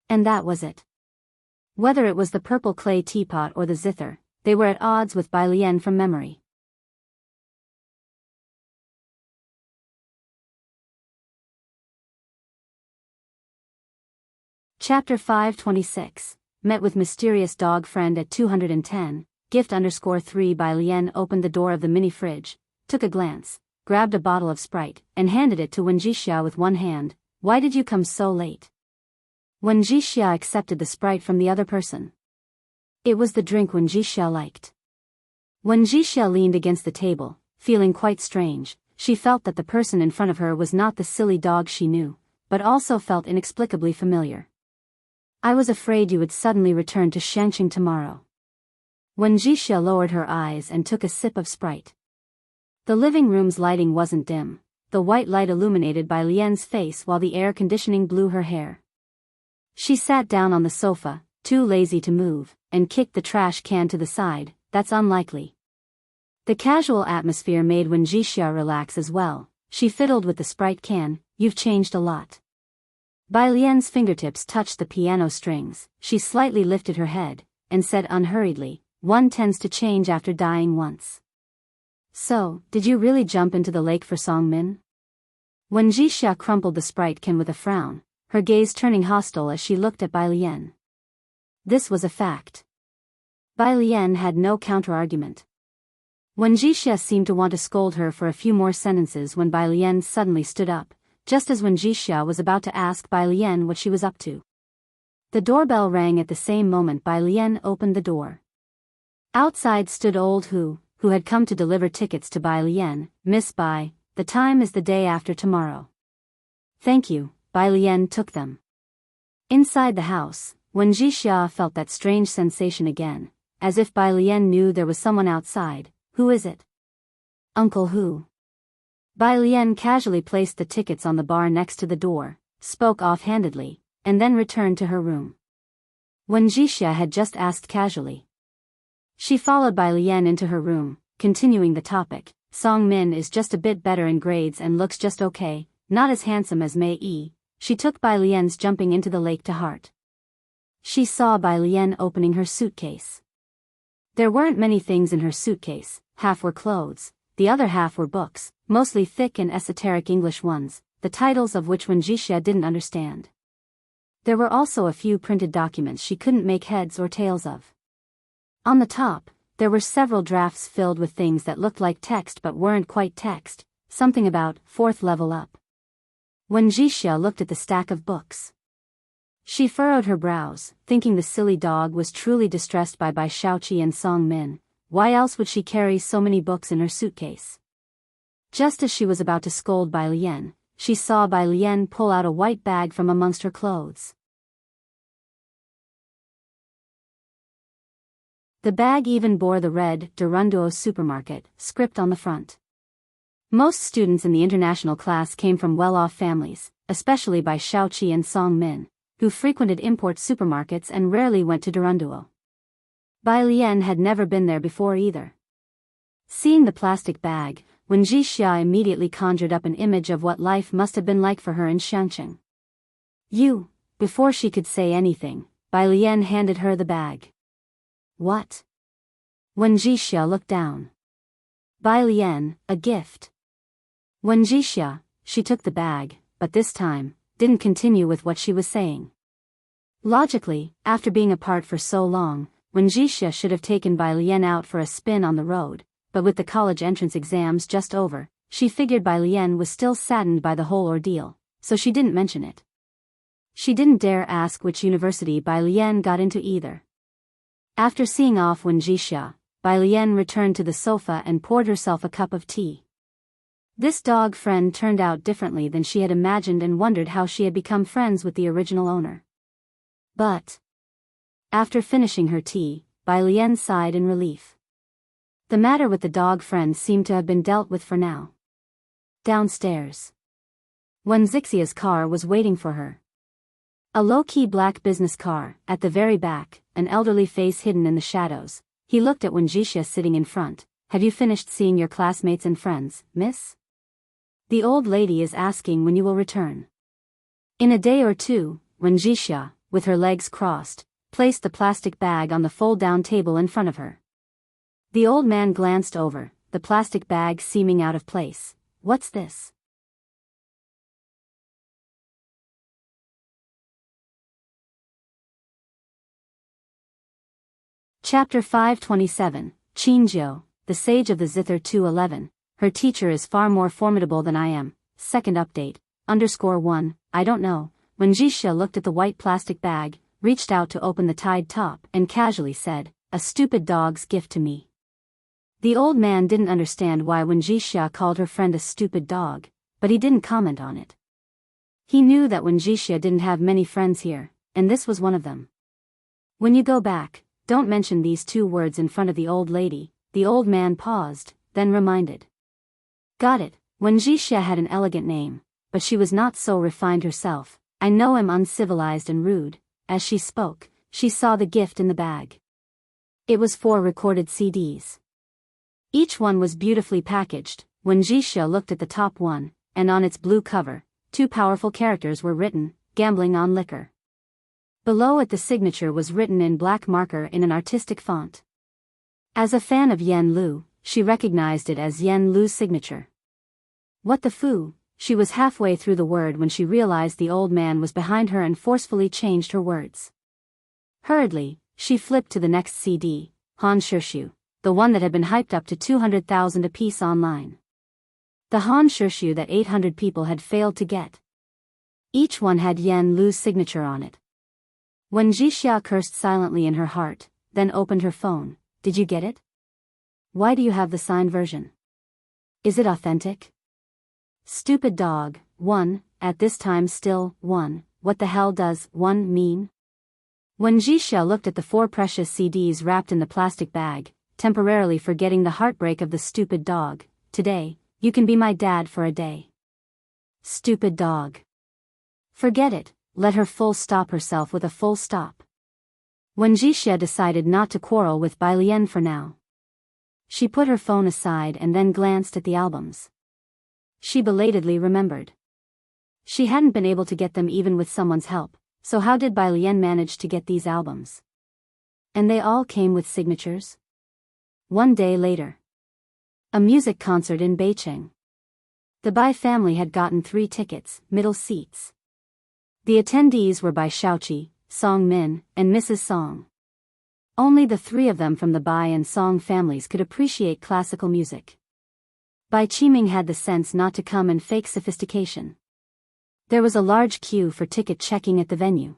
And that was it. Whether it was the purple clay teapot or the zither, they were at odds with Bai Lian from memory. Chapter 526. Met with mysterious dog friend at 210, gift_3. Bai Lian opened the door of the mini fridge, took a glance, grabbed a bottle of Sprite, and handed it to Wen Jixia with one hand. Why did you come so late? Wen Jixia accepted the Sprite from the other person. It was the drink Wen Jixia liked. Wen Jixia leaned against the table, feeling quite strange. She felt that the person in front of her was not the silly dog she knew, but also felt inexplicably familiar. I was afraid you would suddenly return to Shangqing tomorrow. Wen Jixia lowered her eyes and took a sip of Sprite. The living room's lighting wasn't dim, the white light illuminated Bai Lian's face while the air conditioning blew her hair. She sat down on the sofa, too lazy to move, and kicked the trash can to the side. That's unlikely. The casual atmosphere made Wen Jixia relax as well. She fiddled with the Sprite can. You've changed a lot. Bai Lian's fingertips touched the piano strings. She slightly lifted her head, and said unhurriedly, one tends to change after dying once. So, did you really jump into the lake for Song Min? Wen Jixia crumpled the Sprite can with a frown, her gaze turning hostile as she looked at Bai Lian. This was a fact. Bai Lian had no counter-argument. Wen Jixia seemed to want to scold her for a few more sentences when Bai Lian suddenly stood up, just as when Jixia was about to ask Bai Lian what she was up to. The doorbell rang at the same moment Bai Lian opened the door. Outside stood old Hu had come to deliver tickets to Bai Lian. Miss Bai, the time is the day after tomorrow. Thank you, Bai Lian took them. Inside the house, when Jixia felt that strange sensation again, as if Bai Lian knew there was someone outside. Who is it? Uncle Hu. Bai Lian casually placed the tickets on the bar next to the door, spoke offhandedly, and then returned to her room. When Jixia had just asked casually. She followed Bai Lian into her room, continuing the topic. Song Min is just a bit better in grades and looks just okay, not as handsome as Mei Yi. She took Bai Lian's jumping into the lake to heart. She saw Bai Lian opening her suitcase. There weren't many things in her suitcase, half were clothes, the other half were books, mostly thick and esoteric English ones, the titles of which Wen Jixia didn't understand. There were also a few printed documents she couldn't make heads or tails of. On the top, there were several drafts filled with things that looked like text but weren't quite text, something about 4th level up. When Jixia looked at the stack of books, she furrowed her brows, thinking the silly dog was truly distressed by Bai Shaoqi and Song Min. Why else would she carry so many books in her suitcase? Just as she was about to scold Bai Lian, she saw Bai Lian pull out a white bag from amongst her clothes. The bag even bore the red Durunduo supermarket script on the front. Most students in the international class came from well-off families, especially Bai Shaoqi and Song Min, who frequented import supermarkets and rarely went to Durunduo. Bai Lian had never been there before either. Seeing the plastic bag, Wen Jixia immediately conjured up an image of what life must have been like for her in Xiangqing. Before she could say anything, Bai Lian handed her the bag. What? Wen Jixia looked down. Bai Lian, a gift. Wen Jixia, she took the bag, but this time, didn't continue with what she was saying. Logically, after being apart for so long, Wen Jixia should have taken Bai Lian out for a spin on the road, but with the college entrance exams just over, she figured Bai Lian was still saddened by the whole ordeal, so she didn't mention it. She didn't dare ask which university Bai Lian got into either. After seeing off Wen Jixia, Bai Lian returned to the sofa and poured herself a cup of tea. This dog friend turned out differently than she had imagined and wondered how she had become friends with the original owner. But after finishing her tea, Bai Lian sighed in relief. The matter with the dog friend seemed to have been dealt with for now. Downstairs, Wen Zixia's car was waiting for her. A low-key black business car, at the very back, an elderly face hidden in the shadows. He looked at Wen Jixia sitting in front. Have you finished seeing your classmates and friends, miss? The old lady is asking when you will return. In a day or two, Wen Jixia, with her legs crossed, placed the plastic bag on the fold-down table in front of her. The old man glanced over, the plastic bag seeming out of place. What's this? Chapter 527, Qinzhou, the Sage of the Zither 211. Her teacher is far more formidable than I am. Second update, _1, I don't know. When Jixia looked at the white plastic bag, reached out to open the tied top, and casually said, a stupid dog's gift to me. The old man didn't understand why Wen Jixia called her friend a stupid dog, but he didn't comment on it. He knew that Wen Jixia didn't have many friends here, and this was one of them. When you go back, don't mention these 2 words in front of the old lady. The old man paused, then reminded. Got it. Wen Jixia had an elegant name, but she was not so refined herself. I know I'm uncivilized and rude. As she spoke, she saw the gift in the bag. It was 4 recorded CDs. Each one was beautifully packaged. When Jixia looked at the top one, and on its blue cover, 2 powerful characters were written, gambling on liquor. Below it the signature was written in black marker in an artistic font. As a fan of Yan Lu, she recognized it as Yan Lu's signature. What the foo? She was halfway through the word when she realized the old man was behind her and forcefully changed her words. Hurriedly, she flipped to the next CD, Han Shishu, the one that had been hyped up to 200,000 apiece online. The Han Shishu that 800 people had failed to get. Each one had Yan Lu's signature on it. When Jixia cursed silently in her heart, then opened her phone, "Did you get it? Why do you have the signed version? Is it authentic?" Stupid dog. 1, at this time still, 1, what the hell does 1 mean? When Jixia looked at the 4 precious CDs wrapped in the plastic bag, temporarily forgetting the heartbreak of the stupid dog, "Today, you can be my dad for a day." Stupid dog. Forget it, let her full stop herself with a full stop. When Jixia decided not to quarrel with Bai Lian for now, she put her phone aside and then glanced at the albums. She belatedly remembered. She hadn't been able to get them even with someone's help, so how did Bai Lian manage to get these albums? And they all came with signatures? One day later. A music concert in Beijing. The Bai family had gotten 3 tickets, middle seats. The attendees were Bai Shaoqi, Song Min, and Mrs. Song. Only the 3 of them from the Bai and Song families could appreciate classical music. Bai Qiming had the sense not to come and fake sophistication. There was a large queue for ticket checking at the venue.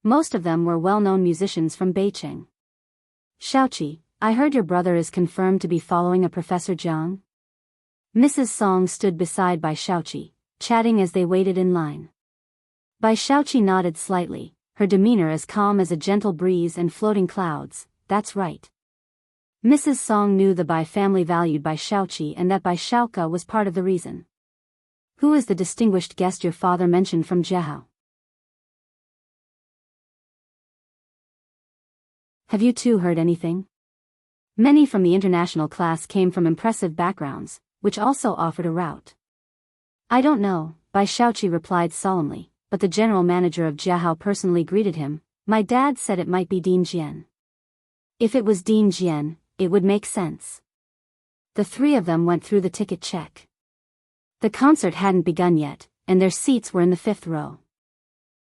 Most of them were well-known musicians from Beijing. "Shaoqi, I heard your brother is confirmed to be following a Professor Jiang." Mrs. Song stood beside Bai Shaoqi, chatting as they waited in line. Bai Shaoqi nodded slightly, her demeanor as calm as a gentle breeze and floating clouds. "That's right." Mrs. Song knew the Bai family valued Bai Shaoqi and that Bai Shaoka was part of the reason. "Who is the distinguished guest your father mentioned from Jianghu? Have you two heard anything?" Many from the international class came from impressive backgrounds, which also offered a route. "I don't know," Bai Shaoqi replied solemnly, but the general manager of Jianghu personally greeted him. "My dad said it might be Dean Jian." If it was Dean Jian, it would make sense. The 3 of them went through the ticket check. The concert hadn't begun yet, and their seats were in the 5th row.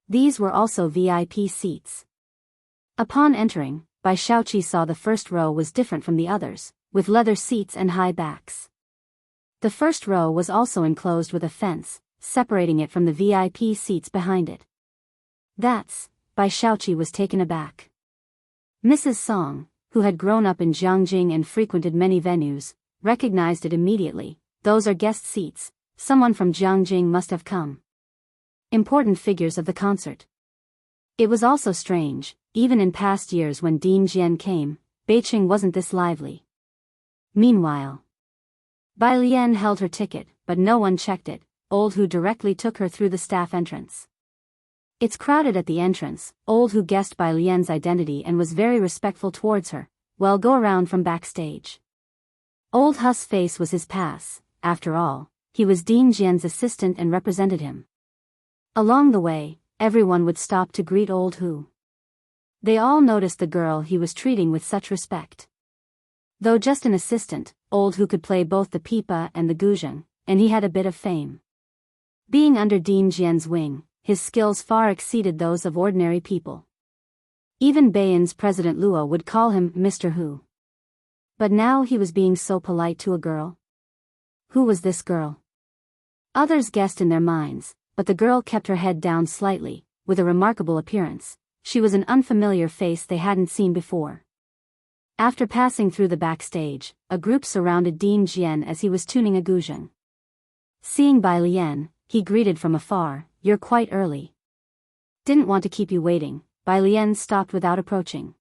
These were also VIP seats. Upon entering, Bai Shaoqi saw the first row was different from the others, with leather seats and high backs. The first row was also enclosed with a fence, separating it from the VIP seats behind it. Bai Shaoqi was taken aback. Mrs. Song, who had grown up in Jianghu and frequented many venues, recognized it immediately. "Those are guest seats, someone from Jianghu must have come." Important figures of the concert. It was also strange, even in past years when Dean Jian came, Beijing wasn't this lively. Meanwhile, Bai Lian held her ticket, but no one checked it. Old Hu directly took her through the staff entrance. "It's crowded at the entrance." Old Hu guessed Bai Lian's identity and was very respectful towards her. "Well, go around from backstage." Old Hu's face was his pass. After all, he was Dean Jian's assistant and represented him. Along the way, everyone would stop to greet Old Hu. They all noticed the girl he was treating with such respect. Though just an assistant, Old Hu could play both the pipa and the guzheng, and he had a bit of fame. Being under Dean Jian's wing, his skills far exceeded those of ordinary people. Even Bayan's president Luo would call him Mr. Hu. But now he was being so polite to a girl. Who was this girl? Others guessed in their minds, but the girl kept her head down slightly, with a remarkable appearance. She was an unfamiliar face they hadn't seen before. After passing through the backstage, a group surrounded Dean Jian as he was tuning a guzheng. Seeing Bai Lian, he greeted from afar. "You're quite early." "Didn't want to keep you waiting." Bai Lian stopped without approaching.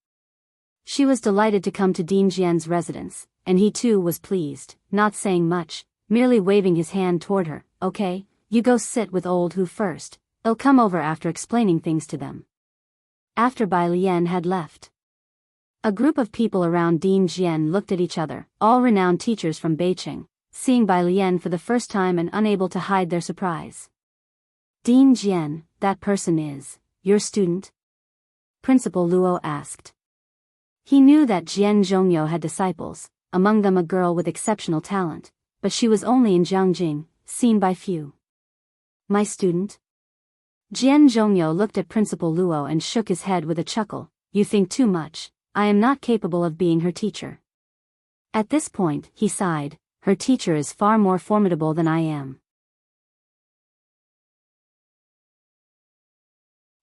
She was delighted to come to Dean Jian's residence, and he too was pleased, not saying much, merely waving his hand toward her. "Okay, you go sit with Old Hu first, I'll come over after explaining things to them." After Bai Lian had left, a group of people around Dean Jian looked at each other, all renowned teachers from Beijing, seeing Bai Lian for the first time and unable to hide their surprise. "Dean Jian, that person is your student?" Principal Luo asked. He knew that Jian Zhongyo had disciples, among them a girl with exceptional talent, but she was only in Jianghu, seen by few. "My student?" Jian Zhongyo looked at Principal Luo and shook his head with a chuckle. "You think too much. I am not capable of being her teacher." At this point, he sighed. her teacher is far more formidable than I am.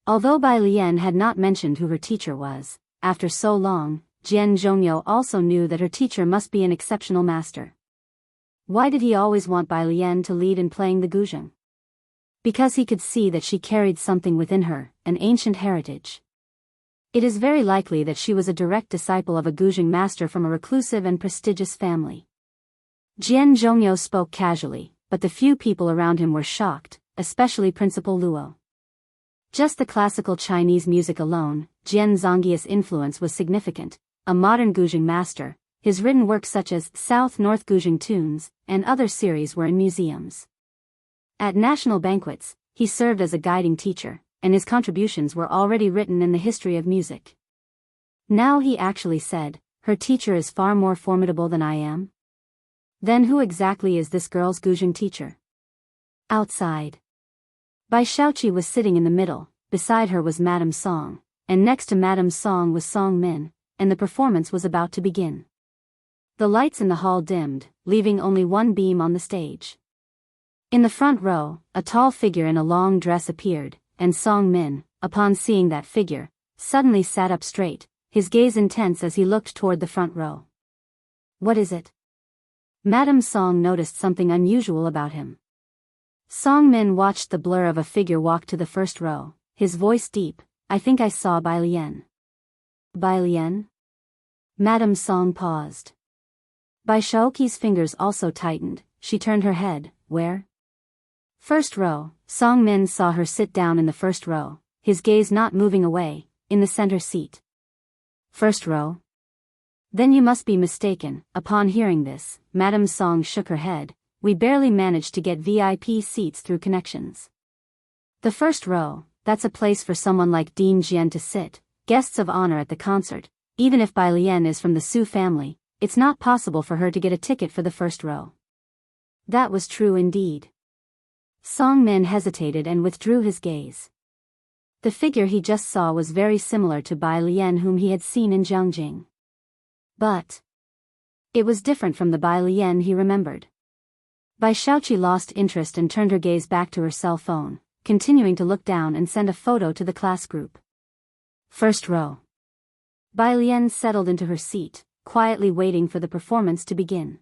Although Bai Lian had not mentioned who her teacher was, after so long, Jian Zhongyo also knew that her teacher must be an exceptional master. Why did he always want Bai Lian to lead in playing the guzheng? Because he could see that she carried something within her, an ancient heritage. It is very likely that she was a direct disciple of a guzheng master from a reclusive and prestigious family. Jian Zhongyo spoke casually, but the few people around him were shocked, especially Principal Luo. Just the classical Chinese music alone, Jian Zongyi's influence was significant. A modern guzheng master, his written works such as South-North Guzheng Tunes and other series were in museums. At national banquets, he served as a guiding teacher, and his contributions were already written in the history of music. Now he actually said, her teacher is far more formidable than I am? Then who exactly is this girl's guzheng teacher? Outside. Bai Shaoqi was sitting in the middle, beside her was Madame Song, and next to Madame Song was Song Min, and the performance was about to begin. The lights in the hall dimmed, leaving only one beam on the stage. In the front row, a tall figure in a long dress appeared, and Song Min, upon seeing that figure, suddenly sat up straight, his gaze intense as he looked toward the front row. What is it? Madame Song noticed something unusual about him. Song Min watched the blur of a figure walk to the first row, his voice deep. I think I saw Bai Lian. Bai Lian? Madame Song paused. Bai Shaoqi's fingers also tightened. She turned her head. Where? First row. Song Min saw her sit down in the first row, his gaze not moving away, in the center seat. First row? Then you must be mistaken. Upon hearing this, Madame Song shook her head. We barely managed to get VIP seats through connections. The first row, that's a place for someone like Dean Jian to sit, guests of honor at the concert. Even if Bai Lian is from the Su family, it's not possible for her to get a ticket for the first row. That was true indeed. Song Min hesitated and withdrew his gaze. The figure he just saw was very similar to Bai Lian whom he had seen in Jianghu. But it was different from the Bai Lian he remembered. Bai Shaoqi lost interest and turned her gaze back to her cell phone, continuing to look down and send a photo to the class group. First row. Bai Lian settled into her seat, quietly waiting for the performance to begin.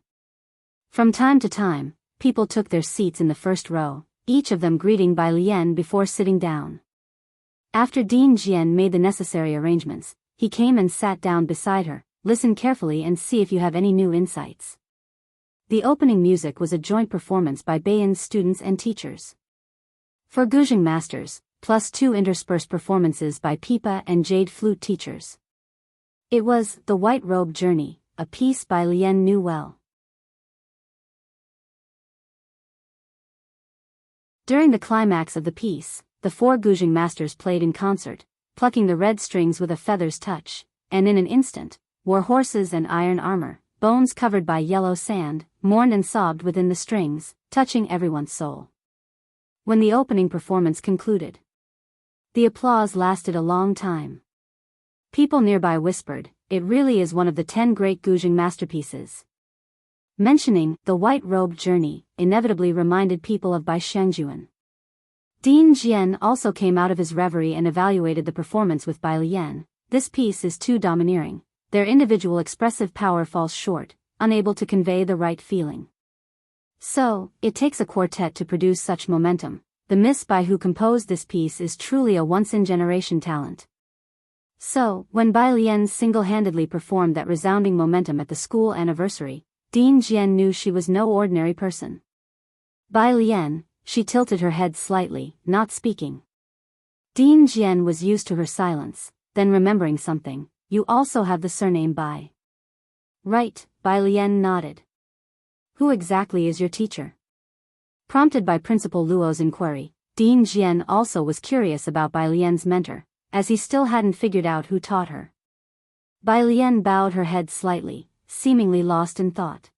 From time to time, people took their seats in the first row, each of them greeting Bai Lian before sitting down. After Dean Jian made the necessary arrangements, he came and sat down beside her. Listen carefully and see if you have any new insights. The opening music was a joint performance by Baiyan's students and teachers. For guzheng masters, plus 2 interspersed performances by pipa and jade flute teachers. It was The White Robe Journey, a piece Bai Lian knew well. During the climax of the piece, the 4 guzheng masters played in concert, plucking the red strings with a feather's touch, and in an instant, wore horses and iron armor, bones covered by yellow sand, mourned and sobbed within the strings, touching everyone's soul. When the opening performance concluded, the applause lasted a long time. People nearby whispered, it really is one of the 10 great guzheng masterpieces. Mentioning The White Robe Journey inevitably reminded people of Bai Shangjuan. Dean Jian also came out of his reverie and evaluated the performance with Bai Lian. This piece is too domineering. Their individual expressive power falls short, unable to convey the right feeling. So, it takes a quartet to produce such momentum. The Miss Bai who composed this piece is truly a once-in-generation talent. So, when Bai Lian single-handedly performed that resounding momentum at the school anniversary, Dean Jian knew she was no ordinary person. Bai Lian, she tilted her head slightly, not speaking. Dean Jian was used to her silence, then remembering something. You also have the surname Bai. Right, Bai Lian nodded. Who exactly is your teacher? Prompted by Principal Luo's inquiry, Dean Jian also was curious about Bai Lian's mentor, as he still hadn't figured out who taught her. Bai Lian bowed her head slightly, seemingly lost in thought.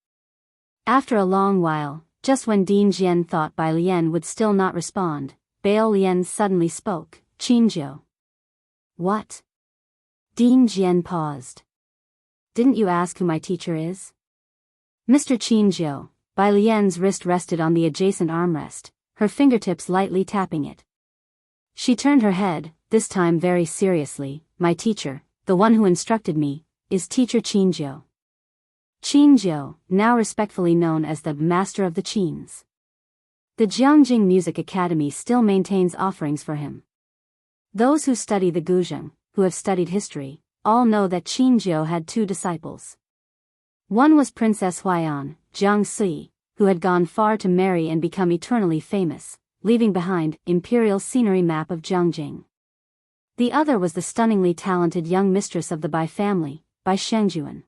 After a long while, just when Dean Jian thought Bai Lian would still not respond, Bai Lian suddenly spoke, Qingjiu. What? Dean Jian paused. Didn't you ask who my teacher is? Mr. Qinjiu. Bai Lian's wrist rested on the adjacent armrest, her fingertips lightly tapping it. She turned her head, this time very seriously. My teacher, the one who instructed me, is Teacher Qinjiu. Qinjiu, now respectfully known as the Master of the Qins. The Jianghu Music Academy still maintains offerings for him. Those who study the Guzheng, who have studied history, all know that Qinjiu had two disciples. One was Princess Huaiyan, Jiangsu, who had gone far to marry and become eternally famous, leaving behind imperial scenery map of Jianghu. The other was the stunningly talented young mistress of the Bai family, Bai Shengjuan.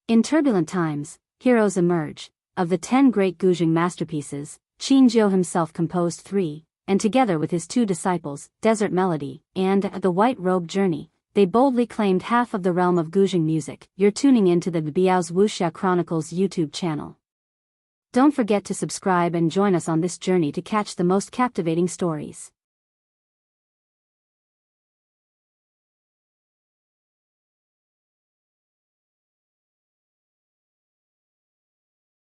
In turbulent times, heroes emerge. Of the 10 great Guzheng masterpieces, Qinjiu himself composed 3, and together with his 2 disciples, Desert Melody and The White Robe Journey, they boldly claimed half of the realm of Guzheng music. You're tuning into the Biyao's Wuxia Chronicles YouTube channel. Don't forget to subscribe and join us on this journey to catch the most captivating stories.